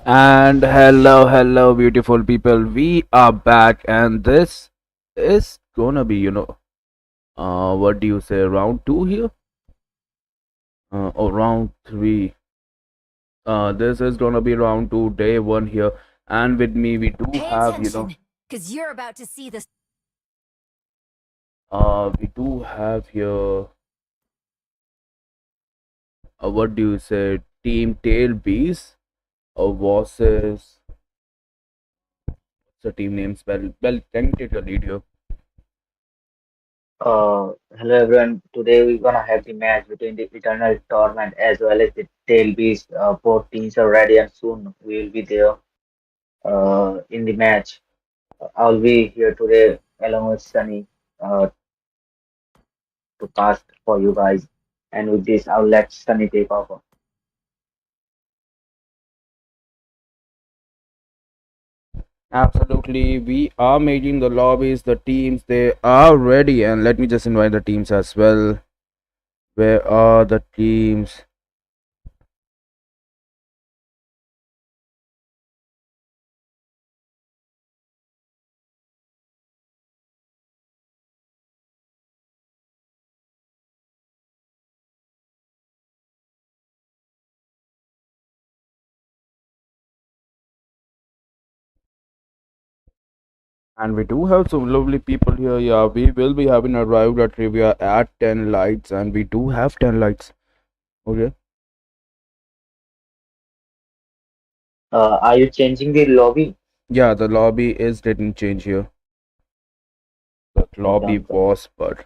And hello, beautiful people. We are back, and this is gonna be, what do you say, round two here? Or round three? This is gonna be round two, day one here, and with me we do Pay have, attention, because you're about to see the. we do have here, what do you say, Team Tail Bees, versus the team name spell. Well, can you take the lead here? Hello everyone. Today we're gonna have the match between the Eternal Torment as well as the Tail Beast. Both teams are ready and soon we will be there in the match. I'll be here today along with Sunny to cast for you guys. And with this, I'll let Sunny take over. Absolutely. We are making the lobbies, the teams, they are ready. And let me just invite the teams as well. Where are the teams? And we do have some lovely people here. Yeah, we will be having arrived at trivia at 10 lights, and we do have 10 lights. Okay. Are you changing the lobby? Yeah, the lobby is didn't change here. The Okay, lobby okay. was, but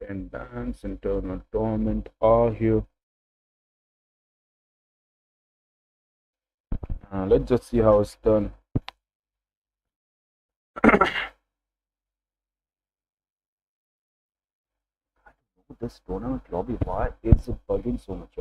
and bands, internal torment are here. Let's just see how it's done. This tournament lobby, why is it bugging so much?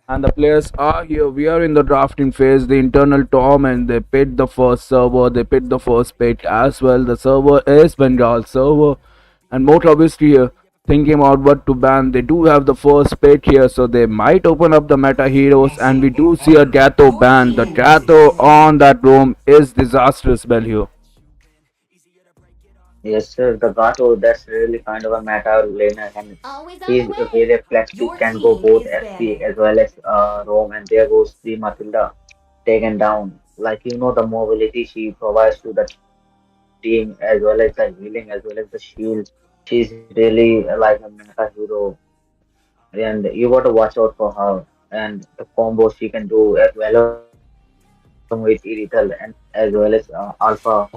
And the players are here. We are in the drafting phase, the internal tournament. They picked the first server, they picked the first pick as well. The server is Bengal server, and more obviously here, thinking about what to ban. They do have the first pick here, so they might open up the meta heroes, and we do see a Gatto ban. The Gatto on that roam is disastrous, well here. Yes, sir. The Gato, that's really kind of a meta laner, and Always on the he's way. really flexible, Your can go team both is SP banning. as well as roam, and there goes the Matilda taken down. Like the mobility she provides to the team, as well as the healing, as well as the shield. She's really like a meta hero, and you got to watch out for her. And the combo she can do along with Irital and as well as Alpha.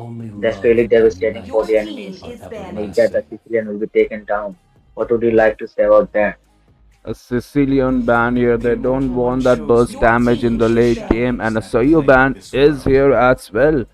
That's really devastating for the enemies. Your And with team that, the is Sicilian banning. will be taken down. What would you like to say about that? A Sicilian ban here. They don't want that burst Your damage in team the is late game, banning. and a Sayu ban is here as well.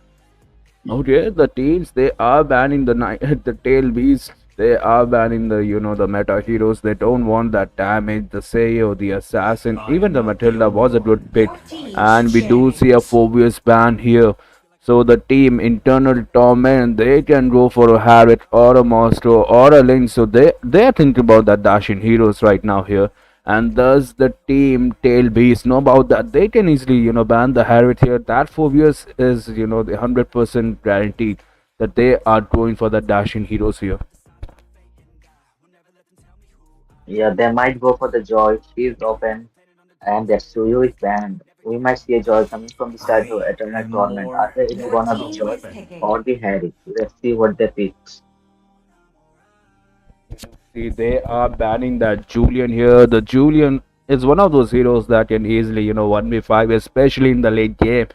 Okay, the teens they are banning the night the tail beast. They are banning the the meta heroes. They don't want that damage. The Sayo, the assassin, even the Matilda was a good pick, Your team and is we do banning. see a Phobius ban here. So the team internal torment they can go for a Harriet or a Monstro or a Link. So they are thinking about that dashing heroes right now here. And thus the team tail beast know about that. They can easily ban the Harriet here. That Phobius is the 100% guaranteed that they are going for the dashing heroes here. Yeah, they might go for the Joy. She's open, and that Suyu is banned. We might see a Joy coming from the side of Eternal Torment. Either it's Your gonna be team Joy is picking. or the Harry. Let's see what they pick. See, they are banning that Julian here. The Julian is one of those heroes that can easily 1v5, especially in the late game.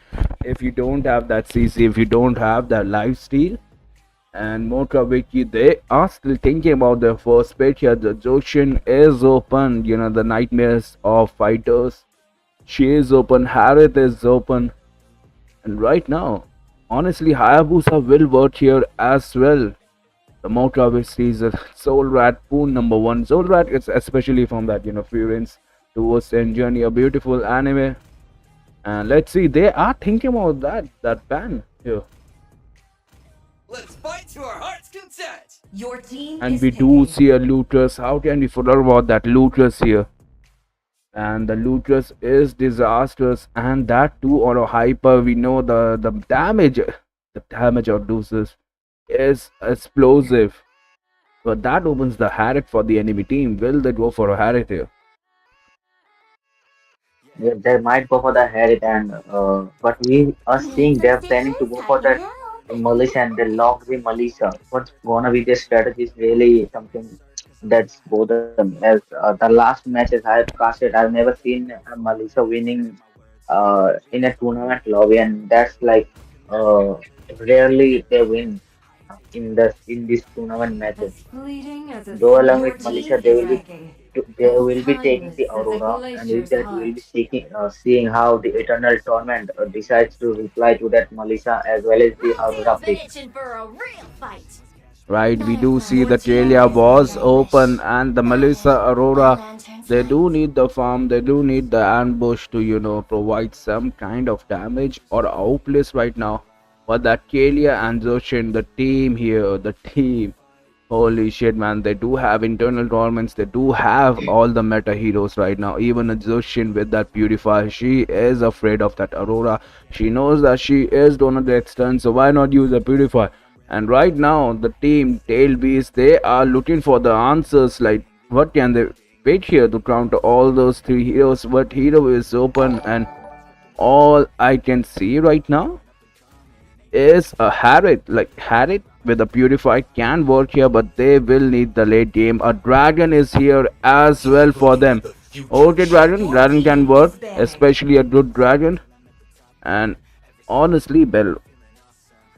If you don't have that CC, if you don't have that life steal, and Motoviki, they are still thinking about their first pick here. The Joshin is open, the nightmares of fighters. She is open, Harith is open, and right now, honestly, Hayabusa will work here as well. The Motoviki is a Soul Rat pool number one. Soul Rat is especially from that, Furence towards Journey, a beautiful anime. And let's see, they are thinking about that ban here. Your team And is we do picking. see a Lutras. How can we forget about that Lutras here? And the Lutras is disastrous, and that too on a hyper. We know the damage of Deuces is explosive. But that opens the Harriet for the enemy team. Will they go for a Harriet here? Yeah, they might go for the Harry, and but we are Need seeing some they're planning to stitches? go I for can that help. Melissa, and they lock the Melissa. What's gonna be their strategy is really something that's bothersome. As the last matches I've casted, I've never seen Melissa winning in a tournament lobby, and that's like uh, rarely they win in these tournament matches. As fleeting as a Though along Your with team Malaysia, is picking. they As will be taking timeless the as a Aurora, and with glacier's that we'll be heart. seeing how the Eternal Torment decides to reply to that Malaysia as well as the My Aurora team's been pick. itching for a real fight. Right, we do see Your the team Talia is was banning. open, and the Melissa My Aurora. lantern's They do light. need the farm, they do need the ambush to provide some kind of damage or outplace right now. But that Kalia and Zoshin, the team here, the team. Holy shit, man! They do have internal tournaments. They do have all the meta heroes right now. Even a Zushin with that purifier, she is afraid of that Aurora. She knows that she is gonna get stunned, so why not use a purifier? And right now, the team Tail Beast, they are looking for the answers. Like, what can they wait here to counter all those three heroes? What hero is open? And all I can see right now is a Harriet. Like Harriet with a purify can work here, but they will need the late game. A dragon is here as well for them. Okay, Your dragon can team work, is banning. especially a good dragon. And honestly, Bell,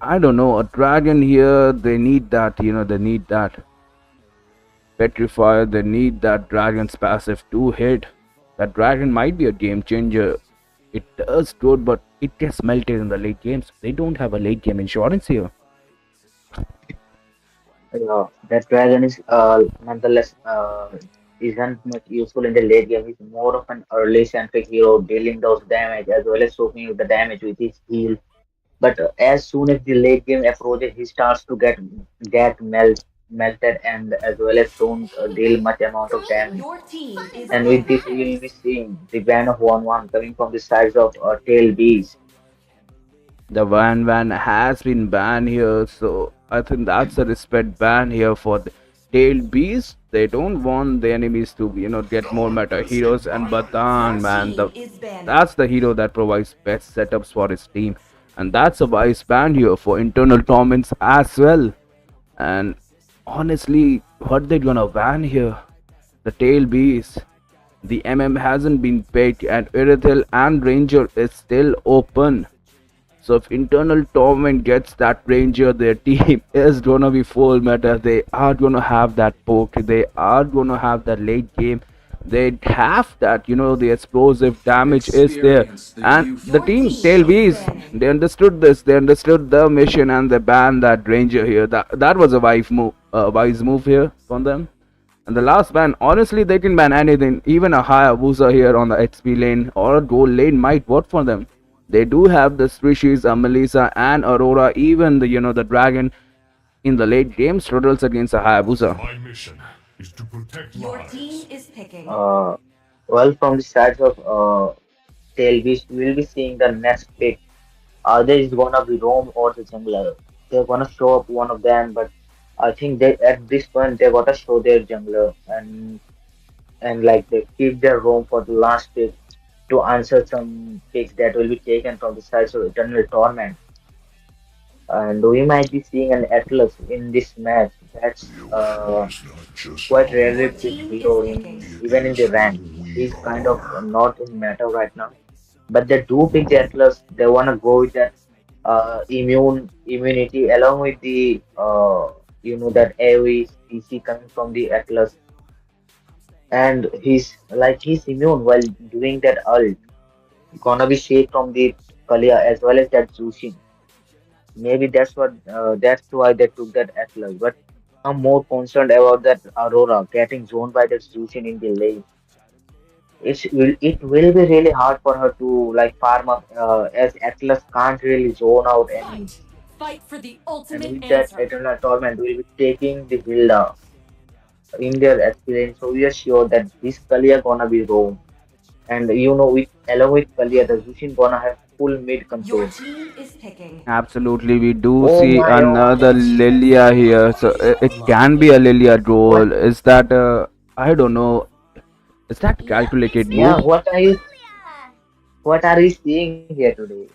I don't know, a dragon here, they need that, they need that petrifier, they need that dragon's passive to hit. That dragon might be a game changer. It does good, but it gets melted in the late games. They don't have a late game insurance here. That dragon is nonetheless isn't much useful in the late game. He's more of an early centric hero, dealing those damage as well as soaking the damage with his heal. But as soon as the late game approaches, he starts to get melted and as well as don't deal much amount of damage. Your team is And with in. this, we will be seeing the ban of 1-1 coming from the sides of Tail Beast. The Van has been banned here, so I think that's a respect ban here for the tail beast. They don't want the enemies to get more meta heroes, and Your Batan, man, team the is banning. that's the hero that provides best setups for his team, and that's a wise ban here for internal torments as well. And honestly, what they gonna ban here? The tail beast. The MM hasn't been picked, and Irithel and Ranger is still open. So if internal torment gets that ranger, their team is gonna be full meta. They are gonna have that poke. They are gonna have that late game. They have that, the explosive damage is there. Experience the And the youth Your team team rush of is Tailwies, battle. banning. they understood this. They understood the mission and they banned that ranger here. That was a wise move here from them. And the last ban, honestly, they can ban anything. Even a Hayabusa here on the XP lane or a gold lane might work for them. They do have the species, Melissa and Aurora. Even the dragon in the late game struggles against a Hayabusa. My mission is to protect Your team lives. is picking. Uh, well, from the sides of Tail Beast, we will be seeing the next pick. Either it's gonna be Rome or the jungler. They're gonna show up one of them, but I think they at this point they gotta show their jungler and like they keep their Rome for the last pick to answer some picks that will be taken from the sides of Eternal Torment. And we might be seeing an Atlas in this match. That's The ocean is not just quite our Your rarely home, picked team is hero picking. in it even in is the who rank. we He's kind of are. not in meta right now. But they do pick the Atlas. They wanna go with that immunity along with the that AoE CC coming from the Atlas, and he's immune while doing that ult. Gonna be safe from the Kalia as well as that Zushin. Maybe that's why they took that Atlas. But I'm more concerned about that Aurora getting zoned by that Zushin in the lane. It will be really hard for her to like farm up as Atlas can't really zone out any. Fight! Fight for the And ultimate with that answer. Eternal Torment will be taking the Hilda in their experience. So we are sure that this Kalia gonna be Rome. And with along with Kalia, the Zushin gonna have full mid Your control. team is picking. Absolutely, we do Oh see my, oh my. another Lilia here. So it can be a Lilia What? role. Is that I don't know. Is that a calculated Yeah, move? what are you seeing here today?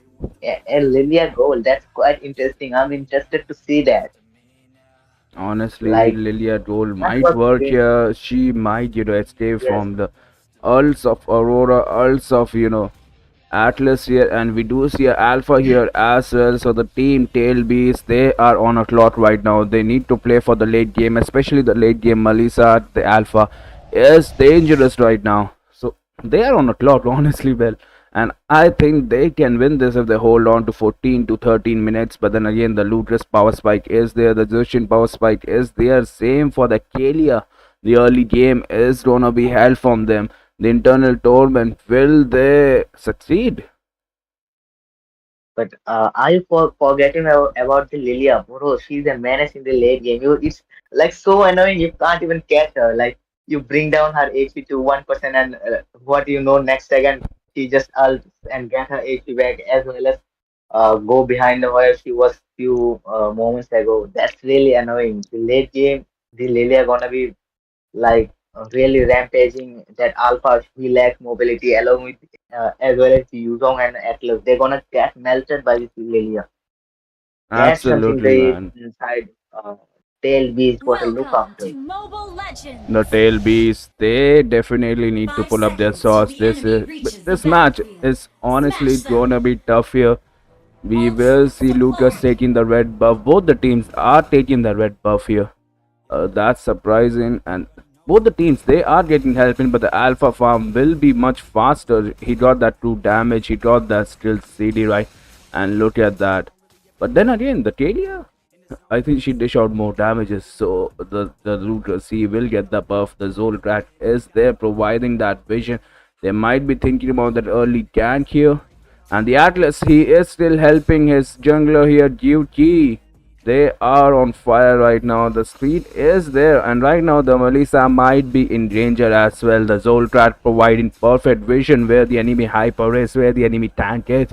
A Lilia goal. That's quite interesting. I'm interested to see that. Honestly, Like Lilia role that might was work great. here. She might, escape Yes, from the ults of Aurora, ults of, Atlas here, and we do see a Alpha here as well. So the team Tail Beast, they are on a clock right now. They need to play for the late game, especially the late game. Melissa, the Alpha, is dangerous right now. So they are on a clock, honestly, well. And I think they can win this if they hold on to 14 to 13 minutes. But then again, the Ludus power spike is there. The Zushin power spike is there. Same for the Kalia. The early game is gonna be hell from them. The internal torment, will they succeed? but are you forgetting about the Lilia? Bro, she's a menace in the late game. It's like so annoying. You can't even catch her. Like you bring down her HP to 1%, and what you know next second she just ults and get her HP back as well as go behind where she was few moments ago. That's really annoying. The late game, the Lilia gonna be like really rampaging that alpha. He lacks mobility along with as well as the Yuzong and Atlas. They're gonna get melted by this Lilia. That's something Absolutely, they man. inside Tail Beast gotta look Welcome after. to Mobile The Legends! tail beasts, they definitely need to 5 pull up their seconds till sauce. the enemy reaches the This match battlefield. is honestly Smash them! gonna be tough here. We will Ults see Lucas deployed! taking the red buff. Both the teams are taking the red buff here. That's surprising, and both the teams, they are getting help in, but the alpha farm will be much faster. He got that 2 damage, he got that skill CD right, and look at that. But then again, the Talia, I think she dish out more damages, so the Looter C will get the buff. The Zoltrak is there providing that vision. They might be thinking about that early gank here. And the Atlas, he is still helping his jungler here, Duty. They are on fire right now. The speed is there, and right now the Melissa might be in danger as well. The Zoltrak providing perfect vision where the enemy hyper is, where the enemy tank is.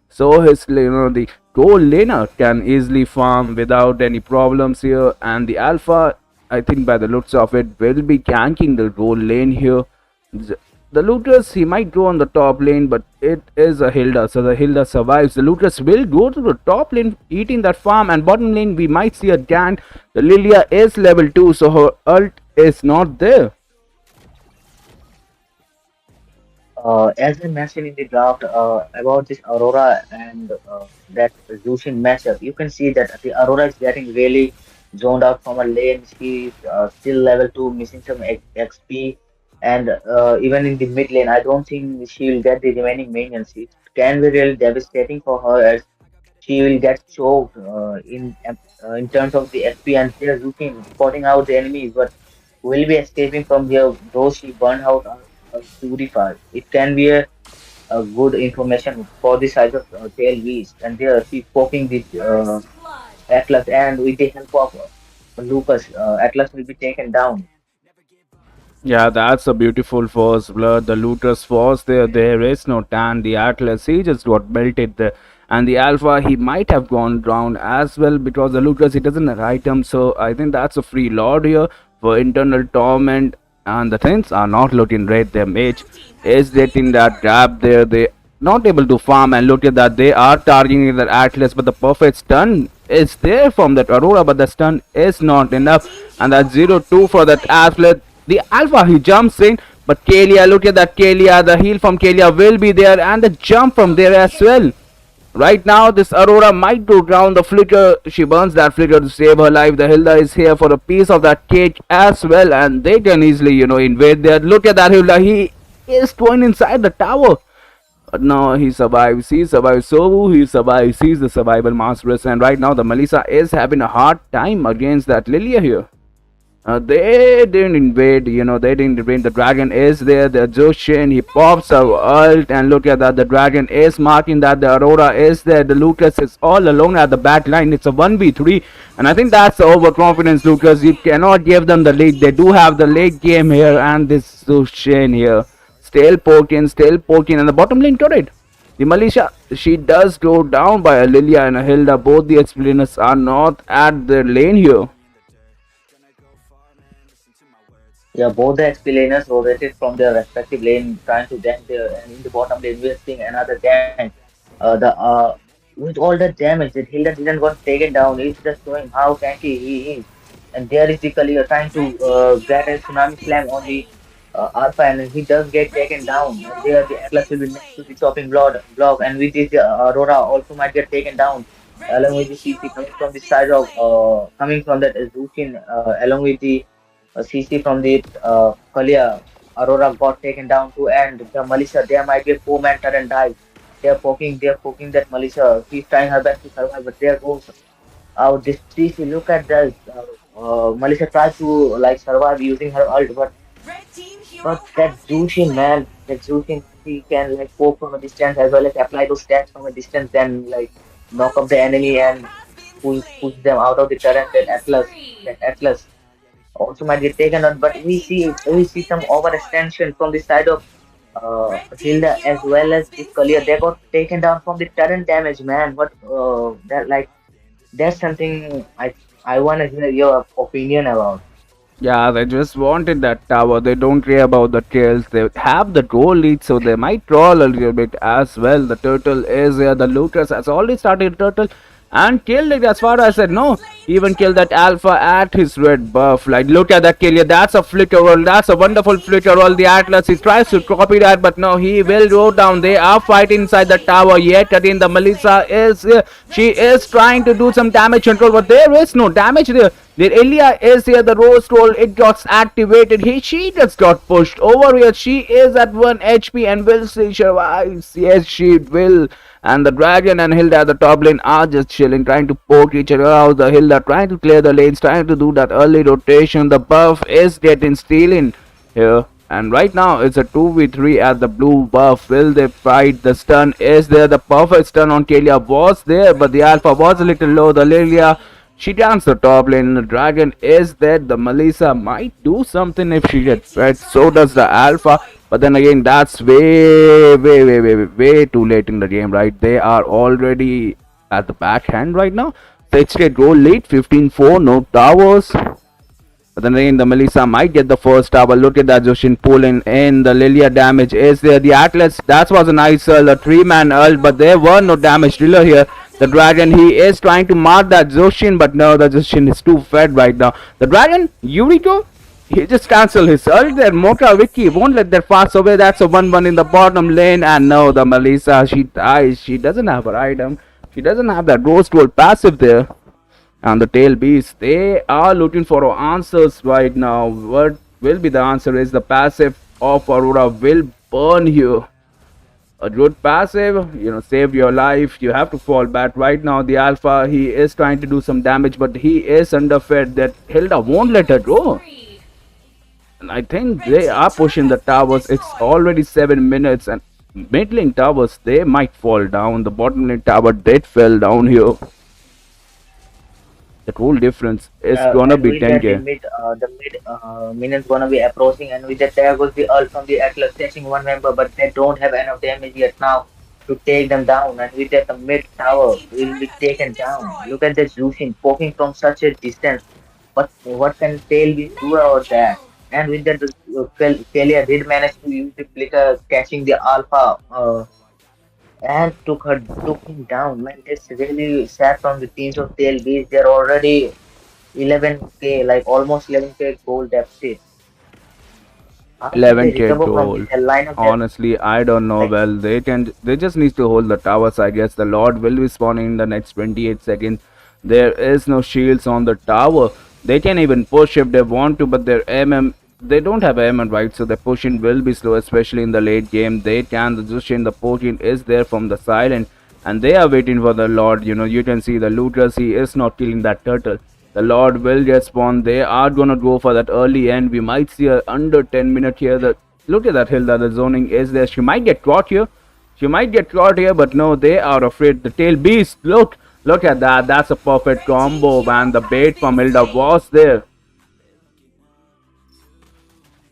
So his the gold laner can easily farm without any problems here, and the alpha, I think by the looks of it, will be ganking the gold lane here. The looters, he might go on the top lane, but it is a Hilda, so the Hilda survives. The looters will go to the top lane, eating that farm, and bottom lane we might see a gank. The Lilia is level 2, so her ult is not there. As I mentioned in the draft about this Aurora and that Zushin matchup, you can see that the Aurora is getting really zoned out from a lane. She's still level 2, missing some XP. And even in the mid lane, I don't think she will get the remaining minions. It can be really devastating for her as she will get choked in terms of the XP, and they're looking, spotting out the enemies, but will be escaping from here, though she burned out purified. It can be a good information for the size of tail beast, and there she's poking the First blood. Atlas, and with the help of Lucas, Atlas will be taken down. Yeah, that's a beautiful first blood. The Looters force there. There is no tan. The Atlas, he just got melted there. And the Alpha, he might have gone down as well because the Looters, he doesn't have items. So I think that's a free lord here for internal torment. And the things are not looking great. Their mage is getting that grab there. They not able to farm, and look at that. They are targeting that Atlas, but the perfect stun is there from that Aurora, but the stun is not enough. And that 0-2 for that Atlas. The Alpha, he jumps in, but Kalia, look at that Kalia. The heal from Kalia will be there, and the jump from there as well. Right now, this Aurora might go down. The flicker, she burns that flicker to save her life. The Hilda is here for a piece of that cake as well, and they can easily, invade there. Look at that Hilda. He is going inside the tower. But no, he survives. He survives. So he survives. He's the survival master. And right now, the Melissa is having a hard time against that Lilia here. They didn't invade, they didn't invade. The dragon is there. The Joshin, he pops our ult, and look at that. The dragon is marking that. The Aurora is there. The Lucas is all alone at the back line. It's a 1v3, and I think that's the overconfidence, Lucas. You cannot give them the lead. They do have the late game here, and this Joshin here. Still poking, and the bottom lane turret. The Militia, she does go down by a Lilia and a Hilda. Both the explainers are not at their lane here. Yeah, both the explainers rotated from their respective lane, trying to gank there, and in the bottom lane, we're seeing another gank. The with all the damage that Hilda didn't got taken down, it's just showing how tanky he is. And there is the Kalia trying to Red team get a triple tsunami slam on the kill. Alpha, and he does get taken Red down. team And there, the double Atlas will be next to the kill. chopping block, and with this, Aurora also might get taken down, Red along with team the CC heroes coming from have the been side of slain. coming from that Zushin, along with the CC from the Kalia. Aurora got taken down too, and the Militia, there might be a four-man turret dive. They're poking that Militia. She's trying her best to survive, but there goes out this CC. Look at this. Militia tries to like survive using her ult, Red team hero but that has been Jushin man, slain. that Jushin, he can like poke from a distance as well as apply those stacks from a distance, then like knock Blue up the team enemy hero and has been push slain. them out of the turret. Killing That spree. Atlas also might get taken out, but Red we team see turret we has see been some destroyed. overextension from the side of Red team Hilda as hero well as has the been Kalia. They got slain. taken down from the turret damage, man. But that like that's something I wanna hear your opinion about. Yeah, they just wanted that tower. They don't care about the kills. They have the goal lead, so they might troll a little bit as well. The turtle is here. The Lucas has already started turtle and killed it. As far as I Red said, team no, slain the even killed that turtle. alpha at his red buff. Like, look at that kill here. That's a flicker roll. That's a Red wonderful team's flicker roll. The turret Atlas, has he been tries to slain. copy that, but no, he Red will go team's down. They are turret has fighting been inside the slain. tower. Yet again, Red the team Melissa slain. is here. She Red is team's trying to tower do has some been damage control, but slain. there is no damage there. The Ilya is here, the rose roll, it got activated. She just got pushed over here. She is at 1 HP and will still survive. Yes, she will. And the Dragon and Hilda at the top lane are just chilling, trying to poke each other out. The Hilda trying to clear the lanes, trying to do that early rotation. The buff is getting stealing here. And right now it's a 2v3 at the blue buff. Will they fight? The stun is there. The perfect stun on Kalia was there, but the alpha was a little low. The Lilia, she downs the top lane. The Dragon is dead. The Melissa might do something if she gets fed. So does the alpha. But then again, that's way too late in the game, right? They are already at the backhand right now. 6-8 goal lead, 15-4, no towers. But then again, the Melissa might get the first tower. Look at that Jushin pulling in. The Lilia damage is there. The Atlas, that was a nice ult, a 3-man ult, but there were no damage dealer here. The Dragon, he is trying to mark that Jushin, but no, the Jushin is too fed right now. The Dragon, Yuriko, he just cancelled his ult there. Mocha Vicky won't let that pass away. That's a 1-1 in the bottom lane. And no, the Melissa, she dies. She doesn't have her item. She doesn't have that Rose Gold passive there. And the tail beasts, they are looking for answers right now. What will be the answer is the passive of Aurora will burn you. A good passive, save your life. You have to fall back right now. The alpha, he is trying to do some damage, but he is underfed. That Hilda won't let her go. And I think they are pushing the towers. It's already 7 minutes, and mid lane towers, they might fall down. The bottom lane tower did fell down here. The whole difference is gonna And be with that, 10k. the mid minions gonna be approaching, and with that, there goes the ult from the Atlas chasing one member, but they don't have enough damage yet now to take them down. And with that, the mid tower will be taken down. Look at the Zushin poking from such a distance. But what can Tailwind do about that? And with that, Kalia did manage to use the flicker, catching the Alpha, and took him down. Man, it's really sad from the teams of Tailwind. They're already 11k, like almost 11k goal deficit. How can they 11k recover from this gold. lineup that Honestly, I don't know. like Well, they just need to hold the towers. I guess the Lord will be spawning in the next 28 seconds. There is no shields on the tower. They can even push if they want to, but their MM, they don't have MM, right? So the pushing will be slow, especially in the late game. They can, the Jushin, the poking is there from the silent, and they are waiting for the Lord. You can see the Lucas, he is not killing that turtle. The Lord will get spawned. They are gonna go for that early end. We might see a under 10 minute here. Look at that Hilda. The zoning is there. She might get caught here. She might get caught here, but no, they are afraid. The tail beast. Look at that. That's a perfect combo, man. The bait from Hilda was there.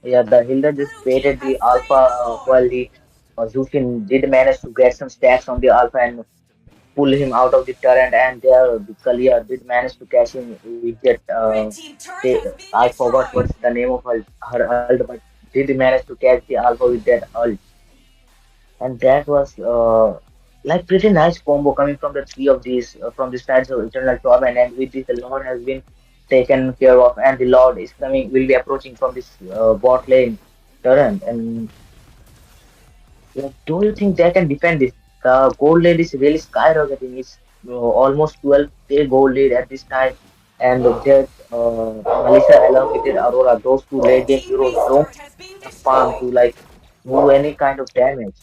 yeah, the Hilda just baited the Alpha while the Zushin did manage to get some stacks on the Alpha and pull him out of the turret, and there the Kalia did manage to catch him with that. I forgot what's the name of her ult, but did manage to catch the Alpha with that ult, and that was like pretty nice combo coming from the three of these from the sides of Eternal Torment, and with this the Lord has been taken care of, and the Lord is coming will be approaching from this bot lane turret, and like, do you think they can defend this? The gold lead is really skyrocketing. It's almost 12k gold lead at this time. And that Melissa along with it, Aurora, those two late game heroes don't have enough farm to like do any kind of damage.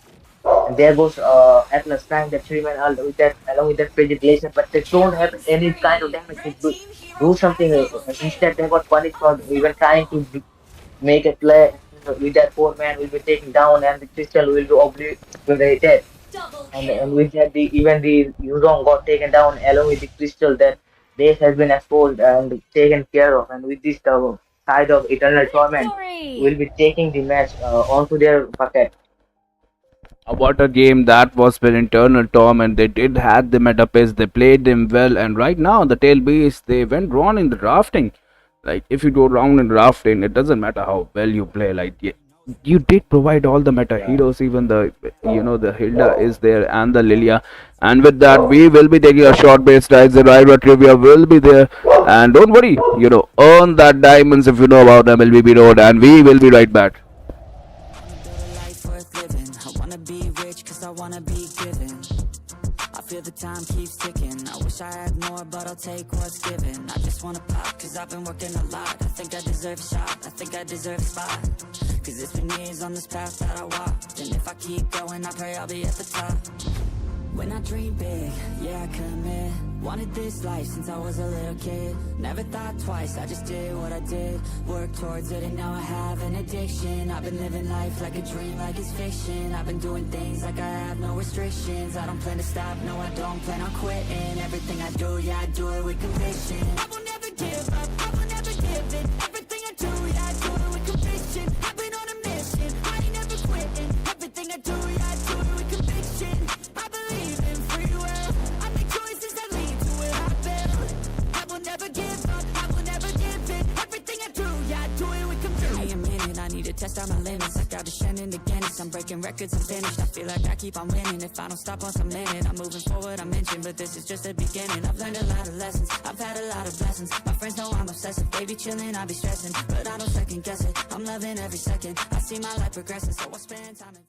And there goes Atlas trying that 3-man ult with that along with that predilection, but they don't have any kind of damage to do something. Instead, they got punished for even trying to make a play, and with that 4-man will be taken down, and the crystal will be obliterated. And with that, even the Yuzong got taken down along with the crystal. That base has been exposed and taken care of. And with this, the side of Eternal Torment will be taking the match onto their bucket. What a game that was for internal Tom, and they did had the meta pace. They played them well, and right now the tail beast, they went wrong in the drafting. Like if you go wrong in drafting, it doesn't matter how well you play. Like you did provide all the meta Yeah. heroes, even the Hilda is there and the Lilia. And with that, we will be taking a short base guys. The rival trivia will be there, and don't worry, earn that diamonds if you know about MLBB Road, and we will be right back. Build a life worth living. I wanna be rich cause I wanna be given. I feel the time keeps ticking. I wish I had more, but I'll take what's given. I just wanna pop cause I've been working a lot. I think I deserve a shot, I think I deserve a spot. Cause it's been years on this path that I walked, and if I keep going I pray I'll be at the top. When I dream big, yeah, I commit. Wanted this life since I was a little kid. Never thought twice, I just did what I did. Worked towards it and now I have an addiction. I've been living life like a dream, like it's fiction. I've been doing things like I have no restrictions. I don't plan to stop, no I don't plan on quitting. Everything I do, yeah, I do it with conviction. I will never give up, I will never give in. Everything I do, yeah, I do it with conviction. I've been on a mission, I ain't never quitting. Everything I do, yeah, I do it with conviction. I believe in free will, I make choices that lead to where I've been. I will never give up, I will never give in. Everything I do, yeah, I do it with conviction. Give me a minute, I need to test out my limits. Like I've been shining the Guinness, I'm breaking records and finished. I feel like I keep on winning. If I don't stop once I'm in it, I'm moving forward, I'm inching. But this is just the beginning. I've learned a lot of lessons, I've had a lot of blessings. My friends know I'm obsessive, they be chilling, I be stressing. But I don't second guess it, I'm loving every second. I see my life progressing, so I spend time in.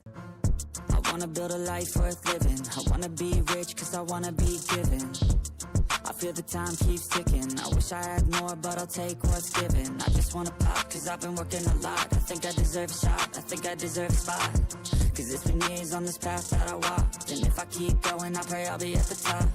I wanna build a life worth living. I wanna be rich cause I wanna be given. I feel the time keeps ticking. I wish I had more, but I'll take what's given. I just wanna pop cause I've been working a lot. I think I deserve a shot, I think I deserve a spot. Cause it's been years on this path that I walked. And if I keep going, I pray I'll be at the top.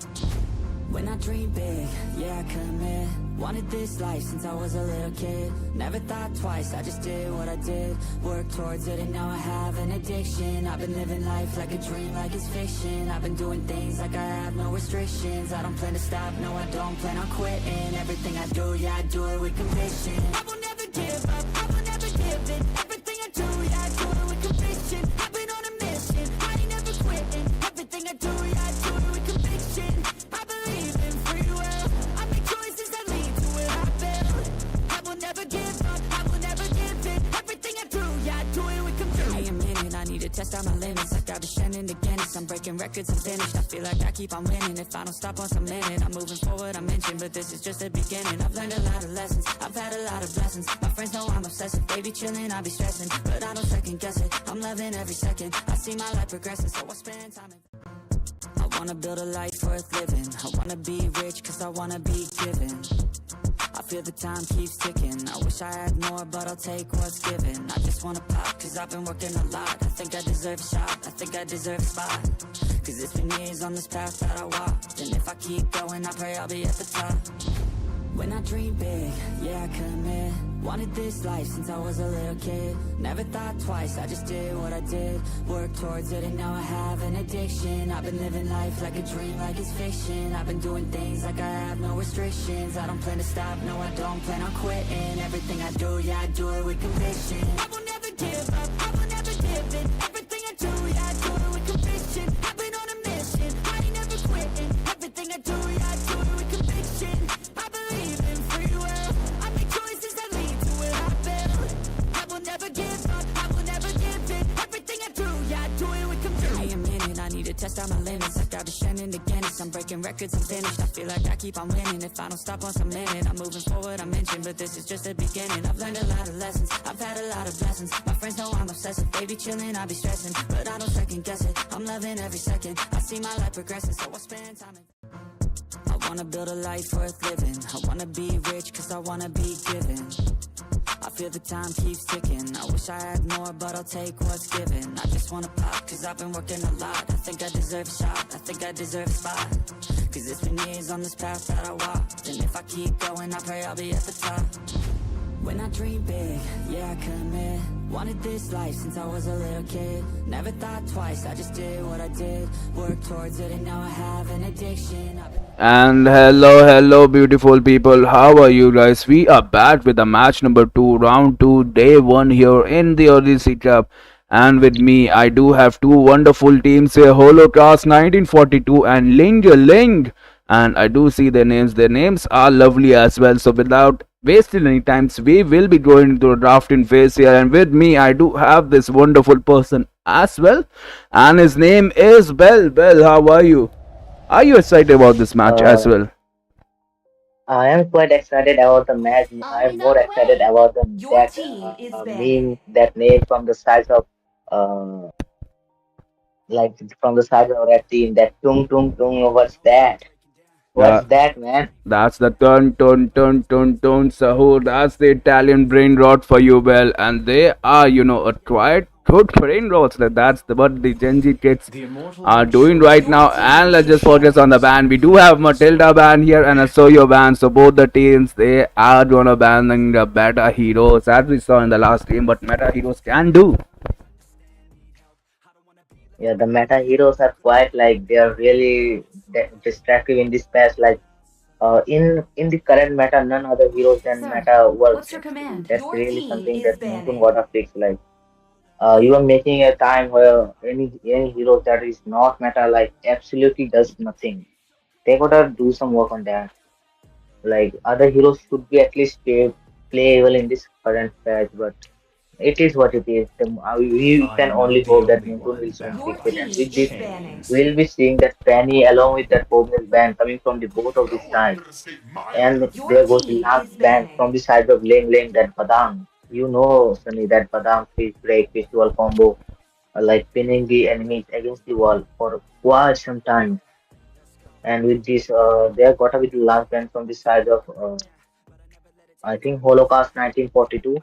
When I dream big, yeah, I commit. Wanted this life since I was a little kid. Never thought twice, I just did what I did. Worked towards it and now I have an addiction. I've been living life like a dream, like it's fiction. I've been doing things like I have no restrictions. I don't plan to stop, no I don't plan on quitting. Everything I do, yeah, I do it with conviction. I will never give up, I will never give in. Everything I do, yeah, I do it with conviction. I've been on a mission, I ain't never quitting. Everything I do, yeah, I do it with conviction. I believe in free will, I make choices that lead to where I've been. I will never give up, I will never give in. Everything I do, yeah, I do it with conviction. Give me a minute, I need to test out my limits. Like I've been shining the Guinness, I'm breaking records and finished. I feel like I keep on winning. If I don't stop once I'm in it, I'm moving forward, I'm inching. But this is just the beginning. I've learned a lot of lessons, I've had a lot of blessings. My friends know I'm obsessive, they be chilling, I be stressing. But I don't second guess it, I'm loving every second. I see my life progressing, so I spend time in. I wanna build a life worth living. I wanna be rich cause I wanna be given. I feel the time keeps ticking. I wish I had more, but I'll take what's given. I just wanna pop cause I've been working a lot. I think I deserve a shot, I think I deserve a spot. Cause it's been years on this path that I walked. And if I keep going, I pray I'll be at the top. When I dream big, yeah, I commit. Wanted this life since I was a little kid. Never thought twice, I just did what I did. Worked towards it and now I have an addiction. I've been living life like a dream, like it's fiction. I've been doing things like I have no restrictions. I don't plan to stop, no I don't plan on quitting. Everything I do, yeah, I do it with conviction. I will never give up, I will never give in. Everything I do, yeah, I do it with conviction. I've been on a mission, I ain't never quitting. Everything I do, yeah, I do it with conviction. I believe in free will, I make choices that lead to where I've been. I will never give up, I will never give in. Everything I do, yeah, I do it with conviction. Give me a minute, I need to test out my limits. Like I've been shining the Guinness, I'm breaking records and finished. I feel like I keep on winning. If I don't stop once I'm in it, I'm moving forward, I'm inching. But this is just the beginning. I've learned a lot of lessons, I've had a lot of blessings. My friends know I'm obsessive, they be chilling, I be stressing. But I don't second guess it, I'm loving every second. I see my life progressing, so I spend time in. I wanna build a life worth living. I wanna be rich cause I wanna be given. I feel the time keeps ticking. I wish I had more, but I'll take what's given. I just wanna pop cause I've been working a lot. I think I deserve a shot, I think I deserve a spot. Cause it's been years on this path that I walked. And if I keep going, I pray I'll be at the top. When I dream big, yeah, I commit. Wanted this life since I was a little kid. Never thought twice, I just did what I did. Worked towards it and now I have an addiction. And hello, beautiful people. How are you guys? We are back with the match number 2, round 2, day 1 here in the Odyssey Cup. And with me, I do have two wonderful teams here, Holocaust 1942 and Ling Ling. And I do see their names. Their names are lovely as well. So without wasting any time, we will be going into the drafting phase here. And with me, I do have this wonderful person as well. And his name is Bell. Bell, how are you? Are you excited about this match as Uh, well? I am quite excited about the match. I am In more that excited way, about your that team is banned. meme, that name from the size of uh, like from the size of that team. That tung tung tung. What's that? What's That that, man? that's the turn sahur. That's the Italian brain rot for you, Bell. And they are, a tried Good brain rots. That's what the Gen Z kids The immortal are one doing surely right Your now. lives. And team let's is just focus on the ban. We do have Matilda ban here and a Soyo ban. So both the teams they are gonna banning the beta heroes as we saw in the last game. But meta heroes can do. Yeah, the meta heroes are quite like they are really distractive in this patch. Like in the current meta, none other heroes than Sir, meta works what's your actually. command? That's Your really team something is that Moonton banning. gotta fix. Like you are making a time where any hero that is not meta like absolutely does nothing. They gotta do some work on that. Like other heroes should be at least playable in this current patch, but it is what it is. We I can am only not the hope that only Moonton will one soon Your fix bound it. by And team these with is this, banning. chains. we'll be seeing that Fanny along with that Pobla's ban coming from the both of these No one sides. can escape my And wrath. Your there goes the team last is ban banning. from the side of Lane Lane, that Badang. You know, Sunny, that Badang fish break visual combo, like pinning the enemies against the wall for quite some time. And with this, they have got to be the last ban from the side of, I think, Holocaust 1942.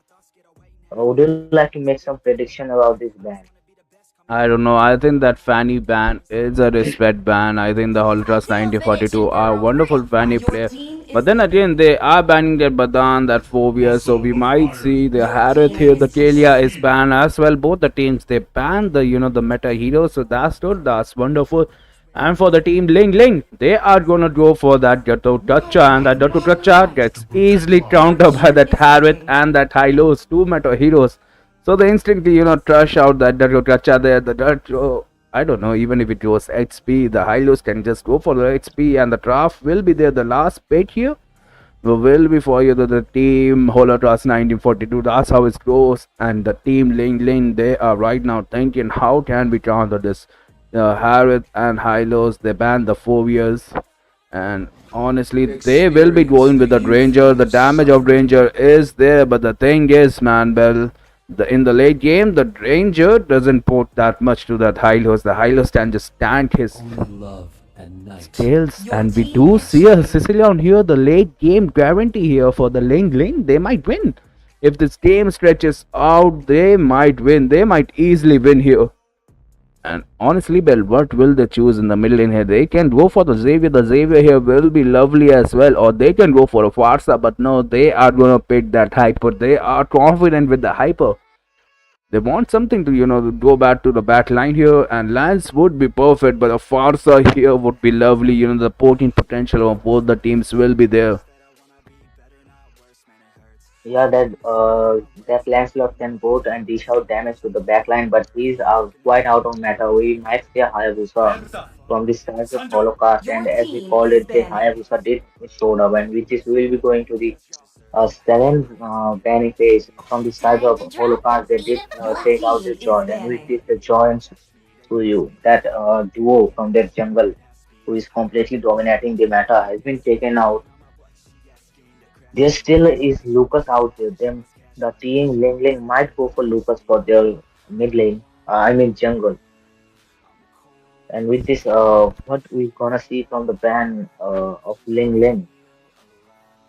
Would you like to make some prediction about this ban? I don't know. I think that Fanny ban is a respect ban. I think the Ultras Until finish it, 1942 are girl. wonderful Fanny Your player. team But is then again, they are banning that Badan, that phobia. So Muscle we of might iron. see the your Harith team here. The is Kalia banning. is Succeed. banned as well. Both the teams they ban the meta heroes. So that's good. That's wonderful. And for the team Ling Ling, they are gonna go for that Gato Tacha, and that Gato Battle Tacha one. Is to gets protect easily Your lives. countered by team that is Harith fighting. and that Hylos, two meta heroes. So they instantly trash out that Gacha there. The Dutch, I don't know, even if it was XP, the Hylos can just go for the XP and the draft will be there. The last bit here will be for you the team Holotras 1942. That's how it goes. And the team Ling Ling, they are right now thinking, how can we counter this? Harith and Hylos, they banned the 4 years. And honestly, they will be Experience going with the the Ranger. The infamous damage of suffering. Ranger is there, but the thing is, man, well, in the late game, the Ranger doesn't put that much to that Hylos. The Hylos can just tank his Only love and night skills, Your and we team do is see a lasted. fighting. Sicilian here. The late game guarantee here for the Ling Ling. They might win. If this game stretches out, they might win. They might easily win here. And honestly, Bell, what will they choose in the middle in here? They can go for the Xavier. The Xavier here will be lovely as well. Or they can go for a Farsa. But no, they are going to pick that Hyper. They are confident with the Hyper. They want something to go back to the back line here. And Lance would be perfect. But a Farsa here would be lovely. The poking potential of both the teams will be there. Yeah, that Lancelot can both and dish out damage to the backline, but he's quite out of meta. We might see a Hayabusa from the start of Holocaust, and Your as we team called is it, the banning. Hayabusa did showed up, and with this we will be going to the seventh banning phase. From the side Time of to drop Holocaust, they did Your take out team the is Joy, and with banning. this the Joy and Suyu, that duo from their jungle, who is completely dominating the meta, has been taken out. There still is Lucas out there. The team Ling Ling might go for Lucas for their mid lane. I mean jungle. And with this, what we gonna see from the ban of Ling Ling?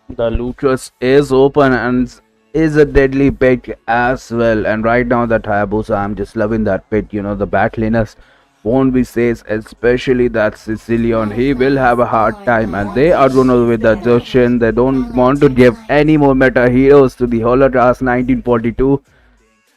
The Lucas is open and is a deadly pick as well. And right now, that Hayabusa, I'm just loving that pick. The backliners won't be safe, especially that Sicilian. He will have a hard time, and Your they are team gonna is with the banning. Jushin. They don't want to give any more meta heroes to the Holotras 1942.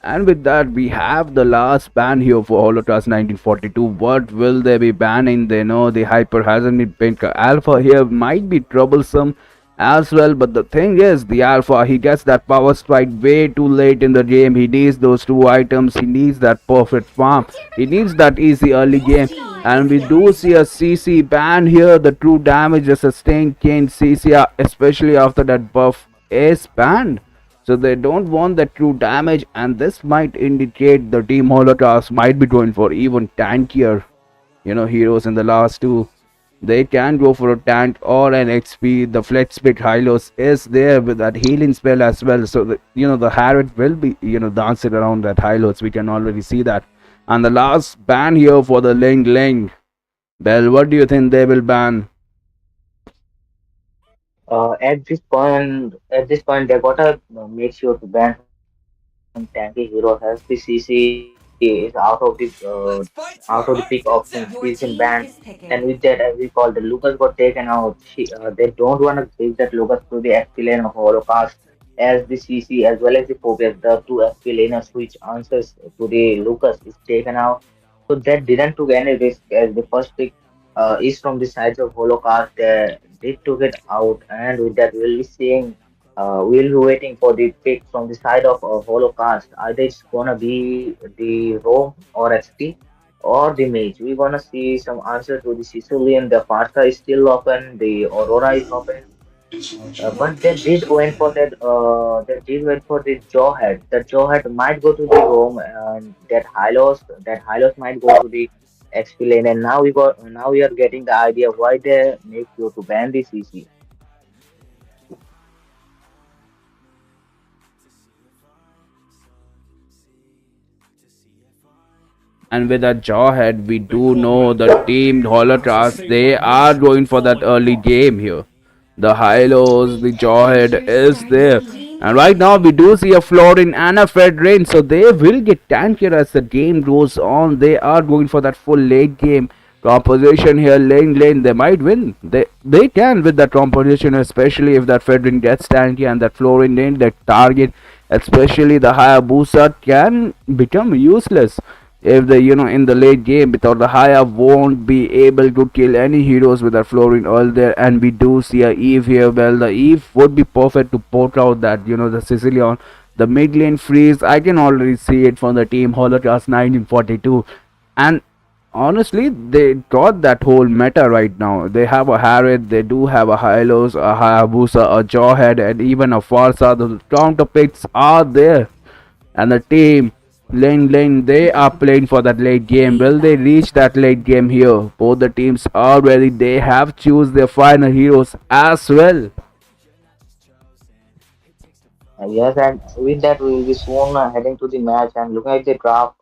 And with that, we have the last ban here for Holotras 1942. What will they be banning? They know the Hyper hasn't been picked. Alpha here might be troublesome as well, but the thing is, the Alpha, he gets that power strike way too late in the game. He needs those two items. He needs that perfect farm. He needs that easy early Your game. team And is we do banning. see a CC ban here. The true damage, the sustained cane CC, especially after that buff, is banned. So they don't want the true damage, and this might indicate the team Holocaust might be going for even tankier heroes in the last two. They can go for a tank or an XP. The flex pick Hylos is there with that healing spell as well. So the Harrod will be dancing around that Hylos. We can already see that. And the last ban here for the Ling Ling. Bell, what do you think they will ban? At this point, they gotta make sure to ban some tanky hero has the CC. is out of the pick option. Your She's been team banned, is and picking. with that, as we call the Lucas got taken out. They don't want to take that Lucas to the XP lane of Holocaust, as the CC as well as the Phobias, the two XP laners which answers to the Lucas is taken out. So that didn't took any risk as the first pick is from the sides of Holocaust. They took it out, and with that, we'll be seeing we'll be waiting for the pick from the side of Holocaust. Either it's gonna be the Rome or XP or the Mage. We're gonna see some answer to the Sicilian. The Farsa is still open. The Aurora is open. But they did went for that. They did went for the Jawhead. The Jawhead might go to the Rome, and that Hylos might go to the XP lane. And now we are getting the idea why they make you to ban the CC. And with that jawhead, we do know the team Holotras, they are going for that early game here. The Hylos, the jawhead Diffusers is starting there. up. Team And right now we do see a Florin and a Fedrin, so they will get tankier as the game goes on. They are going for that full late game composition here, lane. They might win. They can with that composition, especially if that Fedrin gets tanky and that Florin lane, that target, especially the Hayabusa, can become useless if the in the late game without the Haya won't be able to kill any heroes with that Florin all there. And we do see a Eve here. Well, the Eve would be perfect to port out that the Sicilian, the mid lane freeze. I can already see it from the team Holocast 1942. And honestly, they got that whole meta right now. They have a Harriet, they do have a Hylos, a Hayabusa, a Jawhead, and even a Farsa. The counter picks are there. And the team lane, they are playing for that late game. Will they reach that late game here? Both the teams are ready. They have choose their final heroes as well. Yes, and with that, we will be soon heading to the match and looking at the draft.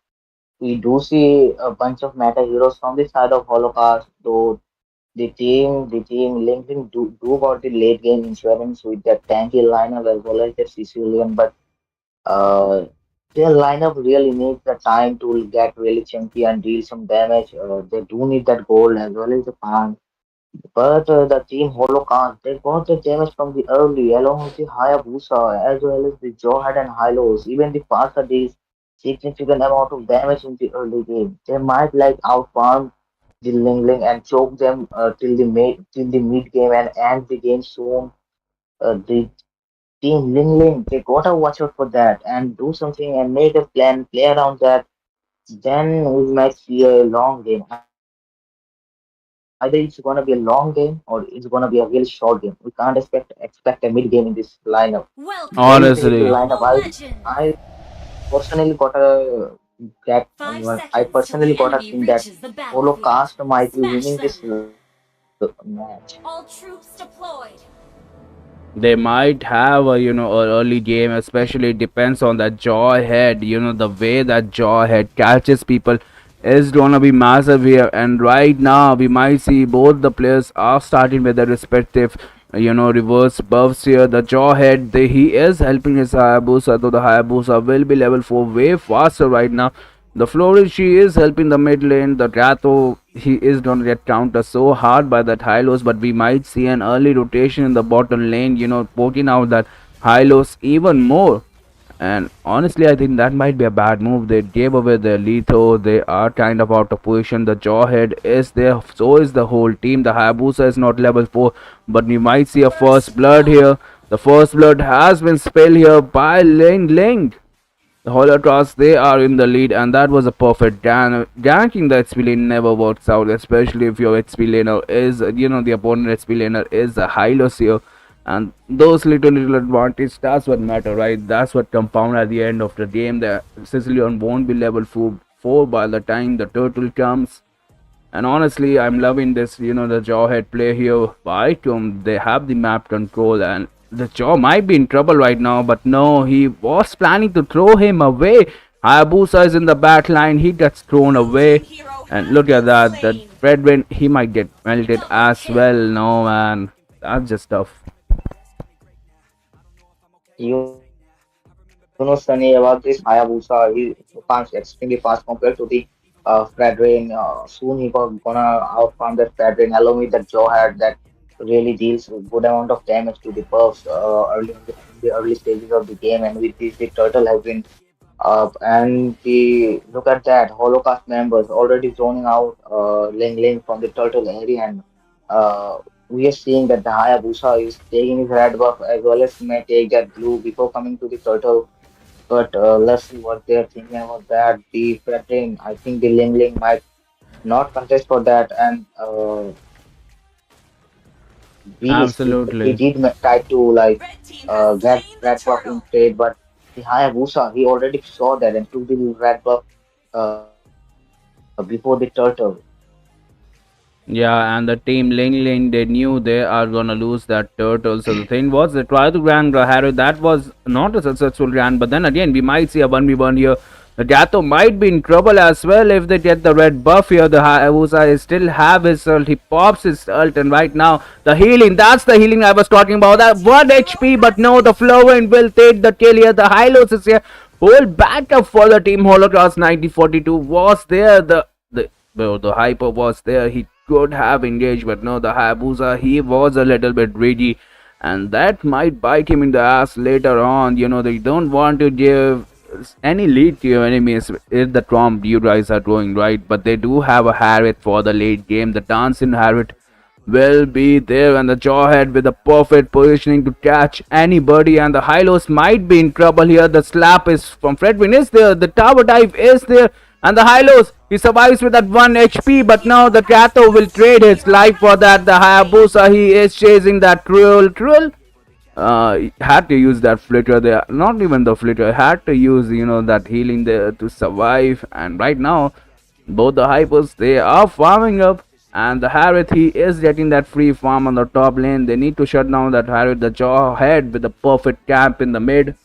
We do see a bunch of meta heroes from the side of Holocaust, though the team LinkedIn do got the late game insurance with their tanky lineup as well as their Sicilian, but uh, their lineup really needs the time to get really chunky and deal some damage. They do need that gold as well as the farm. But the team Holocaust, they got the damage from the early, along with the Hayabusa, as well as the Johan and Hylos. Even the Fasta deals significant amount of damage in the early game. They might like outfarm the Ling Ling and choke them till the mid game and end the game soon. The team Ling Ling, they gotta watch out for that and do something and make a plan, play around that. Then we might see a long game. Either it's gonna be a long game or it's gonna be a really short game. We can't expect a mid game in this lineup. What do you think of the lineup? Welcome to Honestly, I Mobile Legend! personally got a that 5 seconds till the got a enemy thing that reaches the battlefield. Holocaust might be Smash winning them! this match. All troops deployed! they might have a an early game, especially it depends on that jaw head. The way that jaw head catches people is gonna be massive here. And right now we might see both the players are starting with their respective reverse buffs here. The jaw head, he is helping his Hayabusa, though the Hayabusa will be level 4 way faster right now. The Flourish, she is helping the mid lane. The Ratho, he is gonna get counter so hard by that Hylos, but we might see an early rotation in the bottom lane, poking out that Hylos even more. And honestly, I think that might be a bad move. They gave away their Letho. They are kind of out of position. The Jawhead is there. So is the whole team. The Hayabusa is not level 4. But we might see a first blood here. The first blood has been spilled here by Ling Ling. The Holotras, they are in the lead, and that was a perfect ganking. The XP lane never works out, especially if your XP laner is, the opponent XP laner is a Hylos here. And those little advantage, that's what matter, right? That's what compound at the end of the game. The Sicilian won't be level 4 by the time the turtle comes. And honestly, I'm loving this, the Jawhead play here by Tom. They have the map control, and the Jaw might be in trouble right now, but no, he was planning to throw him away. Hayabusa is in the back line, he gets thrown Your team away. hero And has look at been that, the slain! Fredwin, he might get melted Double as well. kill! No, man, that's just tough. You know, Sunny, about this Hayabusa. He farms extremely fast compared to the Fredrin. Soon he gonna outfarm that Fredrin along with that Joe had that really deals a good amount of damage to the buffs early in the early stages of the game. And with this, the turtle has been up. And the look at that, Holocaust members already zoning out Ling Ling from the turtle area. And uh, we are seeing that the Hayabusa is taking his red buff as well as may take that blue before coming to the turtle. But let's see what they're thinking about that. The Fredrin, I think the Ling Ling might not contest for that. And Beast, he Absolutely. did try to like Red team has get slain the red buff in turtle. trade, but the Hayabusa, he already saw that and took the red buff before the turtle. Yeah, and the team Ling Ling, they knew they are gonna lose that turtle. So the thing was, they tried to grand Harry. That was not a successful grand. But then again, we might see a 1v1 here. The Gato might be in trouble as well if they get the red buff here. The Hayabusa still have his ult. He pops his ult, and right now the healing. That's the healing I was talking about. That one Hero HP, but has no, the been Flowin slain. will take the kill here. The Hylos is here. Whole backup for the team Holocross 9042 was there. The hyper was there. He could have engaged, but no, the Hayabusa, he was a little bit greedy, and that might bite him in the ass later on. They don't want to give any lead to your enemies if the trump you guys are throwing, right? But they do have a Harriet for the late game. The dancing Harriet will be there, and the Jawhead with the perfect positioning to catch anybody, and the Hylos might be in trouble here. The slap is from Fredwin is there, the tower dive is there, and the Hylos, he survives with that 1 HP, but now the Kato will trade his life for that. The Hayabusa, he is chasing that Trill. Had to use that flitter there, not even the flitter, had to use that healing there to survive. And right now both the hypers, they are farming up, and the Harith, he is getting that free farm on the top lane. They need to shut down that Harith, the jaw head with the perfect camp in the mid.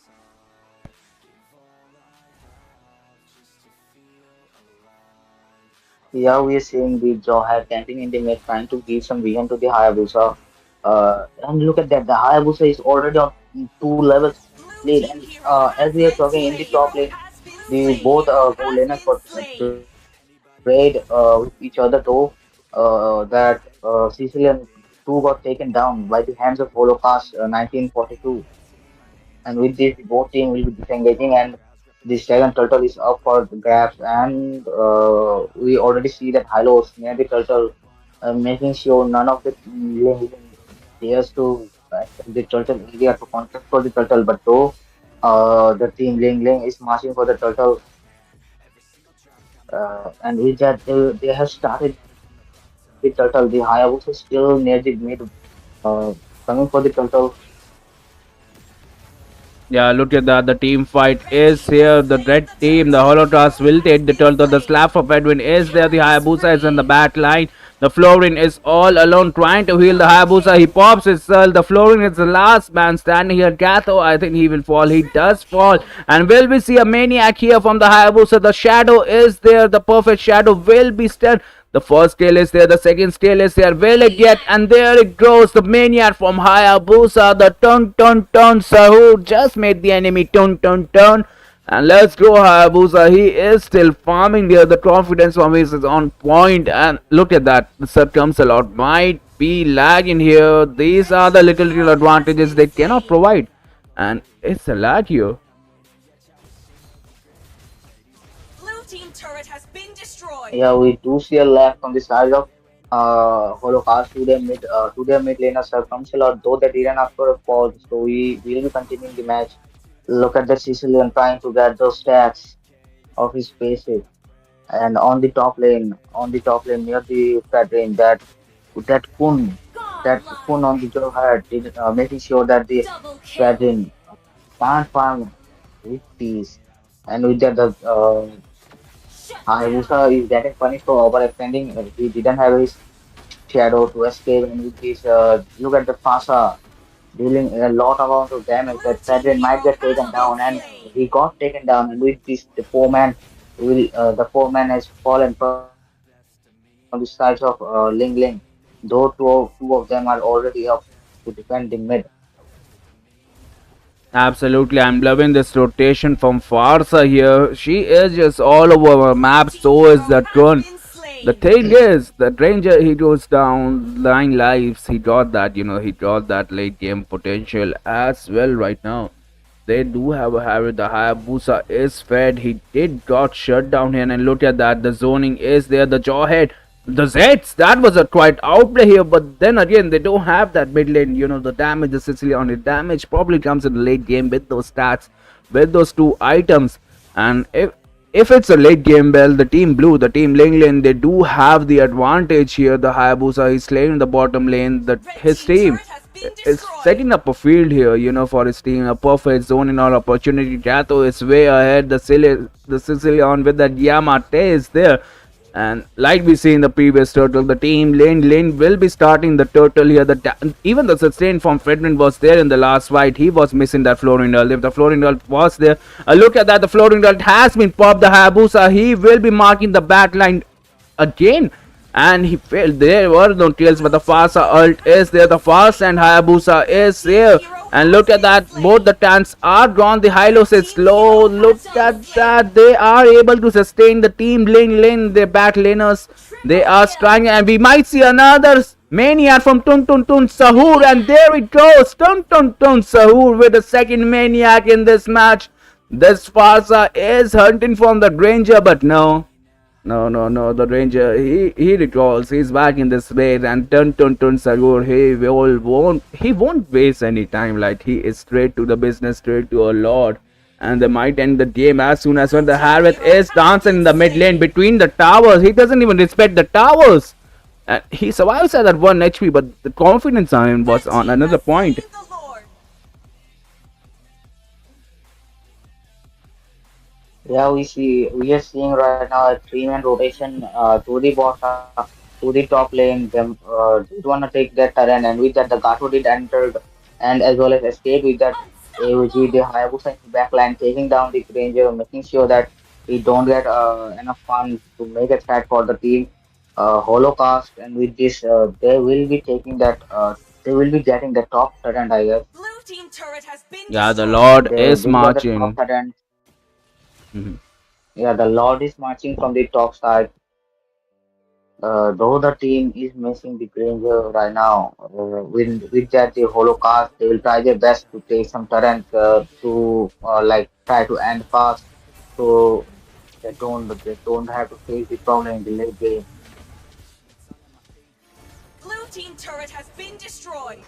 Yeah, we are seeing the Jawhead camping in the mid, trying to give some vision to the Hayabusa. And look at that, the Hayabusa is already on 2 levels lead. And Blue team as we hero are has talking in the red top team lane, hero has been the both slain. goal An laners got ally slain. trade with each other though. That Sicilian 2 got taken down by the hands of Holocaust 1942. And with this, both team will be disengaging, and the second turtle is up for the grabs. And we already see that Hylos near the turtle, making sure none of the Ling dares to enter the turtle area to contest for the turtle. But though the team Ling Ling is marching for the turtle, and with that they have started the turtle. The Hayabusa is still near the mid, coming for the turtle. Yeah, look at that. The team fight is here. The red Slain the team, the turtle Holotras has will take been the turtle. The slain. slap of Edwin is there. The Killing Hayabusa is in the spree. back line. The Florin is all alone trying to heal the Double Hayabusa. He kill. pops his cell. The Florin is the last man standing here. Gatho, I think he will fall. He Triple does fall. kill. And will we see a maniac here from the Hayabusa? The shadow is there. The perfect shadow will be stunned. The first scale is there, the second scale is there. Will it get? Maniac. And there it goes. The maniac from Hayabusa. The turn. Sahu just made the enemy turn. And let's go, Hayabusa. He is still farming there. The confidence from his is on point. And look at that. The circumsalot might be lagging here. These are the little Hero has advantages been they cannot slain. provide. And it's a lag here. Blue team turret has been destroyed. Yeah, we do see a lag from the side of Holocaust to their mid laner Circumcellor, though they didn't ask for a pause, so we will be continuing the match. Look at the Sicilian trying to get those stats of his faces. And on the top lane near the flat lane, that Kun on the Joe had making sure that the Double flat kill. lane can't farm with peace. And with that, the Shut Hayabusa down. is getting punished for overextending. He didn't have his shadow to escape, and with this, look at the Fasa dealing a lot amount of damage. That Blue team Fredrin might hero get taken double down, and kill. he got taken down. And with this, the poor man has fallen from the sides of Ling Ling. Though two of them are already up to defend the mid. Absolutely, I'm loving this rotation from Farsa here. She is just all over the map, Team so is Hero the has Tron. been The slain. thing is, the Ranger, he goes down 9 lives. He got that, he got that late game potential as well right now. They do have a Harry. The Hayabusa is fed. He did got shut down here, and look at that. The zoning is there. The jawhead, the Zeds. That was a quite outplay here, but then again, they don't have that mid lane. The damage, the Sicilian damage probably comes in the late game with those stats, with those two items. And if it's a late game bell, the team blue, the team lane, they do have the advantage here. The Hayabusa is slaying the bottom lane. That Red his team team turret has been is destroyed. setting up a field here, for his team, a perfect zone in all opportunity. Gato is way ahead. The Sicilian with that Yamate is there. And like we see in the previous turtle, the team lane will be starting the turtle here. Even the sustain from Fredman was there in the last fight. He was missing that Florinda. If the Florinda was there, look at that. The Florinda has been popped. The Hayabusa, he will be marking the back line again, and he failed. There were no kills, but the Fasa ult is there. The Fast and Hayabusa is Team there. Hero And has look at been that, both the slain. tanks are gone. The Hylos is Team low. Hero Look has at double kill. that. They are able to sustain the team lane. Their back laners, they Triple are kill. trying, and we might see another maniac from Tun Tun Tun Sahur. And there it goes. Tun Tun Tun Sahur with the second maniac in this match. This Fasa is hunting from the Granger, but no. No, no, no. The Ranger, he recalls. He's back in this base, and Tun Sagur, he won't waste any time. Like, he is straight to the business, straight to a lord, and they might end the game as soon as when the Team Harvest Hero is has dancing in been the mid lane slain. between the towers. He doesn't even respect the towers, and he survives at that 1 HP. But the confidence on him was Red on team another has point. slain the Lord. Yeah, we are seeing right now a three-man rotation to the to the top lane. Them did wanna take that turn, and with that the Gato did enter and as well as escape with that AOG, the Unstoppable. Hayabusa in the back line, taking down the Ranger, making sure that we don't get enough funds to make a threat for the team. Holocaust, and with this, they will be getting the top turret, I guess. Blue team turret has been Yeah, the destroyed. Lord is They got the top marching. turret. Mhm. Yeah, the Lord is marching from the top side. Though the team is missing the Granger right now, with that the Holocaust, they will try their best to take some turret to like try to end fast, so they don't have to face the problem in the late game. Blue team turret has been destroyed.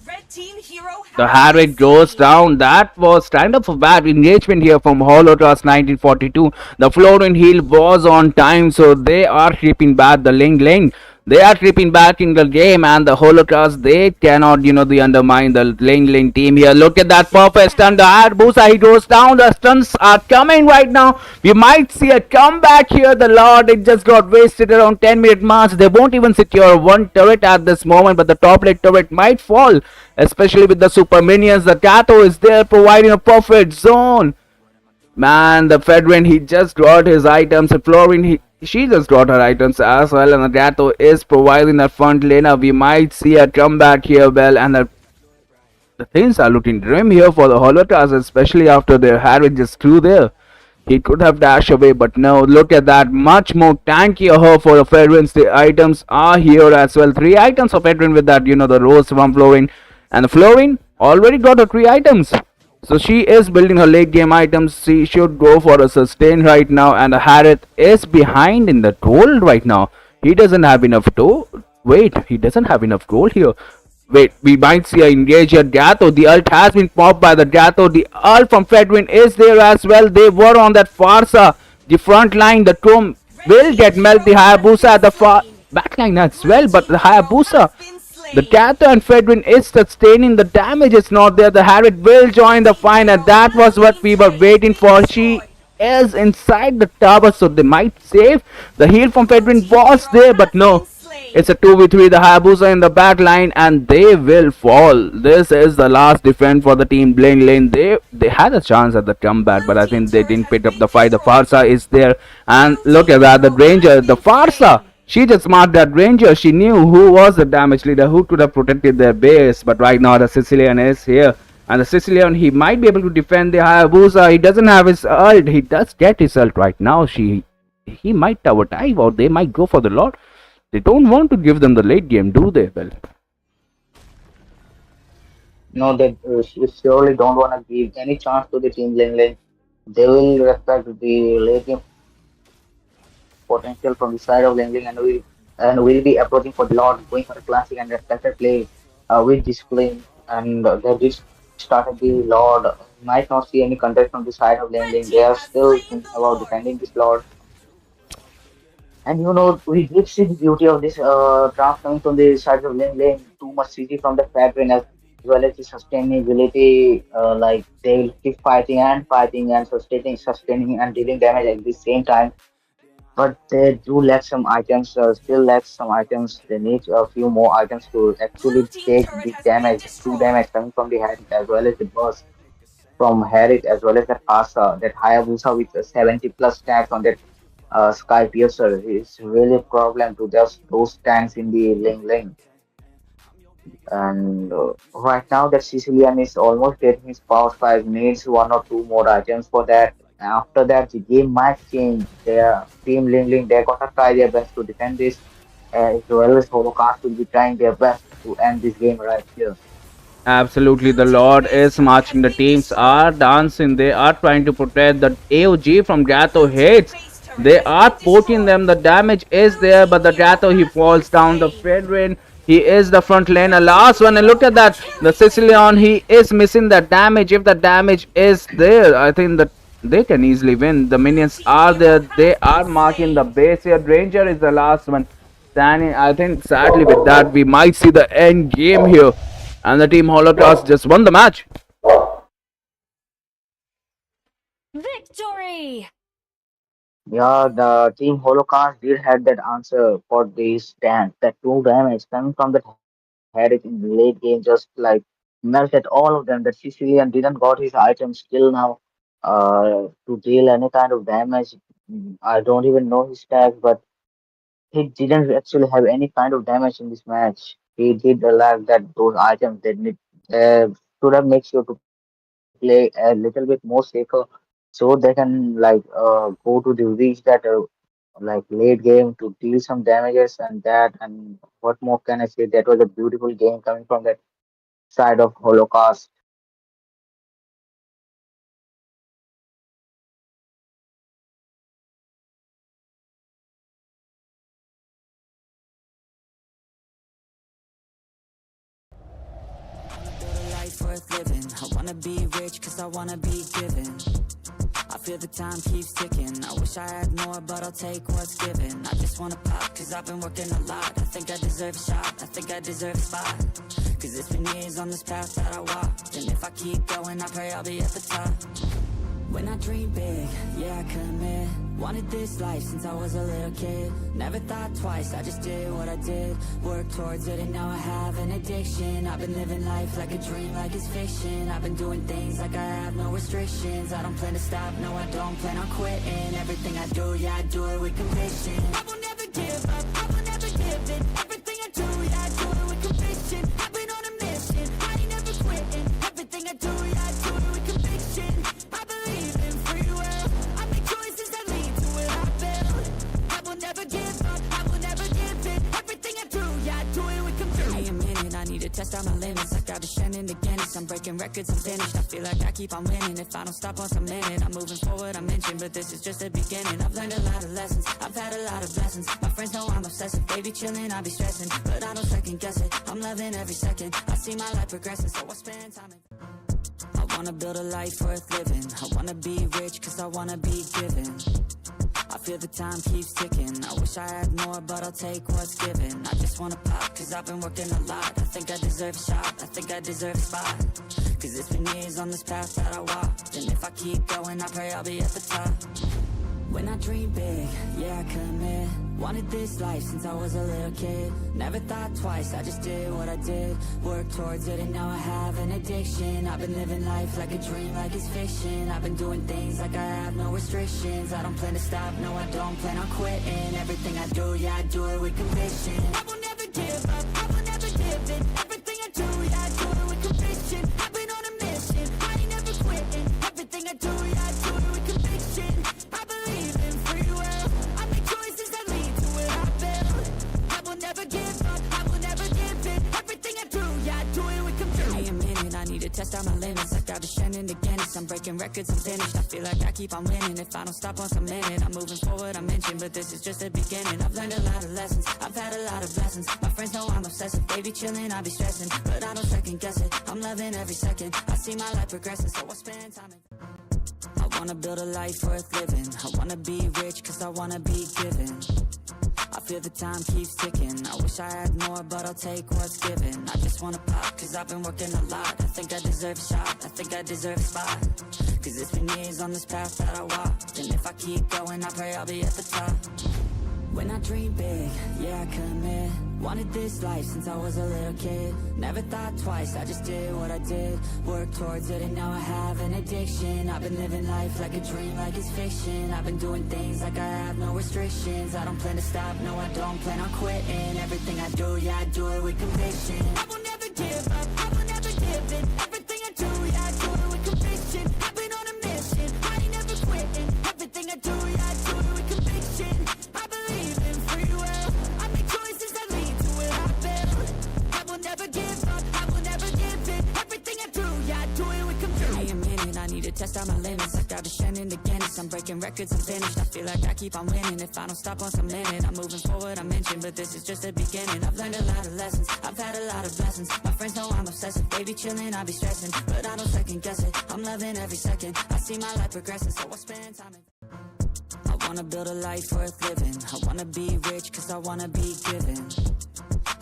Red team hero The has been Harriet goes slain. down. That was kind of a bad engagement here from Holotrust 1942. The Florin Hill was on time, so they are creeping back the lane. They are creeping back in the game, and the Holotrust, they cannot, the undermine the lane team here. Look at that perfect stun. The Hayabusa, he goes down. The stuns are coming right now. We might see a comeback here. The Lord, it just got wasted around 10-minute march. They won't even secure one turret at this moment, but the top lane turret might fall, especially with the super minions. The Kato is there providing a perfect zone. Man, the Fedrin, he just got his items. And Florin, she just got her items as well. And the Gato is providing a front laner. We might see a comeback here, well. And the things are looking grim here for the Holotas, especially after their Harry just threw there. He could have dashed away, but no, look at that. Much more tankier her for the Fedrins. The items are here as well. 3 items of Fedrin with that, the rose from Florin. And the Florin already got her 3 items. So she is building her late game items. She should go for a sustain right now. And Harith is behind in the gold right now. He doesn't have enough gold. Wait, he doesn't have enough gold here. Wait, we might see an engage at Gatto. The ult has been popped by the Gatto. The ult from Fedwin is there as well. They were on that Farsa. The front line, the Tomb Red will team get melted. The hero has Hayabusa been at the far slain. back line as Blue well. But the team hero has Hayabusa, been the slain. Gatto and Fedwin is sustaining. The damage is not there. The Harriet will join the Team fight, and hero that blue was what team we were turret has waiting been for. She destroyed. is inside the tower, so they might save. The heal from Blue Fedwin team was hero there, but has been no. slain. It's a 2v3, the Hayabusa in the back line, and they will fall. This is the last defense for the team Blaine Lane. They had a chance at the comeback, Blue but I team think they turret didn't has pick up been the fight. The destroyed. Farsa is there, and Blue look team at that, the hero has Ranger, the been Farsa. slain. She just marked that Ranger. She knew who was the damage leader, who could have protected their base. But right now, the Sicilian is here. And the Sicilian, he might be able to defend the Hayabusa. He doesn't have his ult. He does get his ult right now. He might tower dive, or they might go for the Lord. They don't want to give them the late game, do they? Well, No, they surely don't want to give any chance to the team Ling Ling. They will respect the late game potential from the side of Ling Ling, and will be approaching for the Lord, going for the classic and respected play with discipline. And they did started the Lord. Might not see any contest from the side of Ling Ling. They are Red team still has thinking about slain the defending this Lord. Lord. And we did see the beauty of this draft coming from the sides of Ling Ling. Too much CG from the Fabian as well as the sustainability. Like they'll keep fighting and sustaining and dealing damage at the same time. But they do lack some items. Still lack some items. They need a few more items to Blue actually team take turret the has been damage, the true destroyed. damage coming from the head as well as the burst from Harriet as well as that Asa, that Hayabusa with 70 plus stacks on that Sky Piercer is really a problem to just those tanks in the Ling Ling. And right now that Sicilian is almost getting his power 5, needs one or two more items for that. After that, the game might change. Their team Ling Ling, they're gonna try their best to defend this. As well as Holocaust will be trying their best to end this game right here. absolutely, the Blue team Lord base is turret marching. has The been teams are destroyed. dancing. They are trying to protect the AOG from Gatto Blue team hits. base turret They has are been poking destroyed. them. The damage is Blue there, team but the hero Gatto, he has been falls down. The slain. Fedrin, he is the front laner. Red Last team's one, and look hero at are that. The killing it. Sicilian, he is missing that damage. If the damage is there, I think that they can easily win. The Blue minions team are hero there. has They been are marking the slain. base here. Ranger is the last one standing. I think sadly with that, we might see the end game here. And the team Holocaust just won the match. Victory! Yeah, the team Holocaust did have that answer for this tank. That true damage coming from that Harris in the late game just like melted all of them. That Sicilian didn't got his items still now to deal any kind of damage. I don't even know his tag, but he didn't actually have any kind of damage in this match. He did lack that those items that need should have made sure to play a little bit more safer so they can go to the reach that late game to deal some damages and that. And what more can I say? That was a beautiful game coming from that side of Holocaust. Build a life worth living. I wanna be rich cause I wanna be given. I feel the time keeps ticking. I wish I had more, but I'll take what's given. I just wanna pop cause I've been working a lot. I think I deserve a shot, I think I deserve a spot. Cause it's been years on this path that I walked. And if I keep going, I pray I'll be at the top. When I dream big, yeah, I commit. Wanted this life since I was a little kid. Never thought twice, I just did what I did. Worked towards it and now I have an addiction. I've been living life like a dream, like it's fiction. I've been doing things like I have no restrictions. I don't plan to stop, no I don't plan on quitting. Everything I do, yeah, I do it with conviction. I will never give up, I will never give in. Everything I do, yeah, I do it with conviction. I've been on a mission, I ain't never quitting. Everything I do, yeah, I do it with conviction. I believe in free will. I make choices that lead to what I build. I will never give up, I will never give in. Everything I do, yeah, I do it with conviction. Give me a minute, I need to test out my limits. Like I've been shining again, I'm breaking records, I'm finished. I feel like I keep on winning. If I don't stop once I'm in it, I'm moving forward, I'm inching. But this is just the beginning. I've learned a lot of lessons, I've had a lot of blessings. My friends know I'm obsessive, they be chilling, I be stressing. But I don't second guess it, I'm loving every second. I see my life progressing, so I spend time in. I wanna build a life worth living. I wanna be rich cause I wanna be given. I feel the time keeps ticking. I wish I had more, but I'll take what's given. I just wanna pop cause I've been working a lot. I think I deserve a shot, I think I deserve a spot. Cause it's been years on this path that I walked. And if I keep going, I pray I'll be at the top. When I dream big, yeah, I commit. Wanted this life since I was a little kid. Never thought twice, I just did what I did. Worked towards it and now I have an addiction. I've been living life like a dream, like it's fiction. I've been doing things like I have no restrictions. I don't plan to stop, no I don't plan on quitting. Everything I do, yeah, I do it with conviction. I will never give up, I will never give in. Everything I do, yeah, I do it with conviction. I've been on a mission. test out my limits. I got descending to Guinness. I'm breaking records, I'm finished. I feel like I keep on winning. If I don't stop once I'm in it, I'm moving forward, I mentioned, but this is just the beginning. I've learned a lot of lessons, I've had a lot of blessings. My friends know I'm obsessive, they be chilling, I be stressing, but I don't second guess it. I'm loving every second, I see my life progressing, so I spend time in. I wanna build a life worth living. I wanna be rich cause I wanna be given. I feel the time keeps ticking. I wish I had more, but I'll take what's given. I just wanna pop, cause I've been working a lot. I think I deserve a shot, I think I deserve a spot. Cause it's been years on this path that I walked, and if I keep going, I pray I'll be at the top. When I dream big, yeah, I commit. Wanted this life since I was a little kid. Never thought twice, I just did what I did. Worked towards it and now I have an addiction. I've been living life like a dream, like it's fiction. I've been doing things like I have no restrictions. I don't plan to stop, no I don't plan on quitting. Everything I do, yeah, I do it with conviction. I will never give up, I will never give in. Everything I do, yeah, I do it with conviction. I've been on a mission, I ain't never quitting. Everything I do, yeah, I do it with conviction. I believe in free will, I make choices that lead to what I build. I will never give up, I will never give in. Everything I do, yeah, I do it with conviction. Give me a minute, I need to test out my limits. I got descending to Guinness, I'm breaking records, I'm finished. I feel like I keep on winning. If I don't stop once I'm in it, I'm moving forward, I mentioned, but this is just the beginning. I've learned a lot of lessons, I've had a lot of blessings. My friends know I'm obsessive, they be chilling, I be stressing, but I don't second guess it. I'm loving every second, I see my life progressing, so I spend time in. I wanna build a life worth living. I wanna be rich cause I wanna be given.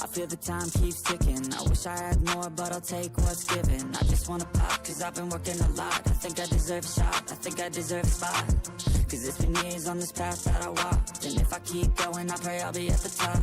I feel the time keeps ticking. I wish I had more, but I'll take what's given. I just wanna pop cause I've been working a lot. I think I deserve a shot, I think I deserve a spot. Cause it's been years on this path that I walked, and if I keep going, I pray I'll be at the top.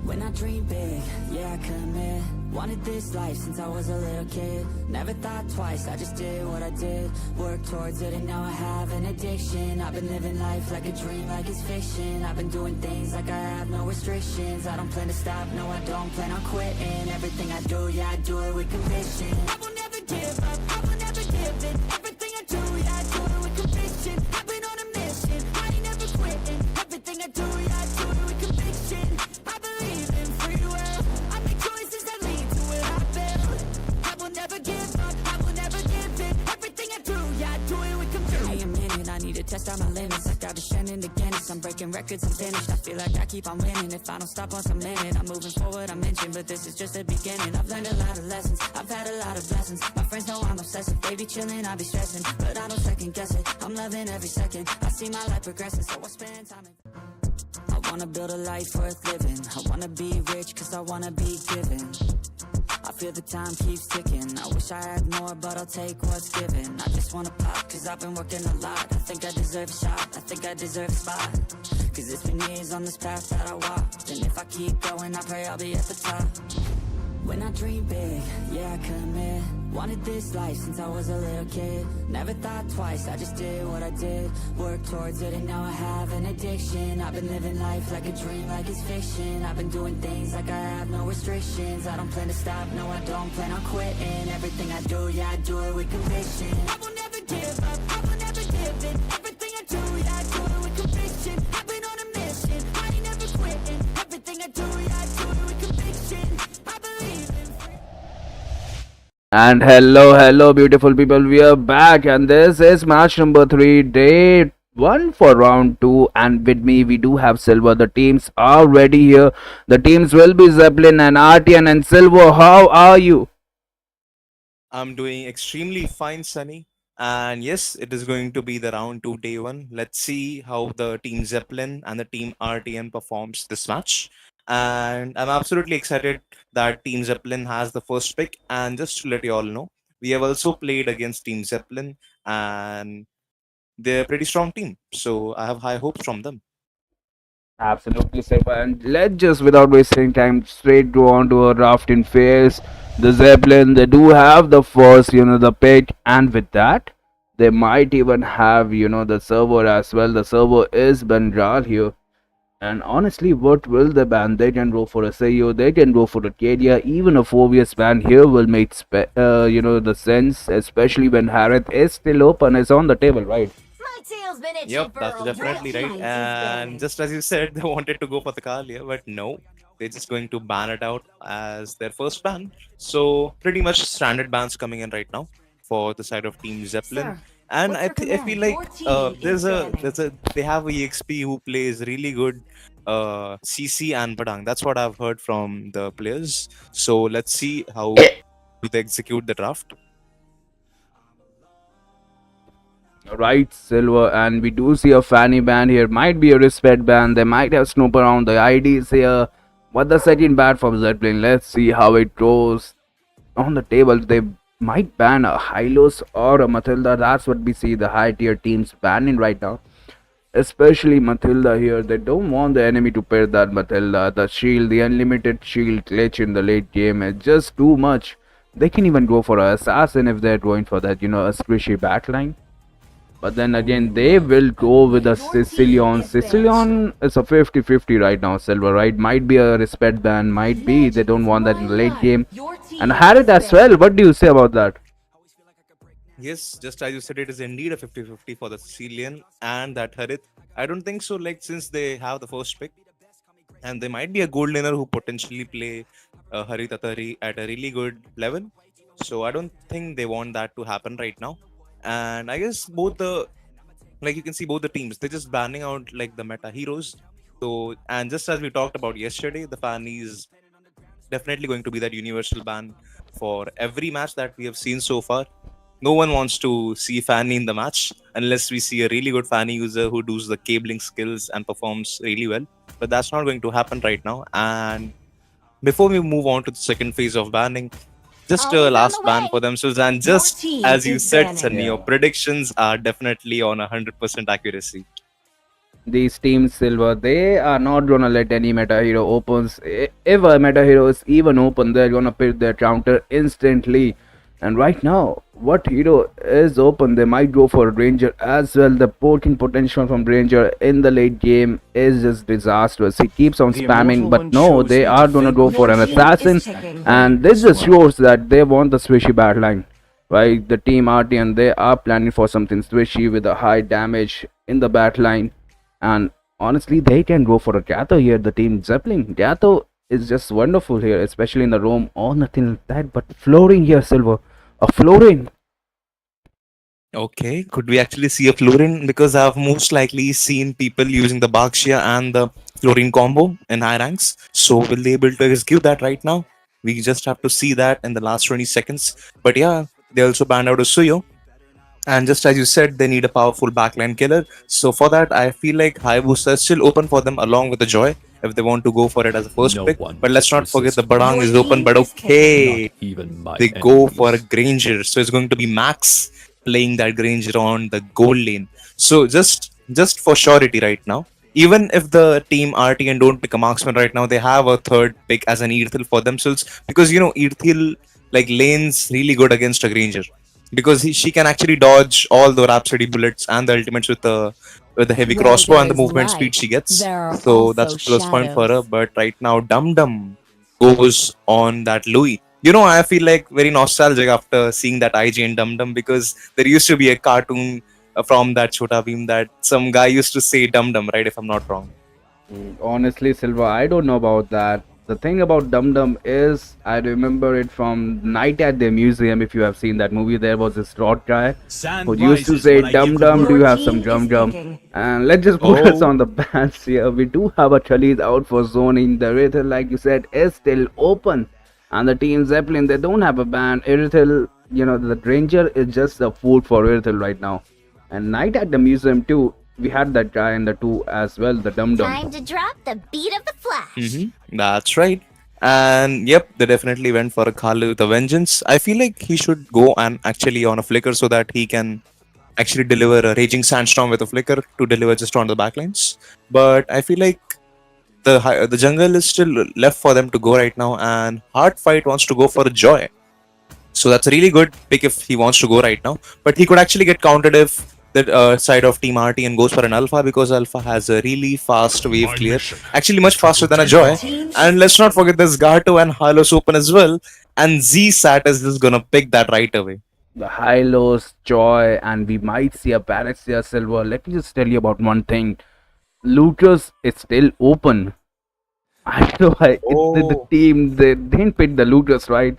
When I dream big, yeah, I commit. Wanted this life since I was a little kid. Never thought twice, I just did what I did. Worked towards it and now I have an addiction. I've been living life like a dream, like it's fiction. I've been doing things like I have no restrictions. I don't plan to stop, no I don't plan on quitting. Everything I do, yeah, I do it with conviction. I will never give up, I will never give in. Everything I do, yeah, I do it with conviction. I've been on a mission, I ain't never quitting. Everything I do, yeah, I do it with conviction. I believe in free will, I make choices that lead to what I build. I will never give up, I will never give in. Everything I do, yeah, I do it with conviction. Give me a minute, I need to test out my limits. I got descending to Guinness, I'm breaking records, I'm finished. I feel like I keep on winning. If I don't stop once I'm in it, I'm moving forward, I mentioned, but this is just the beginning. I've learned a lot of lessons, I've had a lot of blessings. My friends know I'm obsessive, they be chilling, I be stressing, but I don't second guess it. I'm loving every second, I see my life progressing, so I spend time in. I wanna build a life worth living. I wanna be rich cause I wanna be given. I feel the time keeps ticking. I wish I had more, but I'll take what's given. I just wanna pop cause I've been working a lot. I think I deserve a shot, I think I deserve a spot. Cause it's been years on this path that I walked, and if I keep going, I pray I'll be at the top. When I dream big, yeah, I commit. Wanted this life since I was a little kid. Never thought twice, I just did what I did. Worked towards it and now I have an addiction. I've been living life like a dream, like it's fiction. I've been doing things like I have no restrictions. I don't plan to stop, no I don't plan on quitting. Everything I do, yeah, I do it with conviction. I will never give up, I will never give in. Everything I do, yeah, I do it with conviction. I've been on a mission, I ain't never quitting. Everything I do, yeah, I do it with conviction. I believe in free. And hello, beautiful people. We are back, and this is match number 3, day 1 for round 2. And with me, we do have Silver. The teams are ready here. The teams will be Zeppelin and Artian and Silver. How are you? I'm doing extremely fine, Sunny. And yes, it is going to be the round 2, day 1. Let's see how the team Zeppelin and the team RTN performs this match. And I'm absolutely excited that Team Zeppelin has the first pick. And just to let you all know, we have also played against Team Zeppelin, and they're a pretty strong team. So I have high hopes from them. Absolutely, Silver. And let's just, without wasting time, straight go on to a rafting phase. The Zeppelin, they do have the first, the pick, and with that, they might even have, the server as well. The server is Benral here. And honestly, what will they ban? They can go for a Sayo, they can go for a Kedia. Even a 4vs ban here will make, the sense, especially when Harith is still open, is on the table, right? My tail's been itching Yep, for that's a definitely right. while. And just as you said, they wanted to go for the Kalia, but no, they're just going to ban it out as their first ban. So pretty much standard bans coming in right now for the side of Team Zeppelin. Sir, And what's your I feel command? like Your team is banning. there's a they have a EXP who plays really good CC and Badang. That's what I've heard from the players. So let's see how Yeah, do they execute the draft. Right, Silver, and we do see a Fanny band here. Might be a respect band. They might have snoop around the IDs here. But the second band from Zeppelin, let's see how it goes. On the table, they might ban a Hylos or a Matilda. That's what we see the high tier teams banning right now. Especially Matilda here. They don't want the enemy to pair that Matilda. The shield, the unlimited shield glitch in the late game is just too much. They can even go for an assassin if they're going for that, a squishy backline. But then again, they will go with a Sicilian. Sicilian is a 50-50 right now, Silver, right? Might be a respect ban, might be. They don't want that in the late game. Your team And Harriet is as well. banning. What do you say about that? Yes, just as you said, it is indeed a 50-50 for the Sicilian and that Harit. I don't think so, like, since they have the first pick, and they might be a gold laner who potentially play Harit Atari at a really good level. So I don't think they want that to happen right now. And I guess both the like you can see both the teams they're just banning out like the meta heroes. So and just as we talked about yesterday, the fan is definitely going to be that universal ban for every match that we have seen so far. No one wants to see Fanny in the match unless we see a really good Fanny user who does the cabling skills and performs really well. But that's not going to happen right now. And before we move on to the second phase of banning, just a Always on last the ban way. for themselves. And Your just team as you is said, banning. Sunny, your Yeah. predictions are definitely on 100% accuracy. These teams, Silver, they are not gonna let any meta hero opens. If a meta hero is even open, they're gonna pick their counter instantly. And right now, what hero is open? They might go for Ranger as well. The poking potential from Ranger in the late game is just disastrous. He keeps on spamming, but no, they are gonna go for Your an team assassin, is picking. and this just shows that they want the swishy battleline. Right, the team RTN, they are planning for something swishy with a high damage in the backline. And honestly, they can go for a Gatto here. The team Zeppelin. Gatto is just wonderful here, especially in the roam or nothing like that. But flooring here, Silver. A flooring. Okay, could we actually see a Florin? Because I've most likely seen people using the Baxia and the Florin combo in high ranks. So will they able to execute that right now? We just have to see that in the last 20 seconds. But yeah, they also banned out a Suyo. And just as you said, they need a powerful backline killer. So for that, I feel like Hayabusa is still open for them along with the Joy if they want to go for it as a first No pick. one But let's can not forget resist the Badang Your is open. team But is picking. okay, not even my they go for a enemies. Granger. So it's going to be Max playing that Granger on the goal lane. So just for surety right now, even if the team RTN don't pick a marksman right now, they have a third pick as an Earthil for themselves because Earthil like lanes really good against a Granger because she can actually dodge all the Rhapsody bullets and the ultimates with the heavy Where crossbow and the there's movement speed light, she gets. there are So that's also a plus point for her. shadows. But right now, Dum Dum goes on that Louis. I feel like very nostalgic after seeing that IG and Dum Dum because there used to be a cartoon from that Chota Beam that some guy used to say Dum Dum, right? If I'm not wrong. Honestly, Silva, I don't know about that. The thing about Dum Dum is, I remember it from Night at the Museum. If you have seen that movie, there was this rock guy who used to say, Dum Dum, do Your you have some team is drum drum? picking. And let's just focus Oh, on the bands here. We do have a Khalid out for zoning. The Irithel, like you said, is still open. And the team Zeppelin, they don't have a ban. Irithel, the Ranger is just a food for Irithel right now. And Night at the Museum, too. We had that guy in the two as well, the Dum Dum. Time to drop the beat of the flash. that's right. And yep, they definitely went for a Kali with a vengeance. I feel like he should go and actually on a flicker so that he can actually deliver a raging sandstorm with a flicker to deliver just on the backlines. But I feel like the jungle is still left for them to go right now, and Heartfight wants to go for a Joy. So that's a really good pick if he wants to go right now. But he could actually get countered if the side of Team RT and goes for an Alpha because Alpha has a really fast wave My clear. mission Actually, much is to faster than a protect Joy. And let's not forget there's Gato and Hylos open as well. And Z Sat is just gonna pick that right away. The Hylos, Joy, and we might see a Paraxia Silver. Let me just tell you about one thing. Lucas is still open. I know the Oh, team they didn't pick the looters, right?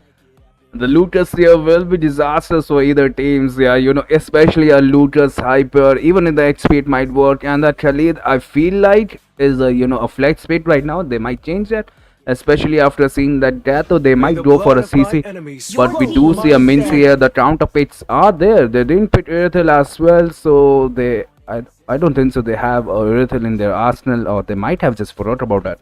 The looters here will be disastrous for either teams. Yeah, especially a looters hyper. Even in the XP it might work. And that Khalid, I feel like is a a flex pit right now. They might change that, especially after seeing that death, or they might go for a CC. Your But we do team see a is Mincy here. banned. The counter pits are there. They didn't pick Irithel as well, so I don't think so. They have a Irithel in their arsenal, or they might have just forgot about that.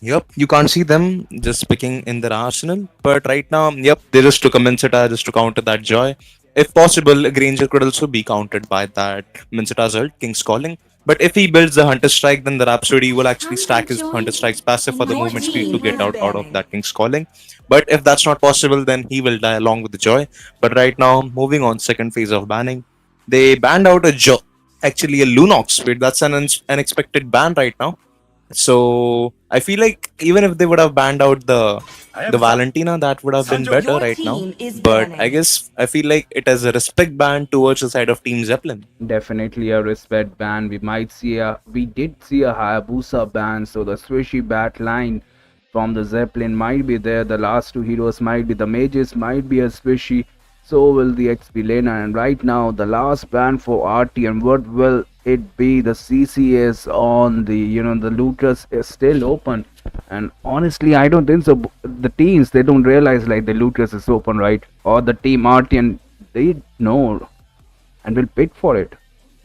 yep. You can't see them just picking in their arsenal, but right now, yep, they just took a Minseta just to counter that joy. If possible, a Granger could also be countered by that Minseta's ult, King's Calling. But if he builds the Hunter Strike, then the Rhapsody will actually stack his Hunter Strike's passive for the Your movement speed to team get is out of banning. that King's Calling. But if that's not possible, then he will die along with the Joy. But right now, moving on, second phase of banning, they banned out a Joy, actually a Lunox. Wait, that's an unexpected ban right now. So I feel like even if they would have banned out the Valentina, that would have been better Your right now. team is But I banning. guess I feel like it has a respect ban towards the side of Team Zeppelin. Definitely a respect ban. We did see a Hayabusa ban, so the swishy bat line from the Zeppelin might be there. The last two heroes might be the mages, might be a swishy. So will the XP laner. And right now, the last ban for RT, and what will it be? The CCS on the looters is still open. And honestly, I don't think so. The teams they don't realize like the looters is open, right? Or the team RT, and they know and will bid for it.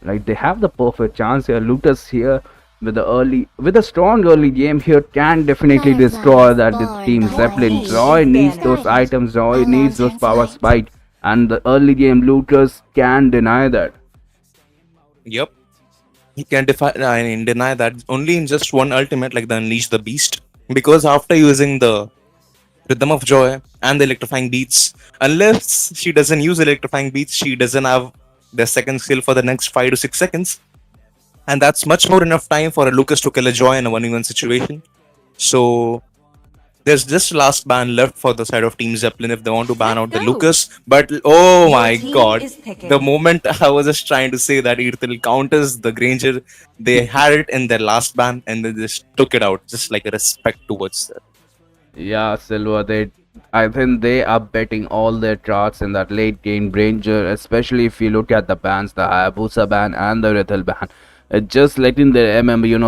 Like they have the perfect chance here. Looters here with a strong early game here can definitely destroy Fireflies that this born team by Your Zeppelin. team night. Joy is needs banning. those Courage items, Joy needs those alongside power flight. spike, and the early game looters can deny that. Yep. He can I mean, deny that only in just one ultimate, like the Unleash the Beast. Because after using the Rhythm of Joy and the Electrifying Beats, unless she doesn't use Electrifying Beats, she doesn't have the second skill for the next 5 to 6 seconds. And that's much more enough time for a Lucas to kill a Joy in a 1v1 situation. So there's just last ban left for the side of Team Zeppelin if they want to ban Let's out the go. Lucas. But oh Your my team god, is the picking. moment I was just trying to say that Irthil counters the Granger, they had it in their last ban and they just took it out, just like a respect towards that. Yeah, Silva, I think they are betting all their charts in that late game Ranger, especially if you look at the bans, the Hayabusa ban and the Rethel ban. Just letting their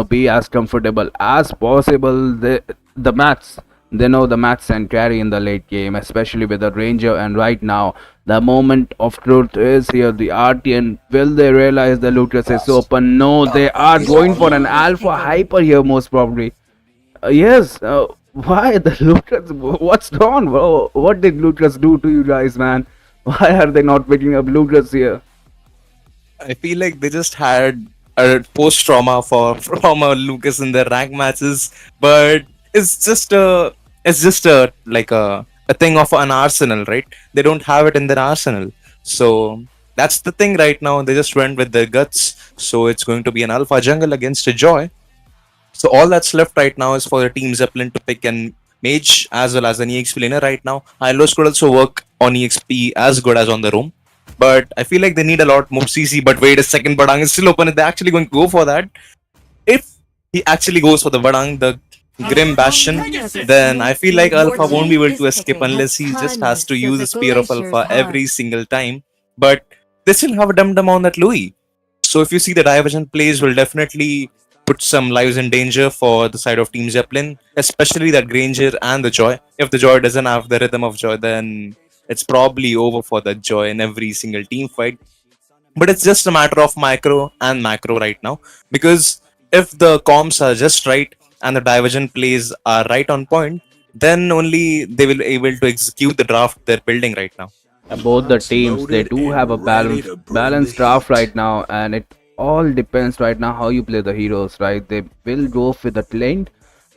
be as comfortable as possible. The mats, they know the mats and carry in the late game, especially with the Ranger. And right now, the moment of truth is here. The RTN, will they realize the Lutrus is open? No, they are Your going for an team is Alpha picking. Hyper here, most probably. Yes. Why the Lucas? What's wrong, bro? What did Lucas do to you guys, man? Why are they not picking up Lucas here? I feel like they just had a post trauma for from Lucas in their rank matches, but it's just a like a thing of an arsenal, right? They don't have it in their arsenal, so that's the thing right now. They just went with their guts, so it's going to be an alpha jungle against a Joy. So all that's left right now is for the Team Zeppelin to pick an mage as well as an EXP laner right now. Hylos could also work on EXP as good as on the roam. But I feel like they need a lot more CC. But wait a second, Badang is still open. If they're actually going to go for that, if he actually goes for the Badang, the Grim Bastion, then I feel like Your Alpha won't be team able is to escape picking. unless he just has to use a Physical Spear of glaciers Alpha every heart. single time. But they still have a dum dum on that Louis. So if you see the divergent plays will definitely put some lives in danger for the side of Team Zeppelin, especially that Granger and the Joy. If the Joy doesn't have the Rhythm of Joy, then it's probably over for the Joy in every single team fight. But it's just a matter of micro and macro right now. Because if the comms are just right and the divergent plays are right on point, then only they will be able to execute the draft they're building right now. Both the teams they do have a balanced draft right now, and it all depends right now how you play the heroes, right? They will go with the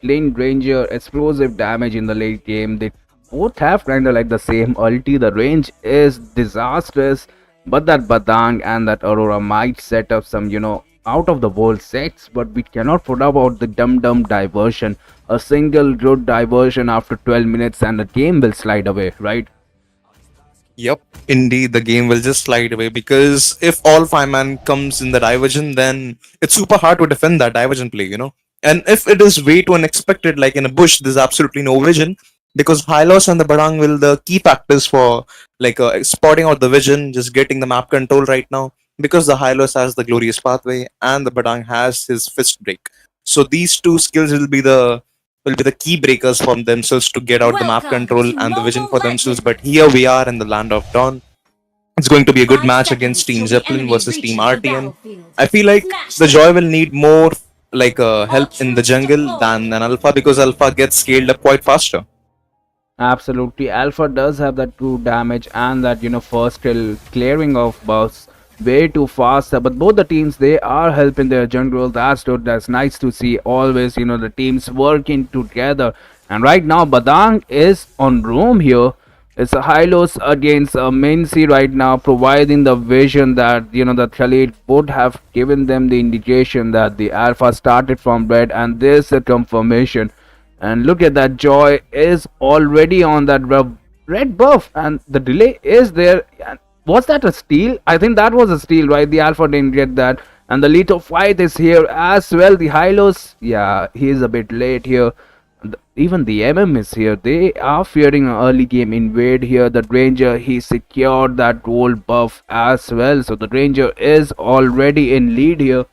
lane ranger, explosive damage in the late game. They both have kind of like the same ulti. The range is disastrous, but that Badang and that Aurora might set up some out of the world sets, but we cannot forget about the dumb diversion. A single good diversion after 12 minutes and the game will slide away, right? Yep, indeed, the game will just slide away because if all five man comes in the divergent, then it's super hard to defend that divergent play. And if it is way too unexpected, like in a bush, there's absolutely no vision because Hylos and the Badang will the key factors for like spotting out the vision, just getting the map control right now. Because the Hylos has the glorious pathway and the Badang has his fist break. So these two skills will be the key breakers for themselves to get out the map Welcome control to and the vision Mobile for themselves. But Legends. here we are in the land of Dawn. It's going to be a good 5 match seconds against Team till the Zeppelin enemy versus Team reaches the RTM. battlefield. I feel like Smash the them. Joy will need more like help in the Ultra jungle than deployed. an Alpha because Alpha gets scaled up quite faster. Absolutely, Alpha does have that true damage and that first kill clearing of buffs way too fast. But both the teams they are helping their jungle. That's good. That's nice to see. Always the teams working together. And right now, Badang is on roam here. It's a Hylos against a Mincy right now, providing the vision that the Khalid would have given them the indication that the Alpha started from red, and this is a confirmation. And look at that, Joy is already on that red buff, and the delay is there. And was that a steal? I think that was a steal, right? The Alpha didn't get that. And the Leto fight is here as well. The Hylos, yeah, he is a bit late here. Even the MM is here. They are fearing an early game invade here. The Ranger, he secured that gold buff as well. So the Ranger is already in lead here.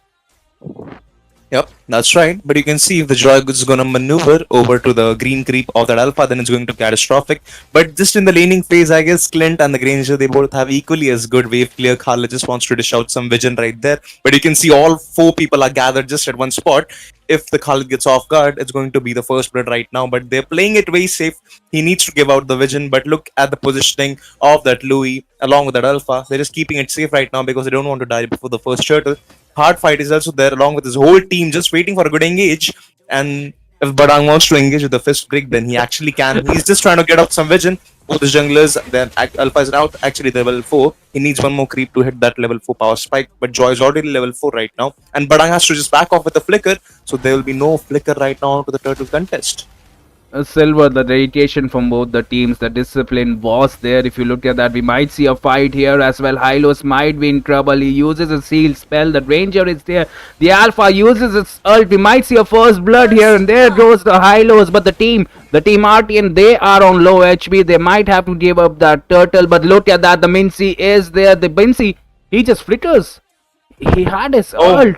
Yep, that's right. But you can see if the Joy is going to maneuver over to the green creep of that Alpha, then it's going to be catastrophic. But just in the laning phase, I guess Clint and the Granger, they both have equally as good wave clear. Khalid just wants to dish out some vision right there. But you can see all four people are gathered just at one spot. If the Khalid gets off guard, it's going to be the first blood right now. But they're playing it very safe. He needs to give out the vision. But look at the positioning of that Louis along with that Alpha. They're just keeping it safe right now because they don't want to die before the first turtle. Hard fight is also there along with his whole team just waiting for a good engage. And if Badang wants to engage with the fist break, then he actually can. He's just trying to get out some vision. Both the junglers, then Alpha is out. Actually, they're level 4. He needs one more creep to hit that level 4 power spike. But Joy is already level 4 right now. And Badang has to just back off with the flicker. So there will be no flicker right now to the turtle contest. Silver, the dedication from both the teams, the discipline was there. If you look at that, we might see a fight here as well. Hylos might be in trouble. He uses a seal spell. The Ranger is there. The Alpha uses its ult. We might see a first blood here, and there goes the Hylos. But the team RTN, they are on low HP. They might have to give up that turtle. But look at that, the Mincy is there. The Mincy, he just flickers. He had his ult.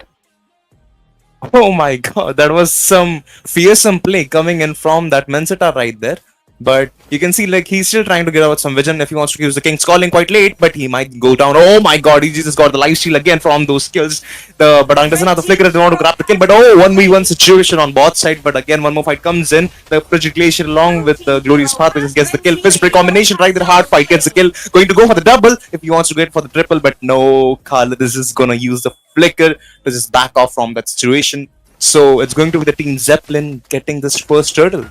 Oh my god, that was some fearsome play coming in from that Menseta right there. But you can see like he's still trying to get out some vision if he wants to use the King's Calling quite late, but he might go down. Oh my god, he just got the life steal again from those kills. The Badang doesn't have the flicker if they want to grab the kill, but 1v1 situation on bot side, but again one more fight comes in. The Frigid Glacier along with the Glorious Path just gets the kill. Fist break combination right there, hard fight gets the kill. Going to go for the double if he wants to get for the triple, but no, Khalid is just gonna use the flicker to just back off from that situation. So it's going to be the team Zeppelin getting this first turtle.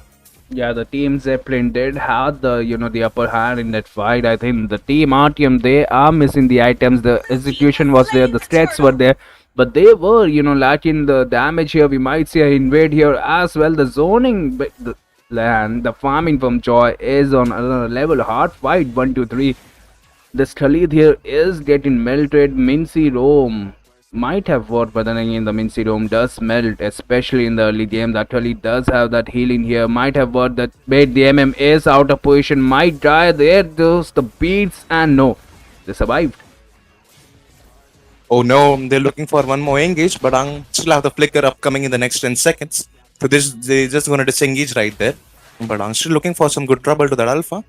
Yeah, the team Zeppelin did have the upper hand in that fight. I think the team RTM, they are missing the items. The execution was there, the stats were there, but they were lacking the damage here. We might see an invade here as well. The zoning, the land, the farming from Joy is on another level. Hard fight, 1, 2, 3. This Khalid here is getting melted. Mincy Rome might have worked, but then again the Mincy Rome does melt, especially in the early game. That Khalid does have that healing here. Might have worked that. Wait, the MM is out of position. Might die. There goes the beats, and no, they survived. Oh no, they're looking for one more engage, but I still have the flicker upcoming in the next 10 seconds. So they're just gonna disengage right there. But I'm still looking for some good trouble to that Alpha.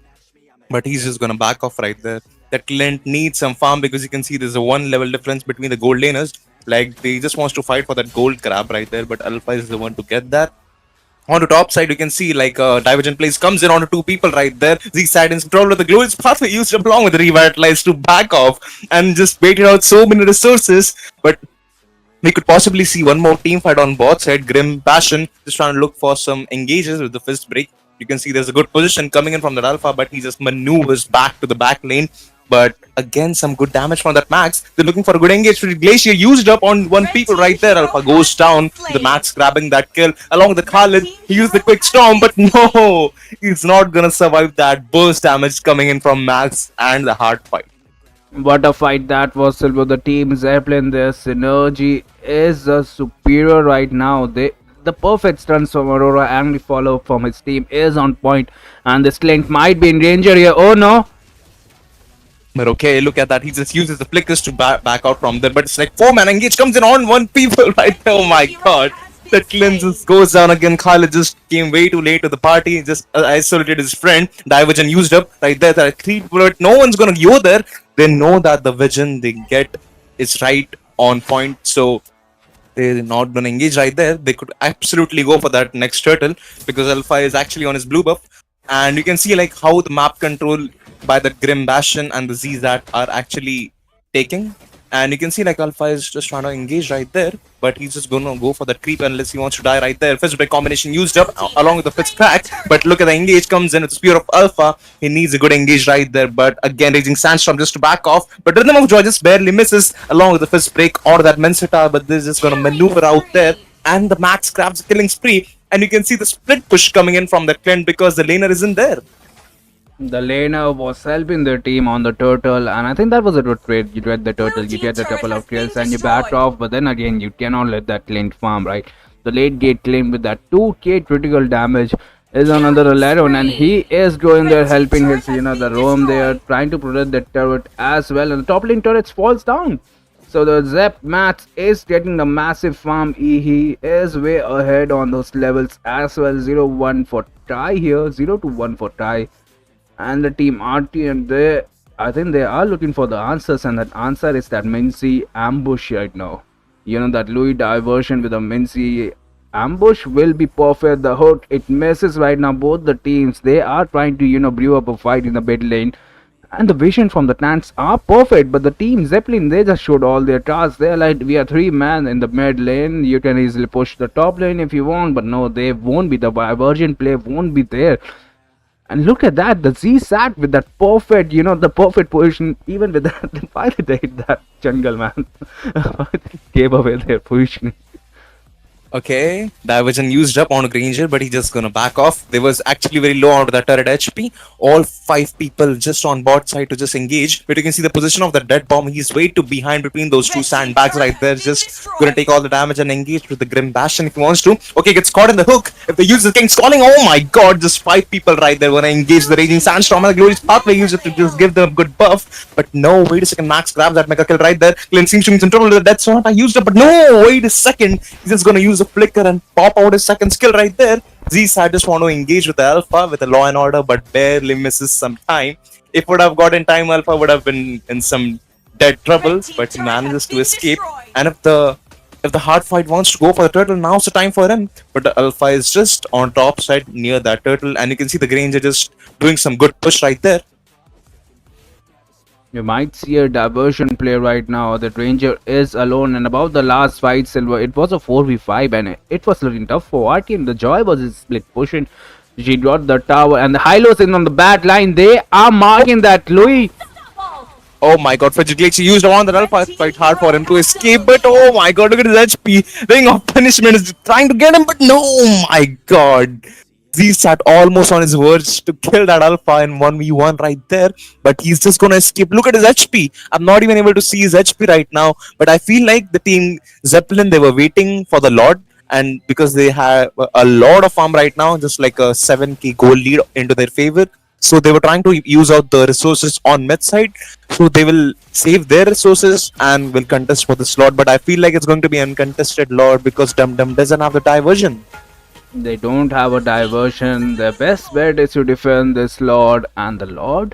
But he's just gonna back off right there. That Clint needs some farm because you can see there's a 1 level difference between the gold laners. Like they just wants to fight for that gold grab right there, but Alpha is the one to get that. On the top side, you can see like Divergent Place comes in onto 2 people right there. Z-Side in control of the glorious pathway used up along with the Revitalize to back off and just waited out so many resources. But we could possibly see one more team fight on bot side. Grim Passion just trying to look for some engages with the fist break. You can see there's a good position coming in from that Alpha, but he just maneuvers back to the back lane. But again, some good damage from that Max. They're looking for a good engage. Glacier used up on 1 people right there. Alpha goes down. The Max grabbing that kill along with the Khalid. He used the quick storm, but no, he's not gonna survive that burst damage coming in from Max and the hard fight. What a fight that was, Silver. The team Zeppelin, their synergy is superior right now. the perfect stunts from Aurora and the follow from his team is on point, and this link might be in danger here. Oh no! But okay, look at that. He just uses the flickers to back out from there. But it's like 4-man engage comes in on 1 people right there. Oh my god. The cleanses goes down again. Khalid just came way too late to the party. Just isolated his friend. Diversion used up right there. There are 3 people, but no one's gonna go there. They know that the vision they get is right on point. So they're not gonna engage right there. They could absolutely go for that next turtle because Alpha is actually on his blue buff. And you can see like how the map control by the Grim Bastion and the ZZat are actually taking. And you can see like Alpha is just trying to engage right there, but he's just gonna go for that creep unless he wants to die right there. Fist break combination used up along with the fist crack, but look at the engage comes in with the spear of Alpha. He needs a good engage right there, but again Raging Sandstorm just to back off. But Rhythm of Joy just barely misses along with the fist break or that Mensita, but this is just gonna maneuver out there. And the Max grabs a killing spree, and you can see the split push coming in from the Clint because the laner isn't there. The laner was helping their team on the turtle, and I think that was a good trade. You read the turtle, you get a couple of kills, and you back off. But then again, you cannot let that Clint farm, right? The late gate Clint with that 2k critical damage is another Alero, and he is going there helping his, the roam there, trying to protect the turret as well. And the top lane turret falls down. So the Zep Mats is getting the massive farm. He is way ahead on those levels as well. 0-1 for tie here, 0-1 for tie. And the team RT, and I think they are looking for the answers, and that answer is that Mincy ambush right now. That Louis diversion with a Mincy ambush will be perfect. The hook, it messes right now both the teams. They are trying to brew up a fight in the mid lane, and the vision from the tanks are perfect. But the team Zeppelin, they just showed all their tasks. They're like, we are 3 man in the mid lane, you can easily push the top lane if you want. But no, they won't be. The diversion play won't be there. And look at that, the Z sat with that perfect, the perfect position. Even with that, why did they hit that jungle, man? Gave away their positioning. Okay, Diversion used up on Granger, but he just gonna back off. They was actually very low out of the turret HP. All 5 people just on bot side to just engage. But you can see the position of the dead bomb. He's way too behind between those 2 sandbags right there. Just gonna take all the damage and engage with the Grim Bastion if he wants to. Okay, gets caught in the hook. If they use the King's Calling, oh my god, just 5 people right there gonna engage the Raging Sandstorm and the Glorious Pathway used it to just give them a good buff. But no, wait a second, Max grabs that mega kill right there. Clint seems to be in trouble with the Death Sword. I used it, but no, wait a second. He's just gonna use a flicker and pop out his second skill right there. Z-Side just want to engage with the Alpha with the Law and Order, but barely misses some time. If would have gotten time, Alpha would have been in some dead trouble, but he manages to escape. And if the hard fight wants to go for the turtle, now's the time for him. But the Alpha is just on top side near that turtle, and you can see the Granger just doing some good push right there. You might see a diversion play right now. The Ranger is alone, and about the last fight, Silver, it was a 4v5, and it was looking tough for RTM. The Joy was his split pushing. She got the tower, and the Hylos in on the back line. They are marking that Louis. Oh my god, Frigid Glitch used on the Alpha. It's quite hard for him to escape, but oh my god, look at his HP. Ring of Punishment is trying to get him, but no, oh my god. Z-Sat almost on his verge to kill that Alpha in 1v1 right there, but he's just gonna escape. Look at his HP. I'm not even able to see his HP right now, but I feel like the team Zeppelin, they were waiting for the Lord, and because they have a lot of farm right now, just like a 7k gold lead into their favor, so they were trying to use out the resources on mid side, so they will save their resources and will contest for this Lord. But I feel like it's going to be uncontested Lord because Dum Dum doesn't have the diversion. They don't have a diversion. Their best bet is to defend this Lord, and the Lord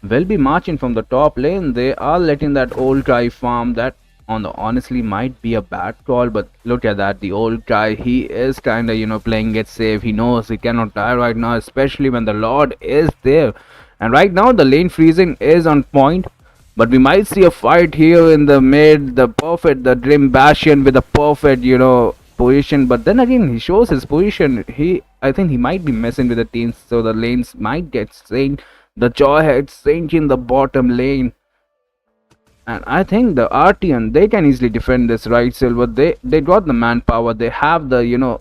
will be marching from the top lane. They are letting that old guy farm. That honestly might be a bad call, but look at that. The old guy, he is kind of playing it safe. He knows he cannot die right now, especially when the Lord is there. And right now the lane freezing is on point, but we might see a fight here in the mid. The Grim Bastion with a perfect position, but then again he shows his position. I think he might be messing with the teams, so the lanes might get Saint. The Jawhead Saint in the bottom lane, and I think the Artian, they can easily defend this, right, Silver? They got the manpower. They have the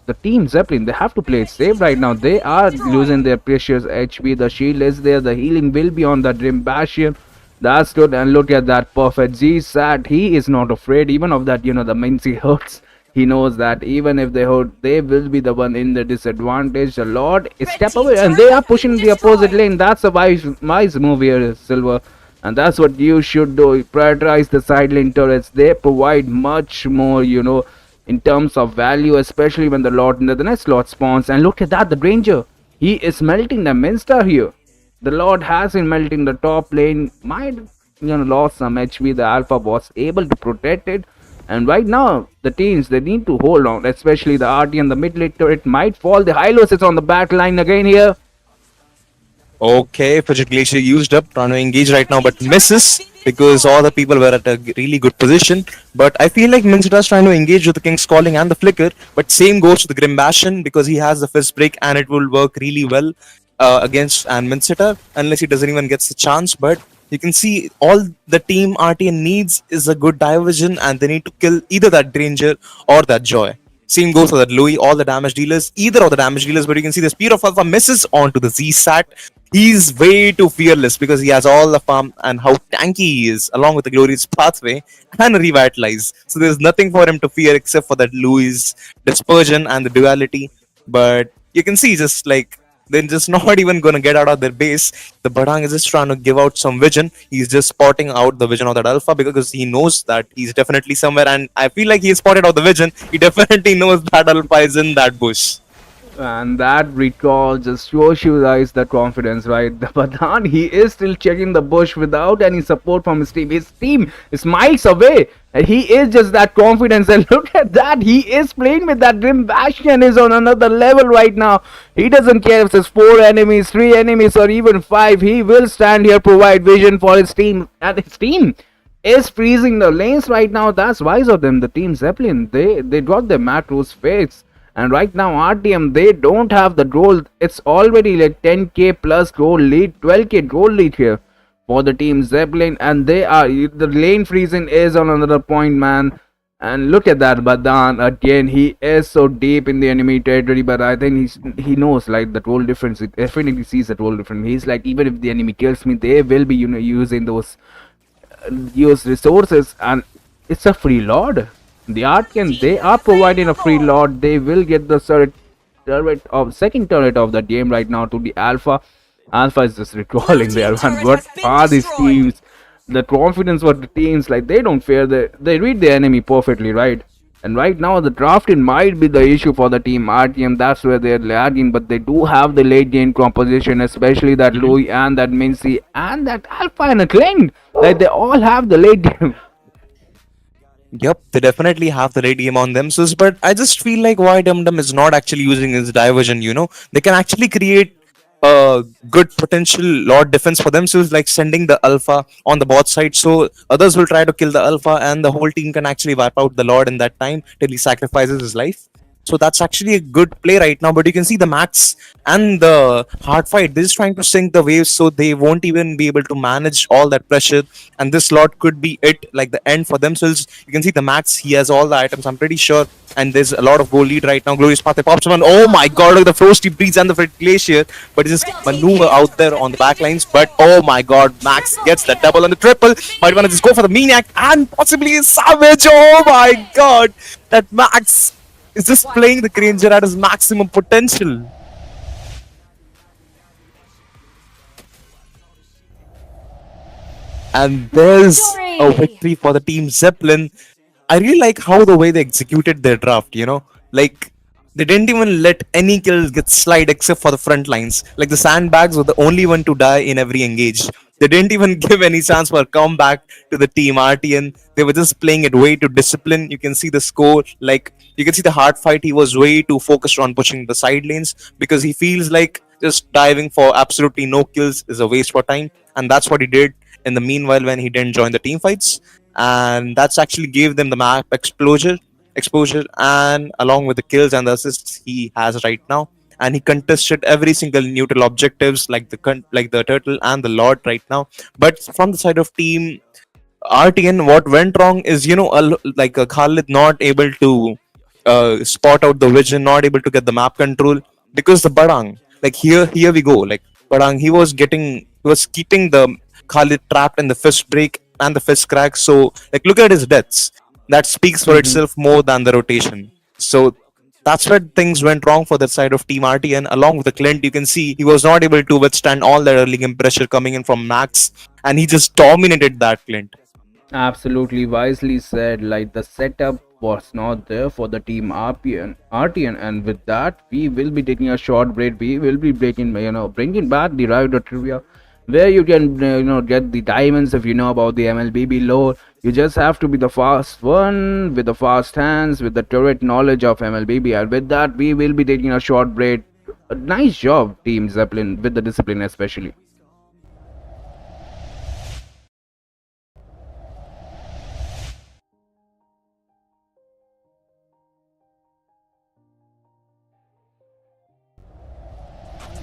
the team Zeppelin. They have to play it safe right now. They are losing their precious HP. The shield is there. The healing will be on the Grim Bastion. That's good. And look at that perfect Z-Sat. He is not afraid even of that. The Mincy hurts. He knows that even if they hold, they will be the one in the disadvantage. The Lord is Red step team away, and turret they are has been pushing the opposite destroyed. lane. That's a wise move here, Silver, and that's what you should do. Prioritize the side lane turrets. They provide much more, in terms of value, especially when the next Lord spawns. And look at that, the Ranger. He is melting the Minster here. The Lord has been melting the top lane. Might lost some HP. The Alpha was able to protect it. And right now, the teams they need to hold on, especially the RT and the mid lane turret might fall. The Hylos is on the back line again here. Okay, Project Glacier used up, trying to engage right Red now, team but turret has misses been because all the destroyed. people were at a really good position. But I feel like Minzita's trying to engage with the King's Calling and the Flicker, but same goes to the Grim Bastion because he has the Fist Break and it will work really well against and Minzita unless he doesn't even gets the chance. But you can see all the team RTN needs is a good diversion and they need to kill either that Granger or that Joy. Same goes for that Louis, all the damage dealers, either of the damage dealers, but you can see the Spear of Alpha misses onto the Z-Sat. He's way too fearless because he has all the farm and how tanky he is, along with the Glorious Pathway and Revitalize. So there's nothing for him to fear except for that Louis Dispersion and the Duality. But you can see just like they're just not even gonna get out of their base. The Badang is just trying to give out some vision. He's just spotting out the vision of that alpha because he knows that he's definitely somewhere. And I feel like he spotted out the vision. He definitely knows that alpha is in that bush. And that recall just shows you guys the confidence, right? But then he is still checking the bush without any support from his team. His team is miles away. And he is just that confidence. And look at that. He is playing with that Grim Bastion is on another level right now. He doesn't care if it's 4 enemies, 3 enemies, or even 5. He will stand here, provide vision for his team. And his team is freezing the lanes right now. That's wise of them. The team Zeppelin, they got their macros fixed. And right now, RTM, they don't have the gold. It's already like 10k plus gold lead, 12k gold lead here for the team Zeppelin. And the lane freezing is on another point, man. And look at that, Badan again. He is so deep in the enemy territory, but I think he knows like the role difference. He definitely sees that role difference. He's like, even if the enemy kills me, they will be using those use resources, and it's a free lord. The Blue Artian, team they are has slain providing the a free Lord. lord. They will get the second turret of the game right now to the alpha. Alpha is just Blue recalling team there, man. turret What has been are these destroyed. teams? The confidence for the teams, like they don't fear, they read the enemy perfectly, right? And right now, the drafting might be the issue for the team RTM. That's where they're lagging, but they do have the late game composition, especially that Louis and that Mincy and that Alpha and a Kling. Like they all have the late game. Yep, they definitely have the right game on themselves, but I just feel like why Dum Dum is not actually using his diversion, They can actually create a good potential Lord defense for themselves, like sending the Alpha on the bot side, so others will try to kill the Alpha, and the whole team can actually wipe out the Lord in that time till he sacrifices his life. So that's actually a good play right now. But you can see the Max and the hard fight. They're just trying to sink the waves so they won't even be able to manage all that pressure. And this lot could be it, like the end for themselves. You can see the Max, he has all the items, I'm pretty sure. And there's a lot of goal lead right now. Glorious Path pops one. Oh my god, look at the Frosty Breeze and the Fred Glacier. But he just Red team maneuver out inhibitors there have on the been back lines. But destroyed. oh my god, Max gets Triple the double and the kill. triple. Might wanna just go for the Minions. Maniac and possibly a Savage. Oh my Ravage. god, that Max is just playing the Granger at his maximum potential. And there's a Victory. victory for the team Zeppelin. I really like how the way they executed their draft. Like they didn't even let any kills get slide except for the front lines. Like the sandbags were the only one to die in every engage. They didn't even give any chance for a comeback to the team RTN. They were just playing it way too disciplined. You can see the score, like you can see the hard fight. He was way too focused on pushing the side lanes because he feels like just diving for absolutely no kills is a waste for time, and that's what he did in the meanwhile when he didn't join the team fights, and that's actually gave them the map exposure, and along with the kills and the assists he has right now, and he contested every single neutral objectives like like the turtle and the lord right now. But from the side of team RTN, what went wrong is like Khalid not able to spot out the vision, not able to get the map control because the Badang, like here we go, like Badang, he was keeping the Khalid trapped in the fist break and the fist crack. So like look at his deaths. that speaks for Mm-hmm. itself more than the rotation. So that's where things went wrong for that side of Team RTN. Along with the Clint, you can see he was not able to withstand all that early game pressure coming in from Max, and he just dominated that Clint. Absolutely wisely said. Like the setup was not there for the team RTN, and with that, we will be taking a short break. We will be breaking, bringing back the Riot trivia, where you can, get the diamonds if you know about the MLBB lore. You just have to be the fast one with the fast hands, with the turret knowledge of MLBB, and with that, we will be taking a short break. A nice job, Team Zeppelin, with the discipline especially.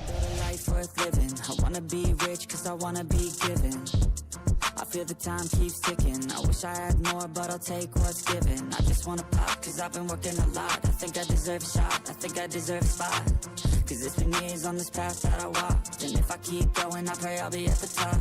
Build a life worth living. I wanna be rich cause I wanna be given. I feel the time keeps ticking. I wish I had more, but I'll take what's given. I just wanna pop cause I've been working a lot. I think I deserve a shot, I think I deserve a spot. Cause it's been years on this path that I walked. And if I keep going, I pray I'll be at the top.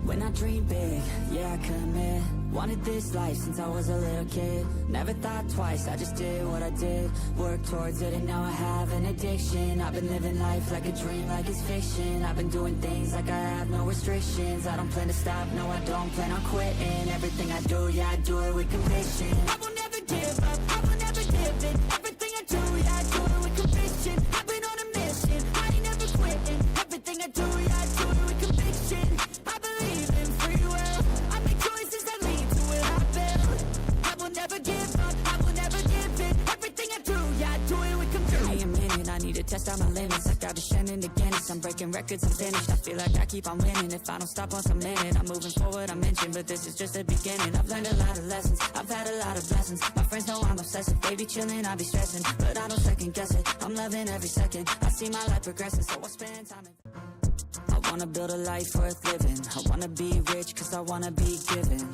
When I dream big, yeah, I commit. Wanted this life since I was a little kid. Never thought twice, I just did what I did. Worked towards it and now I have an addiction. I've been living life like a dream, like it's fiction. I've been doing things like I have no restrictions. I don't plan to stop, no I don't plan on quitting. Everything I do, yeah, I do it with conviction. I will never give up, I will never give in. Everything I do, yeah, I do it with conviction. I've been on a mission, I ain't never quitting. Everything I do, yeah, I do it with conviction. I believe in free will. I make choices that lead to what I build. I will never give up, I will never give in. Everything I do, yeah, I do it with conviction. Give me a minute, I need to test out my limits. Like I've been shining again, I'm breaking records, I'm finished. I feel like I keep on winning. If I don't stop once a minute, I'm moving forward, I mentioned. But this is just the beginning. I've learned a lot of lessons, I've had a lot of blessings. My friends know I'm obsessive, they be chilling, I be stressing. But I don't second guess it, I'm loving every second. I see my life progressing, so I spend time in. I wanna build a life worth living. I wanna be rich cause I wanna be given.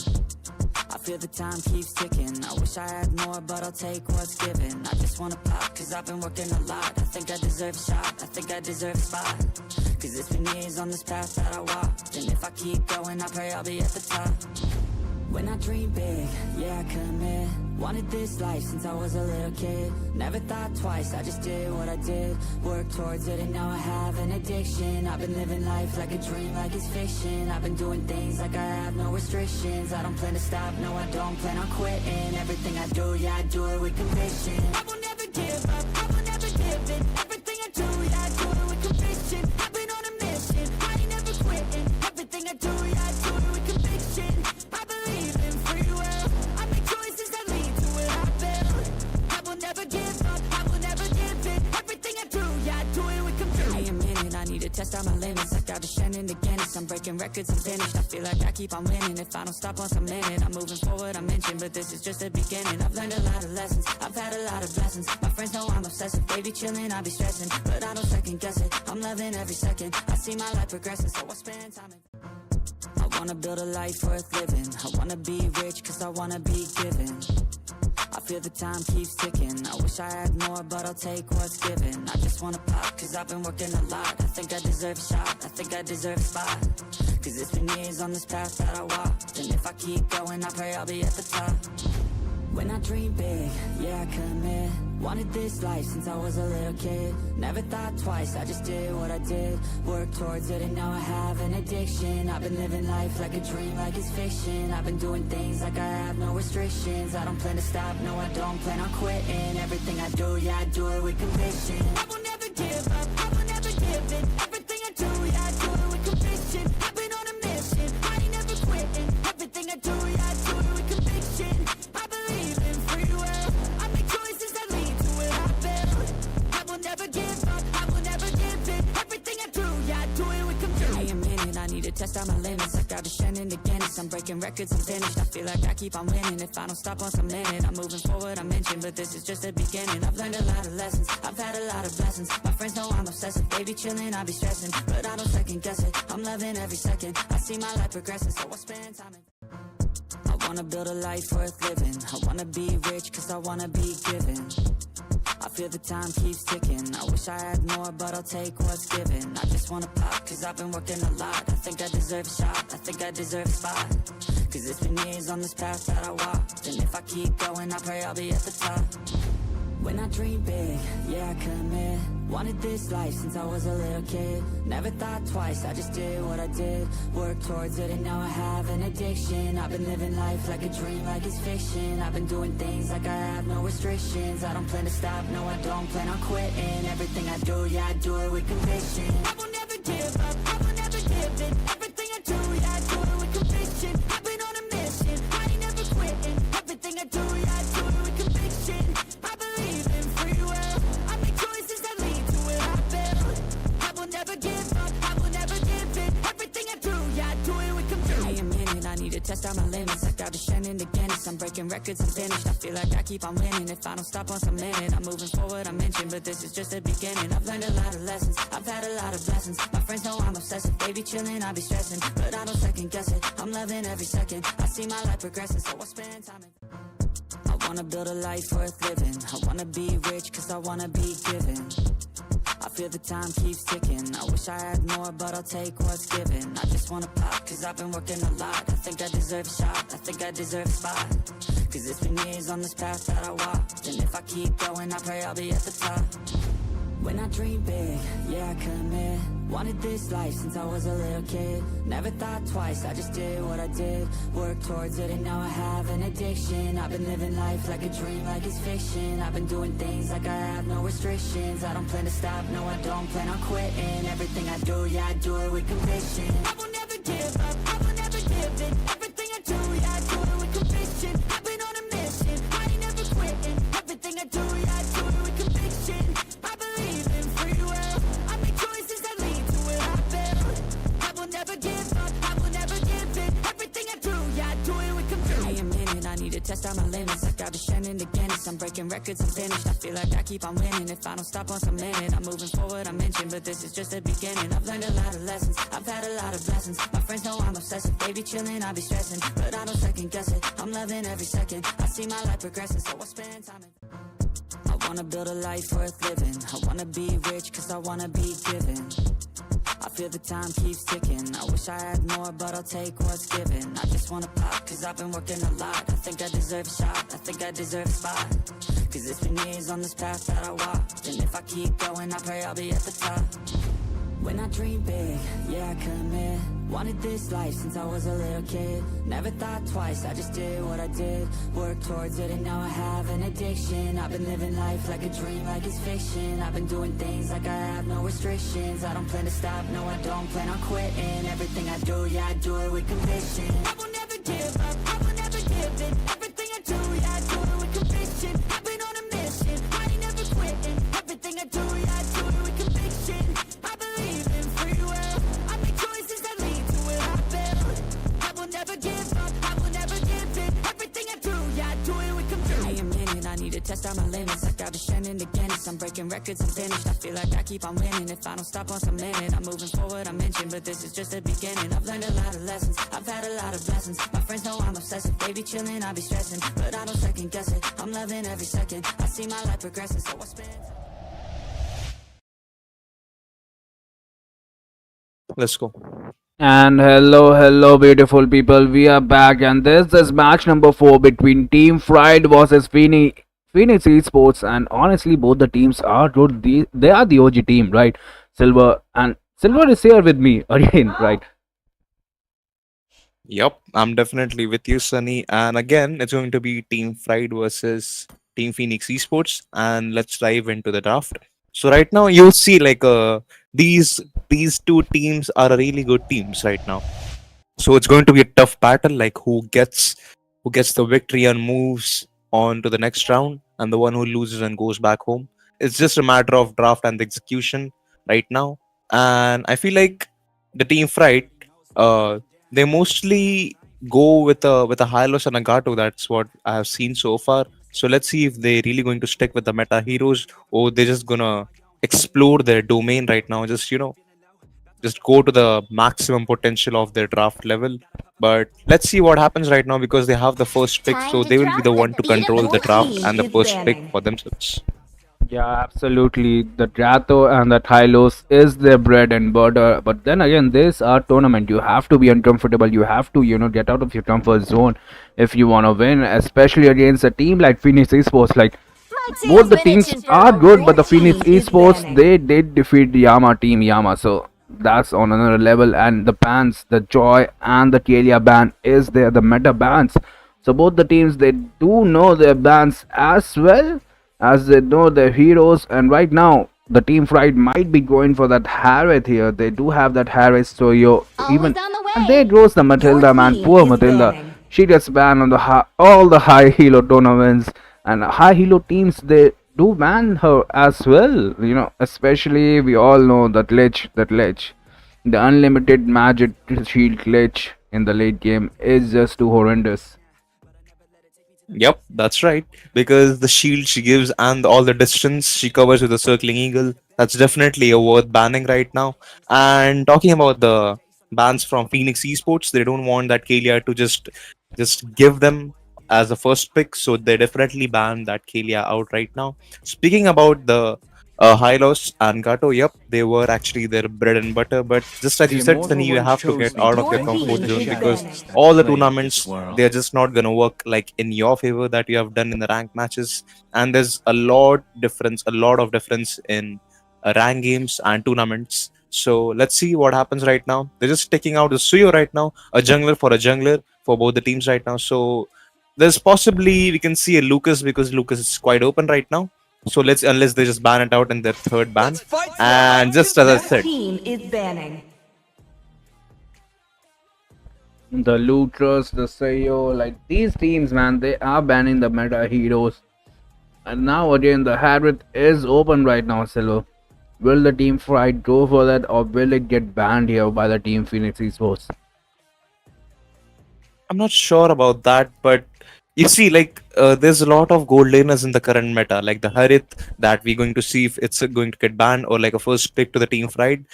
I feel the time keeps ticking. I wish I had more, but I'll take what's given. I just wanna pop cause I've been working a lot. I think I deserve a shot, I think I deserve a spot. Cause it's been years on this path that I walked. And if I keep going, I pray I'll be at the top. When I dream big, yeah, I commit. Wanted this life since I was a little kid. Never thought twice, I just did what I did. Worked towards it and now I have an addiction. I've been living life like a dream, like it's fiction. I've been doing things like I have no restrictions. I don't plan to stop, no I don't plan on quitting. Everything I do, yeah, I do it with conviction. I will never give up, I will never give in. Everything I do, yeah, I do it with conviction. I've been on a mission, I ain't never quitting. Everything I do, yeah, I do it with conviction. I believe in free will. I make choices that lead to what I build. I will never give up, I will never give in. Everything I do, yeah, I do it with conviction. Give me a minute, I need to test out my limits. Like I've been shining again, I'm breaking records, I'm finished. I feel like I keep on winning. If I don't stop once a minute, I'm moving forward, I mentioned. But this is just the beginning. I've learned a lot of lessons, I've had a lot of blessings. My friends know I'm obsessive, they be chilling, I be stressing. But I don't second guess it, I'm loving every second. I see my life progressing, so I spend time in. I wanna build a life worth living. I wanna be rich cause I wanna be given. I feel the time keeps ticking. I wish I had more, but I'll take what's given. I just wanna pop cause I've been working a lot. I think I deserve a shot, I think I deserve a spot. Cause it's been years on this path that I walked. And if I keep going, I pray I'll be at the top. When I dream big, yeah, I commit. Wanted this life since I was a little kid. Never thought twice, I just did what I did. Worked towards it and now I have an addiction. I've been living life like a dream, like it's fiction. I've been doing things like I have no restrictions. I don't plan to stop, no I don't plan on quitting. Everything I do, yeah, I do it with conviction. I will never give up, I will never give in. Everything I do, yeah, I do it with conviction. I've been on a mission, I ain't never quitting. Everything I do, yeah, I do it with conviction. I believe in free will. I make choices that lead to what I build. I will never give up, I will never give in. Everything I do, yeah, I do it with conviction. Give me a minute, I need to test out my limits. Like I've been shining again, I'm breaking records, I'm finished. I feel like I keep on winning. If I don't stop once a minute, I'm moving forward, I mentioned. But this is just the beginning. I've learned a lot of lessons, I've had a lot of blessings. My friends know I'm obsessive, they be chilling, I be stressing. But I don't second guess it, I'm loving every second. I see my life progressing, so I spend time in. I wanna build a life worth living. I wanna be rich cause I wanna be given. I feel the time keeps ticking. I wish I had more, but I'll take what's given. I just wanna pop cause I've been working a lot. I think I deserve a shot, I think I deserve a spot. Cause it's been years on this path that I walked, and if I keep going, I pray I'll be at the top. When I dream big, yeah, I commit. Wanted this life since I was a little kid. Never thought twice, I just did what I did. Worked towards it and now I have an addiction. I've been living life like a dream, like it's fiction. I've been doing things like I have no restrictions. I don't plan to stop, no I don't plan on quitting. Everything I do, yeah, I do it with conviction. I will never give up, I will never give in. Everything I do, yeah, I do it with conviction. I've been on a mission, I ain't never quitting. Everything I do, yeah, I do it with conviction. I believe in free will, I make choices that lead to what I build. I will never give up, I will never give in. Everything I do, yeah, I do it with conviction. Give me a minute, I need to test out my limits. Like I've been shining to Guinness, I'm breaking records and finished. I feel like I keep on winning. If I don't stop once I'm in it, I'm moving forward, I mentioned. But this is just the beginning. I've learned a lot of lessons, I've had a lot of blessings. My friends know I'm obsessive, they be chilling, I be stressing. But I don't second guess it, I'm loving every second. I see my life progressing, so I spend time in. I wanna build a life worth living. I wanna be rich cause I wanna be given. I feel the time keeps ticking. I wish I had more, but I'll take what's given. I just wanna pop cause I've been working a lot. I think I deserve a shot, I think I deserve a spot. Cause it's been years on this path that I walked, and if I keep going, I pray I'll be at the top. When I dream big, yeah, I commit. Wanted this life since I was a little kid. Never thought twice, I just did what I did. Worked towards it and now I have an addiction. I've been living life like a dream, like it's fiction. I've been doing things like I have no restrictions. I don't plan to stop, no I don't plan on quitting. Everything I do, yeah, I do it with conviction. I will never give up, I will never give in. Everything I do, yeah, I do it with conviction. I've been on a mission, I ain't never quitting. Everything I do, yeah, I do it with conviction. I believe in free will, I make choices that lead to what I build. I will never give up, I will never give in. Everything I do, yeah, I do it with conviction. Give me a minute, I need to test out my limits. Like I've been shining to Guinness, I'm breaking records and finished. I feel like I keep on winning. If I don't stop once I'm in it, I'm moving forward, I mentioned. But this is just the beginning. I've learned a lot of lessons, I've had a lot of blessings. My friends know I'm obsessive, they be chilling, I be stressing. But I don't second guess it, I'm loving every second. I see my life progressing, so I spend time in. I wanna build a life worth living. I wanna be rich cause I wanna be given. I feel the time keeps ticking. I wish I had more, but I'll take what's given. I just wanna pop cause I've been working a lot. I think I deserve a shot, I think I deserve a spot. Cause it's been years on this path that I walked, and if I keep going, I pray I'll be at the top. When I dream big, yeah, I commit. Wanted this life since I was a little kid. Never thought twice, I just did what I did. Worked towards it and now I have an addiction. I've been living life like a dream, like it's fiction. I've been doing things like I have no restrictions. I don't plan to stop, no I don't plan on quitting. Everything I do, yeah, I do it with conviction. I will never give up, I will never give in. Everything I do, yeah, I do it with conviction. I've been on a mission, I ain't never quitting. Everything I do, yeah, I do it with conviction. I believe in free will, I make choices that lead to what I build. I will never give up, I will never give in. Everything I do, yeah, I do it with conviction. Give me a minute, I need to test out my limits. Like I've been shining to Guinness, I'm breaking records and finished. I feel like I keep on winning. If I don't stop once I'm in it, I'm moving forward, I mentioned. But this is just the beginning. I've learned a lot of lessons, I've had a lot of blessings. My friends know I'm obsessive, they be chilling, I be stressing. But I don't second guess it, I'm loving every second. I see my life progressing, so I spend. Let's go. And hello, beautiful people. We are back, and this is match number 4 between Team Fried versus Phoenix Esports. And honestly, both the teams are good. They are the OG team, right? Silver is here with me again, right? Yep, I'm definitely with you, Sunny. And again, it's going to be Team Fried versus Team Phoenix Esports. And let's dive into the draft. So right now, you'll see like these two teams are really good teams right now. So it's going to be a tough battle. Like who gets the victory and moves on to the next round, and the one who loses and goes back home. It's just a matter of draft and execution right now. And I feel like the Team Fright, they mostly go with a Hylos and a Gato. That's what I have seen so far. So let's see if they're really going to stick with the meta heroes, or they're just gonna explore their domain right now. Just go to the maximum potential of their draft level. But let's see what happens right now, because they have the first pick, Time so to they will be draft the with one the to beat of control the draft team and the is first pick banning. for themselves. Yeah, absolutely. The Drato and the Tylos is their bread and butter. But then again, this are tournament. You have to be uncomfortable. You have to, get out of your comfort zone if you want to win, especially against a team like Phoenix Esports. Like, My both team's the been teams itching for are a good, but revenge. the Phoenix Team is Esports, banning. they did defeat the Yama team Yama. So that's on another level. And the bans, the Joy and the Kalia ban is there, the meta bans. So both the teams, they do know their bans as well as they know their heroes. And right now, the team Fright might be going for that Harriet here. They do have that Harriet, so you Always even, on the and way. there goes the Your Matilda, man. team Poor is Matilda. banning. She gets banned on the all the high hero tournaments, and high hero teams, they do ban her as well. Especially we all know that lich, the unlimited magic shield glitch in the late game is just too horrendous. Yep, that's right. Because the shield she gives and all the distance she covers with the circling eagle, that's definitely a worth banning right now. And talking about the bans from Phoenix Esports, they don't want that Kalia to just give them as a first pick, so they definitely ban that Kalia out right now. Speaking about the Hylos and Gato, yep, they were actually their bread and butter. But just as you said, Sunny, you have to get out of Your your team comfort zone is because banning. all the tournaments they're just not gonna work like in your favor that you have done in the rank matches. And there's a lot of difference in rank games and tournaments. So let's see what happens right now. They're just taking out the Suyo right now, a jungler for a jungler for both the teams right now. So there's possibly we can see a Lucas because Lucas is quite open right now. So let's unless they just ban it out in their third ban. And just as I Your said, team is banning. The Lutras, the Sayo, like these teams, man, they are banning the meta heroes. And now again, the Harriet is open right now, Silver. Will the team Fright go for that, or will it get banned here by the team Phoenix Esports? I'm not sure about that, but you see, like, there's a lot of gold laners in the current meta, like the Harith that we're going to see if it's going to get banned or like a first pick to the team fried.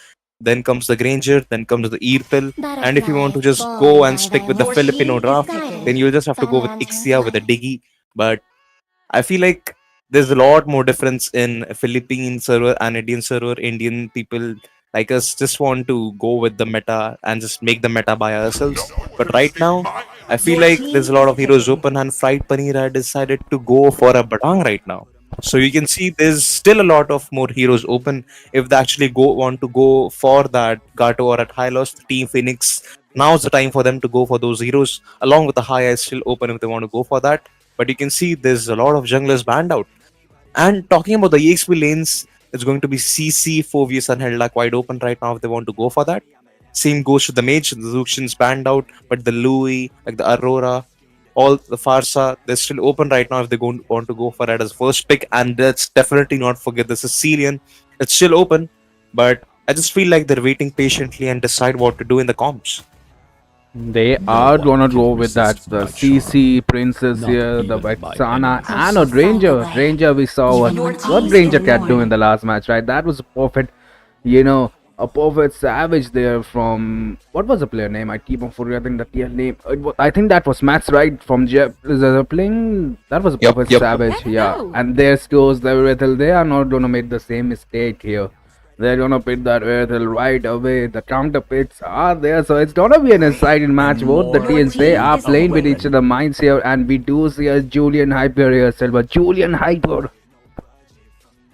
Then comes the Granger, then comes the Earpill. And if you want to Butterflies just go fall and by stick thy with the Your Filipino team wayside. is draft, then picking. you'll just have to go with Fans have Ixia with a fled. Diggy. But I feel like there's a lot more difference in Philippine server and Indian server. Indian people like us just want to go with the meta and just make the meta by ourselves. But right now, I feel Your like there's team a lot is of heroes picking. open and Fried Panira decided to go for a Batang right now. So you can see there's still a lot of more heroes open. If they actually want to go for that Gato or at high loss, Team Phoenix, now's the time for them to go for those heroes. Along with the high is still open if they want to go for that. But you can see there's a lot of junglers banned out. And talking about the EXP lanes, it's going to be CC, Phoveus, and Helda quite open right now if they want to go for that. Same goes to the mage, the Zuxian's banned out, but the Louis, like the Aurora, all the Farsa, they're still open right now if they want to go for it as first pick. And let's definitely not forget the Sicilian. It's still open, but I just feel like they're waiting patiently and decide what to do in the comps. They No are one gonna can go with that. resist The my charm. CC Princess Not here, the even by Vexana, enemies. and a Ranger. Ranger, we saw Your what team Ranger is can do in one. the last match, right? That was a perfect, you know, a perfect savage there from what was the player name? I keep on forgetting the tier name. I think that was Max, right? From Zeppelin. That was a Yep, perfect yep. savage, yeah. And there goes the Rethel. They are not gonna make the same mistake here. They're gonna pit that Rethel right away. The counter pits are there, so it's gonna be an exciting match. Both the Your teams, they team are is playing with each away. other minds here, and we do see a Julian Hyper here, Silver. Julian Hyper.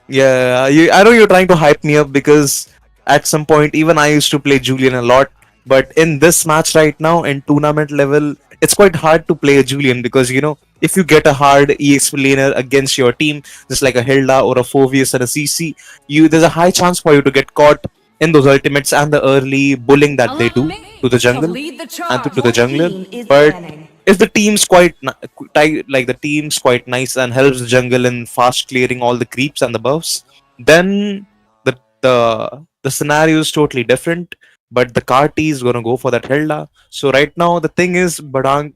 Yeah, I know you're trying to hype me up because at some point even I used to play Julian a lot. But in this match right now, in tournament level, it's quite hard to play a Julian because if you get a hard EXP laner against your team, just like a Hilda or a Phoveus and a CC, there's a high chance for you to get caught in those ultimates and the early bullying that they do to the jungle and to the Your jungler. team is But banning. if the team's like the team's quite nice and helps the jungle in fast clearing all the creeps and the buffs, then the scenario is totally different. But the Karti is gonna go for that Hilda. So right now the thing is Badang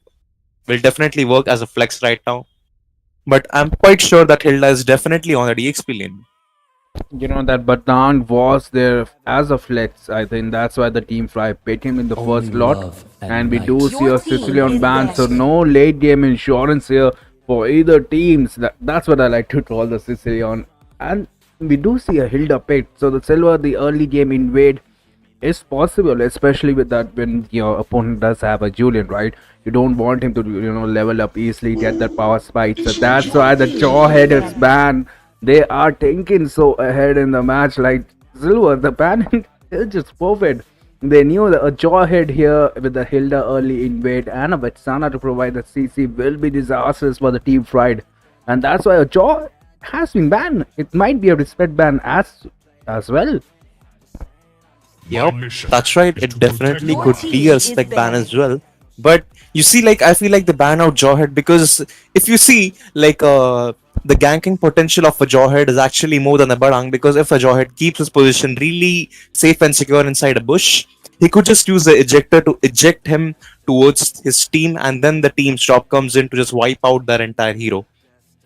will definitely work as a flex right now. But I'm quite sure that Hilda is definitely on the DXP lane. You know that Batang was there as a flex. I think that's why the team Fly picked him in the Only first lot. love and And we do night. see Your a team Sicilian is ban, so banning. no late game insurance here for either teams. That's what I like to call the Sicilian And we do see a Hilda pick. So the silver, the early game invade is possible, especially with that when your opponent does have a Julian, right? You don't want him to, level up easily, get that power spike. So that's why the Jawhead is banned. They are thinking so ahead in the match, like Silver, the banning is just perfect. They knew that a Jawhead here with the Hilda early invade and a Vexana to provide the CC will be disastrous for the team Fried. And that's why a Jaw has been banned. It might be a respect ban as well. Yep, mission that's right. is It to definitely protect could Your be a team is spec ban banned. as well. But you see, like I feel like the ban out Jawhead because if you see, like the ganking potential of a Jawhead is actually more than a Barang because if a Jawhead keeps his position really safe and secure inside a bush, he could just use the ejector to eject him towards his team, and then the team's job comes in to just wipe out their entire hero.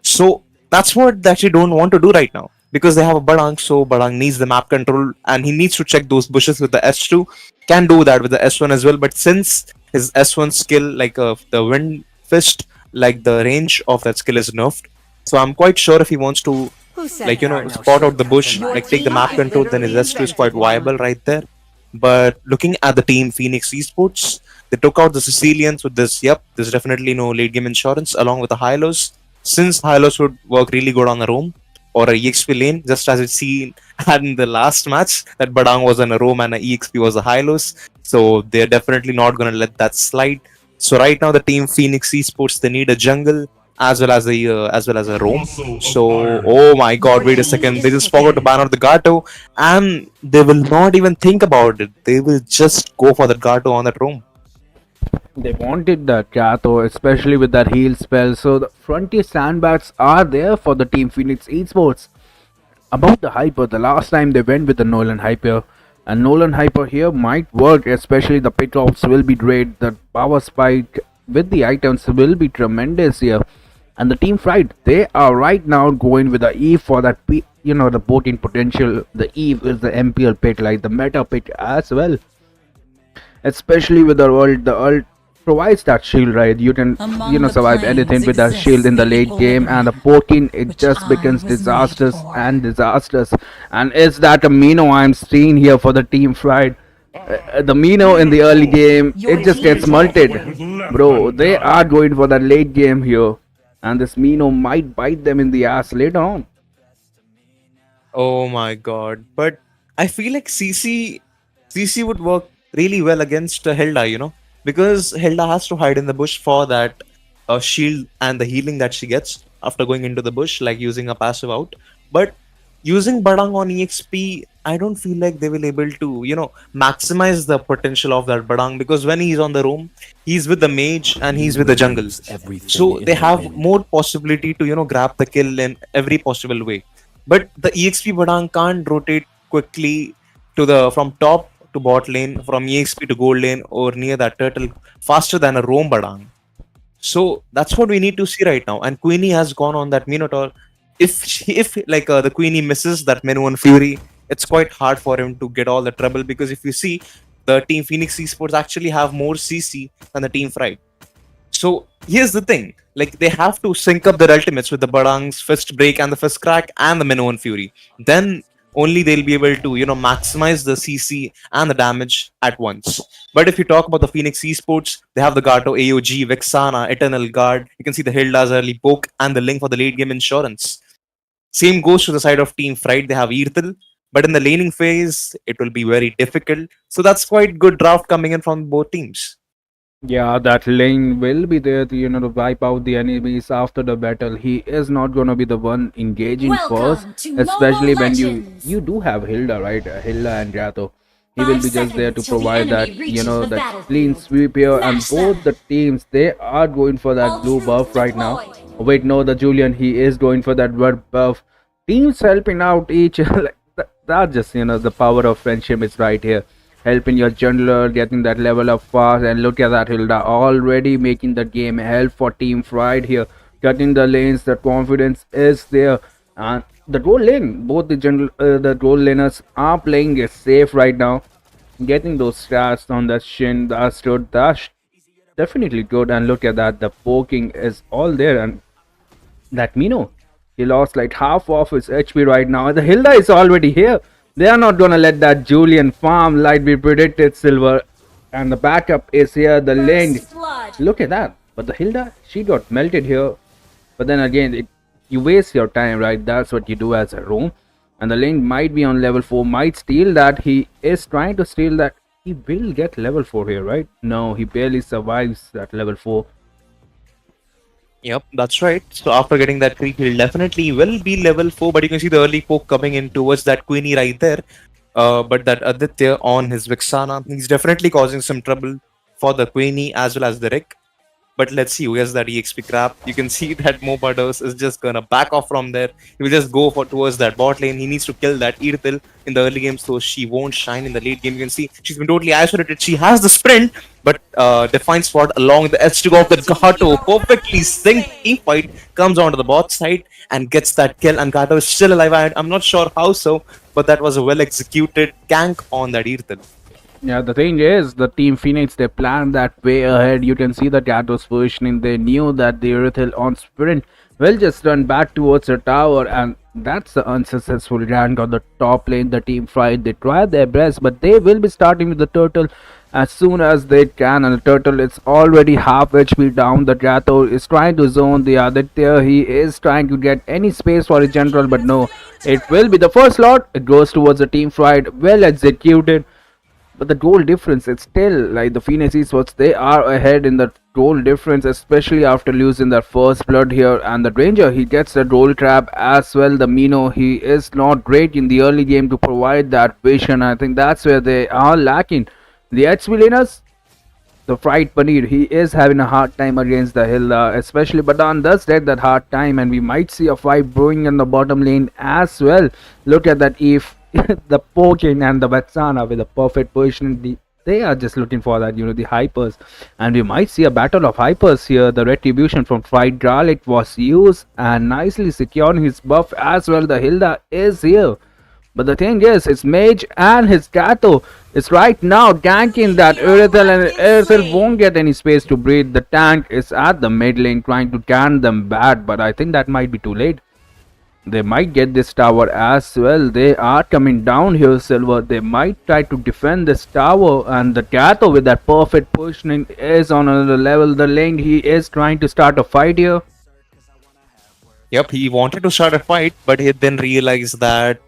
So that's what they actually don't want to do right now because they have a Badang. So Badang needs the map control and he needs to check those bushes with the S2. Can do that with the S1 as well. But since his S1 skill, like the wind fist, like the range of that skill is nerfed. So I'm quite sure if he wants to, Who said like, there are no spot out the shortcuts in bush, Your life? like take the team map is control, then his literally S2 is quite invented viable one. right there. But looking at the team Phoenix Esports, they took out the Sicilians with this. Yep, there's definitely no late game insurance along with the Hylos. Since Hylos would work really good on a roam or a EXP lane, just as it seen had in the last match that Badang was on a roam and a EXP was a Hylos. So they're definitely not gonna let that slide. So right now the team Phoenix Esports they need a jungle as well as a roam. muscle of So iron. oh my god, Your wait a team second, they is just forgot to prepared. ban out the Gato and they will not even think about it. They will just go for the Gato on that roam. They wanted that Kato, especially with that heal spell. So the frontier sandbags are there for the team Phoenix Esports. About the Hyper, the last time they went with the Nolan Hyper. And Nolan Hyper here might work, especially the pickoffs will be great. The power spike with the items will be tremendous here. And the team Fright, they are right now going with the Eve for that, the boating potential. The Eve is the MPL pick, like the meta pick as well, especially with the ult provides that shield, right? You can Among the survive anything planes with that shield exists in the the late game, and the equilibrium, poking it which just I becomes was made disastrous for. and disastrous. And is that a Mino I'm seeing here for the team Fried? The Mino in the early game, Your it just team gets is multed. What was left Bro, they are undone. going for that late game here, and this Mino might bite them in the ass later on. Oh my god. But I feel like CC would work really well against Hilda, because Hilda has to hide in the bush for that shield and the healing that she gets after going into the bush, like using a passive out. But using Badang on EXP, I don't feel like they will able to, maximize the potential of that Badang because when he's on the roam, he's with the mage and You he's with the will jungle. lose everything So in they the have end. more possibility to, grab the kill in every possible way. But the EXP Badang can't rotate quickly to the from top to bot lane, from EXP to gold lane, or near that turtle faster than a roam Badang. So that's what we need to see right now. And Queenie has gone on that Minotaur. If like the Queenie misses that Minoan Fury, it's quite hard for him to get all the trouble because if you see, the team Phoenix Esports actually have more CC than the team Fright. So here's the thing: like they have to sync up their ultimates with the Badang's Fist Break and the Fist Crack and the Minoan Fury. Then only they'll be able to maximize the CC and the damage at once. But if you talk about the Phoenix Esports, they have the Gato, AOG, Vexana, Eternal Guard. You can see the Hilda's early poke and the link for the late game insurance. Same goes to the side of Team Fright. They have Earthel. But in the laning phase, it will be very difficult. So that's quite good draft coming in from both teams. Yeah, that lane will be there to, to wipe out the enemies after the battle. He is not gonna be the one engaging first, Welcome to especially Mobile when Legends! you do have Hilda, right? Hilda and Jato. He will 5 be just there to seconds till the provide that, enemy reaches the that clean battlefield. sweep here. And Smash both the them! teams, they are going for that All blue troops buff right now. deployed! Wait, no, the Julian, he is going for that red buff. Teams helping out each, like, that just, the power of friendship is right here, helping your jungler getting that level up fast. And look at that Hilda already making the game help for Team Fried here, cutting the lanes. The confidence is there, and the gold lane, both the gold laners are playing it safe right now, getting those stats on the Shin, the Astro. That's definitely good. And look at that, the poking is all there. And that Mino, He lost like half of his HP right now. The Hilda is already here. They are not gonna let that Julian farm like we predicted, Silver. And the backup is here, the lane. First blood. Look at that. But the Hilda, she got melted here. But then again, you waste your time, right? That's what you do as a roam. And the lane might be on level 4, might steal that. He is trying to steal that. He will get level 4 here, right? No, he barely survives that level 4. Yep, that's right. So after getting that creep, he'll definitely will be level 4, but you can see the early poke coming in towards that Queenie right there. But that Aditya on his Vixana, he's definitely causing some trouble for the Queenie as well as the Rick. But let's see who has that EXP crap. You can see that MOBA is just gonna back off from there. He will just go for towards that bot lane. He needs to kill that Irthil in the early game so she won't shine in the late game. You can see she's been totally isolated. She has the sprint, but define spot along the edge to go of the Gato. Perfectly synced team fight comes onto the bot side and gets that kill. And Gato is still alive. I'm not sure how so, but that was a well executed gank on that Irthil. Yeah, the thing is, the Team Phoenix, they planned that way ahead. You can see the Gato's positioning. They knew that the Earthhill on sprint will just run back towards the tower, and that's the unsuccessful gank on the top lane. The team tried, they tried their best, but they will be starting with the turtle as soon as they can. And the turtle is already half HP down. The Gato is trying to zone the Aditya. He is trying to get any space for his general, but no, it will be the first lot. It goes towards the team fight. Well executed. But the goal difference, it's still like the Phoenix Esports, they are ahead in the goal difference, especially after losing their first blood here. And the Ranger, he gets the goal trap as well. The Mino, he is not great in the early game to provide that vision. I think that's where they are lacking. The HP laners, the Fried Paneer, he is having a hard time against the Hilda, especially Badan does get that hard time, and we might see a fight brewing in the bottom lane as well. Look at that Eve, the poking and the Vatsana with the perfect position. They are just looking for that, the hypers, and we might see a battle of hypers here. The retribution from Fried Garlic was used and nicely securing his buff as well. The Hilda is here. But the thing is, his mage and his Gato is right now ganking that Earthel, and Earthel won't get any space to breathe. The tank is at the mid lane trying to can them bad, but I think that might be too late. They might get this tower as well. They are coming down here, Silver. They might try to defend this tower, and the Gato with that perfect positioning is on another level. The lane, he is trying to start a fight here. Yep, he wanted to start a fight, but he then realized that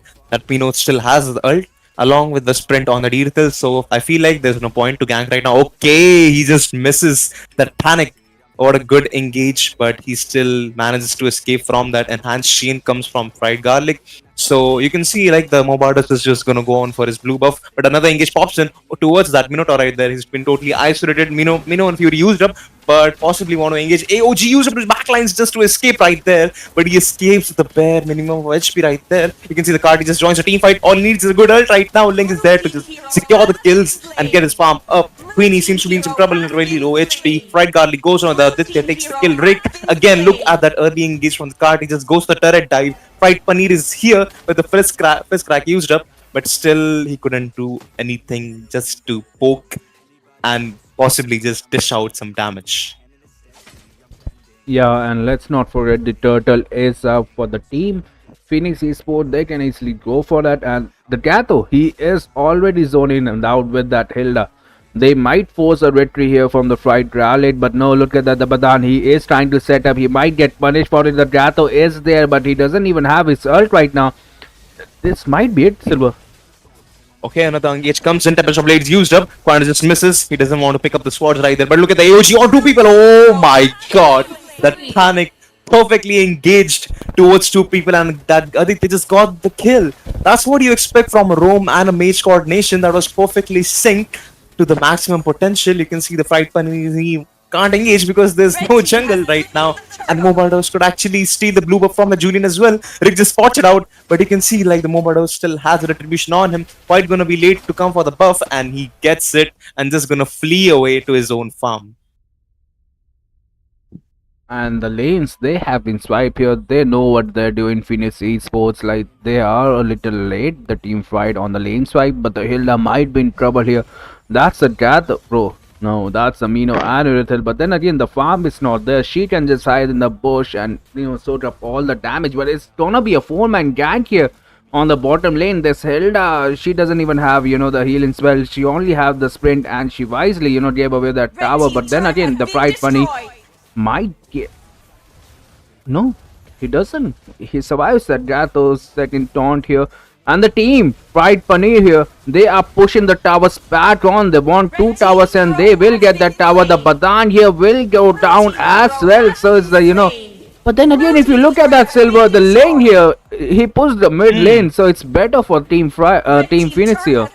Pino still has the ult along with the sprint on the Dirthil, so I feel like there's no point to gank right now. Okay, he just misses that panic. What a good engage, but he still manages to escape from that. Enhanced chain comes from Fried Garlic. So you can see like the Mobardus is just gonna go on for his blue buff, but another engage pops in towards that Minotaur right there. He's been totally isolated. Mino and Fury used up, but possibly want to engage. AOG used up his backlines just to escape right there, but he escapes with the bare minimum of HP right there. You can see the card, he just joins the team fight. All he needs is a good ult right now. Link is there to just secure the kills and get his farm up. Queenie seems to be in some trouble in really low HP. Fried Garlic goes on the Aditya, takes the kill. Rick, again, look at that early engage from the card. He just goes to the turret dive. Fried Paneer is here with the fizz crack used up, but still he couldn't do anything just to poke and possibly just dish out some damage. Yeah, and let's not forget the turtle is up for the team. Phoenix Esports, they can easily go for that. And the Gato, he is already zoning and out with that Hilda. They might force a retreat here from the Fried Growlite, but no, look at that. The Badan, he is trying to set up. He might get punished for it. The Gato is there, but he doesn't even have his ult right now. This might be it, Silver. Okay, another engage comes in. Tempest of Blades used up. Quana just misses. He doesn't want to pick up the swords right there. But look at the AOG on two people. Oh my god. That panic perfectly engaged towards two people, and that Aditya just got the kill. That's what you expect from a roam and a mage coordination that was perfectly synced to the maximum potential. You can see the Fright Paneer, he can't engage because there's no jungle right now, and Mobardos could actually steal the blue buff from the Julian as well. Rick just spots it out, but you can see like the Mobardos still has a retribution on him. Quite gonna be late to come for the buff, and he gets it and just gonna flee away to his own farm. And the lanes, they have been swiped here. They know what they're doing. Phoenix Esports, like, they are a little late. The team fight on the lane swipe, but the Hilda might be in trouble here. That's a gather, bro. No, that's Amino and Urethel. But then again, the farm is not there. She can just hide in the bush and sort of all the damage. But it's gonna be a 4-man gank here on the bottom lane. This Hilda, she doesn't even have the healing spell. She only have the sprint, and she wisely gave away that Red tower. team But then turret again, has the been Fright Bunny destroyed. might get. No, he doesn't. He survives that Gathos second taunt here. And the team, Pride Paneer here, they are pushing the towers back on. They want 2 towers and they will get that tower. The Badan here will go down as well. So it's But then again, if you look at that Silver, the lane here, he pushed the mid lane. So it's better for Team Phoenix here.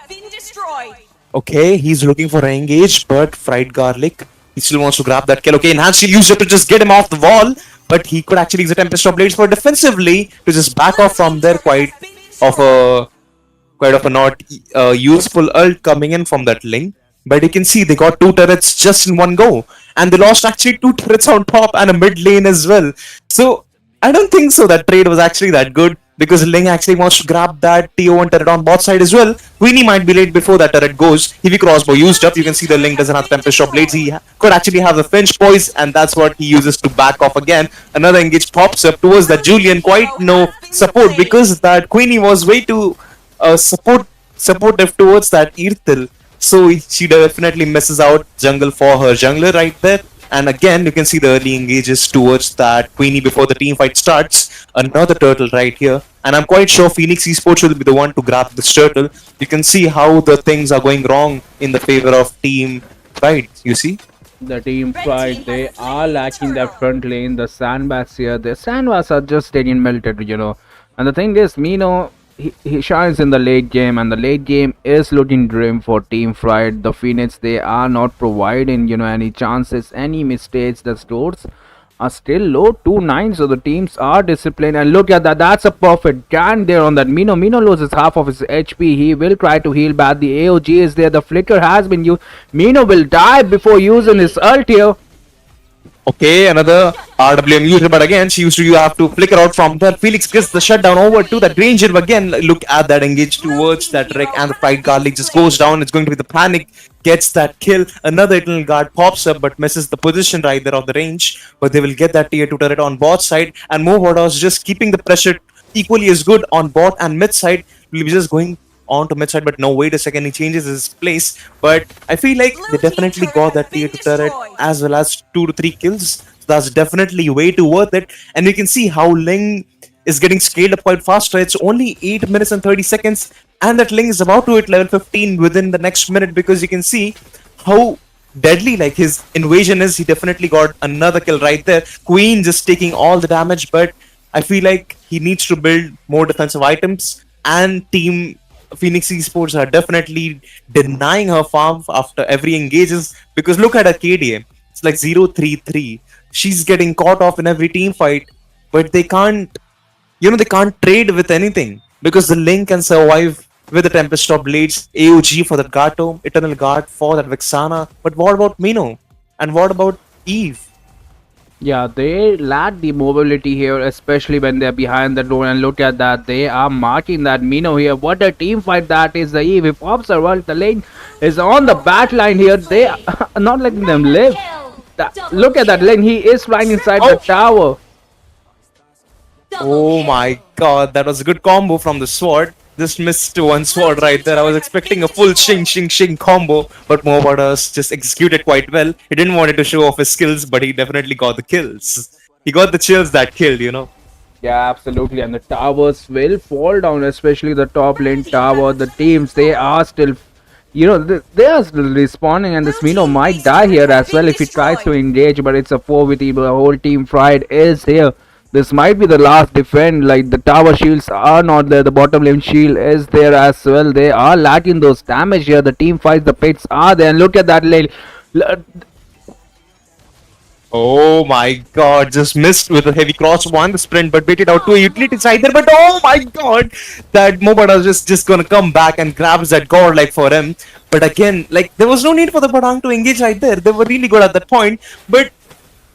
Okay, he's looking for an engage, but Fried Garlic, he still wants to grab that kill. Okay, enhanced shield used it to just get him off the wall, but he could actually use the Tempest of Blades for defensively to just back off from there. Of a not useful ult coming in from that link. But you can see they got 2 turrets just in one go, and they lost actually 2 turrets on top and a mid lane as well. So I don't think so that trade was actually that good, because Ling actually wants to grab that TO1 turret on bot side as well. Queenie might be late before that turret goes. Heavy crossbow used up. You can see the Ling doesn't have Tempest of Blades. He could actually have the Finch poise, and that's what he uses to back off again. Another engage pops up towards that Julian. Quite no support, because that Queenie was way too supportive towards that Irthil. So she definitely misses out jungle for her jungler right there. And again, you can see the early engages towards that Queenie before the team fight starts. Another turtle right here. And I'm quite sure Phoenix Esports will be the one to grab this turtle. You can see how the things are going wrong in the favor of team fight, you see? The team Pride, they are lacking that front lane. The sandbags here, the sandbags are just getting melted. And the thing is, Mino, he shines in the late game, and the late game is looking grim for Team Fright. The Phoenix, they are not providing any chances, any mistakes. The scores are still low, 2-9, so the teams are disciplined. And look at that, that's a perfect gan there on that Mino. Mino loses half of his HP. He will try to heal back. The AOG is there, the flicker has been used. Mino will die before using his ult here. Okay, another RWM user, but again, you have to flicker out from there. Felix gets the shutdown over to that Ranger. Again, look at that engage towards that Rick, and the Fried Garlic just goes down. It's going to be the panic, gets that kill. Another Eternal Guard pops up, but misses the position right there of the range. But they will get that tier 2 turret on bot side, and Mobodos just keeping the pressure equally as good on bot and mid side. Will be just going on to mid side, but no, wait a second, he changes his place. But I feel like they definitely got that tier 2 turret as well as 2 to 3 kills. So that's definitely way too worth it. And you can see how Ling is getting scaled up quite fast. It's only 8 minutes and 30 seconds, and that Ling is about to hit level 15 within the next minute, because you can see how deadly like his invasion is. He definitely got another kill right there. Queen just taking all the damage, but I feel like he needs to build more defensive items, and Team Phoenix Esports are definitely denying her farm after every engages, because look at her KDA. It's like 0-3-3. She's getting caught off in every team fight, but they can't trade with anything, because the Link can survive with the Tempest of Blades, AOG for that Gato, Eternal Guard for that Vexana. But what about Mino? And what about Eve? Yeah, they lack the mobility here, especially when they're behind the door. And look at that, they are marking that Mino here. What a team fight that is. The Eve, if pops are well, the lane is on the back line here. They are not letting them live. Look at that lane, he is flying inside the tower. Oh my god, that was a good combo from the sword. Just missed one sword right there. I was expecting a full shing combo, but Mobadas just executed quite well. He didn't want it to show off his skills, but he definitely got the kills. He got the chills that killed. Yeah, absolutely. And the towers will fall down, especially the top lane tower. The teams, they are still, they are still respawning, and this Mino might die here as well if he tries to engage, but it's a 4v3. The whole team Fried is here. This might be the last defend. Like, the tower shields are not there. The bottom lane shield is there as well. They are lacking those damage here. The team fights, the pits are there. And look at that lane. Oh my god, just missed with a heavy crossbow on the sprint, but baited out to a utility side there. But oh my god, that Mobada is just gonna come back and grabs that god like for him. But again, like, there was no need for the Badang to engage right there. They were really good at that point. But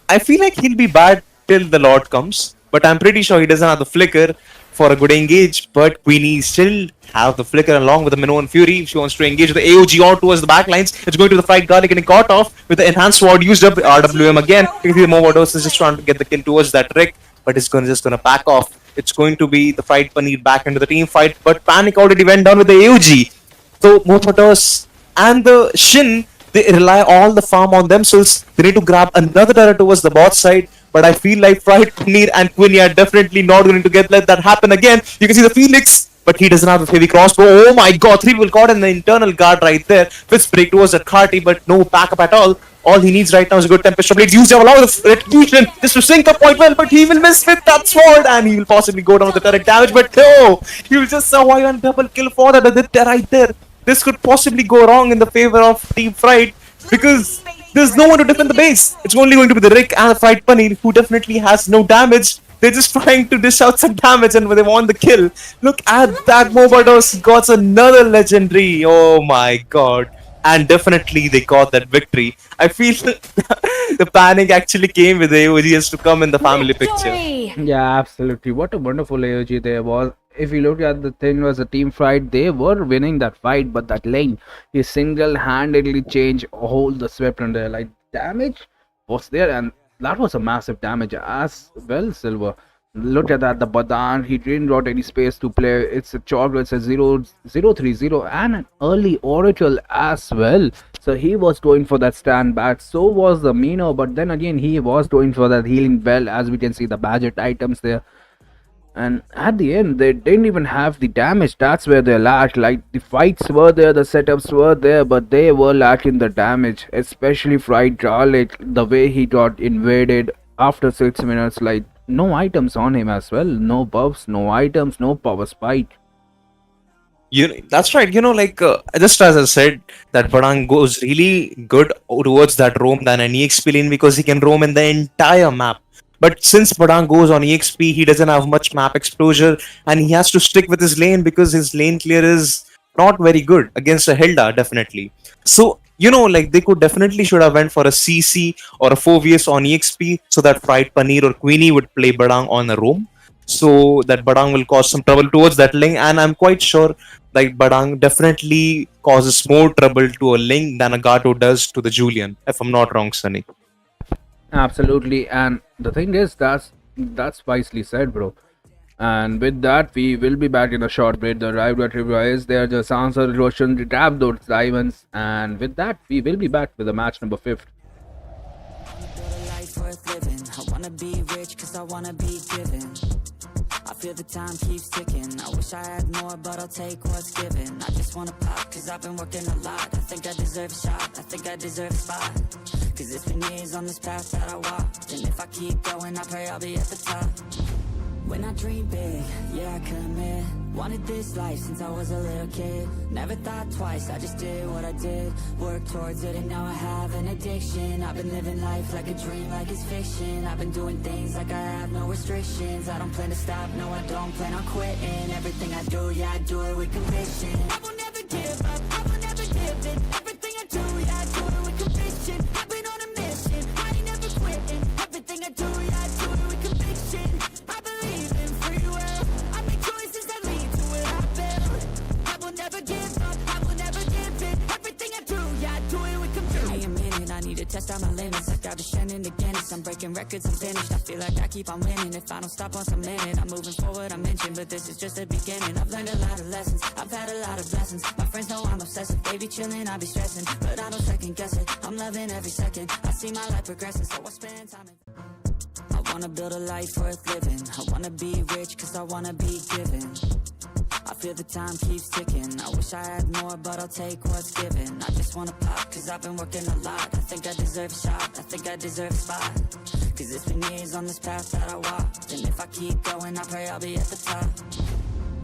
I feel like he'll be bad till the Lord comes. But I'm pretty sure he doesn't have the flicker. for a good engage, but Queenie still have the flicker along with the Minnow and Fury. If she wants to engage with the AOG on towards the backlines, it's going to the fight guard, getting caught off with the enhanced sword used up RWM again. You can see the MOBA is just trying to get the kill towards that Rick, but it's just gonna back off. It's going to be the fight Paneer back into the team fight, but Panic already went down with the AOG. So Mopatos and the Shin, they rely all the farm on themselves. They need to grab another turret towards the bot side. But I feel like Fried Paneer and Queenie are definitely not going to let that happen again. You can see the Phoenix, but he doesn't have a heavy crossbow. Oh my god, 3 people caught in the internal guard right there. Fist break towards that Carty, but no backup at all. All he needs right now is a good Tempest Blade. Use allow the retribution just to sync up point well, but he will miss with that sword and he will possibly go down with the turret damage. But no, he will just survive on double kill for that right there. This could possibly go wrong in the favor of Team Fright because there's no one to defend the base. It's only going to be the Rick and the Fright Paneer who definitely has no damage. They're just trying to dish out some damage and they want the kill. Look at that, Mobados got another legendary. Oh my god. And definitely they got that victory. I feel the panic actually came with the AOGs to come in the family picture. Yeah, absolutely. What a wonderful AOG there was. If you look at the thing was a team fight, they were winning that fight, but that lane, he single-handedly changed all the swept under. Like, damage was there, and that was a massive damage as well, Silver. Look at that, the Badan, he didn't got any space to play. It's a chocolate, it's a 0-0-3-0 and an early Oracle as well. So he was going for that stand back. So was the Mino, but then again, he was going for that healing well, as we can see the budget items there. And at the end, they didn't even have the damage. That's where they lacked. Like, the fights were there, the setups were there, but they were lacking the damage. Especially Fried Garlic, the way he got invaded after 6 minutes. Like, no items on him as well. No buffs, no items, no power spike. That's right. Just as I said, that Badang goes really good towards that roam than an EXP lane because he can roam in the entire map. But since Badang goes on EXP, he doesn't have much map exposure and he has to stick with his lane because his lane clear is not very good against a Hilda, definitely. So, they could definitely should have went for a CC or a 4vs on EXP so that Fried Paneer or Queenie would play Badang on a roam. So that Badang will cause some trouble towards that lane, and I'm quite sure like Badang definitely causes more trouble to a Ling than a Gato does to the Julian, if I'm not wrong, Sunny. Absolutely, and the thing is, that's wisely said, bro. And with that, we will be back in a short break. The rival is there, just answer the question, grab those diamonds, and with that, we will be back with the match number 5. I wanna be rich cause I wanna be given. I feel the time keeps ticking. I wish I had more, but I'll take what's given. I just wanna pop cause I've been working a lot. I think I deserve a shot, I think I deserve a spot. Cause it's been years on this path that I walked, and if I keep going, I pray I'll be at the top. When I dream big, yeah, I commit. Wanted this life since I was a little kid. Never thought twice, I just did what I did. Worked towards it and now I have an addiction. I've been living life like a dream, like it's fiction. I've been doing things like I have no restrictions. I don't plan to stop, no I don't plan on quitting. Everything I do, yeah, I do it with conviction. I will never give up, I will never give in. Everything I do, yeah, I do it with conviction. I've been on a mission, I ain't never quitting. Everything I do, yeah, I do it with conviction. I believe in free will, I make choices that lead to what I build. I will never give up, I will never give in. Everything I do, yeah, I do it with conviction. Give me a minute, I need to test out my limits. I got to shining again, I'm breaking records, I'm finished. I feel like I keep on winning, if I don't stop once I'm in it. I'm moving forward, I'm mentioned, but this is just the beginning. I've learned a lot of lessons, I've had a lot of blessings. My friends know I'm obsessive, they be chilling, I be stressing. But I don't second guess it, I'm loving every second. I see my life progressing, so I spend time in. I wanna build a life worth living. I wanna be rich cause I wanna be given. I feel the time keeps ticking. I wish I had more, but I'll take what's given. I just wanna pop cause I've been working a lot. I think I deserve a shot, I think I deserve a spot. Cause it's been years on this path that I walked, and if I keep going, I pray I'll be at the top.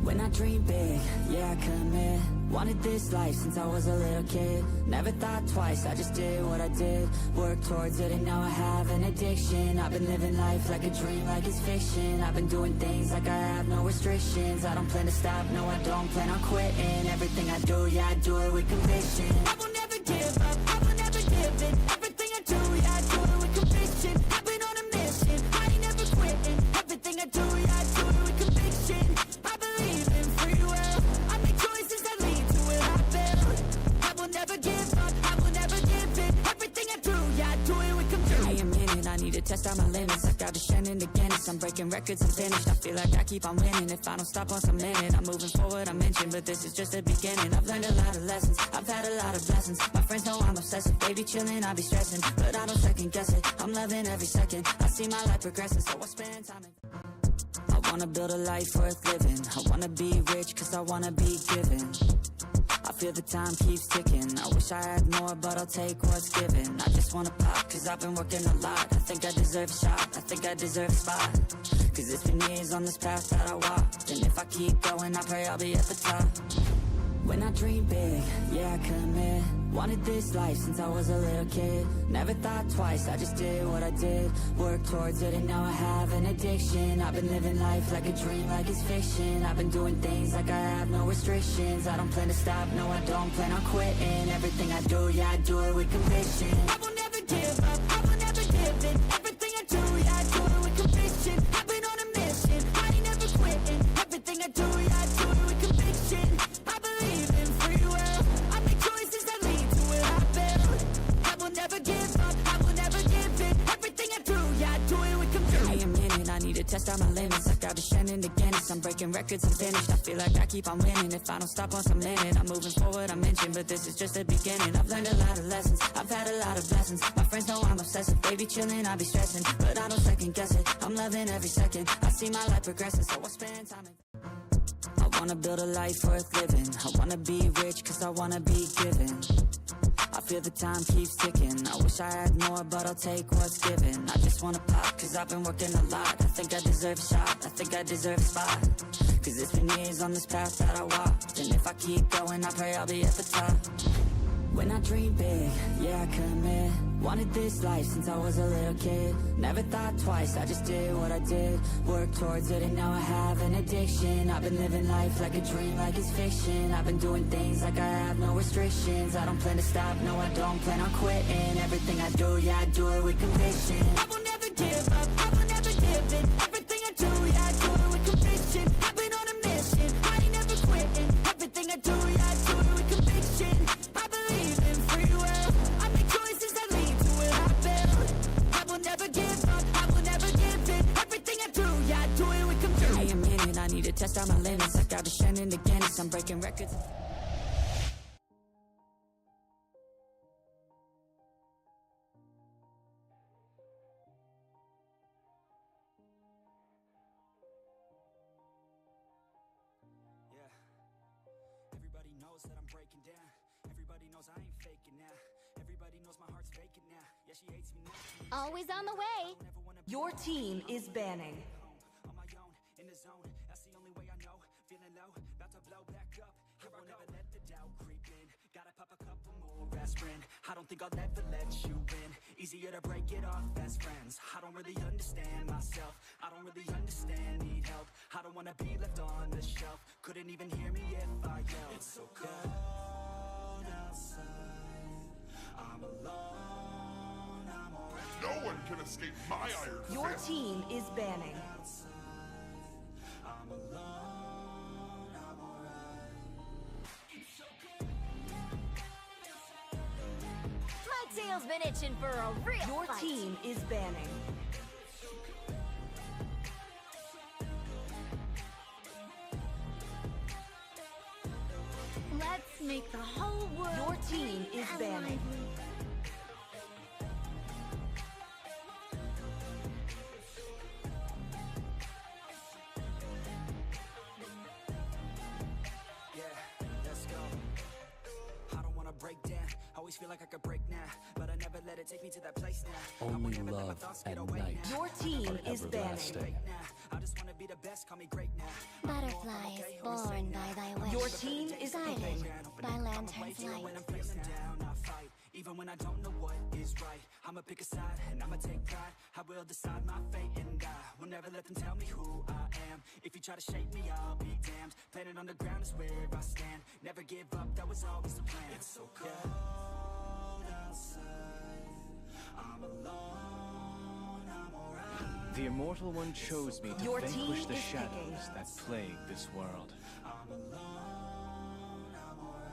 When I dream big, yeah, I commit. Wanted this life since I was a little kid. Never thought twice, I just did what I did. Worked towards it and now I have an addiction. I've been living life like a dream, like it's fiction. I've been doing things like I have no restrictions. I don't plan to stop, no I don't plan on quitting. Everything I do, yeah, I do it with conviction. I will never give up, I will never give in. Everything I do, yeah, I do it with conviction. I've been on a mission, I ain't never quitting. Everything I do, yeah, I do it with conviction. test out my limits. I got descending to Guinness. I'm breaking records, I'm finished. I feel like I keep on winning. If I don't stop once I'm in it, I'm moving forward, I'm inching. But this is just the beginning. I've learned a lot of lessons, I've had a lot of blessings. My friends know I'm obsessive, they be chilling, I be stressing. But I don't second guess it, I'm loving every second. I see my life progressing, so I spend time in. I wanna build a life worth living. I wanna be rich, cause I wanna be given. I feel the time keeps ticking. I wish I had more, but I'll take what's given. I just wanna pop, cause I've been working a lot. I think I deserve a shot, I think I deserve a spot. Cause it's been years on this path that I walked. And if I keep going, I pray I'll be at the top. When I dream big, yeah, I commit. Wanted this life since I was a little kid. Never thought twice, I just did what I did. Worked towards it and now I have an addiction. I've been living life like a dream, like it's fiction. I've been doing things like I have no restrictions. I don't plan to stop, no I don't plan on quitting. Everything I do, yeah, I do it with conviction. I will never give up, I will never give in. Everything I do, yeah, I do it with conviction. I've been on a mission, I ain't never quitting. Everything I do, yeah, I do it with conviction. I believe in free will, I make choices that lead to where I build. I will never give up, I will never give in. Everything I do, yeah, I do it with conviction. Give me a minute, I need to test out my limits. I got descending to Guinness, I'm breaking records, I'm finished. I feel like I keep on winning. If I don't stop once I'm in it, I'm moving forward, I'm inching. But this is just the beginning. I've learned a lot of lessons, I've had a lot of blessings. My friends know I'm obsessive, they be chilling, I be stressing. But I don't second guess it, I'm loving every second. I see my life progressing, so I spend time in. I wanna build a life worth living. I wanna be rich, cause I wanna be given. I feel the time keeps ticking. I wish I had more, but I'll take what's given. I just wanna pop, cause I've been working a lot. I think I deserve a shot, I think I deserve a spot. Cause it's been years on this path that I walked. And if I keep going, I pray I'll be at the top. When I dream big, yeah, I commit. Wanted this life since I was a little kid. Never thought twice, I just did what I did. Worked towards it and now I have an addiction. I've been living life like a dream, like it's fiction. I've been doing things like I have no restrictions. I don't plan to stop, no I don't plan on quitting. Everything I do, yeah, I do it with conviction. I will never give up, I will never give in. Everything I do, yeah, I do it with conviction. I've been on a mission, I ain't never quitting. Everything I do, yeah, I do it with conviction. I believe in free will, I make choices that lead to where I build. I will never give up, I will never give in. Everything I do, yeah, I do it with conviction. Give me a minute, I need to test out my limits. I got descending to Guinness, I'm breaking records. Everybody knows that I'm breaking down. Everybody knows I ain't faking now. Everybody knows my heart's vacant now. Yeah, she hates me now. Always on the way. Your team is banning. On my own, in the zone. That's the only way I know. Feeling low, about to blow back up. I won't ever let the doubt creep in. Gotta pop a couple more aspirin. I don't think I'll ever let you in. Easier to break it off best friends. I don't really understand myself. I don't really understand, need help. I don't wanna be left on the shelf. Couldn't even hear me if I yelled. It's so cold outside. I'm alone, I'm alright. No one can escape my iron Your fist. team is banning. I'm alone, I'm alright. My tail's been itching for a real Your fight. team is banning. Let's make the whole world Your team is and banning. lively. Let's go. I don't wanna break down. Always feel like I could break now, but I never let it take me to that place now. I Only won't ever let my love thoughts at get away night now. Your team are is banning. everlasting. I just wanna be the best, call me great now. Butterflies born by thy wish. Your team is guided banning. by lantern's Even when I'm light. feeling down, I fight. Even when I don't know what is right, I'ma pick a side and I'ma take pride. I will decide my fate and I will never let them tell me who I am. If you try to shape me, I'll be damned. Planet on the ground is where I stand. Never give up, that was always the plan. It's so cold outside. I'm alone, I'm alright. The Immortal One chose me to Your vanquish team the is shadows picking. that plague this world. I'm alone, I'm alright.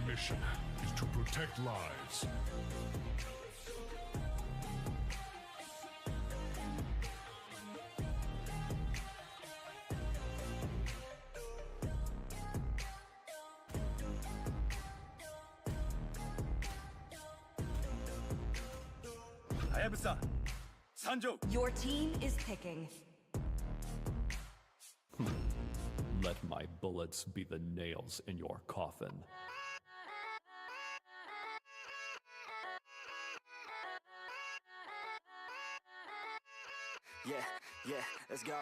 mission is to protect lives. Your team is picking. Let my bullets be the nails in your coffin. Yeah, let's go.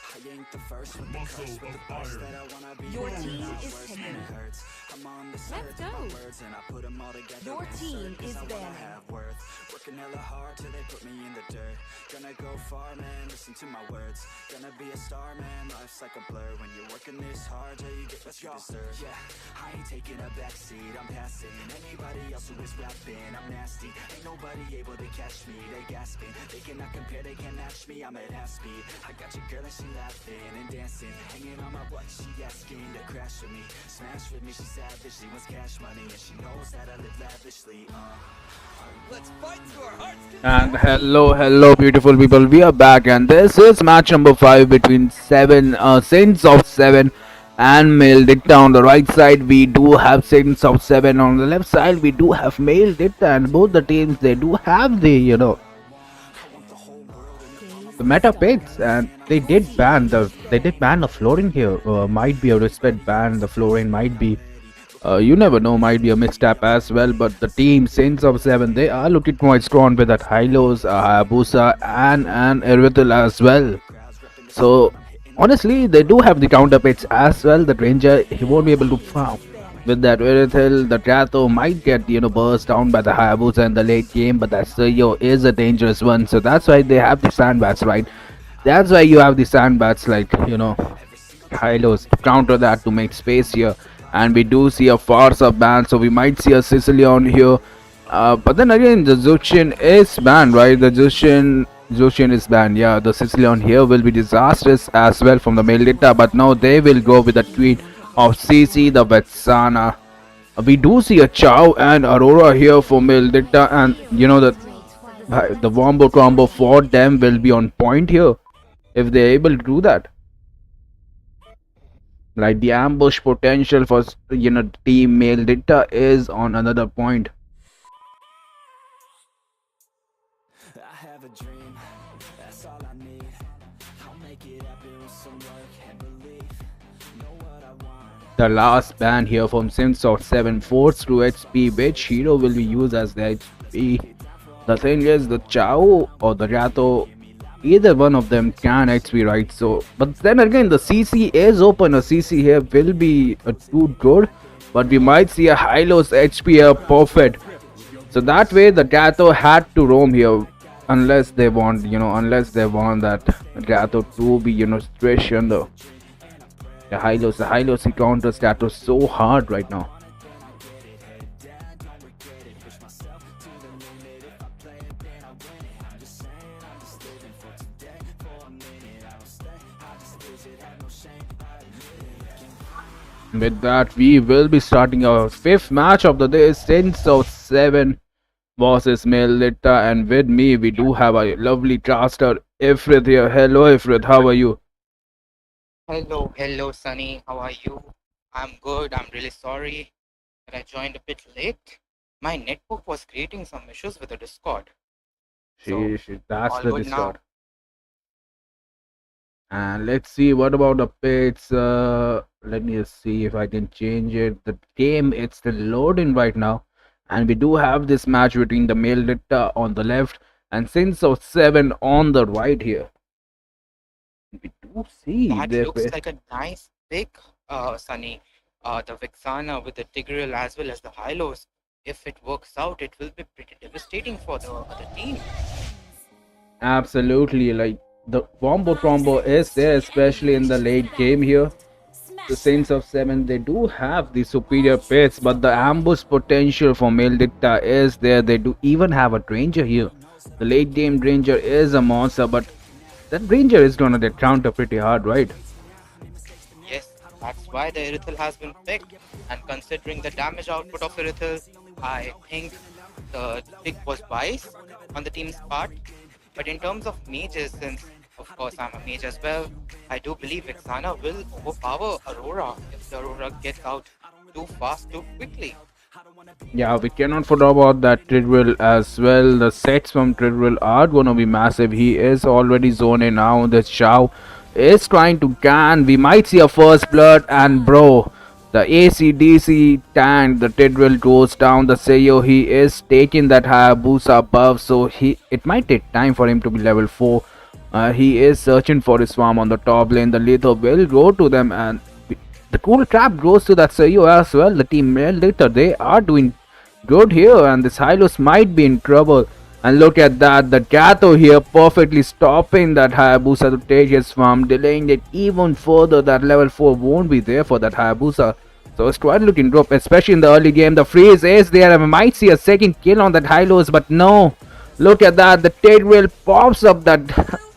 I ain't the first with the Muscle curse, with of the burst iron. that I wanna be. Your It team hurts is worse picking. when it hurts. I'm on the search Let's for my go. words and I put them all together. Your and team search, 'cause is I wanna banning. have worth. Working hella hard till they put me in the dirt. Gonna go far, man, listen to my words. Gonna be a star, man, life's like a blur. When you're working this hard, yeah, you get what you deserve. Yeah, I ain't taking a backseat, I'm passing anybody else who is rapping. I'm nasty, ain't nobody able to catch me. They gasping, they cannot compare, they can't match me. I'm at half speed, I got your girl and she laughing and dancing, hanging on my butt, she asking to crash with me. Smash with me, she savage, she wants cash money, and she knows that I live lavishly. Let's fight to our hearts. And hello, beautiful people. We are back, and this is match number 5 between Saints of 7 and Male Dicta. On the right side, we do have Saints of 7. On the left side, we do have Male Dicta, and both the teams they do have the meta picks, and they did ban the flooring here. Might be a respect ban. The flooring might be. You never know, might be a misstep as well. But the team Saints of 7 they are looking quite strong with that Hylos, Hayabusa, and Erwitel as well. So honestly, they do have the counter picks as well. The Ranger he won't be able to farm with that Erwitel. The Trato might get burst down by the Hayabusa in the late game, but that Sergio is a dangerous one. So that's why they have the sandbats, right? That's why you have the sandbats like Hylos to counter that to make space here. And we do see a Farsa ban, so we might see a Sicilian here. But then again, the Zushin is banned, right? The Zushin is banned. Yeah, the Sicilian here will be disastrous as well from the Melita. But now they will go with the tweet of CC the Vetsana. We do see a Chow and Aurora here for Melita, and the Wombo combo for them will be on point here if they're able to do that. Like the ambush potential for team Male Dicta is on another point. I have a dream, that's all I need. I'll make it happen with some work and belief. Know what I want. The last ban here from Sims of 7 force to HP, which hero will be used as the HP. The thing is, the Chao or the Rato, either one of them can XP, right? So, but then again, the CC is open. A CC here will be too good, but we might see a Hylos HP here perfect. So that way, the Gato had to roam here, unless they want, that Gato to be, situation though. The Hylos, he counters Gato so hard right now. With that, we will be starting our 5th match of the day. Saints of 7 versus Melita, and with me, we do have a lovely caster, Ifrit here. Hello, Ifrit, how are you? Hello, Sunny. How are you? I'm good. I'm really sorry that I joined a bit late. My network was creating some issues with the Discord. So, That's all the good Discord. now. And let's see, what about the pits? Let me just see if I can change it. The game, it's still loading right now. And we do have this match between the Male Dicta on the left and Saints of 7 on the right here. We do see That their looks like a nice pick, Sunny. The Vixana with the Tigreal as well as the Hylos. If it works out, it will be pretty devastating for the other team. Absolutely, like the Wombo combo is there, especially in the late game here. The Saints of 7 they do have the superior pits, but the ambush potential for Male Dicta is there. They do even have a Ranger here. The late game Ranger is a monster, but that Ranger is gonna get counter pretty hard, right? Yes, That's why the Irithel has been picked. And considering the damage output of Irithel, I think the pick was wise on the team's part. But in terms of mages, since of course I'm a mage as well, I do believe Vexana will overpower Aurora if the Aurora gets out too fast, too quickly. Yeah, we cannot forget about that Tidwell as well. The sets from Tidwell are gonna be massive. He is already zoning now. The Chow is trying to can. We might see a first blood, and bro, the ACDC tank, the Tidwell goes down. The Seiyo, he is taking that Hayabusa buff, so it might take time for him to be level 4. He is searching for his farm on the top lane. The Lethal will go to them, and the cool trap goes to that Seiyu as well. The team later, they are doing good here, and this Hylos might be in trouble. And look at that, the Gato here perfectly stopping that Hayabusa to take his farm, delaying it even further. That level 4 won't be there for that Hayabusa. So it's quite looking rough, especially in the early game. The freeze is there, and we might see a second kill on that Hylos, but no. Look at that, the Tailwheel pops up that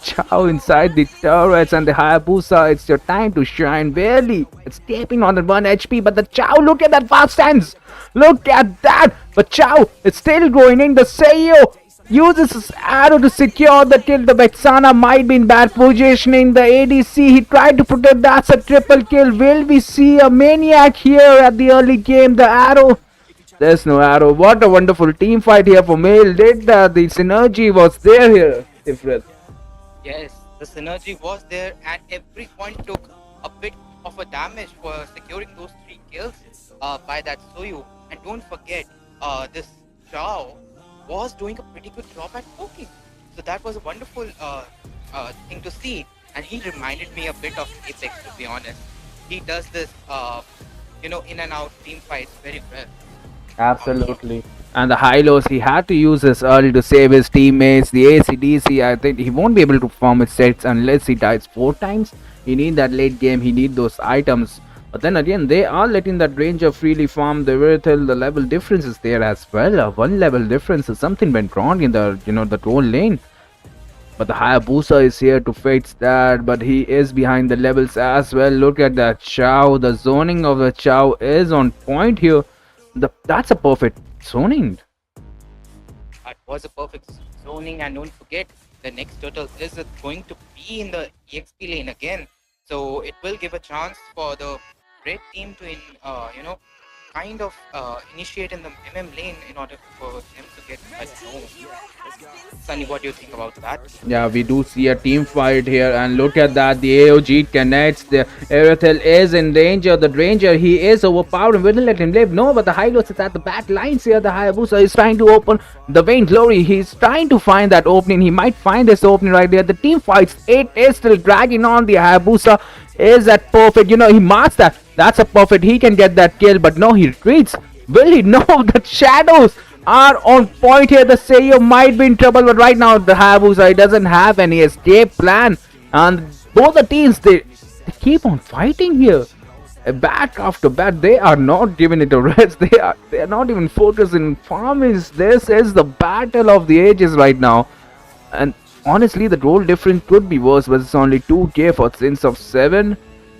Chow inside the turrets, and the Hayabusa, it's your time to shine. Barely, it's tapping on the 1 HP, but the Chow, look at that fast stance. Look at that, but Chow is still going in. The Seiyo uses his arrow to secure the kill. The Vexana might be in bad positioning. The ADC, he tried to protect. That's a triple kill. Will we see a maniac here at the early game? The arrow, there's no arrow. What a wonderful team fight here for male. Did the synergy was there here, Ifrit. Yes, the synergy was there, and every point took a bit of a damage for securing those 3 kills by that Soyu. And don't forget, this Chao was doing a pretty good job at poking. So that was a wonderful thing to see. And he reminded me a bit of Apex, to be honest. He does this, in and out team fights very well. Absolutely. And the Hylos, he had to use his early to save his teammates. The ACDC, I think he won't be able to perform his sets unless he dies 4 times. He need that late game, he need those items. But then again, they are letting that Ranger freely farm the Virithil. The level difference is there as well. A 1 level difference, is something went wrong in the, the troll lane. But the Hayabusa is here to fix that, but he is behind the levels as well. Look at that Chow. The zoning of the Chow is on point here. That's a perfect zoning. That was a perfect zoning, and don't forget, the next turtle is going to be in the EXP lane again. So it will give a chance for the red team to, kind of initiate in the MM lane in order for them to get a know. Sunny, what do you think about that? Yeah, we do see a team fight here, and look at that. The AOG connects. The Erethel is in danger. The Ranger, he is overpowered and wouldn't let him live. No, but the Hylos is at the back lines here. The Hayabusa is trying to open the Vain Glory. He's trying to find that opening. He might find this opening right there. The team fights. It is still dragging on. The Hayabusa is that perfect. He marks that. That's a perfect. He can get that kill, but no, he retreats. Will he? No, the shadows are on point here. The Seiyo might be in trouble, but right now the Hayabusa, he doesn't have any escape plan, and both the teams, they keep on fighting here, back after back. They are not giving it a rest. They are not even focusing farming. This is the battle of the ages right now, and honestly the goal difference could be worse, but it's only 2k for sins of 7.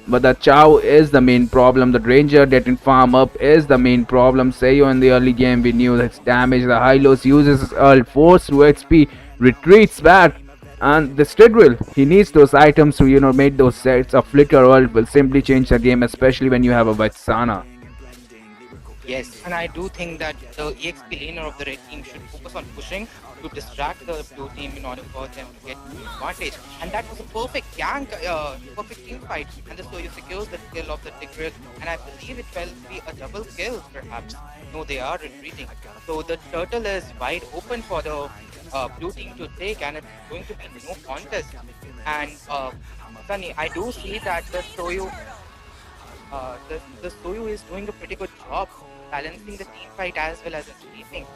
But the Chow is the main problem. The Ranger getting farm up is the main problem. Seiyo in the early game, we knew its damage. The Hylos uses his ult, force to XP, retreats back. And the Stridwell, he needs those items to, make those sets. A flicker ult will simply change the game, especially when you have a Vetsana. Yes, and I do think that the EXP laner of the red team should focus on pushing to distract the blue team in order for them to get the advantage. And that was a perfect gank, perfect team fight. And the Soyu secures the kill of the Tigreal, and I believe it will be a double kill, perhaps. No, they are retreating. So the turtle is wide open for the blue team to take, and it's going to be no contest. And Sunny, I do see that the Soyu is doing a pretty good job balancing the team fight as well as escaping.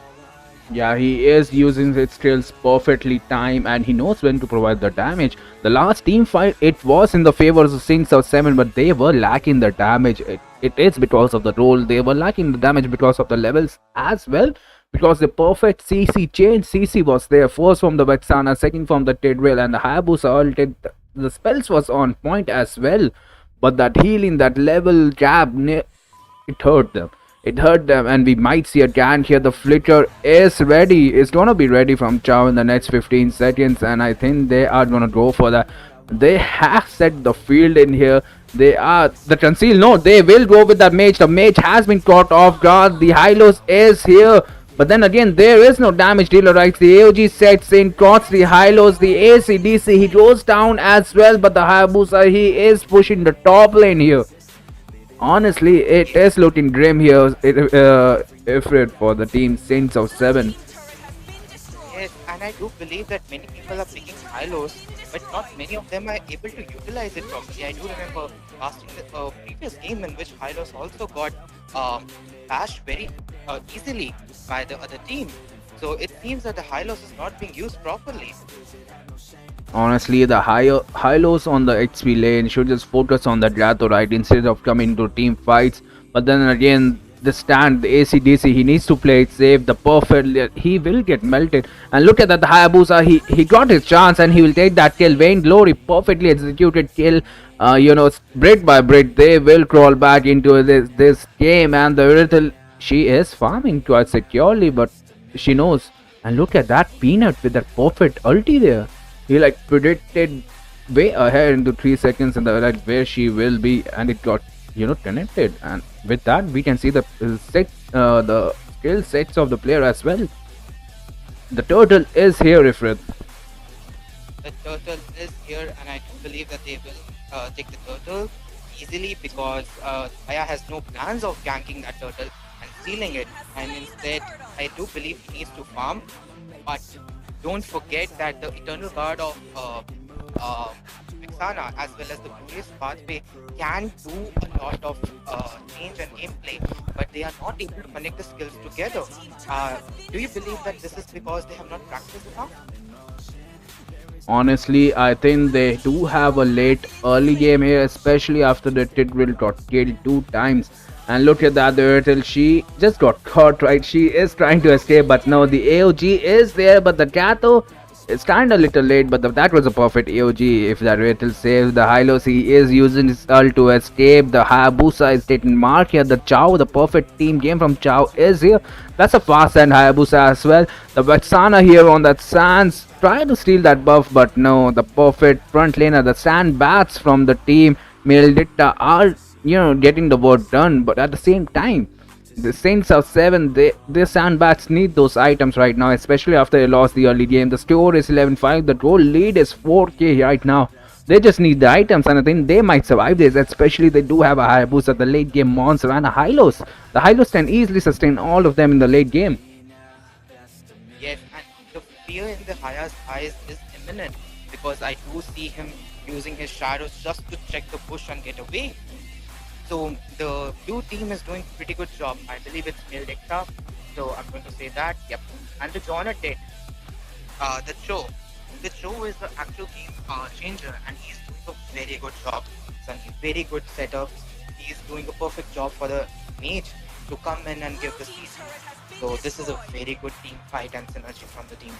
Yeah, he is using his skills perfectly timed, and he knows when to provide the damage. The last team fight, it was in the favor of the Sings of 7, but they were lacking the damage. It is because of the role. They were lacking the damage because of the levels as well. Because the perfect CC change, CC was there. First from the Vexana, second from the Tidwell, and the Hayabusa ulted. The spells was on point as well. but that healing, that level jab, it hurt them. It hurt them, and we might see a gank here. The flicker is ready. It's gonna be ready from Chow in the next 15 seconds, and I think they are gonna go for that. They have set the field in here. They are the conceal. No, they will go with that mage. The mage has been caught off guard. The Hylos is here. But then again, there is no damage dealer, right? The AOG sets in, caught the Hylos, the ACDC, he goes down as well, but the Hayabusa, he is pushing the top lane here. Honestly, it is looking grim here, Ifrit, for the team Saints of 7. Yes, and I do believe that many people are picking Hylos, but not many of them are able to utilize it properly. I do remember casting the previous game in which Hylos also got bashed very easily by the other team. So it seems that the Hylos is not being used properly. Honestly, the Hylos on the XP lane should just focus on the Drato, right, instead of coming to team fights. But then again, the stand, the ACDC, he needs to play it safe. The perfect, he will get melted. And look at that, the Hayabusa, he got his chance and he will take that kill. Vain Glory, perfectly executed kill. Brick by brick, they will crawl back into this game. And the Irital, she is farming quite securely, but she knows. And look at that Peanut with that perfect ulti there. He like predicted way ahead into 3 seconds and like where she will be, and it got connected. And with that, we can see the the skill sets of the player as well. The turtle is here, Ifrit. The turtle is here, and I do believe that they will take the turtle easily because Aya has no plans of ganking that turtle and stealing it, and instead I do believe he needs to farm. But don't forget that the Eternal Guard of Vexana as well as the Glorious Pathway can do a lot of change and gameplay, but they are not able to connect the skills together. Do you believe that this is because they have not practiced enough? Honestly, I think they do have a late early game here, especially after the Tidrill got killed 2 times. And look at that, the Turtle, she just got caught, right? She is trying to escape, but no, the AOG is there, but the Gato is kind of little late, but that was a perfect AOG. If that Turtle saves the Hylos, he is using his ult to escape. The Hayabusa is taking mark here. The Chow, the perfect team game from Chow is here. That's a fast and Hayabusa as well. The Vexana here on that Sands trying to steal that buff, but no, the perfect front laner, the Sand Bats from the team Meldicta are getting the work done. But at the same time, the Saints of 7, their Sandbats need those items right now, especially after they lost the early game. The score is 11-5, the goal lead is 4k right now. They just need the items, and I think they might survive this, especially they do have a Hayabusa, the late game monster, and a Hylos. The Hylos can easily sustain all of them in the late game. Yes, and the fear in the Haya's eyes is imminent because I do see him using his shadows just to check the bush and get away. So the blue team is doing a pretty good job. I believe it's Meldicta, so I'm going to say that. Yep. And the Johnner did. The Cho. The Cho is the actual game changer, and he's doing a very good job. Sunny, very good setups. He's doing a perfect job for the mage to come in and give the season. So this is a very good team fight and synergy from the team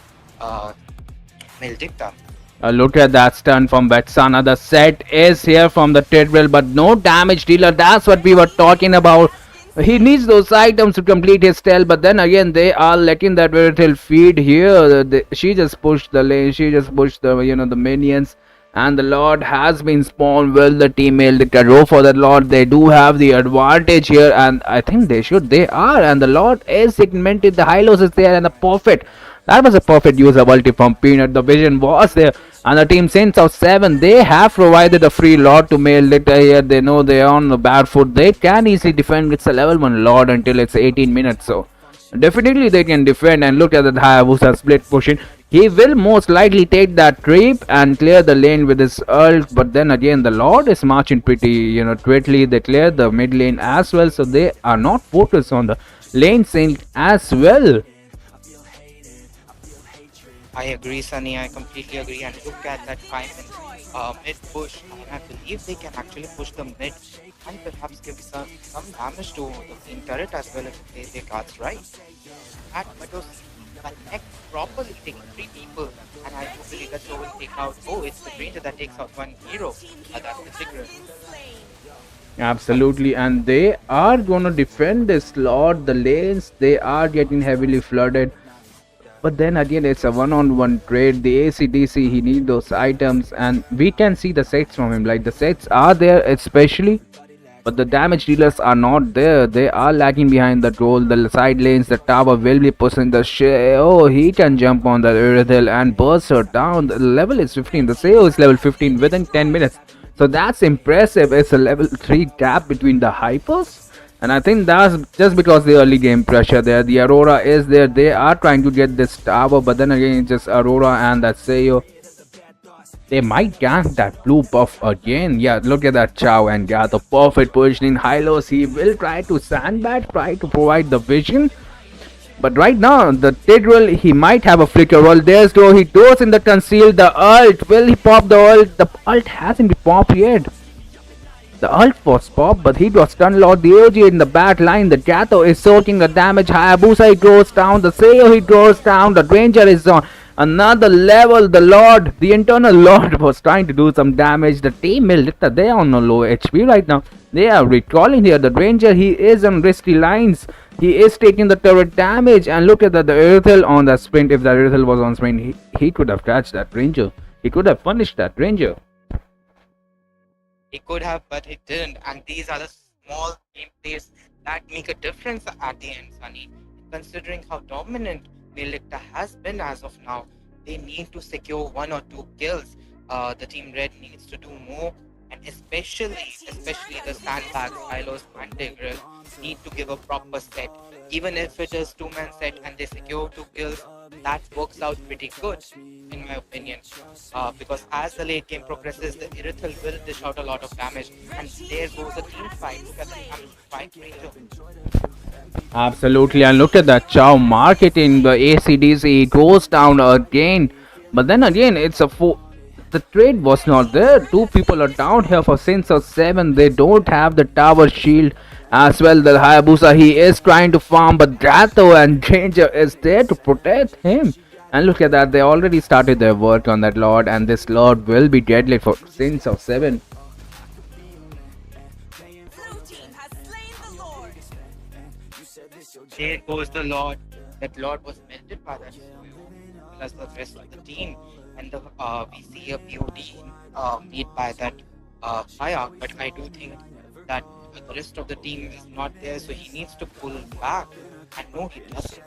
Meldicta. Look at that stun from Vexana. The set is here from the Tidrill, but no damage dealer. That's what we were talking about. He needs those items to complete his steal, but then again, they are letting that little feed here. She just pushed the lane. She just pushed the the minions, and the Lord has been spawned. Will the team go for the Lord? They do have the advantage here, and I think they should. They are, and the Lord is segmented. The Hylos is there, and the perfect. That was a perfect use of ulti from Peanut. The vision was there. And the team Saints of 7, they have provided a free Lord to Meldicta here. They know they are on the bad foot. They can easily defend. It's a level 1 Lord until it's 18 minutes. So definitely they can defend. And look at that Hayabusa split pushing. He will most likely take that creep and clear the lane with his ult. But then again, the Lord is marching pretty, quickly. They clear the mid lane as well. So they are not focused on the lane Saint as well. I agree, Sunny. I completely agree. And look at that mid push. And I believe they can actually push the mid and perhaps give some damage to the main turret as well if they play their cards right. That Meadows connect properly, taking 3 people. And I do believe that Joe will take out. Oh, it's the Ranger that takes out 1 hero. That's the Tigreal. Absolutely, and they are gonna defend this slot. The lanes they are getting heavily flooded. But then again, it's a one-on-one trade. The ACDC he need those items, and we can see the sets from him. Like the sets are there, especially, but the damage dealers are not there. They are lagging behind the goal. The side lanes, the tower will be pushing the shit. Oh, he can jump on the Iridil and burst her down. The level is 15. The Seo is level 15 within 10 minutes. So that's impressive. It's a level 3 gap between the hypers. And I think that's just because the early game pressure there. The Aurora is there. They are trying to get this tower, but then again, it's just Aurora and that Seo. They might gank that blue buff again. Yeah, look at that Chow and yeah, the perfect positioning. Hylos, he will try to sandbag, try to provide the vision. But right now, the Tidril, he might have a flicker. Well, there's go. He goes in the conceal. The ult. Will he pop the ult? The ult hasn't been popped yet. The ult was popped, but he was stun locked. The OG in the back line. The Gato is soaking the damage. Hayabusa he goes down. The Seo he goes down. The Ranger is on another level. The Lord, the internal Lord, was trying to do some damage. The team Milita, they are on a low HP right now. They are recalling here. The Ranger, he is on risky lines. He is taking the turret damage. And look at that, the Earthel on the sprint. If the Earthel was on sprint, he could have catched that Ranger. He could have punished that Ranger. He could have, but he didn't. And these are the small gameplays that make a difference at the end, Sunny. Considering how dominant Melikta has been as of now, they need to secure 1 or 2 kills. The Team Red needs to do more, and especially the sandbags, Hylos, and Tigreal need to give a proper set. Even if it is 2-man set and they secure 2 kills, that works out pretty good, in my opinion. Because as the late game progresses, the Irithel will dish out a lot of damage, and there goes a team fight. Look at the fight Ranger. Absolutely, and look at that Chow marketing. The ACDC goes down again, but then again, it's a four. The trade was not there. 2 people are down here for Sins of 7. They don't have the tower shield as well. The Hayabusa, he is trying to farm, but Gato and Danger is there to protect him. And look at that, they already started their work on that Lord, and this Lord will be deadly for Sins of 7. Blue team has slain the Lord. There goes the Lord. That Lord was melted by that plus the rest of the team. And the we see a beauty made by that fire. But I do think that the rest of the team is not there, so he needs to pull back. And no, he doesn't.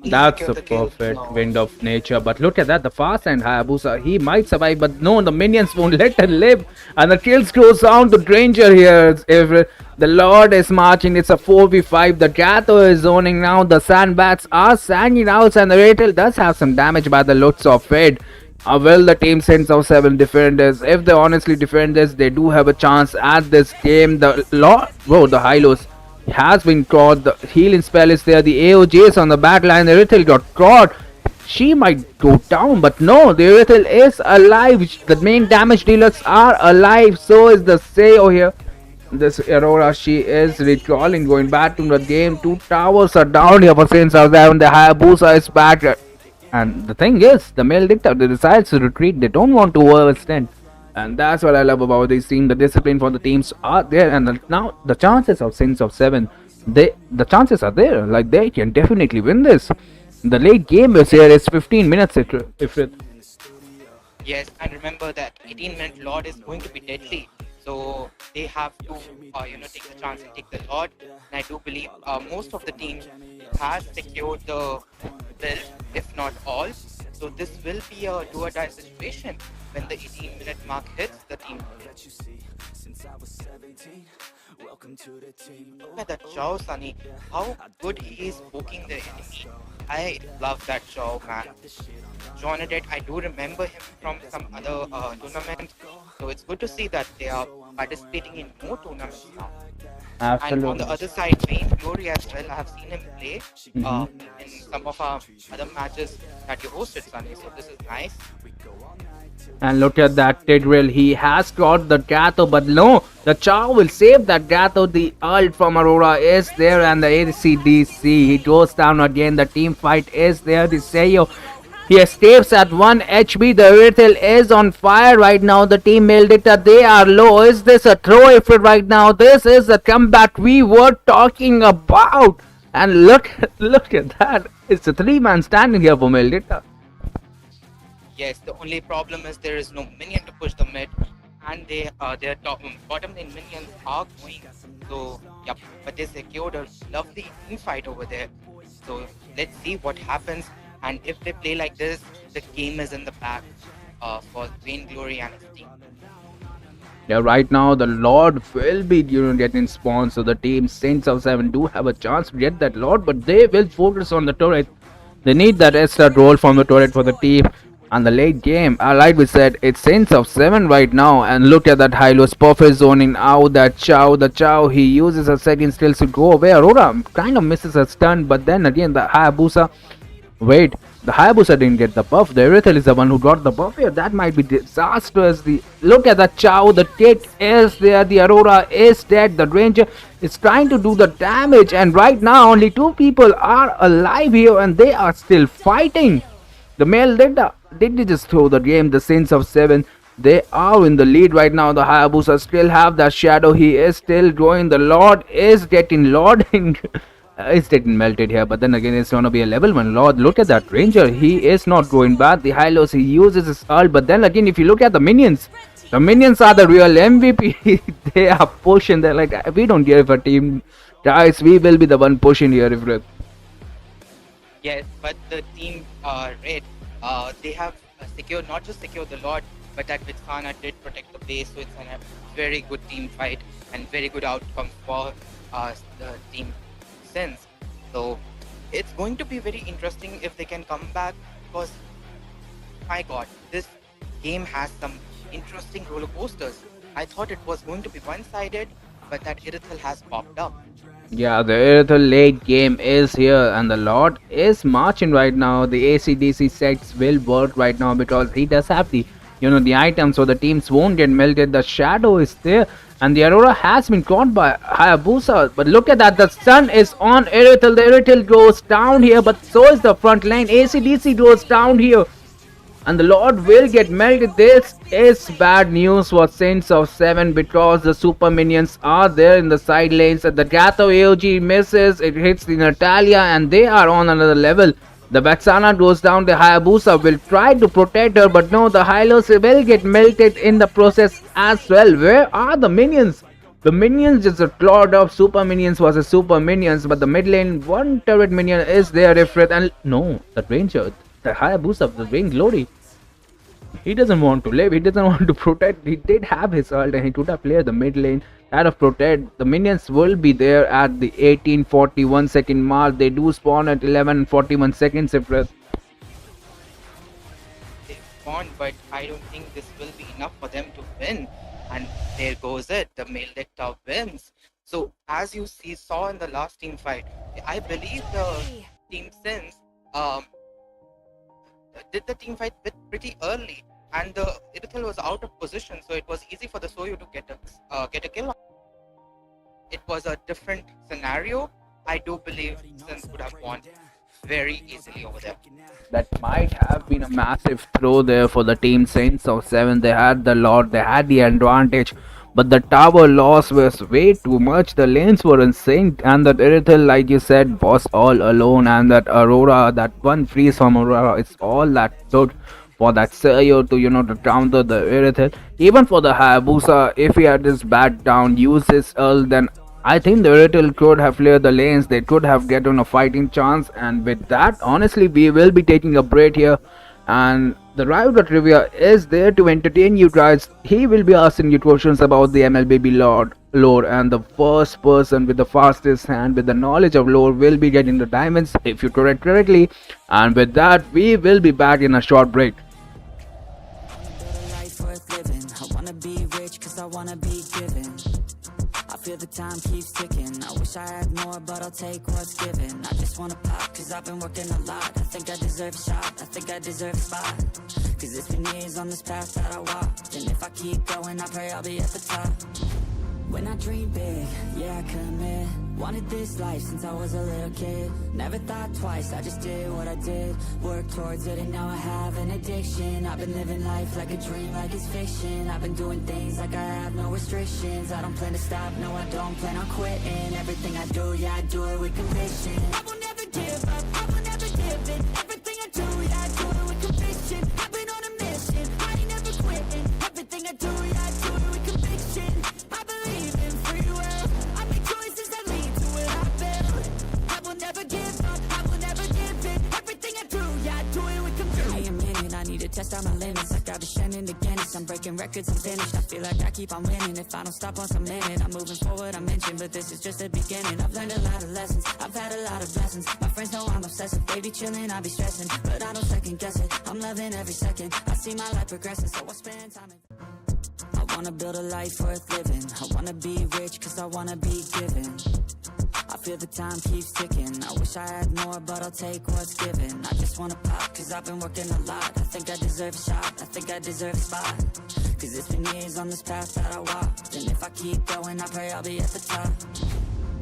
That's a perfect wind of nature. But look at that, the fast and Hayabusa, he might survive, but no, the minions won't let him live. And the kills goes down to Danger here. If the Lord is marching, it's a 4v5. The Gato is zoning now. The sandbats are sanding out, and the Ratel does have some damage by the looks of it. Well, the team sends out 7 defenders. If they honestly defend this, they do have a chance at this game. The Lord, whoa, the Hylos has been caught. The healing spell is there. The AOJ is on the back line. The Rithel got caught. She might go down, but no, the Rithel is alive. The main damage dealers are alive. So is the Seo here. This Aurora, she is recalling, going back to the game. 2 towers are down here for Saints of Seven. The Hayabusa is back. And the thing is, the male dictator, they decides to retreat. They don't want to overextend. And that's what I love about this team. The discipline for the teams are there, and now the chances of Sins of 7, the chances are there. Like they can definitely win this. The late game is here. It's 15 minutes. If it. Yes, and remember that 18-minute Lord is going to be deadly. So they have to, take the chance and take the Lord. And I do believe most of the teams has secured the build, if not all. So this will be a do or die situation. When the 18-minute mark hits, the team. Look at that Chow, Sunny. How good he is poking the enemy. I love that Chow, man. Jonadet, I do remember him from some other tournaments. So it's good to see that they are participating in more tournaments now. Absolutely. And on the other side, Wayne Fury as well. I have seen him play in some of our other matches that you hosted, Sunny. So this is nice. And look at that Tidril. He has got the Gato, but no, the Chow will save that Gato. The ult from Aurora is there, and the ACDC, he goes down again. The team fight is there. The Seo, He escapes at 1 HP. The Irithel is on fire right now. The team mailed it. They are low. Is this a throw effort right now? This is the comeback we were talking about. And look at that. It's a 3-man standing here for Meldita. Yes, the only problem is there is no minion to push the mid, and their bottom lane minions are going. So, yep, but they secured a lovely team fight over there. So let's see what happens, and if they play like this, the game is in the back for Vain Glory and his team. Yeah, right now the Lord will be getting spawned, so the team Saints of 7 do have a chance to get that Lord, but they will focus on the turret. They need that extra roll from the turret for the team. And the late game, like we said, it's Saints of 7 right now, and look at that Hylos perfect zoning out that the Chow, he uses a second skills to go away. Aurora kind of misses a stun, but then again the Hayabusa, wait, the Hayabusa didn't get the buff. The Irithel is the one who got the buff here. That might be disastrous. Look at the Chow, the kick is there, the Aurora is dead, the Ranger is trying to do the damage, and right now only 2 people are alive here and they are still fighting. The male did they just throw the game? The Saints of 7, they are in the lead right now. The Hayabusa still have that shadow. He is still growing. The Lord is getting lording. It's getting melted here, but then again it's gonna be a level 1 Lord. Look at that Ranger. He is not going bad. The Hylos, he uses his ult, but then again if you look at the minions are the real MVP. They are pushing. They're like, we don't care if a team dies. We will be the one pushing here. If Yes, but the team Red, they have secured, not just secured the Lord, but that Vitsana did protect the base, so it's a very good team fight and very good outcome for the team Sins. So it's going to be very interesting if they can come back, because my god, this game has some interesting roller coasters. I thought it was going to be one-sided, but that Irithel has popped up. yeah, the Irithel late game is here, and the Lord is marching right now. The ACDC sets will work right now because he does have the the items, so the teams won't get melted. The shadow is there, and the Aurora has been caught by Hayabusa. But look at that, the sun is on Irithel. The Irithel goes down here, but so is the front line. ACDC goes down here, and the Lord will get melted. This is bad news for Saints of 7 because the super minions are there in the side lanes. The Gatho AOG misses, it hits the Natalia, and they are on another level. The Vexana goes down. The Hayabusa will try to protect her, but no, the Hylos will get melted in the process as well. Where are the minions? The minions just clawed up. Super minions versus super minions, but the mid lane, one turret minion is there, Ifrit, and no, the Ranger, the Hayabusa, the Vain Glory, he doesn't want to live, he doesn't want to protect. He did have his ult and he could have played the mid lane out of protect. The minions will be there at the 18:41 second mark. They do spawn at 11:41 seconds. If They spawned, but I don't think this will be enough for them to win. And there goes it, the male Lecter wins. So as you saw in the last team fight, I believe the team Sins did the team fight pretty early, and the Irithel was out of position, so it was easy for the Soyu to get a kill. It was a different scenario. I do believe Sins could have won very easily over there. that might have been a massive throw there for the team Saints of 7. They had the Lord, they had the advantage, but the tower loss was way too much. The lanes were in sync, and that Irithel, like you said, was all alone, and that Aurora, that one freeze from Aurora, it's all that took for that Sayo to to counter the Irithel. Even for the Hayabusa, if he had this back down, use his ult, then I think the Irithel could have cleared the lanes. They could have gotten a fighting chance, and with that, honestly, we will be taking a break here. And the Rival Trivia is there to entertain you guys. He will be asking you questions about the MLBB lore, and the first person with the fastest hand with the knowledge of lore will be getting the diamonds if you correct correctly. And with that, we will be back in a short break. I wanna be rich cause I wanna be given. I feel the time keeps ticking. I wish I had more, but I'll take what's given. I just wanna pop cause I've been working a lot. I think I deserve a shot, I think I deserve a spot. Cause it's been years on this path that I walked, and if I keep going I pray I'll be at the top. When I dream big, yeah, I commit. Wanted this life since I was a little kid. Never thought twice, I just did what I did. Worked towards it and now I have an addiction. I've been living life like a dream, like it's fiction. I've been doing things like I have no restrictions. I don't plan to stop, no I don't plan on quitting. Everything I do, yeah, I do it with conviction. I will never give up, I will never give in. Everything I do, yeah, I do it with conviction. I've been on a mission, I ain't never quitting. Everything I do, yeah, I do it with conviction. I believe in free will, I make choices that lead to what I build. I will never give up, I will never give in. Everything I do, yeah, I do it with conviction. Give me a minute, I need to test out my limits. Like I've been shining the Guinness, I'm breaking records, I'm finished. I feel like I keep on winning. If I don't stop once I'm in it, I'm moving forward, I mentioned. But this is just the beginning. I've learned a lot of lessons, I've had a lot of blessings. My friends know I'm obsessive, they be chilling, I be stressing. But I don't second guess it, I'm loving every second. I see my life progressing, so I spend time in. I wanna build a life worth living. I wanna be rich, cause I wanna be given. I feel the time keeps ticking. I wish I had more, but I'll take what's given. I just wanna pop, cause I've been working a lot. I think I deserve a shot, I think I deserve a spot. Cause it's been years on this path that I walked. And if I keep going, I pray I'll be at the top.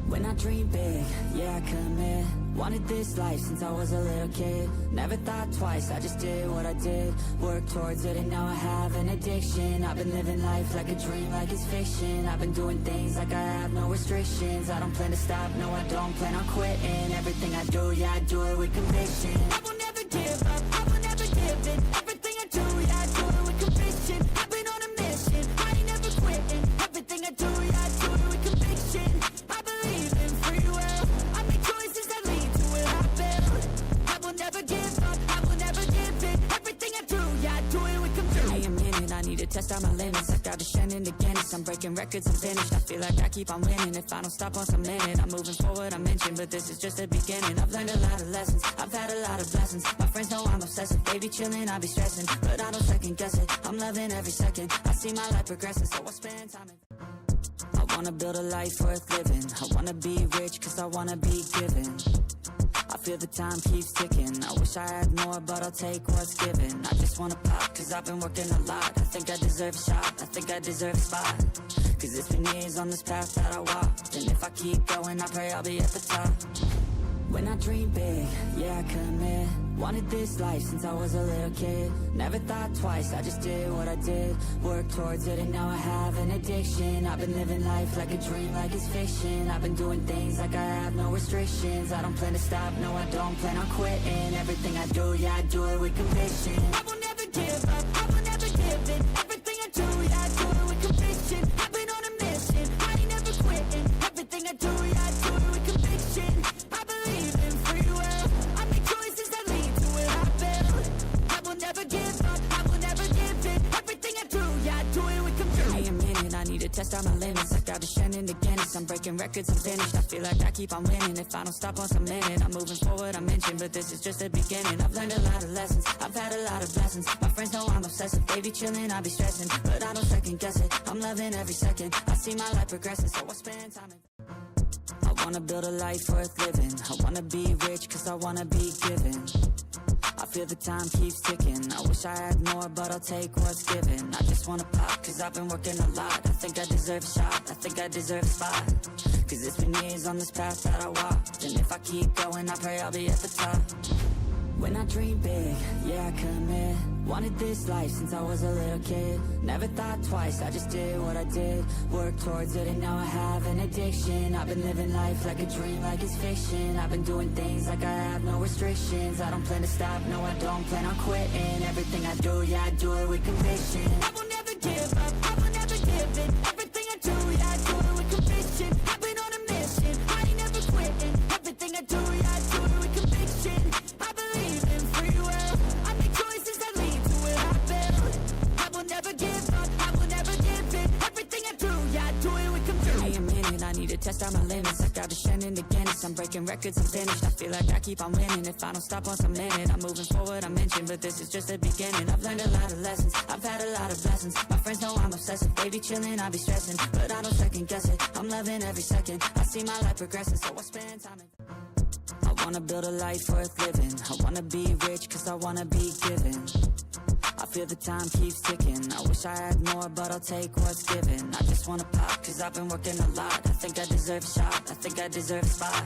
When I dream big, yeah, I commit. Wanted this life since I was a little kid. Never thought twice, I just did what I did. Worked towards it and now I have an addiction. I've been living life like a dream, like it's fiction. I've been doing things like I have no restrictions. I don't plan to stop, no I don't plan on quitting. Everything I do, yeah, I do it with conviction. I will never give up, I will never give in. Everything I do, yeah, I do it with conviction. I've been on a mission, I ain't never quitting. Everything I do, yeah, I do it with conviction. I believe in free will, I make choices that lead to what I build. I will never give up, I will never give in. Everything I do, yeah, I do it with conviction. Give me a minute, I need to test out my limits. Like I've been shining the Guinness, I'm breaking records, I'm finished. I feel like I keep on winning. If I don't stop once I'm in it, I'm moving forward, I mentioned. But this is just the beginning. I've learned a lot of lessons, I've had a lot of blessings. My friends know I'm obsessive, they be chilling, I be stressing. But I don't second guess it, I'm loving every second. I see my life progressing, so I spend time in. I wanna build a life worth living. I wanna be rich, cause I wanna be given. I feel the time keeps ticking. I wish I had more, but I'll take what's given. I just wanna pop, cause I've been working a lot. I think I deserve a shot, I think I deserve a spot. Cause it's been years on this path that I walked. And if I keep going, I pray I'll be at the top. When I dream big, yeah, I commit. Wanted this life since I was a little kid. Never thought twice, I just did what I did. Worked towards it and now I have an addiction. I've been living life like a dream, like it's fiction. I've been doing things like I have no restrictions. I don't plan to stop, no I don't plan on quitting. Everything I do, yeah, I do it with conviction. I will never give up, I will never give in. Everything I do, yeah, I do it with conviction. I've been on a mission, I ain't never quitting. Everything I do, yeah, I do it with conviction. I believe in free will, I make choices that lead to what I build. I will never give up, I will never give in. Everything I do, yeah, I do it with conviction. Give me a minute, I need to test out my limits. Like I've been shining the Guinness, I'm breaking records, I'm finished. I feel like I keep on winning. If I don't stop once I'm in it, I'm moving forward, I mentioned. But this is just the beginning. I've learned a lot of lessons, I've had a lot of blessings. My friends know I'm obsessive, they be chilling, I be stressing. But I don't second guess it, I'm loving every second. I see my life progressing, so I spend time in. I wanna build a life worth living. I wanna be rich, cause I wanna be given. I feel the time keeps ticking. I wish I had more, but I'll take what's given. I just wanna pop, cause I've been working a lot. I think I deserve a shot, I think I deserve a spot. Cause it's been years on this path that I walked. And if I keep going, I pray I'll be at the top. When I dream big, yeah, I commit. Wanted this life since I was a little kid. Never thought twice, I just did what I did. Worked towards it and now I have an addiction. I've been living life like a dream, like it's fiction. I've been doing things like I have no restrictions. I don't plan to stop, no I don't plan on quitting. Everything I do, yeah, I do it with conviction. I will never give up, I will never give in. Everything I do, yeah, I do it with conviction. I've been on a mission, I ain't never quitting. Everything I do, yeah, I do it with conviction. I believe in free will, I make choices that lead to what I build. I will never give up, I will never give in. Everything I do, yeah, I do it with conviction. Give me a minute, I need to test out my limits. Like I've been shining the Guinness, I'm breaking records, I'm finished. I feel like I keep on winning. If I don't stop once I'm in it, I'm moving forward, I mentioned. But this is just the beginning. I've learned a lot of lessons, I've had a lot of blessings. My friends know I'm obsessive, they be chilling, I be stressing. But I don't second guess it, I'm loving every second. I see my life progressing, so I spend time in. I wanna build a life worth living. I wanna be rich, cause I wanna be given. I feel the time keeps ticking. I wish wish I had more, but I'll take what's given. I just wanna pop, cause I've been working a lot. I think I deserve a shot, I think I deserve a spot.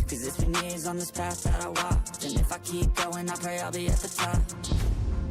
Cause it's been years on this path that I walked, and if I keep going, I pray I'll be at the top.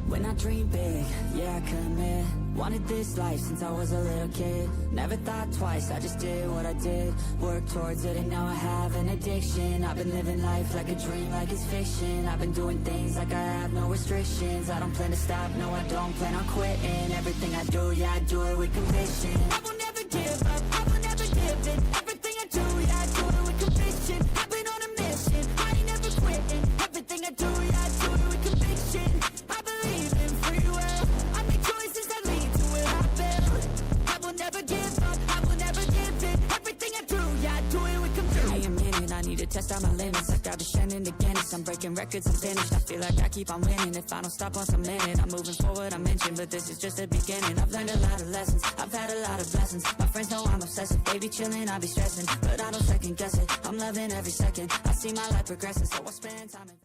When I dream big, yeah, I commit. Wanted this life since I was a little kid. Never thought twice, I just did what I did. Worked towards it and now I have an addiction. I've been living life like a dream, like it's fiction. I've been doing things like I have no restrictions. I don't plan to stop, no I don't plan on quitting. Everything I do, yeah, I do it with conviction. I will never give up, I will never give in. Everything I do, yeah, I do it with conviction. I've been on a mission, I ain't never quitting. Everything I do, yeah, I do it with conviction. I believe in free will, I make choices that lead to where I build. I will never give up, I will never give in. Everything I do, yeah, I do it with conviction. Give me a minute, I need to test out my limits. Like I've been sending to Guinness, I'm breaking records, I'm finished. I feel like I keep on winning. If I don't stop once a minute, I'm moving forward, I mentioned. But this is just the beginning. I've learned a lot of lessons, I've had a lot of blessings. My friends know I'm obsessive, they be chilling, I be stressing. But I don't second guess it, I'm loving every second. I see my life progressing, so I spend time in.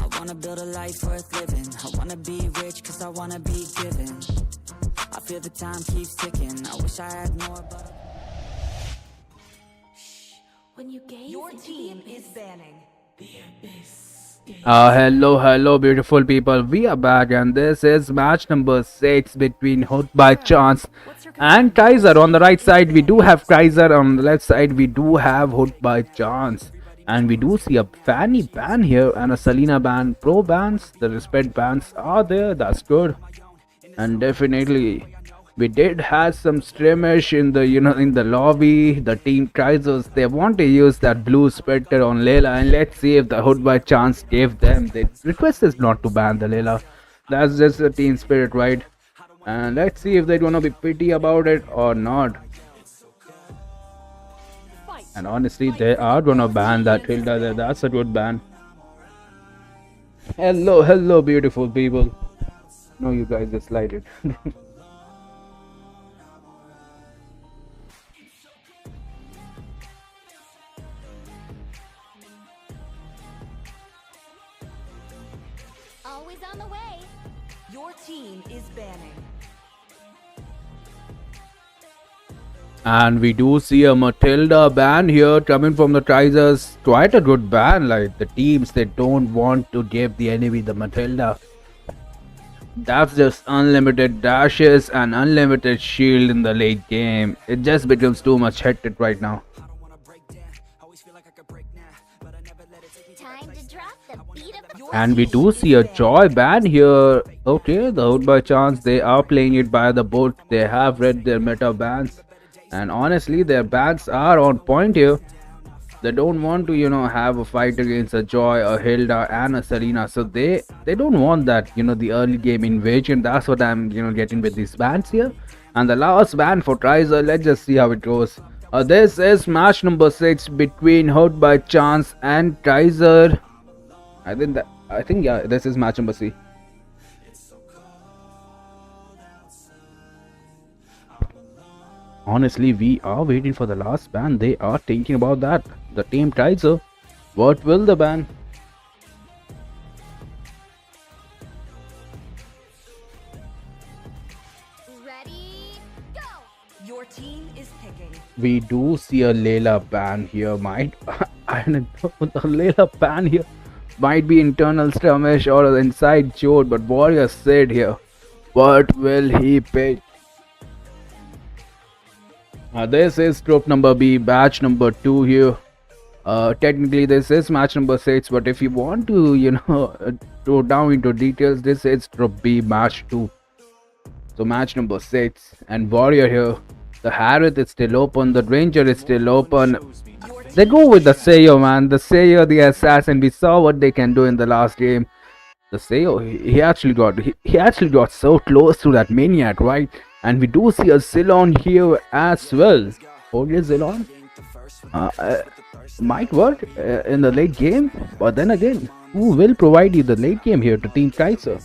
I wanna build a life worth living. I wanna be rich, cause I wanna be given. I feel the time keeps ticking. I wish I had more, but When you gaze Your into team the is banning. Hello, beautiful people. We are back, and this is match number 6 between Hood by Chance and Kaiser. On the right side, we do have Kaiser. On the left side, we do have Hood by Chance. And we do see a Fanny ban here and a Selena ban. Pro bans, the respect bans are there. That's good. And definitely, we did have some skirmish in the in the lobby. The team Kaisers, they want to use that blue Spectre on Layla, and let's see if the Hood by Chance gave them. The request is not to ban the Layla. That's just the team spirit, right? And let's see if they're gonna be pretty about it or not. And honestly, they are gonna ban that Hilda there. That's a good ban. Hello, beautiful people. No, you guys just slide it. always on the way. Your team is banning. And we do see a Matilda ban here coming from the Kaisers. Quite a good ban. Like the teams, they don't want to give the enemy the Matilda. That's just unlimited dashes and unlimited shield in the late game. It just becomes too much hectic right now. Time to drop the beat of the And we do see a Joy ban here. Okay, the Hood by Chance, they are playing it by the book. They have read their meta bans. And honestly, their bans are on point here. They don't want to, have a fight against a Joy, a Hilda, and a Selena. So they don't want that, the early game invasion. That's what I'm, getting with these bans here. And the last ban for Kaiser, let's just see how it goes. This is match number 6 between Hood by Chance and Kaiser. I think yeah, this is match number 6. Honestly, we are waiting for the last ban. They are thinking about that. The team Kaiser. What will the ban? ready, go. Your team is picking. We do see a Layla ban here. I don't know. The Layla ban here might be internal skirmish or an inside joke, but Warrior said here. What will he pick? This is group number B, batch number 2 here. Technically this is match number 6, but if you want to go down into details, this is group B, match 2. So match number 6, and Warrior here. The Harith is still open, the Ranger is still open. They go with the Sayo, man. The Sayo, the assassin. We saw what they can do in the last game. The Sayo, he actually got so close to that maniac, right? And we do see a Zilon here as well. Okay, Zilon might work in the late game, but then again, who will provide you the late game here to Team Kaiser?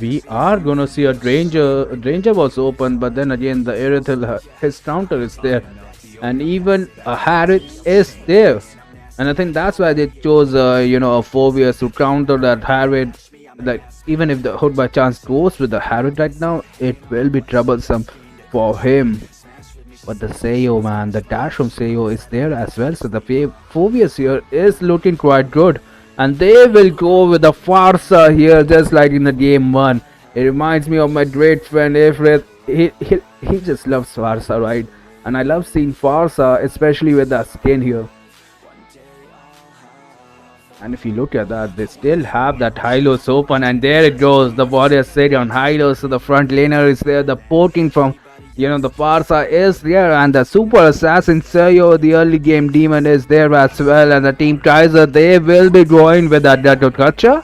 We are gonna see a Ranger. Ranger was open, but then again, the Erithil, his counter is there, and even a Harith is there. And I think that's why they chose, a Phobius to counter that Harriet. Like, even if the Hood by chance goes with the Harriet right now, it will be troublesome for him. But the Seiyo, man, the dash from Seiyo is there as well. So the Phobius here is looking quite good. And they will go with the Farsa here, just like in the game 1. It reminds me of my great friend Ifrit. He just loves Farsa, right? And I love seeing Farsa, especially with the skin here. And if you look at that, they still have that Hylos open, and there it goes. The warrior city on Hylos, so the front laner is there. The poking from, the Farsa is there, and the super assassin Sergio, the early game demon, is there as well. And the team Kaiser, they will be going with that Gacha.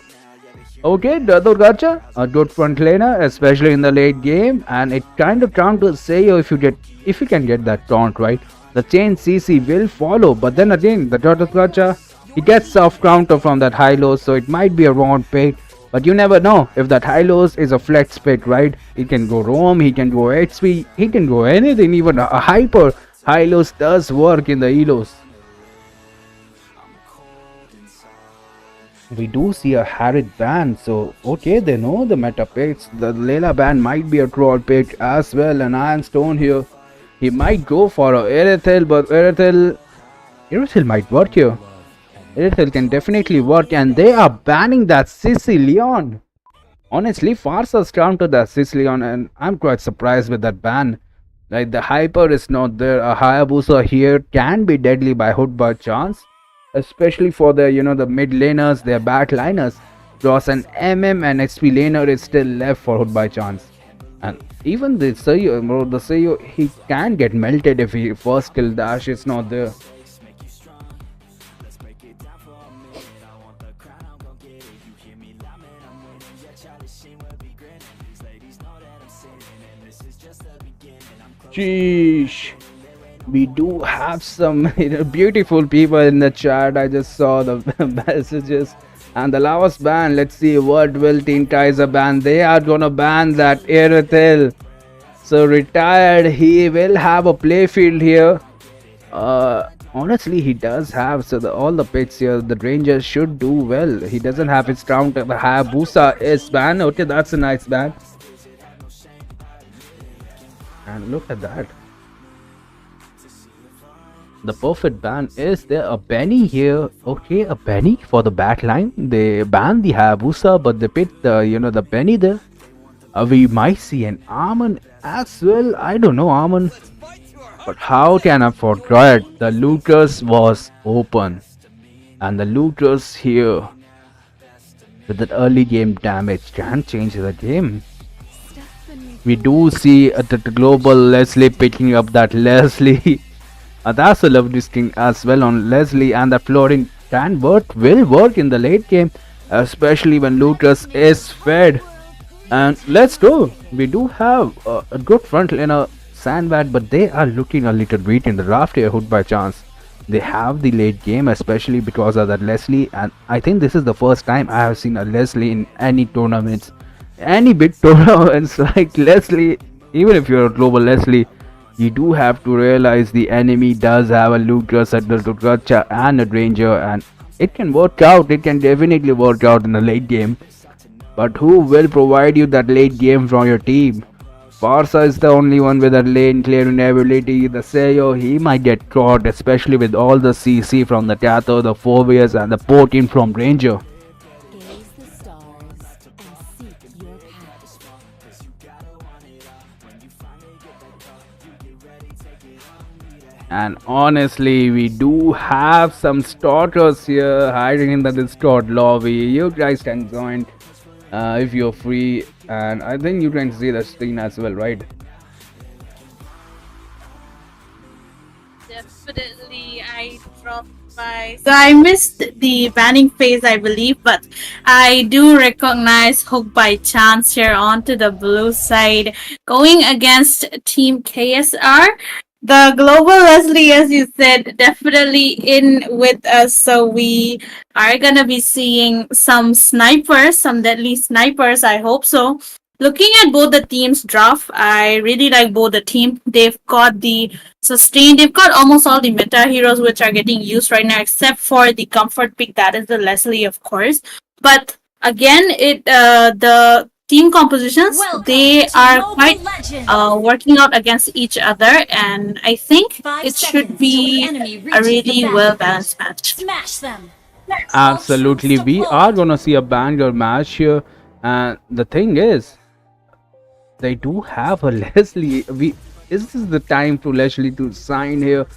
Okay, Gacha, a good front laner, especially in the late game, and it kind of counters Sergio if you can get that taunt right. The chain CC will follow, but then again, the Gacha. He gets soft counter from that high low, so it might be a wrong pick. But you never know if that high lows is a flex pick, right? He can go roam, he can go HP, he can go anything, even a hyper high lows does work in the elos. We do see a Harriet ban, so okay, they know the meta picks. The Layla ban might be a troll pick as well, and Ironstone here. He might go for a Erethel, but Erethel might work here. Erethel can definitely work, and they are banning that Sicilian. Honestly, Farsa's counter that Sicilian, and I'm quite surprised with that ban. Like, the hyper is not there. A Hayabusa here can be deadly by hood by chance, especially for the the mid laners, their back liners. Plus an MM and XP laner is still left for hood by chance. And even the Seiyo, he can get melted if he first kill dash is not there. Sheesh. We do have some beautiful people in the chat. I just saw the messages. And the last ban, let's see what will Team Kaiser ban. They are gonna ban that Erethel. So retired, he will have a playfield here. Honestly, he does have, so all the picks here, the Rangers should do well. He doesn't have his counter. The Hayabusa is banned. Okay, that's a nice ban. And look at that. The perfect ban. Is there a Benny here? Okay, a Benny for the back line. They banned the Hayabusa, but they picked the Benny there. We might see an Armon as well. I don't know Armon. But how can I forget? The Lucas was open. And the Lucas here with that early game damage can change the game. We do see the global Leslie picking up that Leslie. That's a lovely skin as well on Leslie, and the floating will work in the late game, especially when Lucas is fed. And let's go. We do have a good front laner, Sandbat, but they are looking a little weak in the draft here, Hood by chance. They have the late game, especially because of that Leslie, and I think this is the first time I have seen a Leslie in any tournaments. Any big tournaments like Leslie, even if you're a global Leslie, you do have to realize the enemy does have a Lucas, a Gacha, and a Ranger, and it can work out. It can definitely work out in the late game. But who will provide you that late game from your team? Farsa is the only one with a lane clearing ability. The Seiyo, he might get caught, especially with all the CC from the Kato, the Phobias, and the poking from Ranger. And honestly, we do have some stalkers here hiding in the Discord lobby. You guys can join if you're free, and I think you can see the screen as well, right? Definitely, I dropped by. So I missed the banning phase, I believe, but I do recognize Hook by chance here onto the blue side, going against Team KSR. The global Leslie, as you said, definitely in with us. So we are gonna be seeing some snipers, some deadly snipers. I hope so. looking at both the teams draft, I really like both the team. They've got the sustain. They've got almost all the meta heroes which are getting used right now, except for the comfort pick that is the Leslie, of course. But again, the team compositions they are quite working out against each other, and I think it should be a really well balanced match. Smash them. Absolutely, we are gonna see a banger match here, and the thing is, they do have a Leslie. This is the time for Leslie to sign here,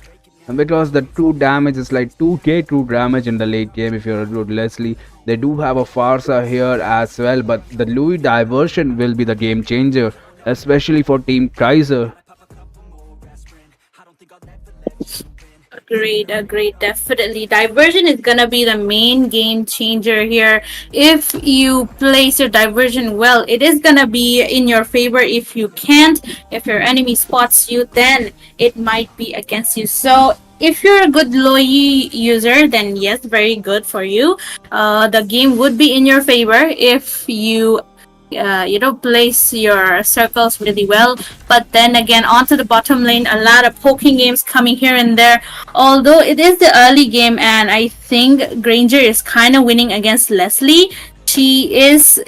and because the true damage is like 2k true damage in the late game if you're a good Leslie. They do have a Farsa here as well, but the Louis diversion will be the game changer, especially for Team Kaiser. Agreed, definitely. Diversion is gonna be the main game changer here. If you place your diversion well, it is gonna be in your favor. If you can't, if your enemy spots you, then it might be against you. So if you're a good Loi user, then yes, very good for you. The game would be in your favor if place your circles really well. But then again, onto the bottom lane, a lot of poking games coming here and there. Although it is the early game, and I think Granger is kind of winning against Leslie. She is,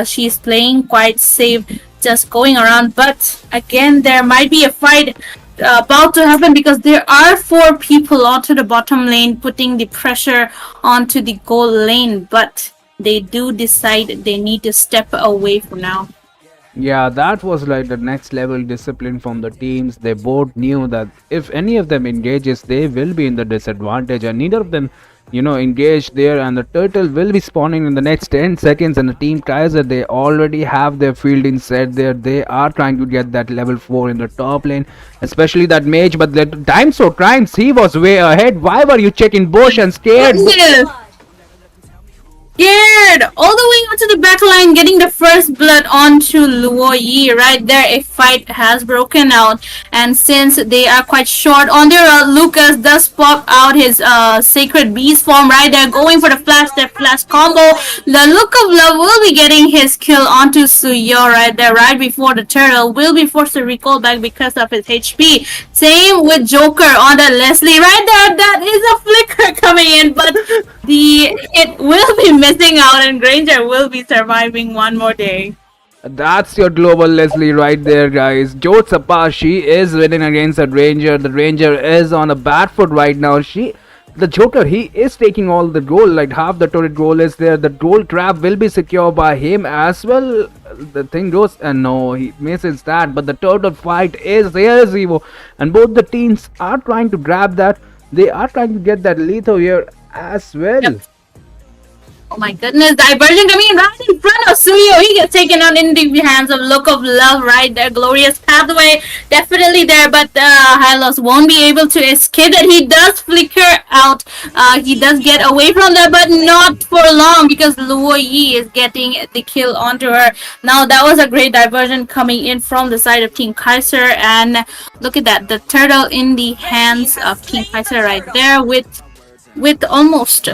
she's playing quite safe, just going around. But again, there might be a fight about to happen because there are 4 people onto the bottom lane putting the pressure onto the gold lane. But they do decide they need to step away for now. Yeah, that was like the next level discipline from the teams. They both knew that if any of them engages, they will be in the disadvantage, and neither of them, engage there. And the turtle will be spawning in the next 10 seconds. And the team Kaiser, they already have their fielding set there. They are trying to get that level 4 in the top lane, especially that mage. But the time so crimes, he was way ahead. Why were you checking bush and scared? Scared all the way onto the back line, getting the first blood onto Luo Yi. Right there, a fight has broken out, and since they are quite short on their Lucas does pop out his sacred beast form right there, going for the flash combo. The Look of Love will be getting his kill onto Suyo right there, right before the turtle will be forced to recall back because of his HP. Same with Joker on the Leslie right there. That is a flicker coming in, but it will be missing out, and Granger will be surviving one more day. That's your global Leslie right there, guys. Jotsapa, she is winning against the Ranger. The Ranger is on a bad foot right now. The Joker, he is taking all the gold. Like half the turret goal is there. The gold trap will be secured by him as well. The thing goes, and no, he misses that. But the turtle fight is there, Zevo. And both the teams are trying to grab that. They are trying to get that lethal here as well. Yep. Oh my goodness, diversion coming in right in front of Suyo. He gets taken out in the hands of Look of Love right there. Glorious pathway definitely there, but Hylos won't be able to escape that. He does flicker out. He does get away from that, but not for long because Luo Yi is getting the kill onto her. Now that was a great diversion coming in from the side of Team Kaiser, and look at that, the turtle in the hands of Team Kaiser right there with almost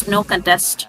no contest.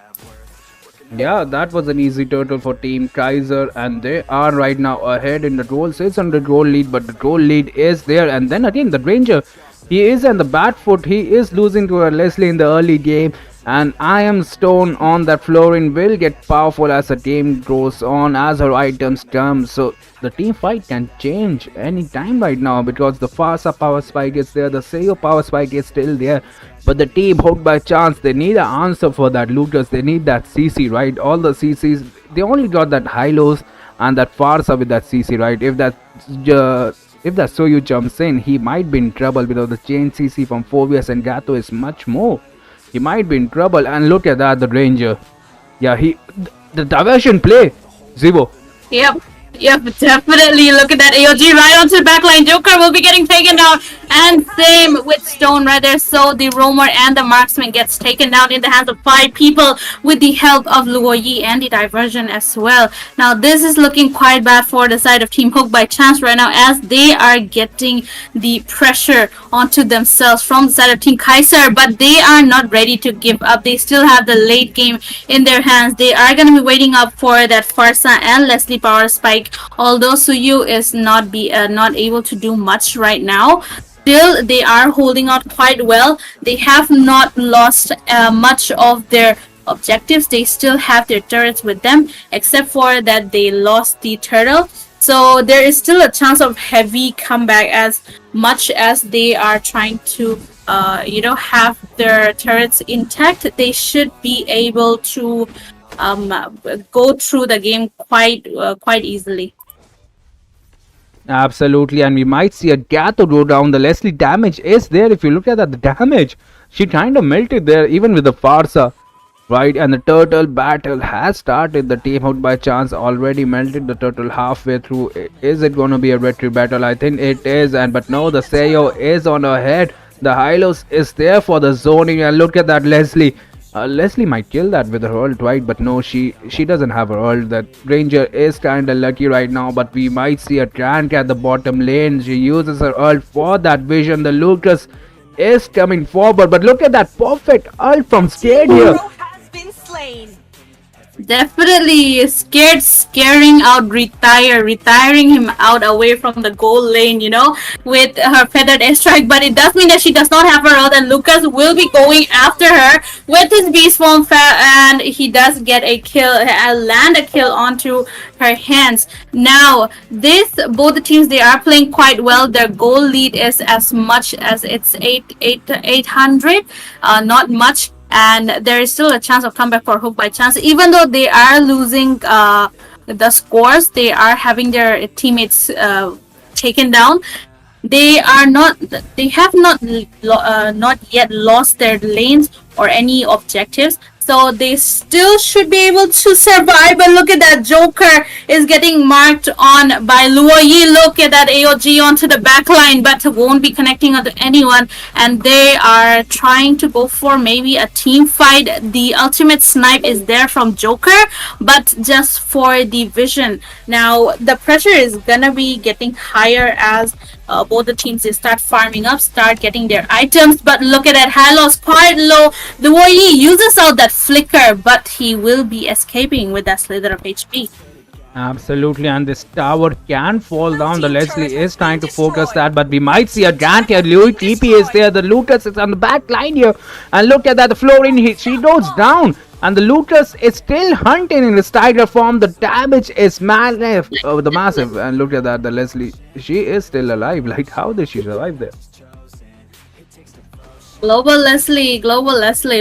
Yeah, that was an easy turtle for Team Kaiser, and they are right now ahead in the goal 600 goal lead, but the goal lead is there. And then again, the Ranger, he is on the bad foot. He is losing to a Leslie in the early game, and Iron Stone on that Florin will get powerful as the game goes on, as her items come. So the team fight can change any time right now because the Farsa power spike is there, the Seo power spike is still there. But the team hooked by chance, they need an answer for that Lucas. They need that CC, right? All the CCs, they only got that Hylos and that Farsa with that CC, right? If that Soyu jumps in, he might be in trouble because the chain CC from Phobius and Gato is much more. He might be in trouble. And look at that, the Ranger. Yeah, the diversion play, Zibo. Yep, definitely. Look at that AOG right onto the backline. Joker will be getting taken down. And same with Stone Rider. So the roamer and the marksman gets taken down in the hands of 5 people with the help of Luo Yi and the diversion as well. Now this is looking quite bad for the side of Team Hook by chance right now, as they are getting the pressure onto themselves from the side of Team Kaiser, but they are not ready to give up. They still have the late game in their hands. They are going to be waiting up for that Farsa and Leslie power spike, although Suyu is not able to do much right now. Still, they are holding out quite well. They have not lost much of their objectives. They still have their turrets with them, except for that they lost the turtle. So there is still a chance of heavy comeback, as much as they are trying to have their turrets intact. They should be able to go through the game quite easily. Absolutely, and we might see a Gatto go down. The Leslie damage is there. If you look at that, the damage, she kind of melted there, even with the Farsa, right? And the turtle battle has started. The team out by chance already melted the turtle halfway through. Is it going to be a retreat battle? I think it is, and but no, the Seyo is on her head. The Hylos is there for the zoning, and look at that, Leslie. Leslie might kill that with her ult, right? But no, she doesn't have her ult. That Ranger is kinda lucky right now, but we might see a tank at the bottom lane. She uses her ult for that vision. The Lucas is coming forward, but look at that perfect ult from Skate here. Hero has been slain. Definitely scaring out retiring him out away from the goal lane, with her feathered airstrike. But it does mean that she does not have her ult, and Lucas will be going after her with his beast form, and he does get a kill, land a kill onto her hands. Now, both the teams, they are playing quite well. Their goal lead is as much as it's 800, not much. And there is still a chance of comeback for Hook by chance, even though they are losing the scores. They are having their teammates taken down. They have not yet lost their lanes or any objectives, so they still should be able to survive. But look at that, Joker is getting marked on by Luo Yi. Look at that AOG onto the backline, but won't be connecting onto anyone, and they are trying to go for maybe a team fight. The ultimate snipe is there from Joker, but just for the vision. Now the pressure is gonna be getting higher as both the teams, they start farming up, start getting their items. But look at that, Hylos quite low. The Warrior uses out that flicker, but he will be escaping with that slither of HP. Absolutely, and this tower can fall down. The Leslie is trying to focus that, but we might see a Gantt here. Louis TP is there. The Lucas is on the back line here, and look at that. The Florin, she goes down, and the Lucas is still hunting in his tiger form. The damage is massive, massive, and look at that. The Leslie, she is still alive. Like, how did she survive there? Global Leslie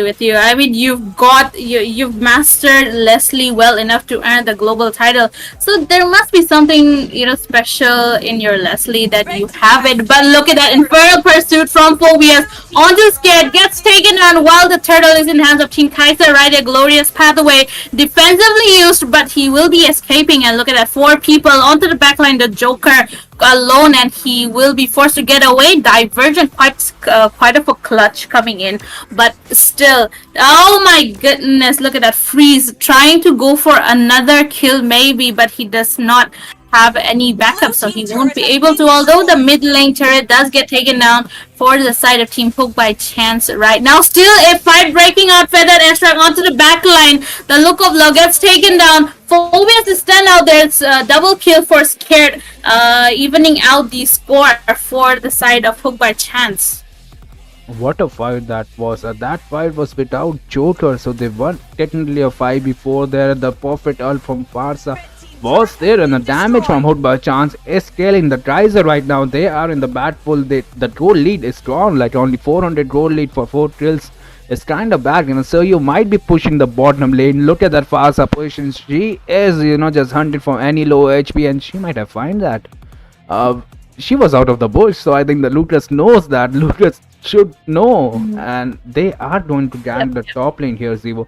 with you. I mean, you've mastered Leslie well enough to earn the global title. So there must be something, special in your Leslie that you haven't. But look at that Infernal Pursuit from Phobias onto Scared, gets taken down while the turtle is in hands of Team Kaiser. Right, a glorious pathway defensively used, but he will be escaping. And look at that, 4 people onto the backline. The Joker alone, and he will be forced to get away. Divergent, quite of a clutch coming in, but still, oh my goodness, look at that freeze, trying to go for another kill maybe, but he does not have any backup, so he won't be able to, although the mid lane turret does get taken down for the side of Team Hook by chance right now. Still a fight breaking out, feathered airstrike onto the back line. The Look of Love gets taken down. Phobias to stand out there. It's a double kill for Scared, evening out the score for the side of Hook by chance. What a fight that was. That fight was without Joker, so they won technically a fight before there. The perfect ult from Farsa was there, and the damage from Hood by chance is scaling. The Trizer right now, they are in the bat full. The goal lead is strong, like only 400 goal lead for 4 kills. It's kind of bad, so you might be pushing the bottom lane. Look at that Farsa position. She is, just hunted for any low HP, and she might have find that. She was out of the bush, so I think the Lucas knows that. Lucas should know, and they are going to gank the top lane here, Zivo.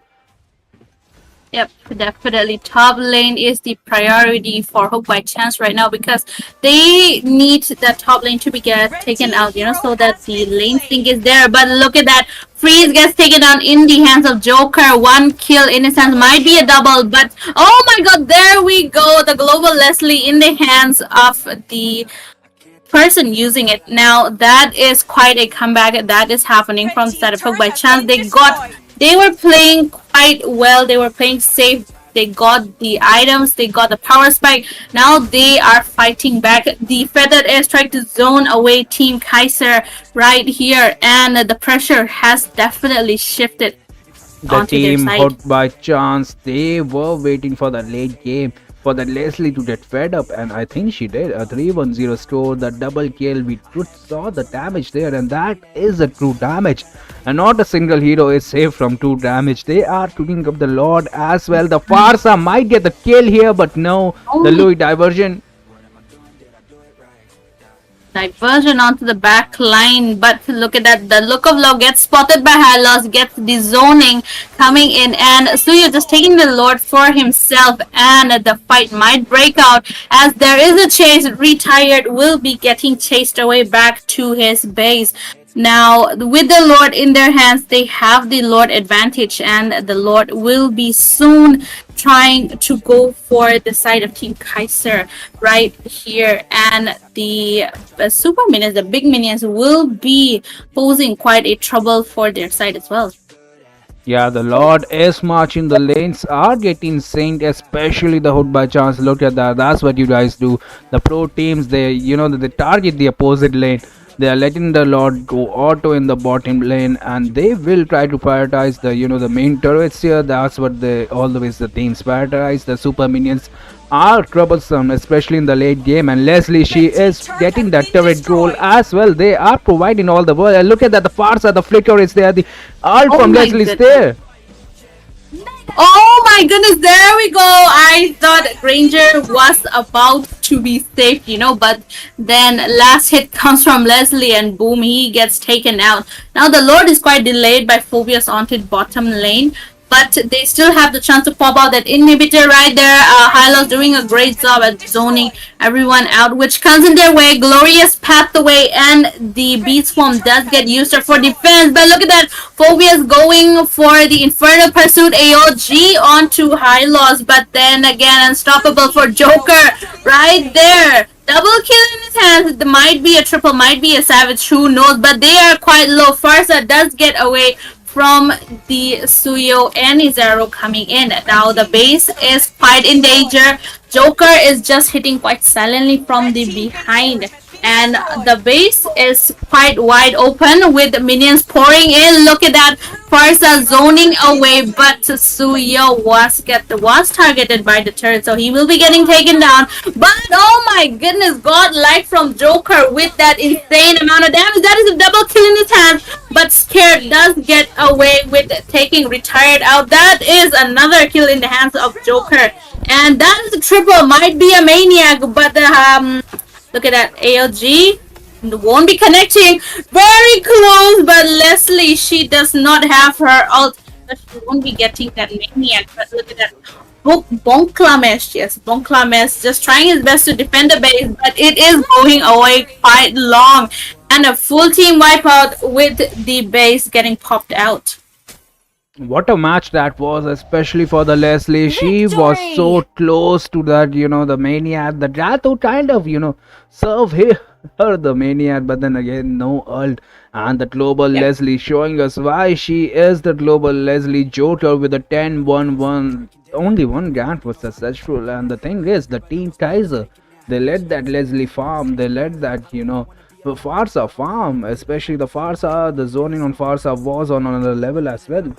Yep, definitely. Top lane is the priority for Hope by Chance right now because they need that top lane to be Red taken team out, hero so that has the been lane sync slain. is there. But look at that. Freeze gets taken down in the hands of Joker. One kill in a sense Double might be a kill. double, but oh my god, there we go. The global Leslie in the hands of the person using it. Now that is quite a comeback that is happening Red from the team side of Hook turret by has Chance. been destroyed. They were playing quite well, they were playing safe, they got the items, they got the power spike. Now they are fighting back. The feathered airstrike to zone away Team Kaiser right here, and the pressure has definitely shifted The onto their team side. hot by chance, they were waiting for the late game for the Leslie to get fed up, and I think she did. A 3-1-0 score, the double kill, we could saw the damage there, and that is a true damage. And not a single hero is safe from true damage. They are cooking up the Lord as well. The Farsa might get the kill here, but no, the Oh, Louis diversion. diversion onto the back line, but look at that. The look of love gets spotted by Hylos, gets the zoning coming in, and Suyo just taking the Lord for himself, and the fight might break out as there is a chase. Retired will be getting chased away back to his base. Now, with the Lord in their hands, they have the Lord advantage, and the Lord will be soon trying to go for the side of Team Kaiser right here. And the super minions, the big minions, will be posing quite a trouble for their side as well. Yeah, the Lord is marching. The lanes are getting synced, especially the hood by chance. Look at that. That's what you guys do. The pro teams, they target the opposite lane. They are letting the Lord go auto in the bottom lane, and they will try to prioritize the main turrets here. That's what they always the teams prioritize. The super minions are troublesome, especially in the late game. And Leslie, she Red team is turret getting has that been turret goal destroyed. as well. They are providing all the work. And look at that. The Farsa, the flicker is there. The ult Oh from my Leslie is goodness. there. Oh my goodness, there we go. I thought Granger was about to be safe, but then last hit comes from Leslie and boom, he gets taken out. Now the Lord is quite delayed by Phobia's onto bottom lane, but they still have the chance to pop out that inhibitor right there. Hylos doing a great job at zoning Destroyed. everyone out, which comes in their way. Glorious pathway, and the Red beast team form turret does has get been used up for destroyed. defense. But look at that, Phobia's going for the Infernal Pursuit AOG onto Hylos, but then again, Blue unstoppable for team hero Joker victory right today. there. Double kill in his hands. It might be a triple, might be a savage, who knows? But they are quite low. Farsa does get away from the Suyo and Izaro coming in. Red Now the team's base turret is has been quite in destroyed. danger. Joker is just hitting quite silently from Red the team inhibitor behind. has been And the destroyed. base is quite wide open with minions pouring in. Look at that. Blue team's Farsa hero zoning has been away, but slain. Suyo was targeted by the turret, so he will be getting taken down. But oh my goodness, God light from Joker with Double that kill. insane amount of damage. That is a double kill in his hand, but Scared does get away with taking retired out. That is another kill in the hands of Triple. Joker. And that is a triple. Might be a maniac, but look at that. ALG won't be connecting. Very close, but Leslie, she does not have her ult. So she won't be getting that maniac. But look at that. Bonklamesh, yes, Bonklamesh just trying his best to defend the base, but it is going away quite long. And a full team wipeout with the base getting popped out. What a match that was, especially for the Leslie. She was so Victory. close to that, the maniac. The Jato kind of, serve her the maniac, but then again, no ult. And the global Yep. Leslie showing us why she is the global Leslie Joker with a 10-1-1. Only one Gantt was successful, and the thing is, the team Kaiser, they let that Leslie farm, they let that, the Farsa farm, especially the Farsa, the zoning on Farsa was on another level as well.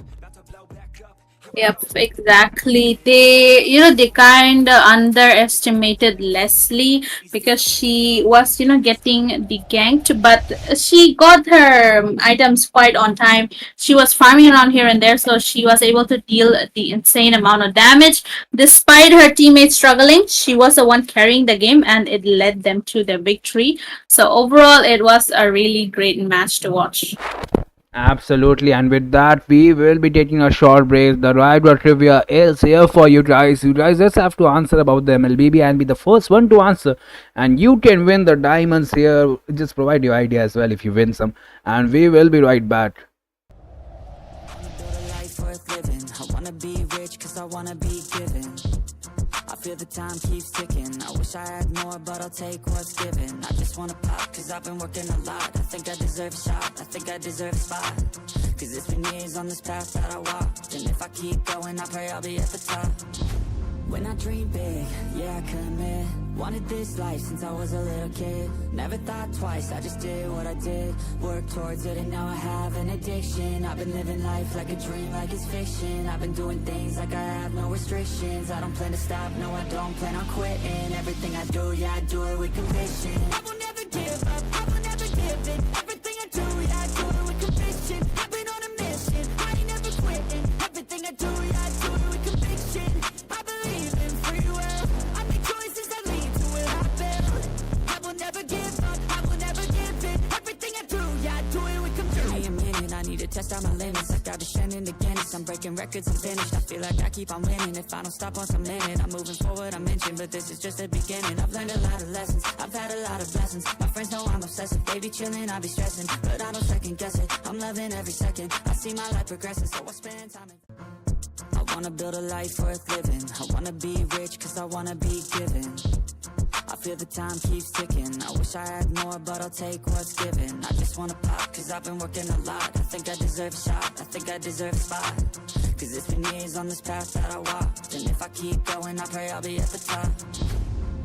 Yep, exactly. They kind of underestimated Leslie because she was, getting the ganked, but she got her items quite on time. She was farming around here and there, so she was able to deal the insane amount of damage. Despite her teammates struggling, she was the one carrying the game, and it led them to the victory. So overall, it was a really great match to watch. Absolutely, and with that, we will be taking a short break. The rival trivia is here for you guys. You guys just have to answer about the MLBB and be the first one to answer, and you can win the diamonds here. Just provide your idea as well if you win some, and we will be right back. Build a life worth living. I wanna be rich cause I wanna be given. I feel the time keeps ticking. I wish I had more, but I'll take what's given. I just wanna pop cause I've been working a lot. I think I deserve a shot, I think I deserve a spot. Cause it's been years on this path that I walked, and if I keep going, I pray I'll be at the top. When I dream big, yeah, I commit. Wanted this life since I was a little kid. Never thought twice, I just did what I did. Worked towards it and now I have an addiction. I've been living life like a dream, like it's fiction. I've been doing things like I have no restrictions. I don't plan to stop, no I don't plan on quitting. Everything I do, yeah, I do it with conviction. I will never give up, I will never give in. Everything I do, yeah, I do it with conviction. I've been on a mission, I ain't never quitting. Everything I do, yeah, I do it with conviction. I believe in free will, I make choices that lead to where I've been. I will never give up, I will never give in. Everything I do, yeah, I do it with conviction. Give me a minute, I need to test out my limits. I got descending to Guinness, I'm breaking records, I'm finished. I feel like I keep on winning, if I don't stop once a minute. I'm moving forward, I'm inching, but this is just the beginning. I've learned a lot of lessons, I've had a lot of blessings. My friends know I'm obsessive, they be chilling, I be stressing. But I don't second guess it, I'm loving every second. I see my life progressing, so I spend time in. I wanna build a life worth living. I wanna be rich cause I wanna be given. I feel the time keeps ticking. I wish I had more, but I'll take what's given. I just wanna pop cause I've been working a lot. I think I deserve a shot, I think I deserve a spot. Cause it's been years on this path that I walked, and if I keep going, I pray I'll be at the top.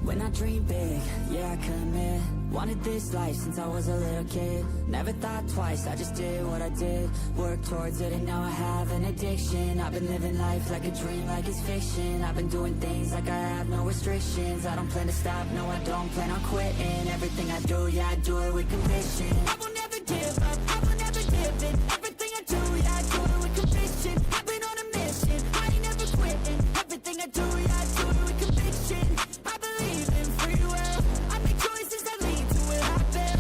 When I dream big, yeah, I commit. Wanted this life since I was a little kid. Never thought twice, I just did what I did. Worked towards it and now I have an addiction. I've been living life like a dream, like it's fiction. I've been doing things like I have no restrictions. I don't plan to stop, no I don't plan on quitting. Everything I do, yeah, I do it with conviction. I will never give up, I will never give in. Everything I do, yeah, I do it with conviction. I've been on a mission, I ain't never quitting. Everything I do, yeah, I do it with conviction. I believe in free will, I make choices that lead to where I've been.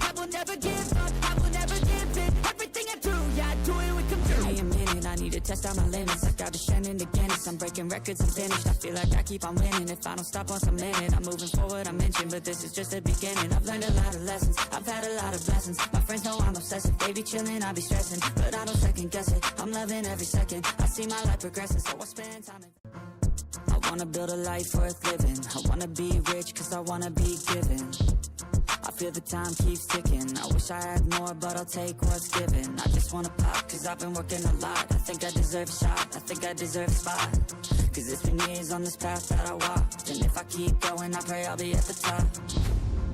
I will never give up, I will never give in. Everything I do, yeah, I do it with conviction. Give me a minute, I need to test out my limits. I got descending to Guinness, I'm breaking records, I'm finished. I feel like I keep on winning, if I don't stop once a minute. I'm moving forward, I'm inching, but this is just the beginning. I've learned a lot of lessons, I've had a lot of blessings. My friends know I'm obsessive, they be chilling, I be stressing. But I don't second guess it, I'm loving every second. I see my life progressing, so I spend time in. I wanna build a life worth living. I wanna be rich cause I wanna be given. I feel the time keeps ticking. I wish I had more, but I'll take what's given. I just wanna pop cause I've been working a lot. I think I deserve a shot, I think I deserve a spot. Cause it's been years on this path that I walked, and if I keep going, I pray I'll be at the top.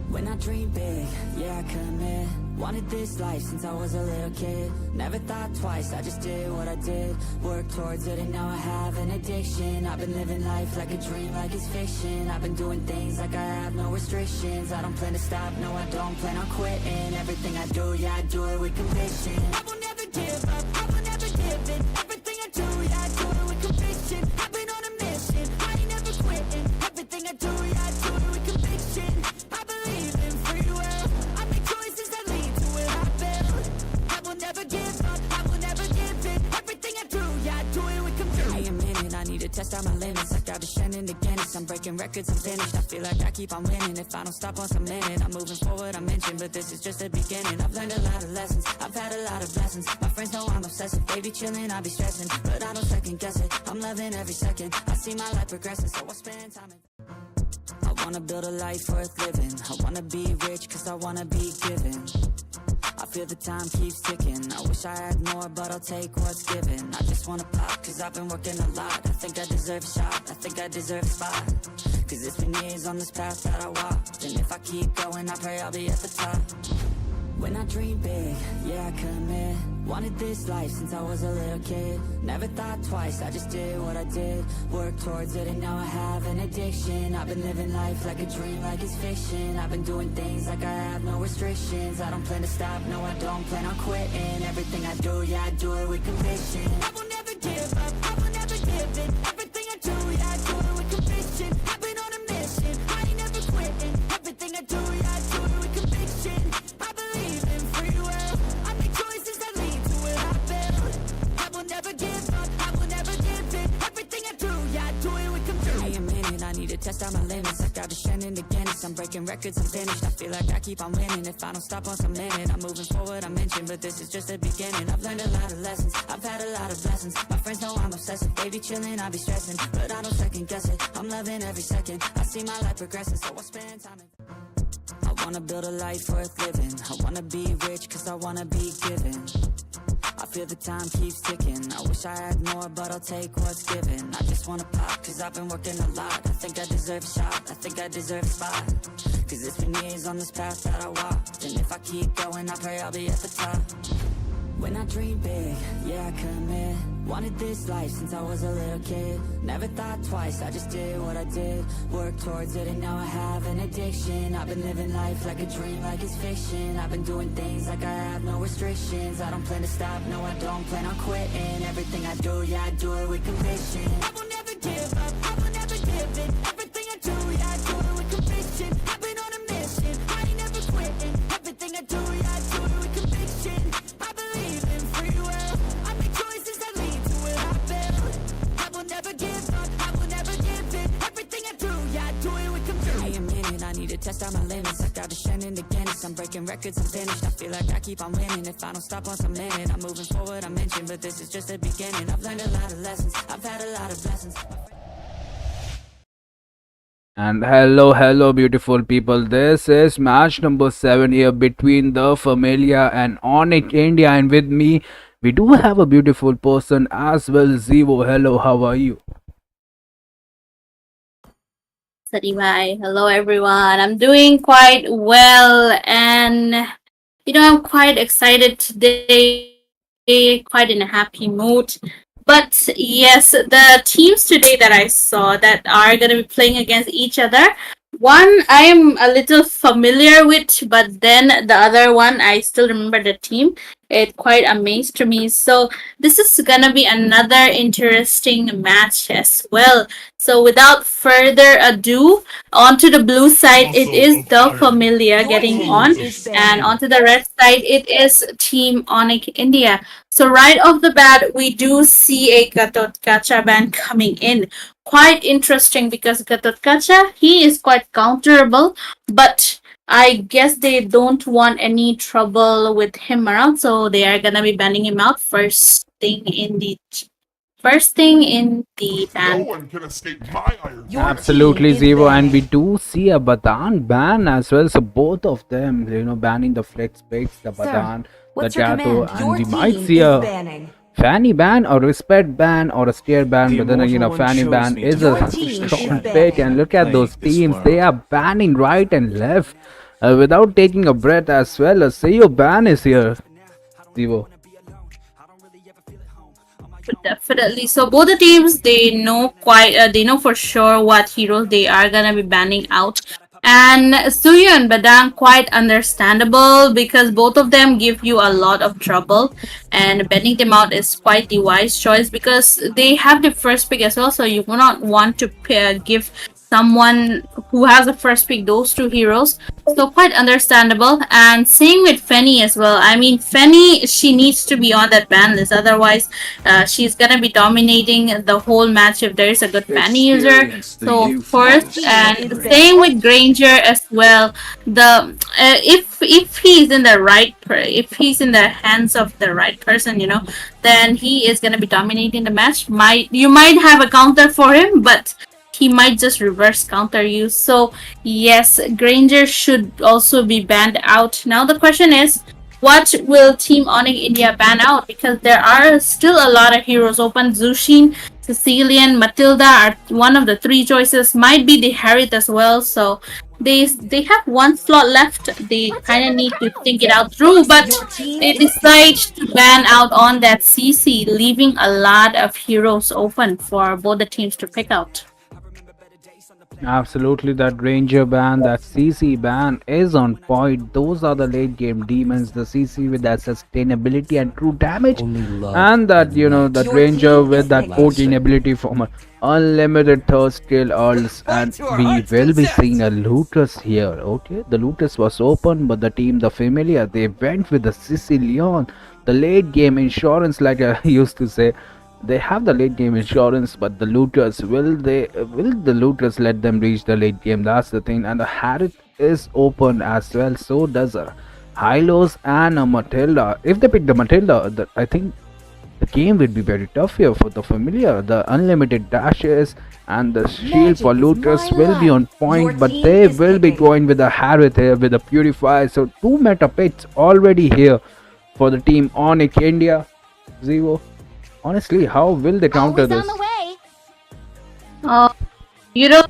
When I dream big, yeah, I commit. Wanted this life since I was a little kid. Never thought twice, I just did what I did. Worked towards it and now I have an addiction. I've been living life like a dream, like it's fiction. I've been doing things like I have no restrictions. I don't plan to stop, no I don't plan on quitting. Everything I do, yeah, I do it with conviction. I will never give up, I will never give in. Everything I do, yeah, I do it with conviction. I've been on a mission, I ain't never quitting. Everything I do, yeah, I do it with conviction. I believe in free will, I make choices that lead to where I've been. I will never give up, I will never give in. Everything I do, yeah, I do it with conviction. Give me a minute, I need to test out my limits. I got descending to Guinness, I'm breaking records, I'm finished. I feel like I keep on winning, if I don't stop once a minute. I'm moving forward, I'm inching, but this is just the beginning. I've learned a lot of lessons, I've had a lot of blessings. My friends know I'm obsessive, they be chilling, I be stressing. But I don't second guess it, I'm loving every second. I see my life progressing, so I spend time in. I wanna build a life worth living. I wanna be rich cause I wanna be given. I feel the time keeps ticking. I wish I had more, but I'll take what's given. I just wanna pop cause I've been working a lot. I think I deserve a shot, I think I deserve a spot. Cause it's been years on this path that I walked, and if I keep going, I pray I'll be at the top. When I dream big, yeah, I commit. Wanted this life since I was a little kid. Never thought twice, I just did what I did. Worked towards it and now I have an addiction. I've been living life like a dream, like it's fiction. I've been doing things like I have no restrictions. I don't plan to stop, no I don't plan on quitting. Everything I do, yeah, I do it with conviction. I will never give up, I will never give in. Everything I do, yeah, I do it with conviction. I've been on a mission, I ain't never quitting. Everything I do, yeah, I do it with conviction. I believe in free will, I make choices that lead test out my limits. I got descending to Guinness. I'm breaking records, I'm finished. I feel like I keep on winning. If I don't stop once I'm in it, I'm moving forward, I mentioned, but this is just the beginning. I've learned a lot of lessons, I've had a lot of blessings. My friends know I'm obsessive, they be chilling, I be stressing, but I don't second guess it. I'm loving every second, I see my life progressing, so I spend time I wanna build a life worth living. I wanna be rich cause I wanna be given. I feel the time keeps ticking. I wish I had more, but I'll take what's given. I just wanna pop, cause I've been working a lot. I think I deserve a shot, I think I deserve a spot. Cause it's been years on this path that I walked, and if I keep going, I pray I'll be at the top. When I dream big, yeah, I commit. Wanted this life since I was a little kid. Never thought twice, I just did what I did. Worked towards it and now I have an addiction. I've been living life like a dream, like it's fiction. I've been doing things like I have no restrictions. I don't plan to stop, no I don't plan on quitting. Everything I do, yeah, I do it with conviction. I will never give up, I will never give in. Everything I do, yeah, I do it with conviction. I've been on a mission, I ain't never quitting. Everything I do, yeah, I do it with conviction. I believe in free will, I make choices that lead to what I build. I will never give up, I will never give in. Everything I do, yeah, I do it with conviction. Give me a minute, I need to test out my limits. I got descending to Guinness, I'm breaking records, I'm finished. I feel like I keep on winning, if I don't stop once I'm in it. I'm moving forward, I mentioned, but this is just the beginning. I've learned a lot of lessons, I've had a lot of blessings. And hello, beautiful people. This is match number 7 here between the Familia and Onyx India. And with me, we do have a beautiful person as well. Zivo, hello, how are you? Bye. Hello, everyone. I'm doing quite well, and I'm quite excited today, quite in a happy mood. But yes, the teams today that I saw that are going to be playing against each other, one I am a little familiar with, but then the other one I still remember the team. It quite amazed to me. So this is gonna be another interesting match as well. So without further ado, onto the blue side it is the Familia getting on, and onto the red side it is Team Onyx India. So right off the bat we do see a Gatot ban coming in. Quite interesting because Gatot he is quite counterable, but I guess they don't want any trouble with him around, so they are gonna be banning him out first thing in the ban. No one can escape my iron. Absolutely, Zivo, and we do see a Badan ban as well. So both of them, banning the flex picks, the Badan, the Jato, and we might see a Fanny ban or respect ban or a steer ban, but then again a Fanny ban is a strong pick. And look at those teams, they are banning right and left without taking a breath as well. A CEO ban is here, Zivo. Definitely. So both the teams they know for sure what heroes they are gonna be banning out. And Suyu and Badang quite understandable because both of them give you a lot of trouble, and banning them out is quite the wise choice because they have the first pick as well, so you will not want to give someone who has a first pick those two heroes. So quite understandable. And same with Fanny as well. I mean, Fanny, she needs to be on that ban list, otherwise she's gonna be dominating the whole match if there is a good Fanny user. So first, and same with Granger as well. The if he's in the right if he's in the hands of the right person, then he is gonna be dominating the match. You might have a counter for him, but he might just reverse counter you. So yes, Granger should also be banned out. Now the question is, what will Team Onyx India ban out? Because there are still a lot of heroes open. Zushin, Sicilian, Matilda are one of the three choices. Might be the Harriet as well. So they have one slot left. They kind of need to think it out through, but they decide to ban out on that CC, leaving a lot of heroes open for both the teams to pick out. Absolutely, that Ranger ban, that CC ban is on point. Those are the late game demons, the CC with that sustainability and true damage, and that that Ranger with that 14 ability from an unlimited third skill ults. And we will be seeing a Lotus here. Okay, the Lotus was open, but the team, the Familia, they went with the Sicilian, the late game insurance, like I used to say. They have the late game insurance, but the looters will the looters let them reach the late game? That's the thing. And the Harith is open as well. So does a Hylos and a Matilda. If they pick the Matilda, I think the game will be very tough here for the familiar. The unlimited dashes and the shield for looters will be on point, but they will be going with the Harith here with the Purify. So two meta picks already here for the team Onyx India. Zero. Honestly, how will they counter this? Uh, you know,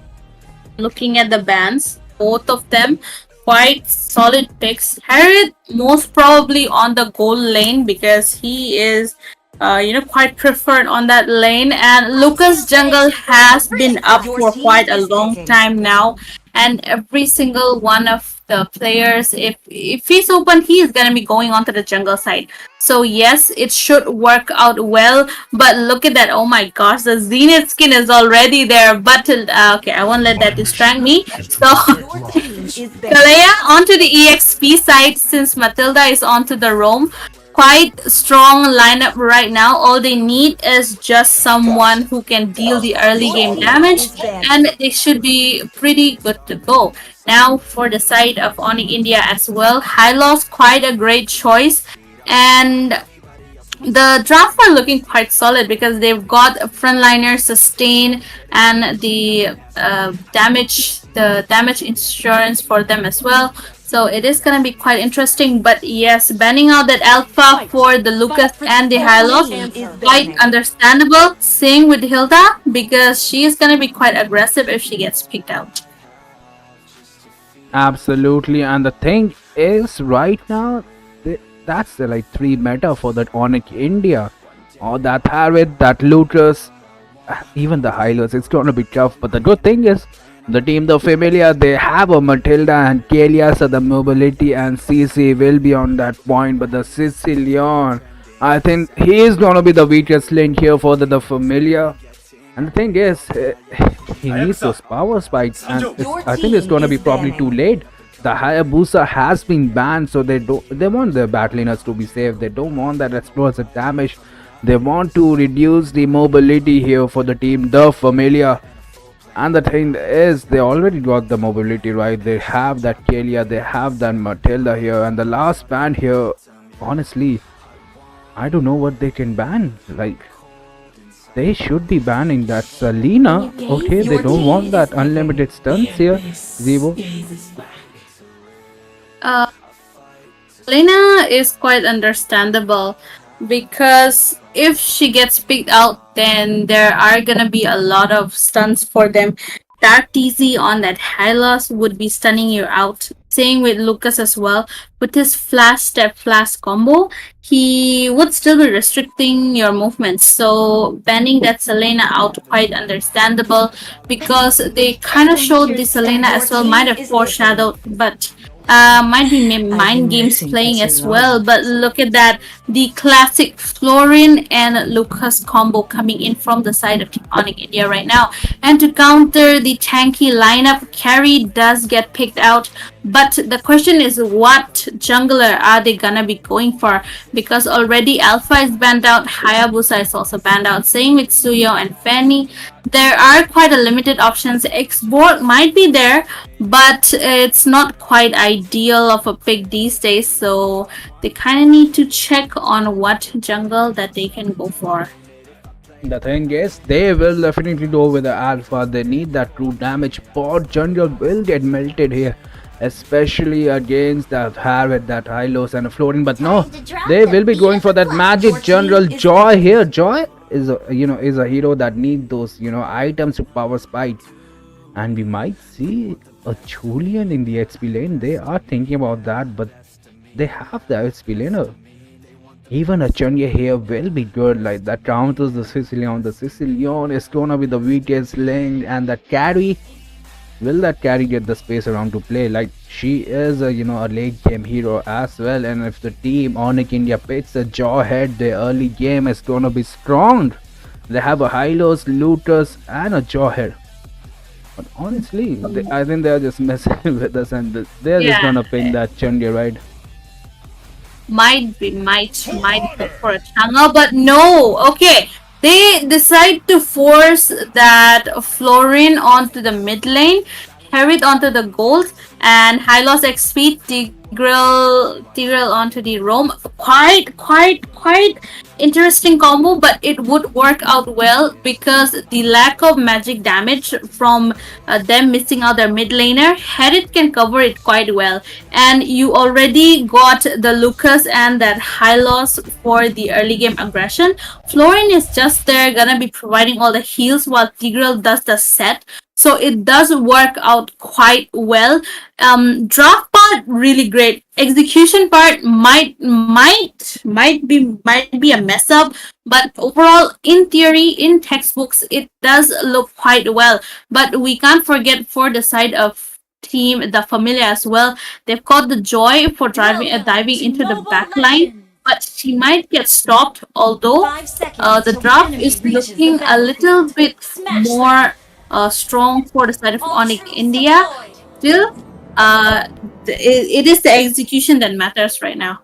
looking at the bands, both of them quite solid picks. Harriet most probably on the goal lane because he is quite preferred on that lane, and Lucas Jungle has been up for quite a long time now, and every single one of the players, if he's open, he is gonna be going onto the jungle side. So yes, it should work out well. But look at that! Oh my gosh, the Zenith skin is already there. But okay, I won't let that distract me. So Kalea onto the EXP side since Matilda is onto the roam. Quite strong lineup right now. All they need is just someone who can deal the early game damage, and they should be pretty good to go. Now for the side of Onyx India as well, Hylos quite a great choice, and the draft are looking quite solid because they've got a frontliner sustain and the damage insurance for them as well. So it is gonna be quite interesting. But yes, banning out that alpha for the Lucas and the Hylos, quite understandable. Same with Hilda because she is gonna be quite aggressive if she gets picked out. Absolutely, and the thing is, right now, that's the like three meta for that Onyx India, or that Harith, that Looters, even the Hylos. It's gonna be tough, but the good thing is, the team, the Familiar, they have a Matilda and Kalia, so the mobility and CC will be on that point. But the Sicilian, I think he is gonna be the weakest link here for the Familiar. And the thing is, he needs those power spikes, and I think it's gonna be probably too late. The Hayabusa has been banned, so they want their battliners to be safe. They don't want that explosive damage. They want to reduce the mobility here for the team, the Familiar. And the thing is, they already got the mobility right. They have that Kalia, they have that Matilda here, and the last ban here, honestly, I don't know what they can ban. Like, they should be banning that Selena. Okay, they don't want that unlimited stunts here. Zevo. Selena is quite understandable because if she gets picked out, then there are gonna be a lot of stuns for them. Dark TZ on that Hylos would be stunning you out. Same with Lucas as well. With his flash step flash combo, he would still be restricting your movements. So banning that Selena out quite understandable because they kind of showed the Selena as well, might have foreshadowed, but might be mind games playing as well. But look at that, the classic Florin and Lucas combo coming in from the side of Team Onyx India right now. And to counter the tanky lineup, Carry does get picked out. But the question is, what jungler are they gonna be going for? Because already Alpha is banned out, Hayabusa is also banned out. Same with Suyo and Fanny. There are quite a limited options. Xborg might be there, but it's not quite ideal of a pick these days. So they kind of need to check on what jungle that they can go for. The thing is, they will definitely go with the Alpha. They need that true damage. Bot jungle will get melted here, especially against that Harriet, that Hylos and a Florin. But no, they will be going for that magic general Joy here. Joy is a hero that needs those items to power spike, and we might see a Julian in the XP lane. They are thinking about that, but they have the XP laner. Even a Chunya here will be good. Like that counters the Sicilian. The Sicilian is gonna be the weakest link, and that carry. Will that carry get the space around to play? Like, she is a a late game hero as well, and if the team Onyx India picks a Jawhead, the early game is gonna be strong. They have a Hylos, Looters, and a Jawhead. But honestly, I think they're just messing with us, and they're just gonna pin that Chundia, right? Might go for a channel, but no. Okay, They decide to force that Florin onto the mid lane, Harriet onto the gold, and Hylos XP Tigreal onto the Rome. Quite interesting combo, but it would work out well because the lack of magic damage from them missing out their mid laner, Harriet can cover it quite well. And you already got the Lucas and that Hylos for the early game aggression. Florin is just there, gonna be providing all the heals while Tigreal does the set. So it does work out quite well. Draft part really great. Execution part might be a mess up, but overall, in theory, in textbooks, it does look quite well. But we can't forget for the side of team the familiar as well. They've got the joy for diving into the back line, but she might get stopped. Although the draft is looking a little bit more strong for the side of Onyx India. Still, it is the execution that matters right now.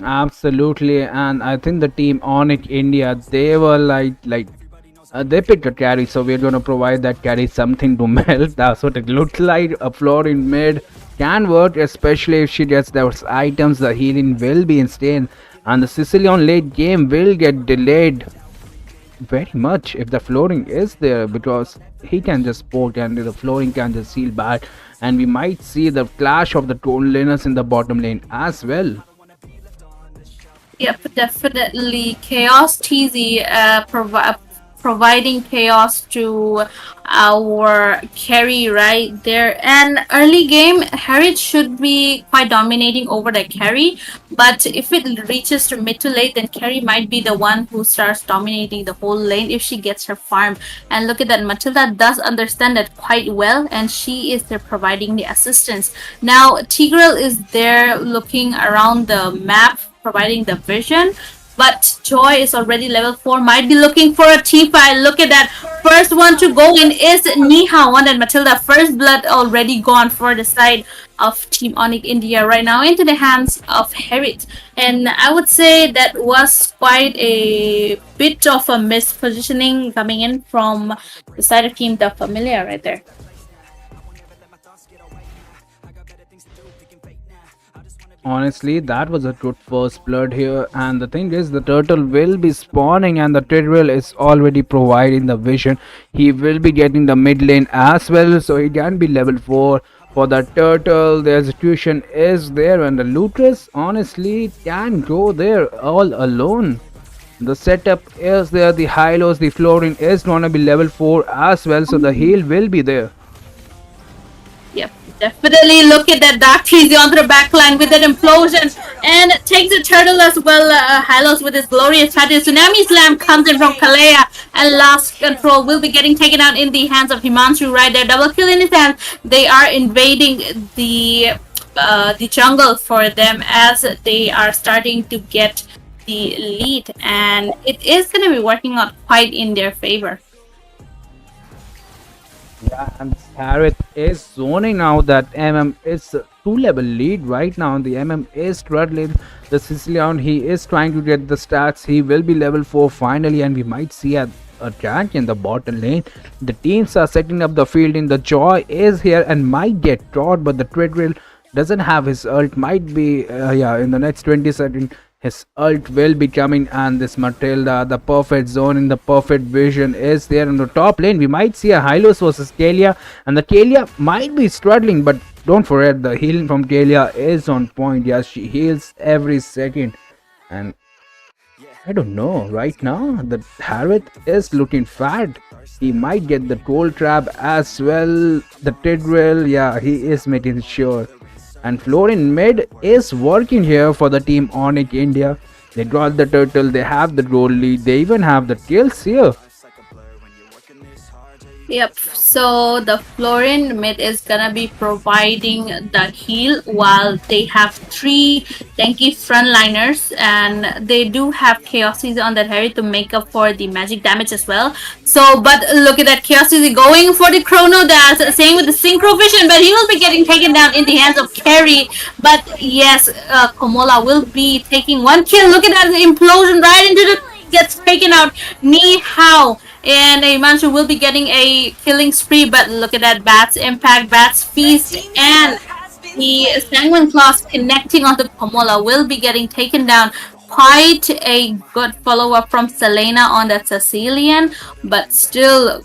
Absolutely, and I think the team Onyx India, they were they picked a carry, so we're gonna provide that carry something to melt. That's what it looks like. A floor in mid can work, especially if she gets those items. The healing will be insane, and the Sicilian late game will get delayed very much if the flooring is there, because he can just poke and the flooring can just seal back, and we might see the clash of the two laners in the bottom lane as well. Yep, definitely. Chaos TZ providing chaos to our carry right there. And early game, Harriet should be quite dominating over the carry. But if it reaches to mid to late, then carry might be the one who starts dominating the whole lane if she gets her farm. And look at that, Matilda does understand that quite well, and she is there providing the assistance. Now, Tigreal is there looking around the map, providing the vision. But Joy is already level 4, might be looking for a T5. Look at that. First one to go in is Niha. One and Matilda. First blood already gone for the side of Team Onyx India right now into the hands of Harriet. And I would say that was quite a bit of a mispositioning coming in from the side of Team The Familiar right there. Honestly, that was a good first blood here, and the thing is, the turtle will be spawning, and the Tidwell is already providing the vision. He will be getting the mid lane as well, so he can be level 4 for the turtle. The execution is there, and the Lucas honestly can go there all alone. The setup is there, the Hylos, the flooring is gonna be level 4 as well, so the heal will be there. Yep, definitely look at that Dark Teasy onto the backline with that implosion and takes the turtle as well. Hylos with his glorious strategy. Tsunami Slam comes in from Kalea, and last control will be getting taken out in the hands of Himanshu right there. Double kill in his hands. They are invading the jungle for them as they are starting to get the lead, and it is going to be working out quite in their favor. Yeah, and Harriet is zoning now. That MM is 2 level lead right now. The MM is struggling. The Sicilian, he is trying to get the stats. He will be level 4 finally, and we might see a tank in the bottom lane. The teams are setting up the field in. The Joy is here and might get caught, but the Treadwell doesn't have his ult. Might be, yeah, in the next 20 seconds. His ult will be coming, and this Matilda, the perfect zone in the perfect vision is there in the top lane. We might see a Hylos versus Kalia, and the Kalia might be struggling, but don't forget the healing from Kalia is on point. Yes, she heals every second, and I don't know, right now the Harriet is looking fat. He might get the gold trap as well. The Tidwell, yeah, he is making sure. And Florin mid is working here for the team Onyx India. They got the turtle, they have the gold lead, they even have the kills here. Yep, so the Florin mid is gonna be providing the heal while they have 3 tanky frontliners, and they do have Chaos Easy on that Harry to make up for the magic damage as well. So, but look at that Chaos Easy going for the Chrono Dash, same with the Synchro Vision, but he will be getting taken down in the hands of Carry. But yes, Komola will be taking 1 kill. Look at that implosion right into the gets taken out. Ni Hao and Himanshu will be getting a killing spree, but look at that Bats Impact, Bats Red Feast, team's and turret has been the slain. Sanguine Claws connecting onto Komola will be getting taken down. Quite a good follow up from Selena on that Sicilian, but still,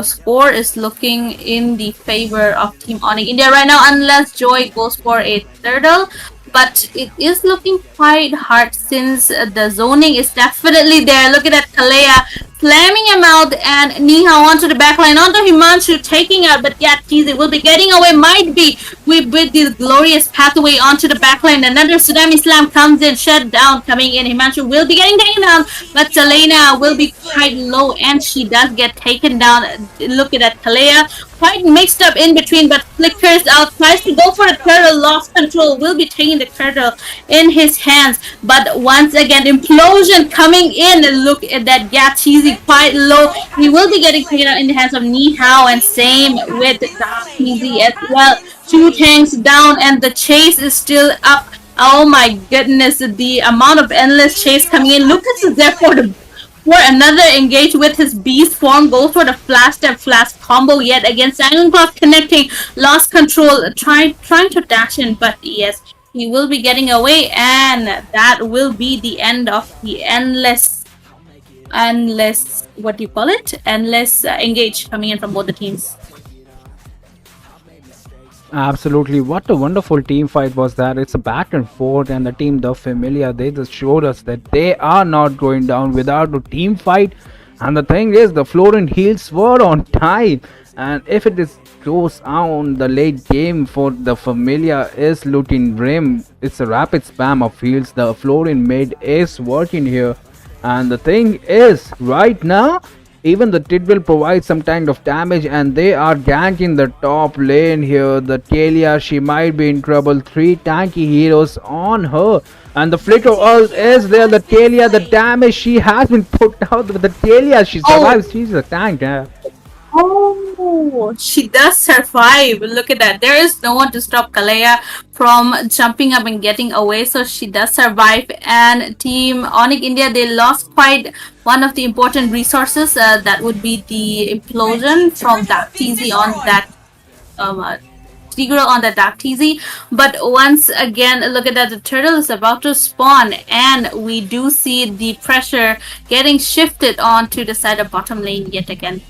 score is looking in the favor of Team Onyx India right now, unless Joy goes for a turtle. But it is looking quite hard since the zoning is definitely there. Look at that Kalea slamming him out and Niha onto the backline, onto Himanshu taking out, but yeah, Teasy will be getting away, might be with this glorious pathway onto the backline. Another Tsunami Slam comes in, shut down, coming in. Himanshu will be getting taken down, but Selena will be quite low and she does get taken down. Look at that, Kalea quite mixed up in between, but flickers out, tries to go for the turtle, lost control, will be taking the turtle in his hands. But once again, Implosion coming in. Look at that, yeah, Cheesy quite low. He will be getting taken out in the hands of Ni Hao, and same with Cheesy as well. Two tanks down, and the chase is still up. Oh my goodness, the amount of endless chase coming in. Lucas is there for another engage with his beast form, goes for the flash step flash combo yet again. Silent Clock connecting, lost control, trying to dash in, but yes, he will be getting away, and that will be the end of the endless, what do you call it? Endless engage coming in from both the teams. Absolutely, what a wonderful team fight was that. It's a back and forth, and the team the familiar, they just showed us that they are not going down without a team fight. And the thing is, the Florent heals were on time, and if it is goes on the late game for the familiar is looting rim, it's a rapid spam of heals. The Florent mid is working here, and the thing is, right now even the Tid will provide some kind of damage, and they are ganking the top lane here. The Talia, she might be in trouble. 3 tanky heroes on her, and the flicker is there. The Talia, the damage she has been put out with the Talia, she survives. She's a tank. Yeah. Oh, she does survive. Look at that. There is no one to stop Kalea from jumping up and getting away, so she does survive. And Team Onyx India, they lost quite one of the important resources. That would be the implosion from Dark TZ on that Tigro on the Dark TZ. But once again, look at that. The turtle is about to spawn, and we do see the pressure getting shifted onto the side of bottom lane yet again.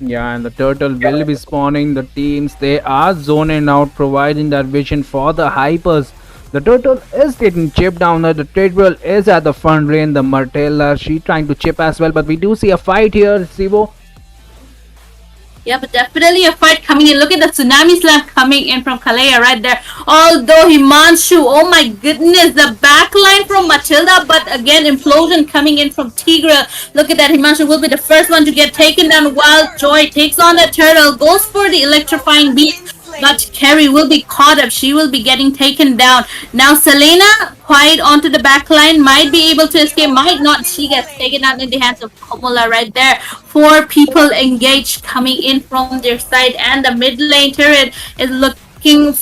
Yeah, and the turtle will be spawning. The teams, they are zoning out, providing that vision for the hypers. The turtle is getting chipped down. The Treadwell is at the front lane. The Martella, she trying to chip as well. But we do see a fight here, Sivo. Yeah, but definitely a fight coming in. Look at the Tsunami Slam coming in from Kalea right there. Although Himanshu, oh my goodness, the backline from Matilda, but again, Implosion coming in from Tigra. Look at that, Himanshu will be the first one to get taken down while Joy takes on the turtle, goes for the electrifying beat. But Carrie will be caught up. She will be getting taken down. Now Selena, quiet onto the back line, might be able to escape, might not. She gets taken out in the hands of Komola right there. 4 people engaged coming in from their side, and the mid lane turret is looking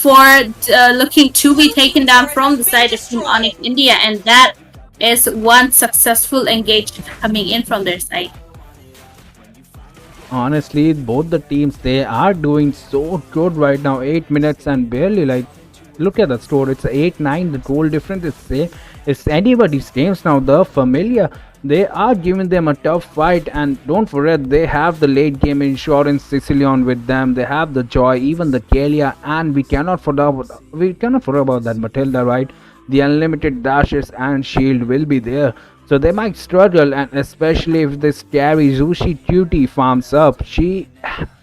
to be taken down from the side of Team Onyx India, and that is one successful engage coming in from their side. Honestly, both the teams, they are doing so good right now. 8 minutes and barely, like, look at the score. It's 8-9. The goal difference is same. It's anybody's games now. The familiar, they are giving them a tough fight, and don't forget, they have the late game insurance Sicilian with them. They have the Joy, even the Kalia, and we cannot forget about that Matilda, right? The unlimited dashes and shield will be there. So they might struggle, and especially if this Carry Zushi Cutie farms up. She,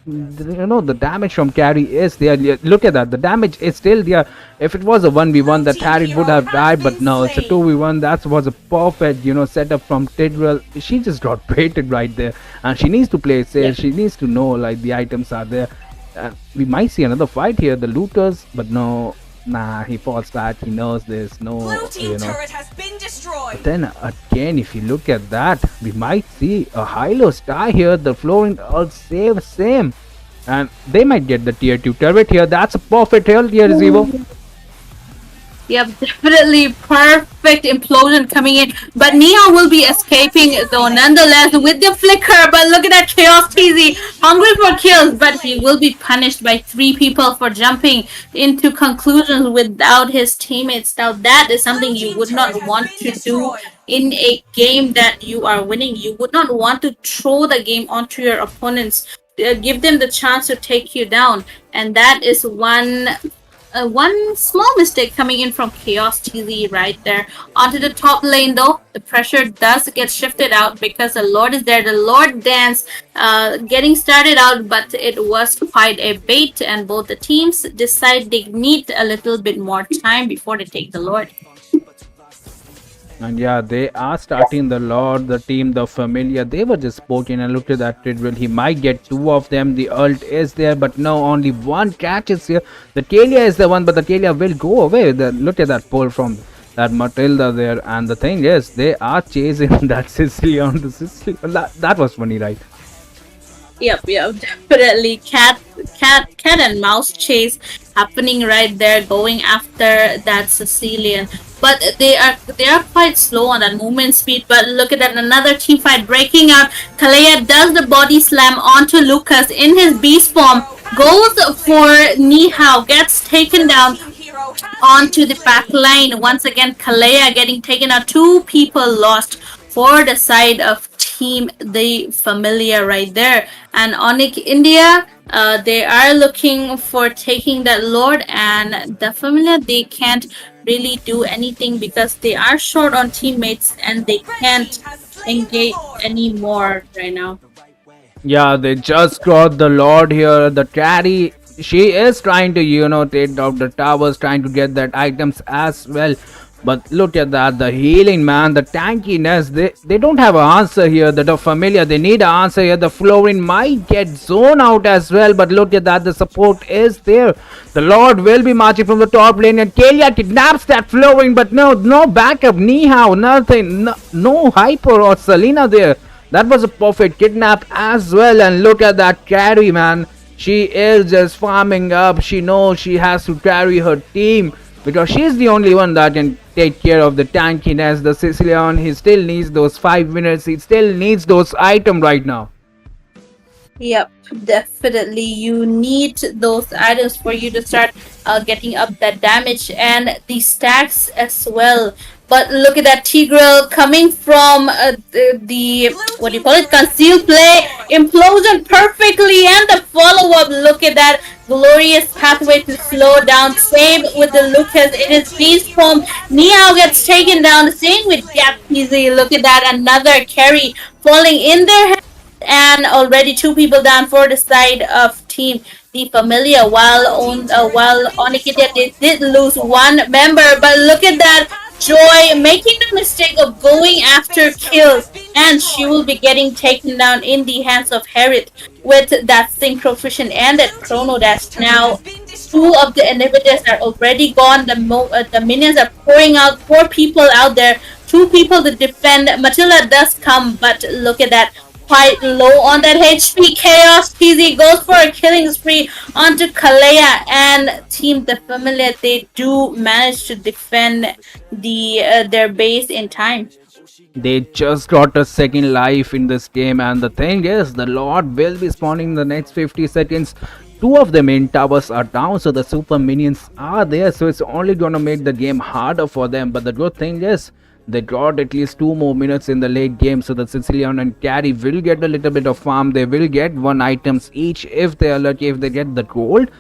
the damage from Carry is there. Look at that, the damage is still there. If it was a 1v1, that Harry would have died, but no, it's a 2v1. That was a perfect, setup from Tidwell. She just got baited right there, and she needs to play safe. She needs to know, like, the items are there. We might see another fight here, the looters, but no. Nah, he falls back. He knows there's no, Blue team turret has been destroyed. But then again, if you look at that, we might see a high-low star here. The Florent all same, and they might get the tier 2 turret here. That's a perfect hill here, Zivo. Yep, definitely perfect implosion coming in. But Nia will be escaping though nonetheless with the flicker. But look at that Chaos TZ, hungry for kills, but he will be punished by three people for jumping into conclusions without his teammates. Now that is something Blue you team would turret not has want been to do destroyed. in a game that you are winning. You would not want to throw the game onto your opponents. Give them the chance to take you down, and that is one small mistake coming in from Chaos TZ right there. Onto the top lane though, the pressure does get shifted out because the Lord is there. The Lord dance getting started out, but it was quite a bait, and both the teams decide they need a little bit more time before they take the Lord. And yeah, they are starting the Lord, the team, the Familiar. They were just poking and looked at that Tidwell. He might get two of them. The ult is there, but no, only one catches here. The Kalia is the one, but the Kalia will go away. Look at that pull from that Matilda there. And the thing is, they are chasing that Sicilian. The Sicilian. That was funny, right? Yep, definitely cat and mouse chase happening right there, going after that Sicilian. But they are quite slow on that movement speed. But look at that, another team fight breaking out. Kalea does the body slam onto Lucas in his beast form. Goes for Nihao, gets taken Blue down team hero has been onto the back slain. line. Once again, Kalea getting taken out. Two people lost for the side of Team The Familiar right there. And Onyx India, they are looking for taking that Lord, and the Familiar, they can't really do anything because they are short on teammates and they Red can't team has slain the engage Lord. anymore right now. Yeah, they just got the Lord here. The carry, she is trying to, take out the towers, trying to get that items as well. But look at that, the healing, man, the tankiness. They don't have an answer here. The Familiar, they need an answer here. The Florin might get zone out as well. But look at that, the support is there. The Lord will be marching from the top lane, and Kalia kidnaps that Florin. But no backup, Nihao, nothing, no Hyper or Selena there. That was a perfect kidnap as well. And look at that carry, man. She is just farming up. She knows she has to carry her team because she's the only one that can take care of the tankiness. The Sicilian, he still needs those 5 minutes. He still needs those items right now. Yep, definitely. You need those items for you to start getting up that damage and the stacks as well. But look at that Tigreal coming from the Blue what do you team call it? turret has Concealed been play, destroyed. implosion perfectly, and the follow up. Look at that glorious Blue pathway team to turret slow has down. been Same destroyed. with the Hero Lucas has in been his beast slain. form. Nihao gets taken down. Same with Gap Slain. Easy. Look at that, another carry falling in their hands, and already two people down for the side of Team The Familiar. While Blue team on turret has while been Onikidia destroyed. did lose one member, but look at Blue that team has been Joy slain. making the mistake of Blue going team's after base turret kills, has been and she will destroyed. be getting taken down in the hands of Harriet with that synchrofusion and that Blue chrono team dash. base turret Now has been two destroyed. of the inhibitors are already gone. The minions are pouring out. Four people out there. Two people to defend. Matilda does come, but look at that. Quite low on that HP. Chaos TZ goes for a killing spree onto Kalea and Team The Familiar. They do manage to defend their base in time. They just got a second life in this game, and the thing is, the Lord will be spawning in the next 50 seconds. Two of the main towers are down, so the super minions are there, so it's only gonna make the game harder for them. But the good thing is, they got at least 2 more minutes in the late game, so the Sicilian and Carry will get a little bit of farm. They will get one items each if they are lucky, if they get the gold.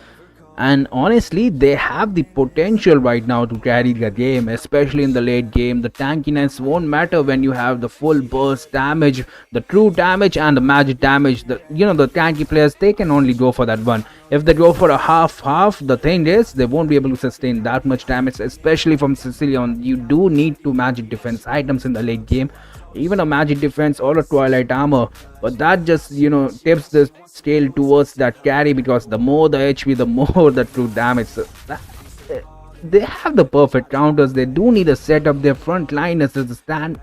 And honestly, they have the potential right now to carry the game, especially in the late game. The tankiness won't matter when you have the full burst damage, the true damage, and the magic damage. The tanky players, they can only go for that one. If they go for a half, the thing is they won't be able to sustain that much damage, especially from Sicilian. You do need to magic defense items in the late game, even a magic defense or a twilight armor. But that just tips the scale towards that carry, because the more the HP, the more the true damage. So they have the perfect counters. They do need a setup. Their front line as the stand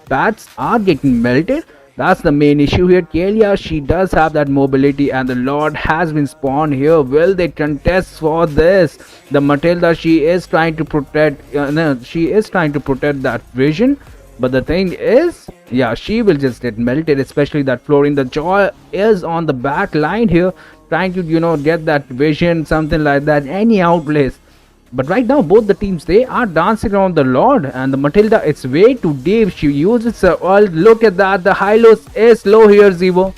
bats are getting melted, That's the main issue here. Kalia, she does have that mobility, and the Lord has been spawned here. Will they contest for this? The Matilda, she is trying to protect. No, she is trying to protect that vision. But the thing is, yeah, she will just get melted, especially that Florin. The Joy is on the back line here, trying to, get that vision, something like that, any outplays. But right now, both the teams, they are dancing around the Lord, and the Matilda, it's way too deep. She uses her ult. Look at that. The high lows is low here, Zivo.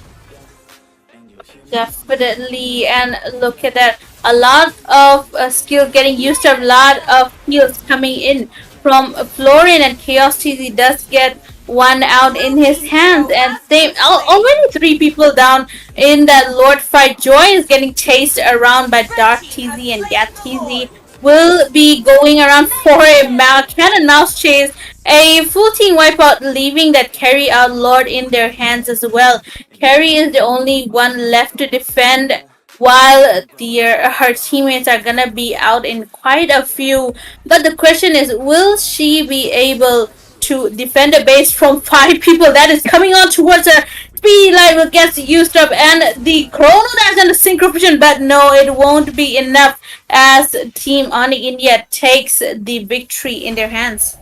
Definitely, and look at that. A lot of skill getting used up, a lot of heals coming in from Florian, and Chaos TZ does get one out in his hands, and same already three people down in that Lord fight. Joy is getting chased around by Dark TZ and Gat TZ. Will be going around for a cannon mouse chase, a full team wipeout, leaving that carry out Lord in their hands as well. Carrie is the only one left to defend, while her teammates are gonna be out in quite a few. But the question is, will she be able to defend a base from 5 people that is coming on towards her? Speed light gets used up, and the chrono dash and the synchro fusion, but no, it won't be enough as Team Onyx India takes the victory in their hands.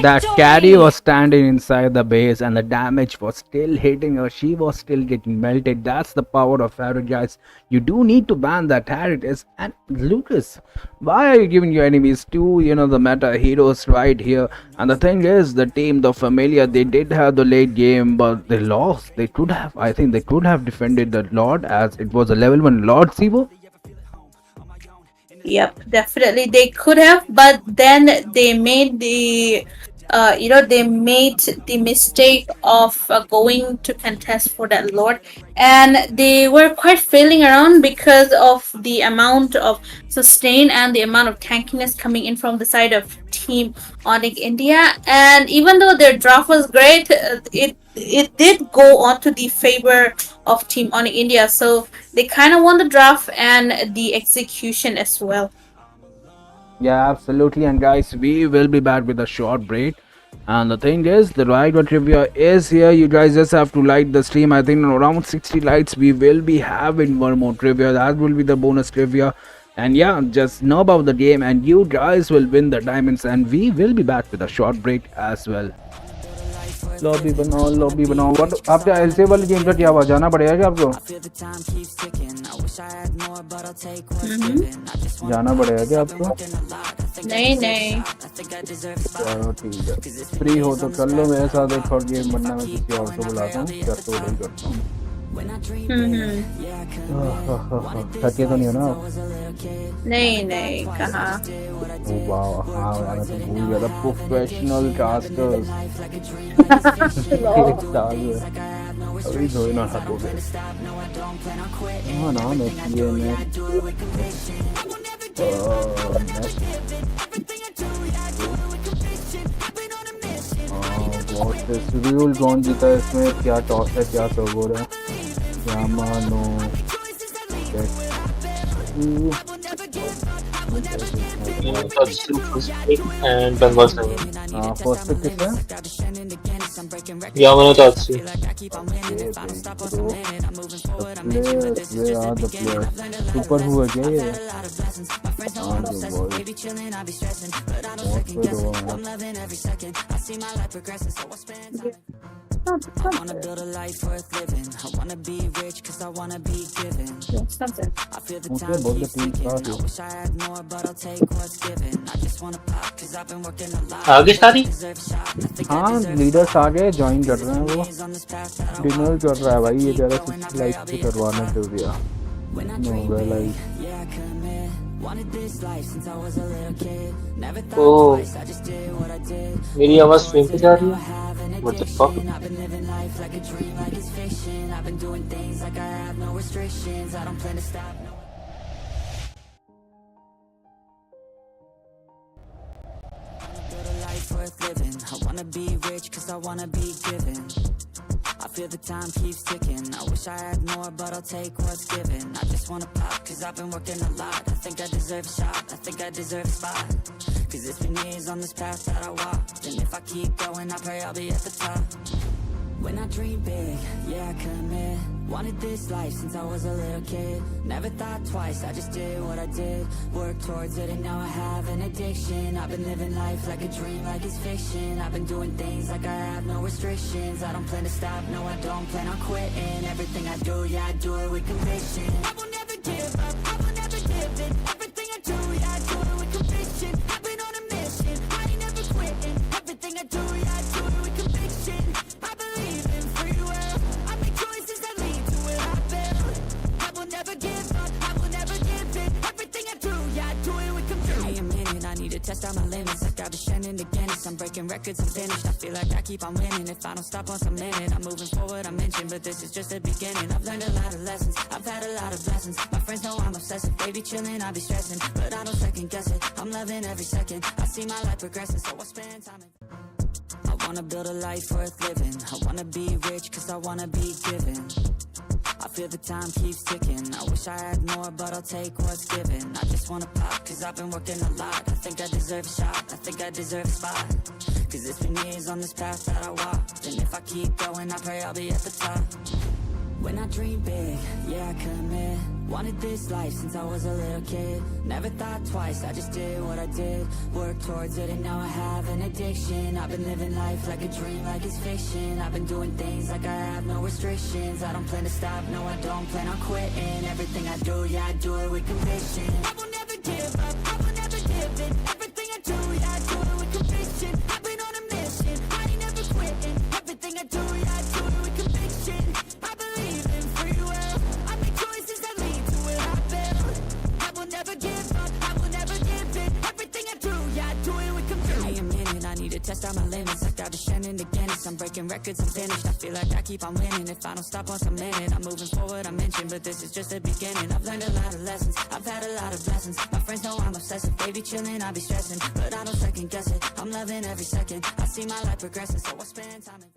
That carry was standing inside the base, and the damage was still hitting her. She was still getting melted. That's the power of Pharaoh, guys. You do need to ban that Heritage. And Lucas, why are you giving your enemies two, the meta heroes right here? And the thing is, the team, the Familia, they did have the late game, but they lost. They could have, I think they could have defended the Lord, as it was a level 1 Lord, Sivo. Yep, definitely they could have, but then they made the they made the mistake of going to contest for that Lord, and they were quite failing around because of the amount of sustain and the amount of tankiness coming in from the side of Team Onyx India. And even though their draft was great, it did go on to the favor of Team Onyx India, so they kind of won the draft and the execution as well. Yeah, absolutely. And guys, we will be back with a short break. And the thing is, the right one trivia is here. You guys just have to like the stream. I think around 60 likes, we will be having one more trivia. That will be the bonus trivia. And yeah, just know about the game, and you guys will win the diamonds. And we will be back with a short break as well. Lobby बनाओ what आपका LC वाली game का क्या हुआ जाना पड़ेगा क्या आपको जाना पड़ेगा क्या आपको नहीं चलो ठीक है फ्री हो तो कर लो मेरे साथ एक और गेम बनना मैं किसी और को बुलाता हूँ क्या तो वही करता हूँ थके तो नहीं हो ना नहीं कहाँ वाह हाँ यार तो भूल गया था प्रोफेशनल कास्टर्स एक साल में अभी दो ना हाथ हो गए हाँ ना मैं ये मैं बहुत शेड्यूल कौन जीता है इसमें क्या टॉस है क्या सब हो रहा है Yamano and Bengal 7. First pick is Yamano Tatsu. Where are the players? Super who again? I wanna build a life worth living. I wanna be rich cause I wanna be given. I feel the time keeps ticking. I wish I had more but I'll take what's given. I just wanna pop cause I've been working a lot. आगे सारी हाँ leaders आ गए join कर रहे हैं वो dinner कर रहा है भाई ये जरा 6 लाइक से करवाने दे दिया नो लाइक ओह मेरी आवाज स्ट्रीम पे जा रही है What the fuck? I've been living life like a dream, like it's fiction. I've been doing things like I have no restrictions. I don't plan to stop. I wanna build a life worth living. I wanna be rich cause I wanna be given. I feel the time keeps ticking. I wish I had more but I'll take what's given. I just wanna pop cause I've been working a lot. I think I deserve a shot, I think I deserve a spot. Cause it's been years on this path that I walked. And if I keep going I pray I'll be at the top. When I dream big, yeah, I commit. Wanted this life since I was a little kid. Never thought twice, I just did what I did. Worked towards it and now I have an addiction. I've been living life like a dream, like it's fiction. I've been doing things like I have no restrictions. I don't plan to stop, no I don't plan on quitting. Everything I do, yeah, I do it with conviction. I will never give up, I will never give in. Everything I do, yeah, I do it with conviction. I've been on a mission, I ain't never quitting. Everything I do, yeah, I do it with conviction. I believe in free will, I make choices that lead to where I build. I will never give up, I will never give in. Everything I do, yeah, I do it with conviction. Give me a minute, I need to test out my limits. Like I've been shining again, I'm breaking records, I'm finished. I feel like I keep on winning. If I don't stop once a minute, I'm moving forward, I mentioned. But this is just the beginning. I've learned a lot of lessons, I've had a lot of blessings. My friends know I'm obsessive, they be chilling, I be stressing. But I don't second guess it, I'm loving every second. I see my life progressing, so I spend time in. I wanna build a life worth living. I wanna be rich cause I wanna be given. I feel the time keeps ticking. I wish I had more but I'll take what's given. I just wanna pop cause I've been working a lot. I think I deserve a shot, I think I deserve a spot. Cause it's been years on this path that I walked. And if I keep going I pray I'll be at the top. When I dream big, yeah, I commit. Wanted this life since I was a little kid. Never thought twice, I just did what I did. Worked towards it and now I have an addiction. I've been living life like a dream, like it's fiction. I've been doing things like I have no restrictions. I don't plan to stop, no I don't plan on quitting. Everything I do, yeah, I do it with conviction. I will never give up, I will never give in. Everything I do, yeah, I do it with conviction. I've been on a mission, I ain't never quitting. Everything I do, yeah, I do it with conviction. I believe in free will, I make choices that lead to where I build. I will never give up, I will never give in. Everything I do, yeah, I do it with conviction. Give me a minute, I need to test out my limits. Like I've been shining again, I'm breaking records, I'm finished. I feel like I keep on winning. If I don't stop once a minute, I'm moving forward, I mentioned. But this is just the beginning. I've learned a lot of lessons, I've had a lot of blessings. My friends know I'm obsessive, they be chilling, I be stressing. But I don't second guess it, I'm loving every second. I see my life progressing, so I spend time in.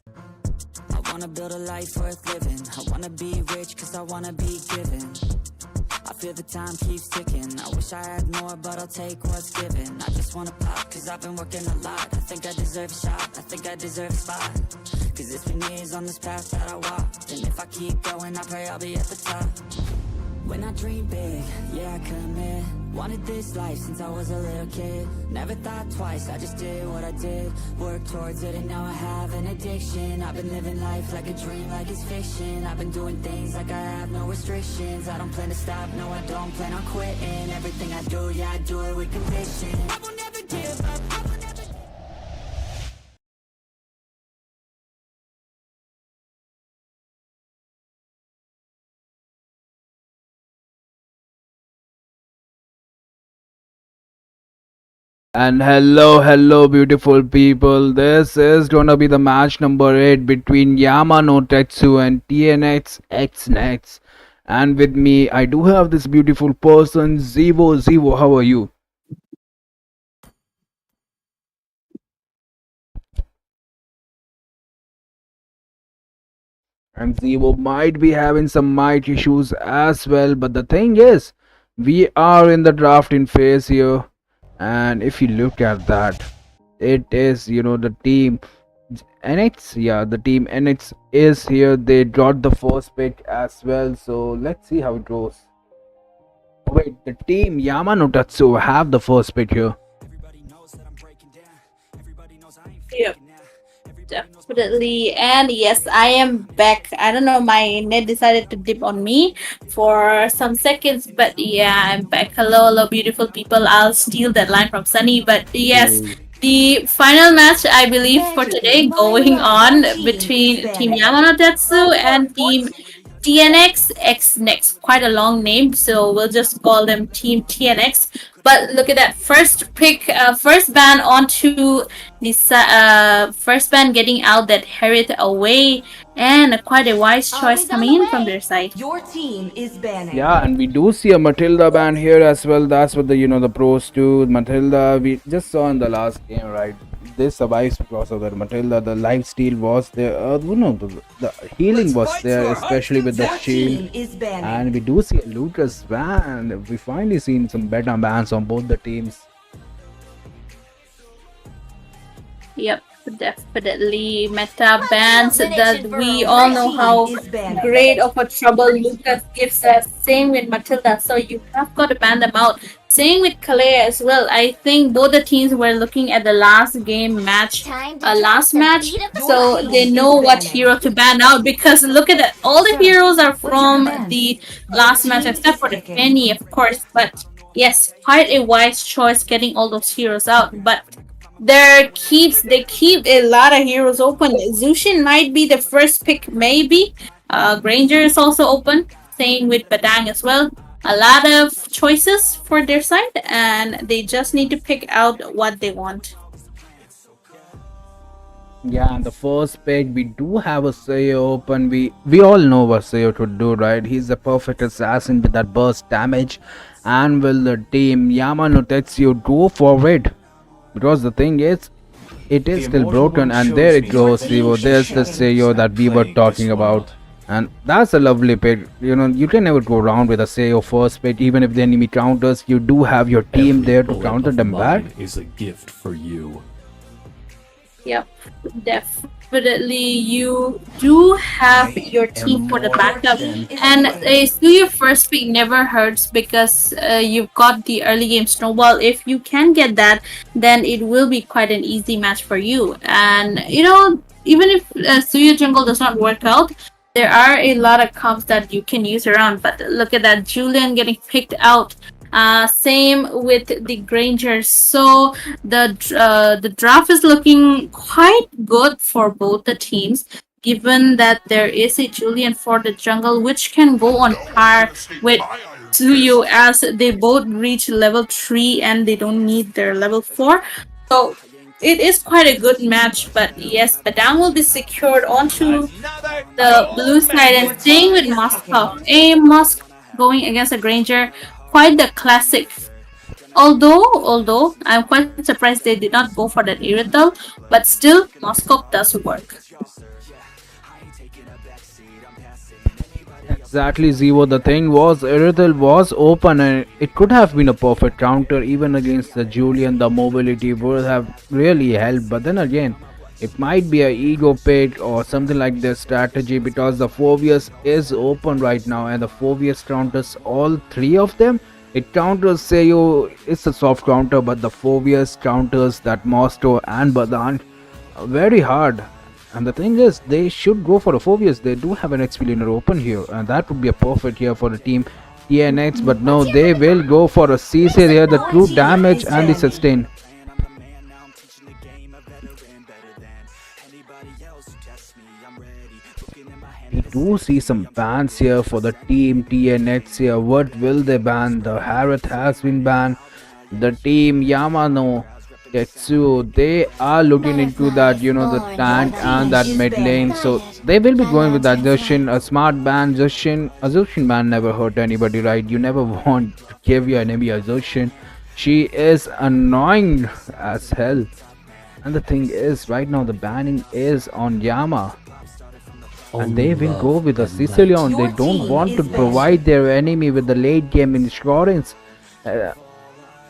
I wanna build a life worth living. I wanna be rich cause I wanna be given. I feel the time keeps ticking. I wish I had more but I'll take what's given. I just wanna pop cause I've been working a lot. I think I deserve a shot, I think I deserve a spot. Cause it's been years on this path that I walked. And if I keep going I pray I'll be at the top. When I dream big, yeah, I commit. Wanted this life since I was a little kid. Never thought twice, I just did what I did. Worked towards it and now I have an addiction. I've been living life like a dream, like it's fiction. I've been doing things like I have no restrictions. I don't plan to stop, no I don't plan on quitting. Everything I do, yeah, I do it with conviction. I will never give up, I will never. And hello, beautiful people. This is gonna be the match number 8 between Yamano Tetsu and TNX X Nets. And with me, I do have this beautiful person, Zivo. Zivo, how are you? And Zivo might be having some mic issues as well. But the thing is, we are in the drafting phase here. And if you look at that, it is, the team NX, yeah, the team NX is here. They got the first pick as well, so let's see how it goes. Oh, wait, the team Yamano Tatsu have the first pick here. Yep, definitely. And yes, I am back. I don't know, my net decided to dip on me for some seconds, but yeah, I'm back. Hello, beautiful people. I'll steal that line from Sunny, but yes. The final match, I believe, for today going on between Team Yamano Tetsu and Team TNX X Next. Quite a long name, so we'll just call them Team TNX. But look at that first pick, first ban onto the first ban getting out that Herith away, and quite a wise choice coming in from their side. Your team is banning. Yeah, and we do see a Matilda ban here as well. That's what the pros do. Matilda, we just saw in the last game, right? This survives because of that Matilda. The life steal was there. The healing was there, especially with the shield. And we do see a Lucas ban. We finally seen some better bans on both the teams. Yep. Definitely meta bans that we all know how great of a trouble Lucas gives us. Same with Matilda, so you have got to ban them out. Same with Kalea as well. I think both the teams were looking at the last game match, last match, so they know what hero to ban out because look at it. All the heroes are from the last match except for the Penny, of course. But yes, quite a wise choice getting all those heroes out. But they keep a lot of heroes open. Zushin might be the first pick, maybe. Granger is also open. Same with Badang as well. A lot of choices for their side, and they just need to pick out what they want. Yeah, and the first pick we do have a Sayo open. We all know what Sayo could do, right? He's the perfect assassin with that burst damage. And will the team Yamano Tetsuyo go for it? Because the thing is, it is still broken, and there it goes. There's the Sayo that we were talking about. And that's a lovely pick. You know, you can never go wrong with a Sayo first pick. Even if the enemy counters, you do have your team there to counter them back. Is a gift for you. Yep, definitely. You do have your team for the backup, and still your first pick never hurts because you've got the early game snowball. If you can get that, then it will be quite an easy match for you. And you know, even if Suyo Jungle does not work out, there are a lot of comps that you can use around. But look at that, Julian getting picked out. Same with the Granger. So the draft is looking quite good for both the teams, given that there is a Julian for the jungle, which can go on par with Tsuyu as they both reach level 3 and they don't need their level 4. So it is quite a good match, but yes, Badam will be secured onto the blue side and staying with Moscow. A Musk going against a Granger, quite the classic. Although I'm quite surprised they did not go for that Irithel, but still Moscow does work. Exactly, Zevo. The thing was, Irithel was open and it could have been a perfect counter even against the Julian. The mobility would have really helped, but then again, it might be a ego pick or something like this strategy because the Phobius is open right now and the Phobius counters all three of them. It counters Seyo, it's a soft counter, but the Phobius counters that Mosto and Badan very hard. And the thing is, they should go for a Phobius. They do have an XP laner open here, and that would be a perfect here for the team TNX. But no, they will go for a CC here, the true damage and the sustain. We do see some bans here for the team TNX here. What will they ban? The Harith has been banned. The team Yamano Tetsu, they are looking into that, you know, the tank and that mid lane. So they will be going with that Jushin, a smart ban. Jushin, a Jushin ban never hurt anybody, right? You never want to give your enemy a Jushin. She is annoying as hell. And the thing is, right now the banning is on Yama. And they will go with a Sicilian. They don't want to provide their enemy with the late game insurance.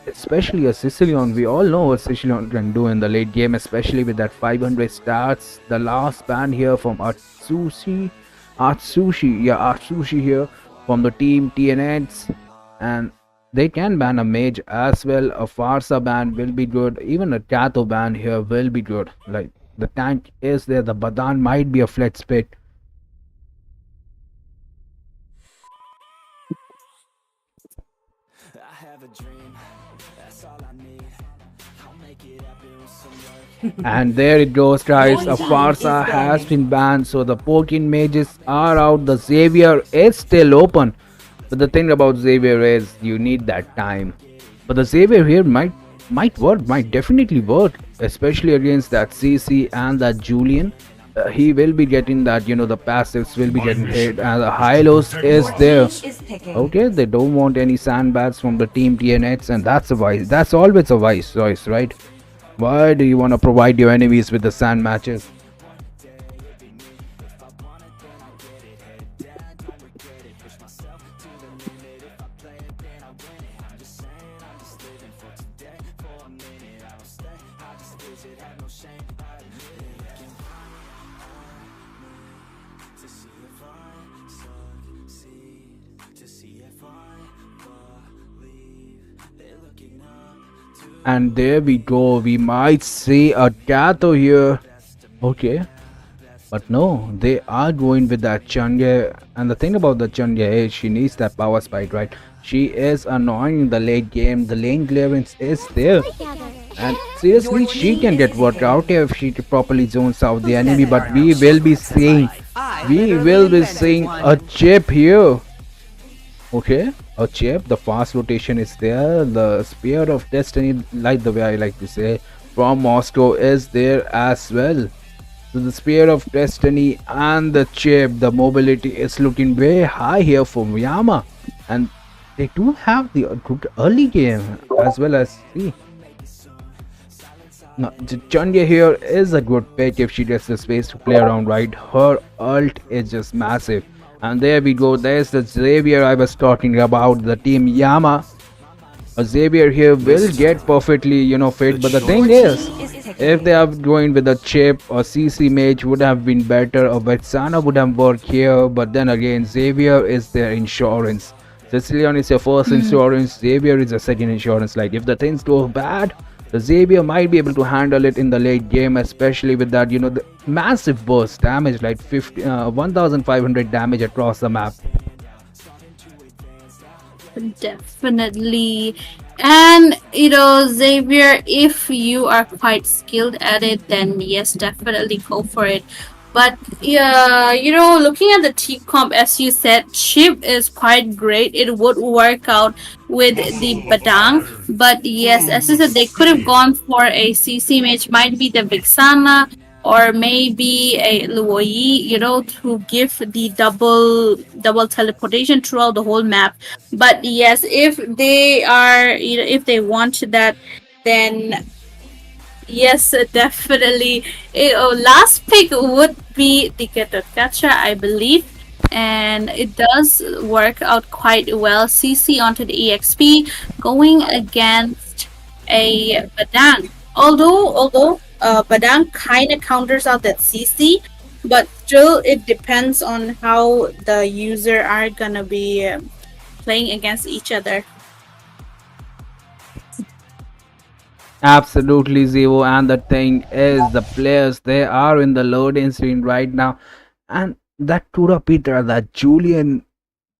Especially a Sicilian. We all know what Sicilian can do in the late game, especially with that 500 stats. The last ban here from Atsushi here from the team TNX. And they can ban a mage as well. A Farsa ban will be good. Even a Kato ban here will be good. Like, the tank is there. The Badan might be a flex pick. And there it goes, guys. A Farsa has been banned, so the Pokin mages are out. The Xavier is still open, but the thing about Xavier is you need that time. But the Xavier here might work, might definitely work, especially against that CC and that Julian. He will be getting that, you know, the passives will be getting hit, and the Hylos is there. Okay, they don't want any sandbags from the team TNX, and that's a wise. That's always a wise choice, right? Why do you want to provide your enemies with the sand matches? And there we go. We might see a Gato here. Okay. But no, they are going with that Chunga. And the thing about the Chunga is she needs that power spike, right? She is annoying in the late game. The lane clearance is there. And seriously, she can get worked out if she properly zones out the enemy. But we will be seeing a chip here. Okay, a chip. The fast rotation is there. The spear of destiny, like the way I like to say, from Moscow is there as well. So the spear of destiny and the chip, the mobility is looking very high here for Miyama, and they do have the good early game as well as see. Now, Chundia here is a good pick if she gets the space to play around, right? Her ult is just massive. And there we go. There's the Xavier I was talking about, the team Yama. Xavier here will get perfectly, fit. But the thing is, if they are going with a chip or CC mage would have been better, or Vexana would have worked here. But then again, Xavier is their insurance. Sicilian is your first insurance. Xavier is a second insurance. Like if the things go bad, the Xavier might be able to handle it in the late game, especially with that, the massive burst damage, like 1,500 damage across the map. Definitely. And Xavier, if you are quite skilled at it, then yes, definitely go for it. But yeah, looking at the team comp, as you said, Chip is quite great. It would work out with the Badang. But yes, as I said, they could have gone for a CC match, might be the Vixana or maybe a Luoyi, to give the double teleportation throughout the whole map. But yes, if they are, if they want that, then yes, definitely. Last pick would be the Gacha, I believe. And it does work out quite well. CC onto the EXP, going against a Badang. Although Badang kind of counters out that CC, but still it depends on how the user are gonna be playing against each other. Absolutely, Zevo. And the thing is, the players, they are in the loading screen right now. And that Tura Peter, that Julian,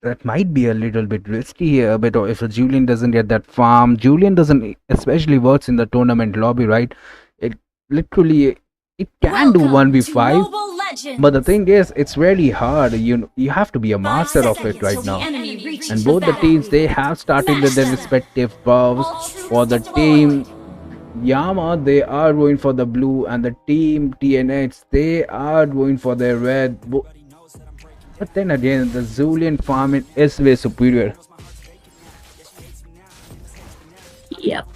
that might be a little bit risky here. But if a Julian doesn't get that farm, Julian doesn't especially works in the tournament lobby, right? It literally, it can do 1v5. But the thing is, it's really hard. You have to be a master of it right now. And both the teams, they have started with their respective buffs. For the team Yama, they are going for the blue, and the team TNX, they are going for the red. But then again, the Zulian farming is way superior. Yep,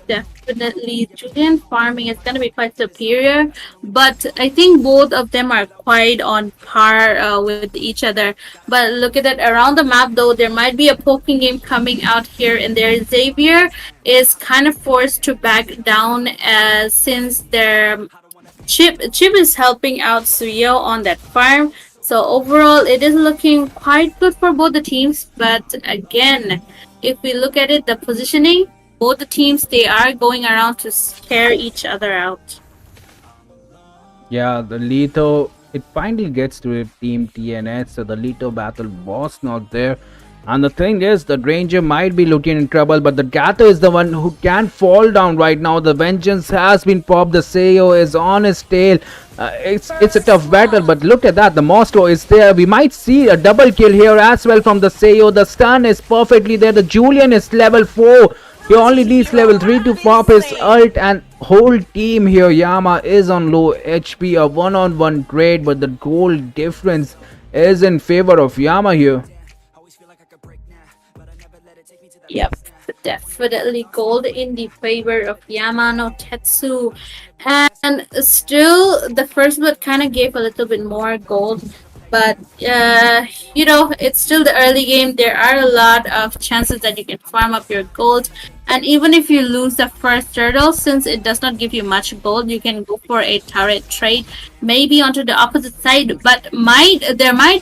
definitely. Julian farming is going to be quite superior, but I think both of them are quite on par with each other. But look at that, around the map though, there might be a poking game coming out here and there. Xavier is kind of forced to back down since their Chip is helping out Suyo on that farm. So overall, it is looking quite good for both the teams. But again, if we look at it, the positioning, both the teams, they are going around to scare each other out. Yeah, the Leto, it finally gets to team TNS, so the Leto battle was not there. And the thing is, the Ranger might be looking in trouble, but the Gato is the one who can fall down right now. The Vengeance has been popped, the Seiyo is on his tail. It's a tough battle, but look at that, the Moscow is there. We might see a double kill here as well from the Seiyo. The stun is perfectly there. The Julian is level 4. He only needs level 3 to pop his ult, and whole team here, Yama, is on low HP. A one-on-one trade, but the goal difference is in favor of Yama here. Yep, definitely gold in the favor of Yamano Tetsu. And still, the first blood kind of gave a little bit more gold. But it's still the early game. There are a lot of chances that you can farm up your gold, and even if you lose the first turtle, since it does not give you much gold, you can go for a turret trade, maybe onto the opposite side. But might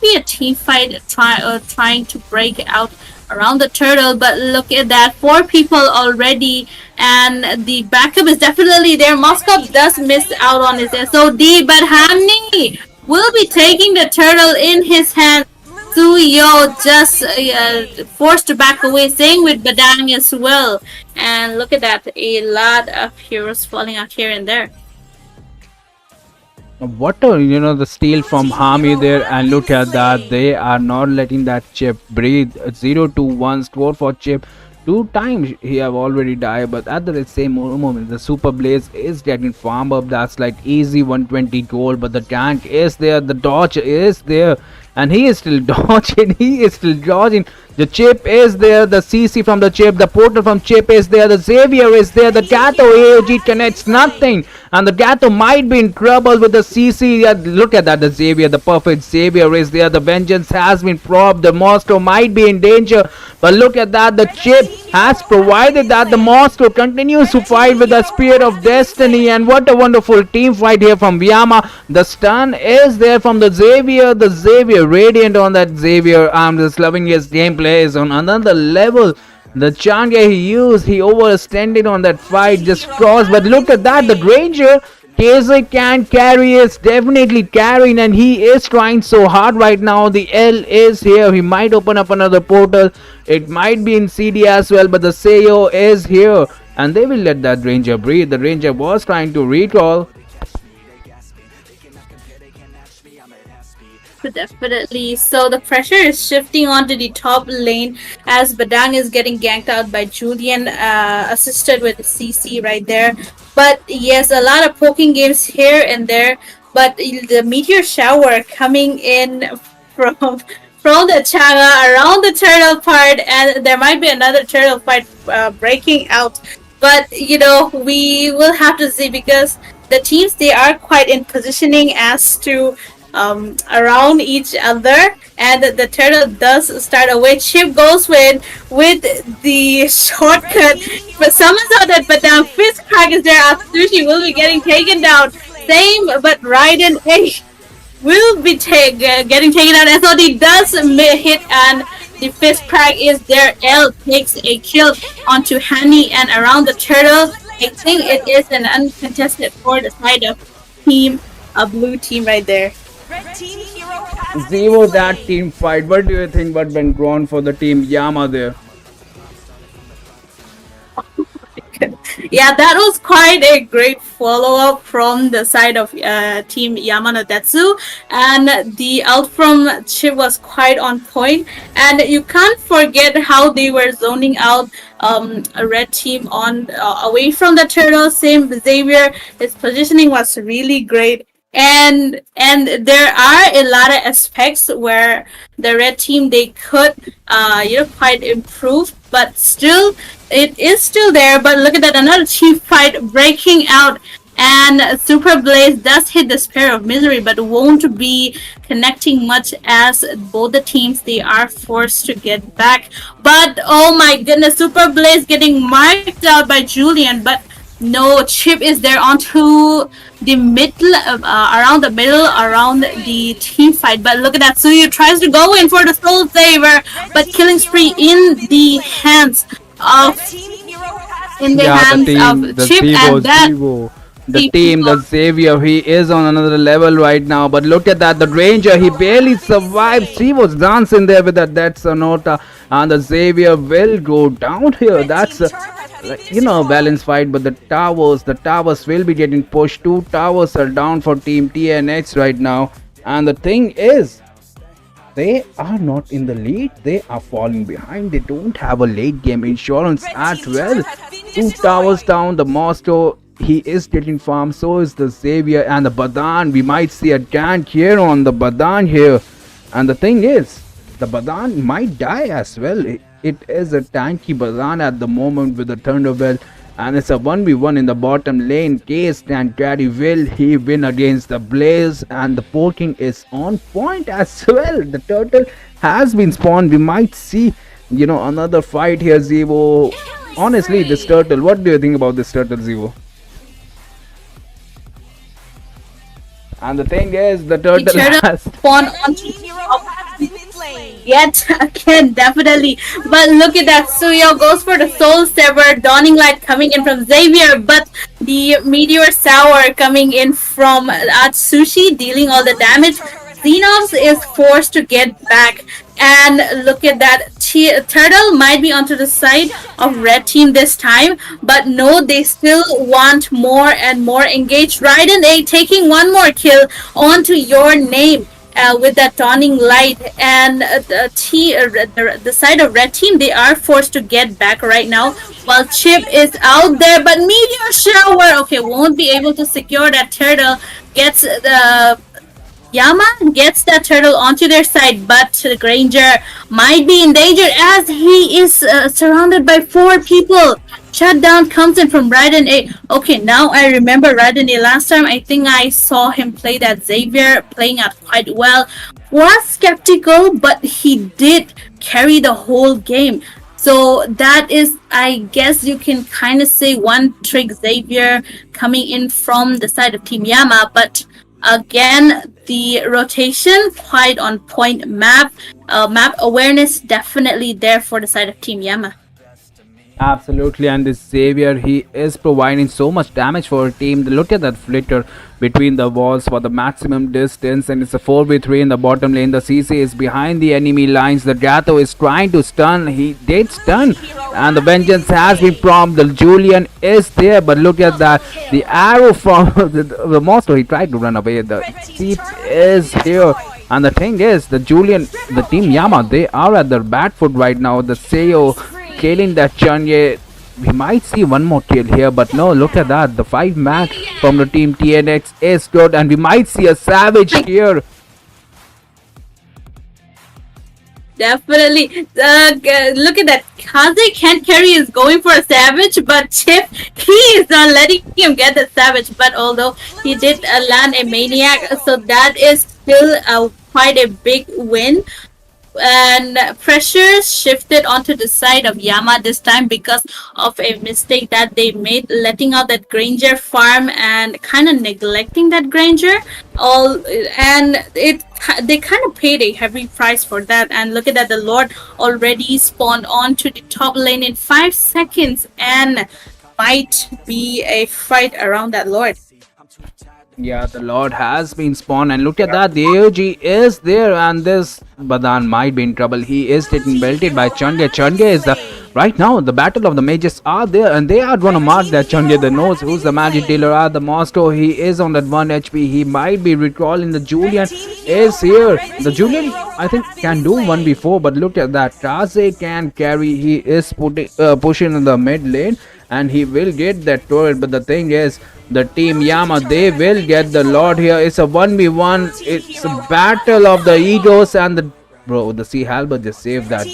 be a team fight trying to break out around the turtle. But look at that, 4 people already, and the backup is definitely there. Moscow does miss out on his SOD, but Hamni will be taking the turtle in his hand. Suyo just forced to back away, same with Badang as well. And look at that, a lot of heroes falling out here and there. What the steal from Hami there, and look at that, they are not letting that chip breathe. 0-1 score for chip. 2 times he have already died, but at the same moment the super blaze is getting farmed up. That's like easy 120 gold, but the tank is there, the dodge is there, and he is still dodging. The chip is there, the CC from the chip, the portal from chip is there, the Xavier is there, the Gato AOG connects nothing, and the Gato might be in trouble with the CC. Look at that, the Xavier, the perfect Xavier is there, the vengeance has been propped, the Moscow might be in danger, but look at that, the chip has provided that the Moscow continues to fight with the Spear of Destiny. And what a wonderful team fight here from Vyama. The stun is there from the Xavier radiant on that Xavier. I'm just loving his gameplay, is on another level. The Changya he used, he overextended on that fight, just crossed, but look at that, the Ranger KZ can carry, is definitely carrying, and he is trying so hard right now. The L is here, he might open up another portal, it might be in CD as well, but the Seyo is here, and they will let that Ranger breathe. The Ranger was trying to recall. Definitely. So the pressure is shifting onto the top lane as Badang is getting ganked out by Julian, assisted with CC right there. But yes, a lot of poking games here and there. But the meteor shower coming in from the Changa around the turtle part, and there might be another turtle fight breaking out. But we will have to see, because the teams, they are quite in positioning as to around each other, and the turtle does start away. Chip goes with the shortcut, but someone saw that, but now fist crack is there. Atsushi will be getting taken down. Same, but Raiden A will be getting taken out. SOD does hit, and the fist crack is there. L takes a kill onto Hani and around the turtle. I think it is an uncontested for the side of a blue team right there. Zero that team fight. What do you think what went wrong for the team Yama there? Yeah, that was quite a great follow-up from the side of team Yamano Tetsu, and the ult from Chip was quite on point, and you can't forget how they were zoning out a red team on away from the turtle. Same Xavier, his positioning was really great. And there are a lot of aspects where the red team, they could quite improve, but still it is still there. But look at that, another team fight breaking out, and Super Blaze does hit the Spear of Misery, but won't be connecting much, as both the teams, they are forced to get back. But oh my goodness, Super Blaze getting marked out by Julian, but no, Chip is there onto the middle, around the middle, around the team fight. But look at that, Suyu tries to go in for the Soul Saver, but killing spree in the hands of Chip, and that the team, the Xavier, he is on another level right now. But look at that, the Ranger, he barely survived. He was dancing there with that Death Sonata, and the Xavier will go down here. That's balanced fight, but the towers will be getting pushed. 2 towers are down for team TNX right now, and the thing is, they are not in the lead, they are falling behind. They don't have a late game insurance at well. 2 towers down, the Moscow, he is getting farmed, so is the Xavier, and the Badan. We might see a tank here on the Badan here, and the thing is, the Badan might die as well. It is a tanky Badan at the moment with the Thunderbell, And it's a 1v1 in the bottom lane. Case and carry, will he win against the Blaze? And the poking is on point as well. The turtle has been spawned. We might see, another fight here, Zevo. Honestly, this turtle, what do you think about this turtle, Zevo? And the thing is, the turtle has spawned onto yet again, definitely. But look at that, Suyo goes for the Soul Sever, Dawning Light coming in from Xavier, but the Meteor Sour coming in from Atsushi, dealing all the damage. Xenox is forced to get back, and look at that. Turtle might be onto the side of red team this time, but no, they still want more and more engaged. Raiden A taking one more kill onto your name. With that dawning light, and the side of red team, they are forced to get back right now while Chip is out there, but Meteor Shower, okay, won't be able to secure that turtle. Gets the Yama gets that turtle onto their side, but the Granger might be in danger as he is surrounded by 4 people. Shutdown comes in from Raiden A. Okay, now I remember Raiden A. Last time I think I saw him play that Xavier, playing out quite well. Was skeptical, but he did carry the whole game. So that is, I guess you can kind of say, one trick Xavier coming in from the side of Team Yama, but again, the rotation quite on point. Map awareness definitely there for the side of Team Yama. Absolutely, and this Xavier, he is providing so much damage for a team. Look at that flicker between the walls for the maximum distance, and it's a 4v3 in the bottom lane. The CC is behind the enemy lines. The Gato is trying to stun. He did stun, and the vengeance has been prompt. The Julian is there, but look at that. The arrow from the monster, he tried to run away. The Chief is here. And the thing is, the Julian, the Team Yama, they are at their back foot right now. The Seo killing that Chanye. We might see one more kill here, but no, look at that. The 5 max from the team TNX is good, and we might see a Savage here. Definitely. Look at that. Kaze can't carry, is going for a Savage, but Chip, he is not letting him get the Savage. But although he did land a Maniac, so that is still quite a big win. And pressure shifted onto the side of Yama this time because of a mistake that they made, letting out that Granger farm and kind of neglecting that Granger. They kind of paid a heavy price for that. And look at that, the Lord already spawned onto the top lane in 5 seconds, and might be a fight around that Lord. Yeah, the Lord has been spawned, and look at that, the AOG is there, and this Badan might be in trouble. He is getting belted by Chunge. Chunge is right now, the battle of the mages are there, and they are gonna mark that Chunge. They knows who's the magic dealer at the Moscow. He is on that 1 HP. He might be recalling. The Julian is here. The Julian, I think, can do 1v4, but look at that. Kaze can carry. He is pushing in the mid lane, and he will get that turret. But the thing is, the Team Yama, they will get the Lord here. It's a 1v1. It's a battle of the egos, and the Sea Halberd just saved that,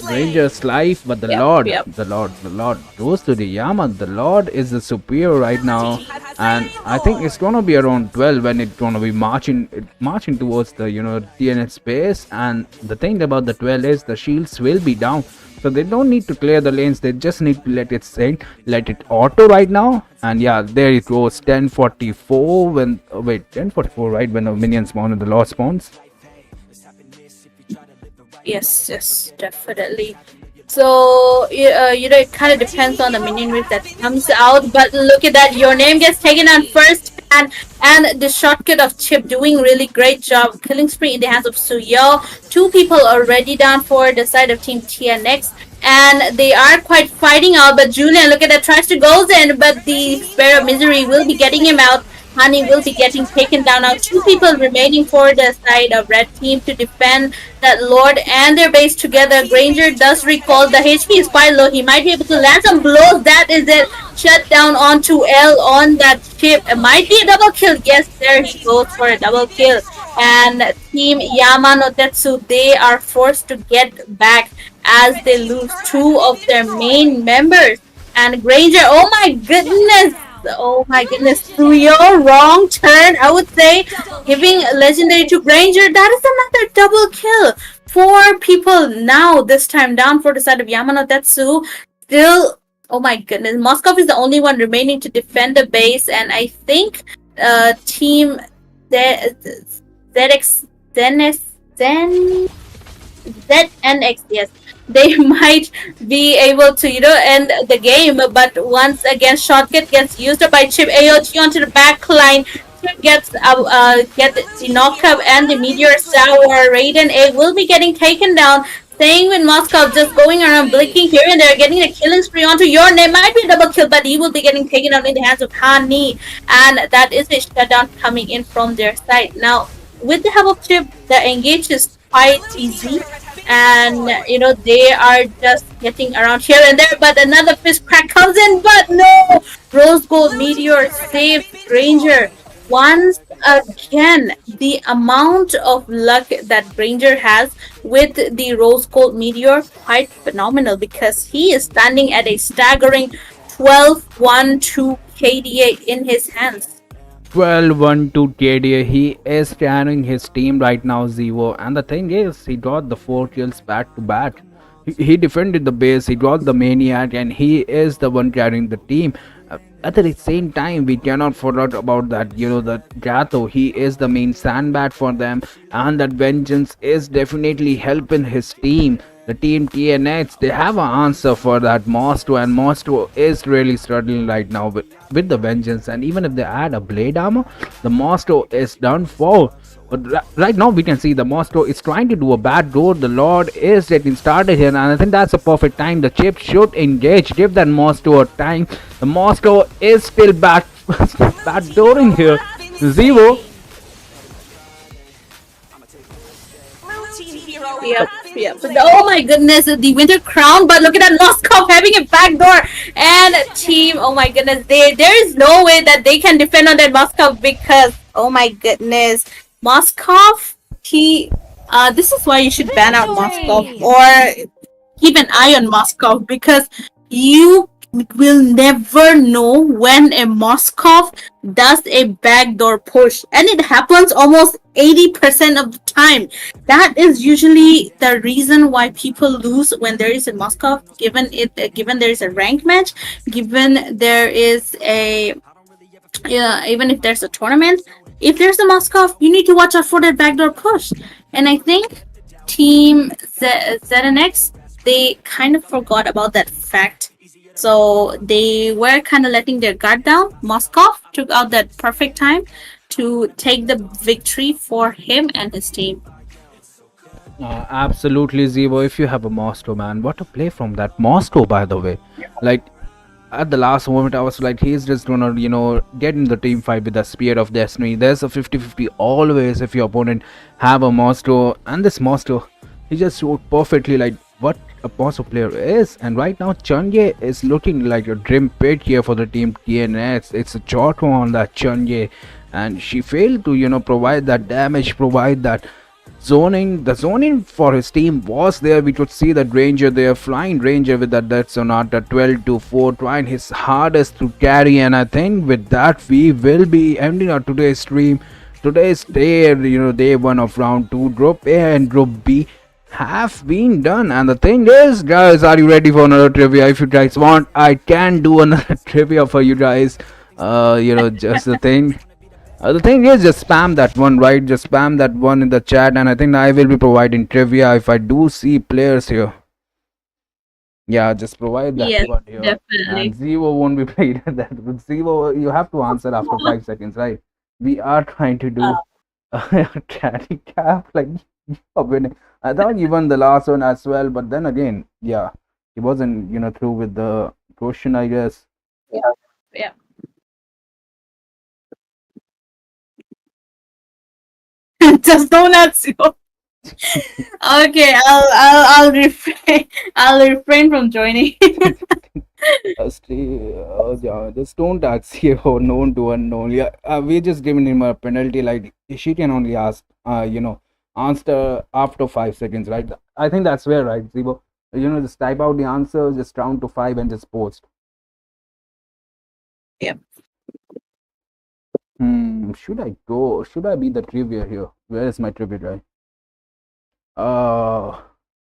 Ranger's life. But the Lord goes to the Yama. The Lord is the superior right now, and I think it's gonna be around 12 when it's gonna be marching towards the TNS space. And the thing about the 12 is the shields will be down, so they don't need to clear the lanes. They just need to let it sink, let it auto right now. And yeah, there it goes. 1044 when 1044 right when the minions spawn and the Lord spawns. Yes, definitely. So, it kind of depends on the minion wave that comes out. But look at that, your name gets taken on first, and the shortcut of Chip doing really great job. Killing spree in the hands of Suyo. 2 people already down for the side of Team TNX. And they are quite fighting out, but Julian, look at that, tries to go in, but the Spear of Misery will be getting him out. Honey will be getting taken down. Now 2 people remaining for the side of red team to defend that Lord and their base together. Granger does recall. The HP is quite low. He might be able to land some blows. That is it. Shut down onto L on that chip. It might be a double kill. Yes, there he goes for a double kill. And Team Yama no Tetsu, they are forced to get back as they lose 2 of their main members. And Granger, oh my goodness! Oh my goodness, through your wrong turn, I would say giving legendary to Granger, that is another double kill. Four people now, this time down for the side of Yamano Tetsu. Still, oh my goodness, Moskov is the only one remaining to defend the base, and I think team ZX Zenith Zen ZNX, yes, they might be able to, end the game. But once again, shortcut gets used up by Chip AOG onto the back line. Chip get the knockup and the meteor sour. Raiden A will be getting taken down. Staying with Moscow, just going around blinking here and there, getting the killing spree onto your name. Might be a double kill, but he will be getting taken out in the hands of Hani. And that is a shutdown coming in from their side. Now, with the help of Chip, the engage is quite easy, and they are just getting around here and there, but another fist crack comes in, but no, rose gold meteor saves Granger. Once again, the amount of luck that Granger has with the rose gold meteor, quite phenomenal, because he is standing at a staggering 12-1-2 KDA in his hands. 12-1 to KDA. He is carrying his team right now, Zevo. And the thing is, he got the 4 kills back to back. He defended the base, he got the maniac, and he is the one carrying the team. At the same time, we cannot forget about that, that Gato, he is the main sandbag for them, and that Vengeance is definitely helping his team. The team TNX, they have an answer for that Mosto, and Mosto is really struggling right now with the Vengeance, and even if they add a blade armor, the Mosto is done for. But right now we can see the Mosto is trying to do a bad door. The Lord is getting started here, and I think that's a perfect time. The Chip should engage, give that Mosto a time. The Mosto is still back dooring here. Zero. Yep. Oh my goodness, the Winter Crown, but look at that Moskov having a backdoor, and team, oh my goodness, there is no way that they can defend on that Moskov, because oh my goodness, Moskov, this is why you should ban out Moskov, or keep an eye on Moskov, because you will never know when a Moskov does a backdoor push, and it happens almost 80% of the time. That is usually the reason why people lose when there is a Moskov, given there is a rank match, given there is even if there's a tournament. If there's a Moskov, you need to watch out for that backdoor push. And I think Team ZNX, they kind of forgot about that fact. So they were kind of letting their guard down. Moskov took out that perfect time to take the victory for him and his team. Absolutely, Zebo. If you have a Mosto, man, what a play from that Mosto, by the way. Like, at the last moment, I was like, he's just gonna, get in the team fight with the Spear of Destiny. There's a 50-50 always if your opponent have a Mosto. And this Mosto, he just showed perfectly, like, what a Mosto player is. And right now, Chunye is looking like a dream pick here for the team TNX. It's a Choco on that Chunye. And she failed to, provide that damage, provide that zoning. The zoning for his team was there. We could see that Ranger there, flying Ranger with that Death Sonata 12-4, trying his hardest to carry. And I think with that, we will be ending our today's stream. Today's day, day 1 of round 2. Group A and Group B have been done. And the thing is, guys, are you ready for another trivia? If you guys want, I can do another trivia for you guys. Just the thing. The thing is, just spam that one, right? Just spam that one in the chat, and I think I will be providing trivia if I do see players here. Yeah, just provide that one here. Definitely. And Zero won't be played at that. But Zero, you have to answer after 5 seconds, right? We are trying to do a caddy cap, like, you're winning. I thought you won the last one as well, but then again, yeah, he wasn't, through with the question, I guess. Yeah. Just don't answer. Okay, I'll refrain. I'll refrain from joining. Just don't ask here or known to unknown. Yeah, we're just giving him a penalty. Like, she can only ask, answer after 5 seconds, right? I think that's fair, right, Zibo? Just type out the answer, just count to 5 and just post. Yep. Should I go? Should I be the trivia here? Where is my trivia guy?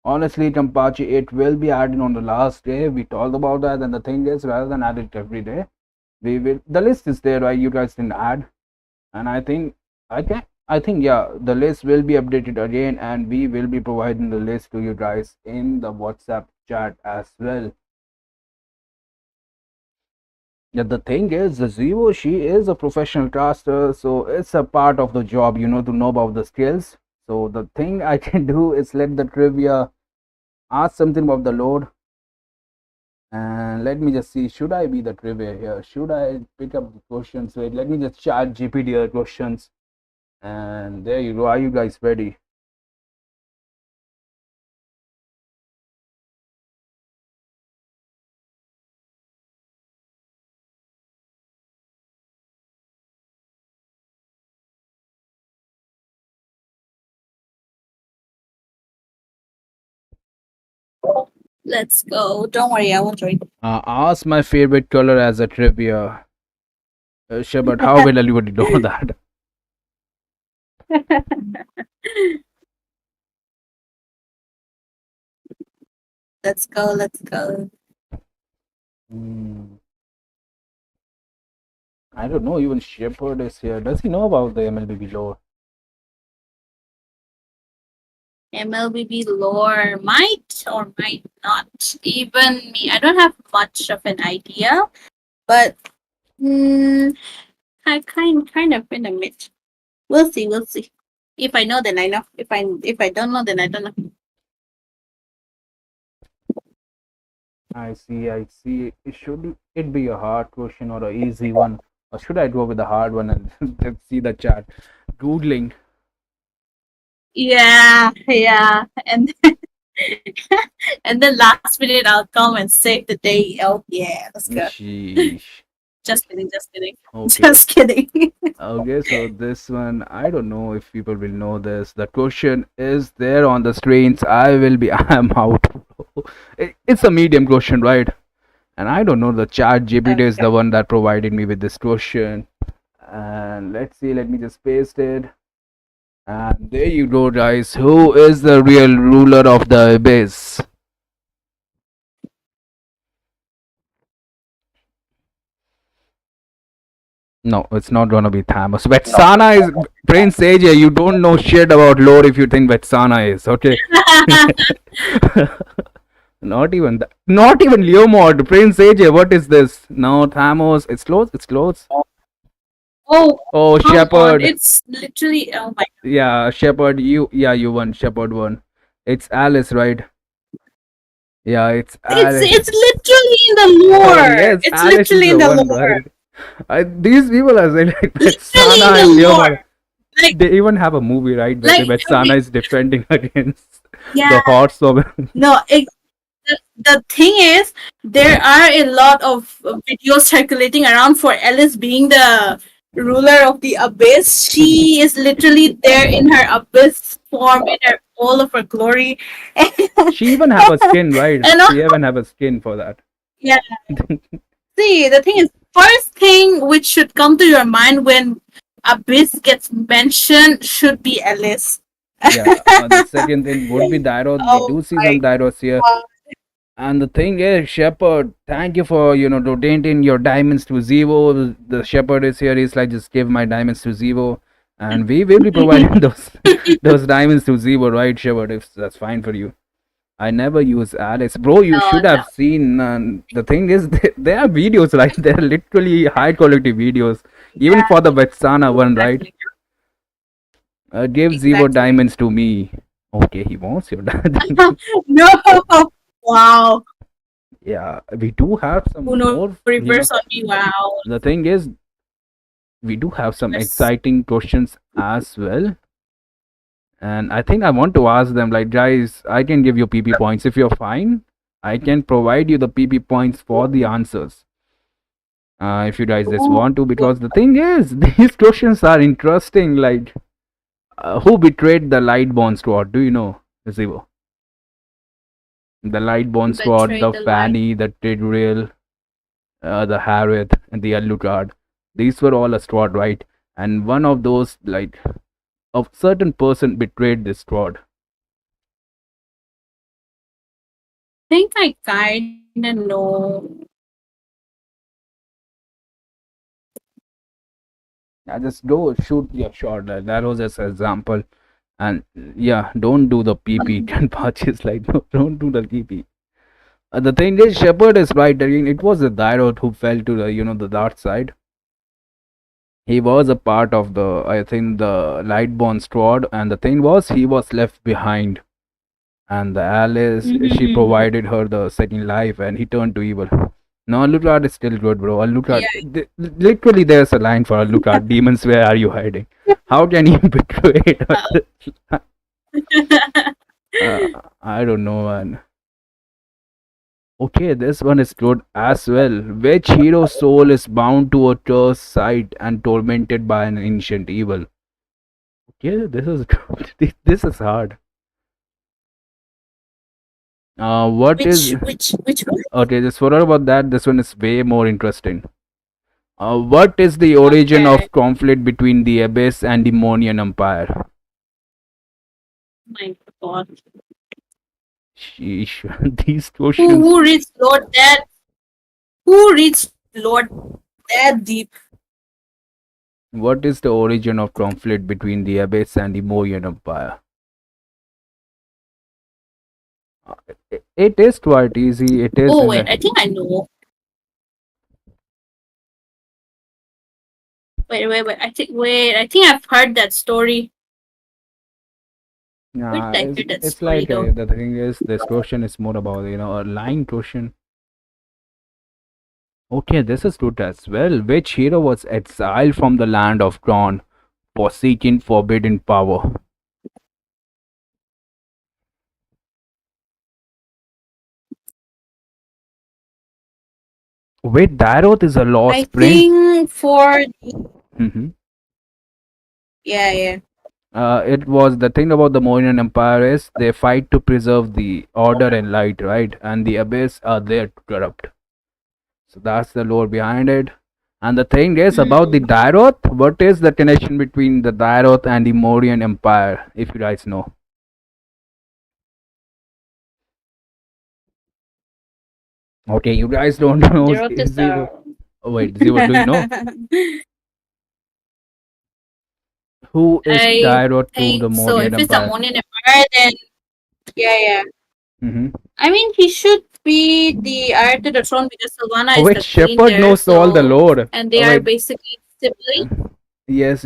Honestly, Tampachi, it will be added on the last day. We talked about that, and the thing is, rather than add it every day, we will. The list is there, right? You guys didn't add, and I think I can. I think yeah, the list will be updated again, and we will be providing the list to you guys in the WhatsApp chat as well. Yeah, the thing is, the Zero, she is a professional caster, so it's a part of the job, to know about the skills. So the thing I can do is let the trivia ask something about the load, and let me just see. Should I be the trivia here? Should I pick up the questions? Wait, let me just chat GPT questions, and there you go. Are you guys ready? Let's go. Don't worry, I will join. Ask my favorite color as a trivia. Sure, but how will everybody know that? Let's go. Let's go. I don't know. Even Shepard is here. Does he know about the MLBB lore? MLBB lore might or might not. Even me, I don't have much of an idea, but I kind of in the mid. We'll see. We'll see. If I know, then I know. If I don't know, then I don't know. I see. I see. Should it be a hard question or an easy one, or should I go with the hard one and let's see the chat? Googling. Yeah, yeah, and then, and then last minute I'll come and save the day. Oh yeah, let's go. Sheesh. Just kidding. Just kidding. Okay. Just kidding. Okay, so this one, I don't know if people will know this. The question is there on the screens. I'm out. It's a medium question, right? And I don't know, the chat GPT is the one that provided me with this question. And let's see, let me just paste it. And there you go, guys. Who is the real ruler of the abyss? No, it's not gonna be Thanos. Vetsana is Prince AJ. You don't know shit about lore if you think Vetsana is, okay? Not even that. Not even Leomord. Prince AJ, what is this? No, Thamos. It's close. It's close. Oh, come on, Shepard. it's literally my. Yeah, Shepard. You won. Shepard won. It's Alice, right? Yeah, it's Alice. It's literally in the lore. Yes, It's Alice literally is in the the one, lore. right? These people are saying like Vetsana and Leomord. They even have a movie, right? Where Vetsana is defending against the horse of. No, the thing is, there are a lot of videos circulating around for Alice being the ruler of the abyss. She is literally there in her abyss form, in all of her glory. She even have a skin, right? And She even have a skin for that. Yeah. See, the thing is, first thing which should come to your mind when abyss gets mentioned should be Alice. Yeah, the second thing would be Dairos. We do see some Dairos here. And the thing is, Shepard, thank you for, donating your diamonds to Zevo. The Shepard is here. He's like, just give my diamonds to Zevo. And we will be providing those diamonds to Zevo, right, Shepard, if that's fine for you. I never use Alice. Bro, you should have seen. The thing is, there are videos, right? They're literally high quality videos. Even for the Vetsana one, right? Give Zevo diamonds to me. Okay, he wants your diamonds. No! Wow. Yeah, we do have some more. Reverse on me, wow. The thing is, we do have some exciting questions as well. And I think I want to ask them, like, guys, I can give you PP points. If you're fine, I can provide you the PP points for the answers. If you guys just want to, because the thing is, these questions are interesting. Like, who betrayed the Lightborn squad? Do you know, Zivo? The Lightborn squad, the Fanny, the Tidriel, the Harriet, and the Alucard. These were all a Strahd, right? And one of those, like, a certain person betrayed this Strahd. think I kinda know. Yeah, just go shoot your shot. That was just an example. And yeah, don't do the PP 10 patches. Like, no, don't do the PP. The thing is, Shepard is right. I mean, it was the Dairot who fell to the, the dark side. He was a part of the, I think, the Lightborn squad, and the thing was, he was left behind. And the Alice, she provided her the second life, and he turned to evil. No, Alucard is still good, bro. Alucard, literally, there's a line for Alucard. Demons, where are you hiding? How can you betray it? I don't know, man. Okay, this one is good as well. Which hero's soul is bound to a cursed site and tormented by an ancient evil? Okay, this is good. This is hard. What is which one? okay? Just forget about that. This one is way more interesting. What is the origin of conflict between the Abyss and the Demonian Empire? My God. Sheesh, these questions. Who reads Lord that? Who reads Lord that deep? What is the origin of conflict between the Abyss and the Demonian Empire? It is quite easy. It is. Oh wait, I think I know. Wait. I think I've heard that story. Nah, it's like the thing is, this question is more about a line question. Okay, this is good as well. Which hero was exiled from the land of Dawn for seeking forbidden power? Wait, Daroth is a lost I prince. think for Mm-hmm. yeah. It was the thing about the Moorian Empire is they fight to preserve the order and light, right? And the Abyss are there to corrupt. So that's the lore behind it. And the thing is about the Daroth, what is the connection between the Daroth and the Moorian Empire, if you guys know? Okay, you guys don't know. Daroth is Zero. Oh, wait, Zero, do you know? Who is Daroth to the So Moorian if it's a Empire? Monian Empire, then yeah. Mm-hmm. I mean, he should be the heir to the throne because Sylvana Oh, is wait, the queen Shepard there, knows all the lore. and they Oh, are wait. basically siblings. Yes.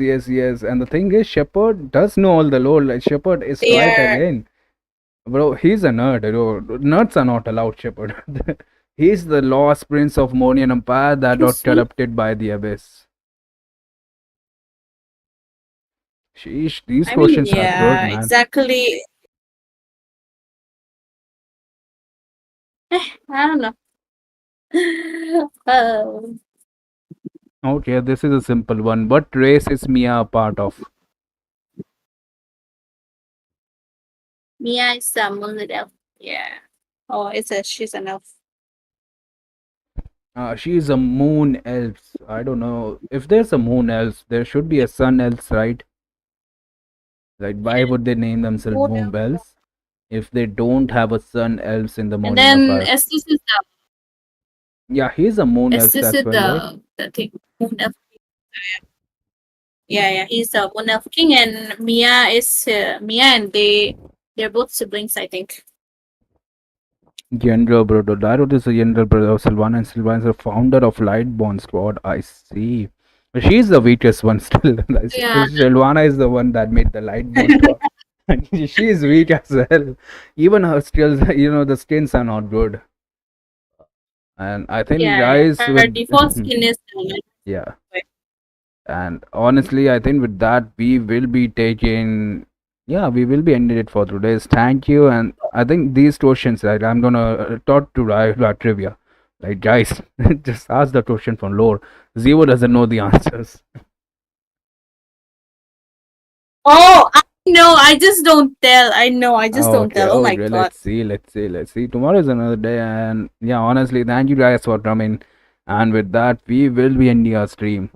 And the thing is, Shepard does know all the lore. Like, Shepard is They right are again. Bro, he's a nerd. Nerds are not allowed, Shepard. He's the lost prince of Monian Empire that got corrupted by the Abyss. Sheesh, these questions are good, man. exactly. I don't know. Oh, Okay, this is a simple one. What race is Mia a part of? Mia is a moonlit elf. Yeah. Oh, she's an elf. She is a moon elf. I don't know. If there's a moon elf, there should be a sun elf, right? Like, why would they name themselves Moon moon elves if they don't have a sun elves in the And Monian then Empire? Estes is Yeah, he's a moon elf as well, right? the thing. Moon elf. Yeah. He's a moon elf king, and Mia is Mia, and they're both siblings, I think. Younger brother. Dairot is the younger brother of Sylvana, and Sylvana is the founder of Lightborn Squad. I see. But she's the weakest one still. Yeah. Sylvana is the one that made the Lightborn Squad. And she is weak as well. Even her skills, the skins are not good. And I think guys her with default skin is yeah. And honestly, I think with that we will be taking we will be ending it for today's. Thank you. And I think these questions, right, I'm gonna talk to trivia. Like, guys, just ask the question from lore. Zero doesn't know the answers. Oh, I know. I just don't tell. I know. I just don't tell. Oh my Okay, God. let's see. Tomorrow is another day, and yeah, honestly, thank you guys for coming. And with that, we will be ending our stream.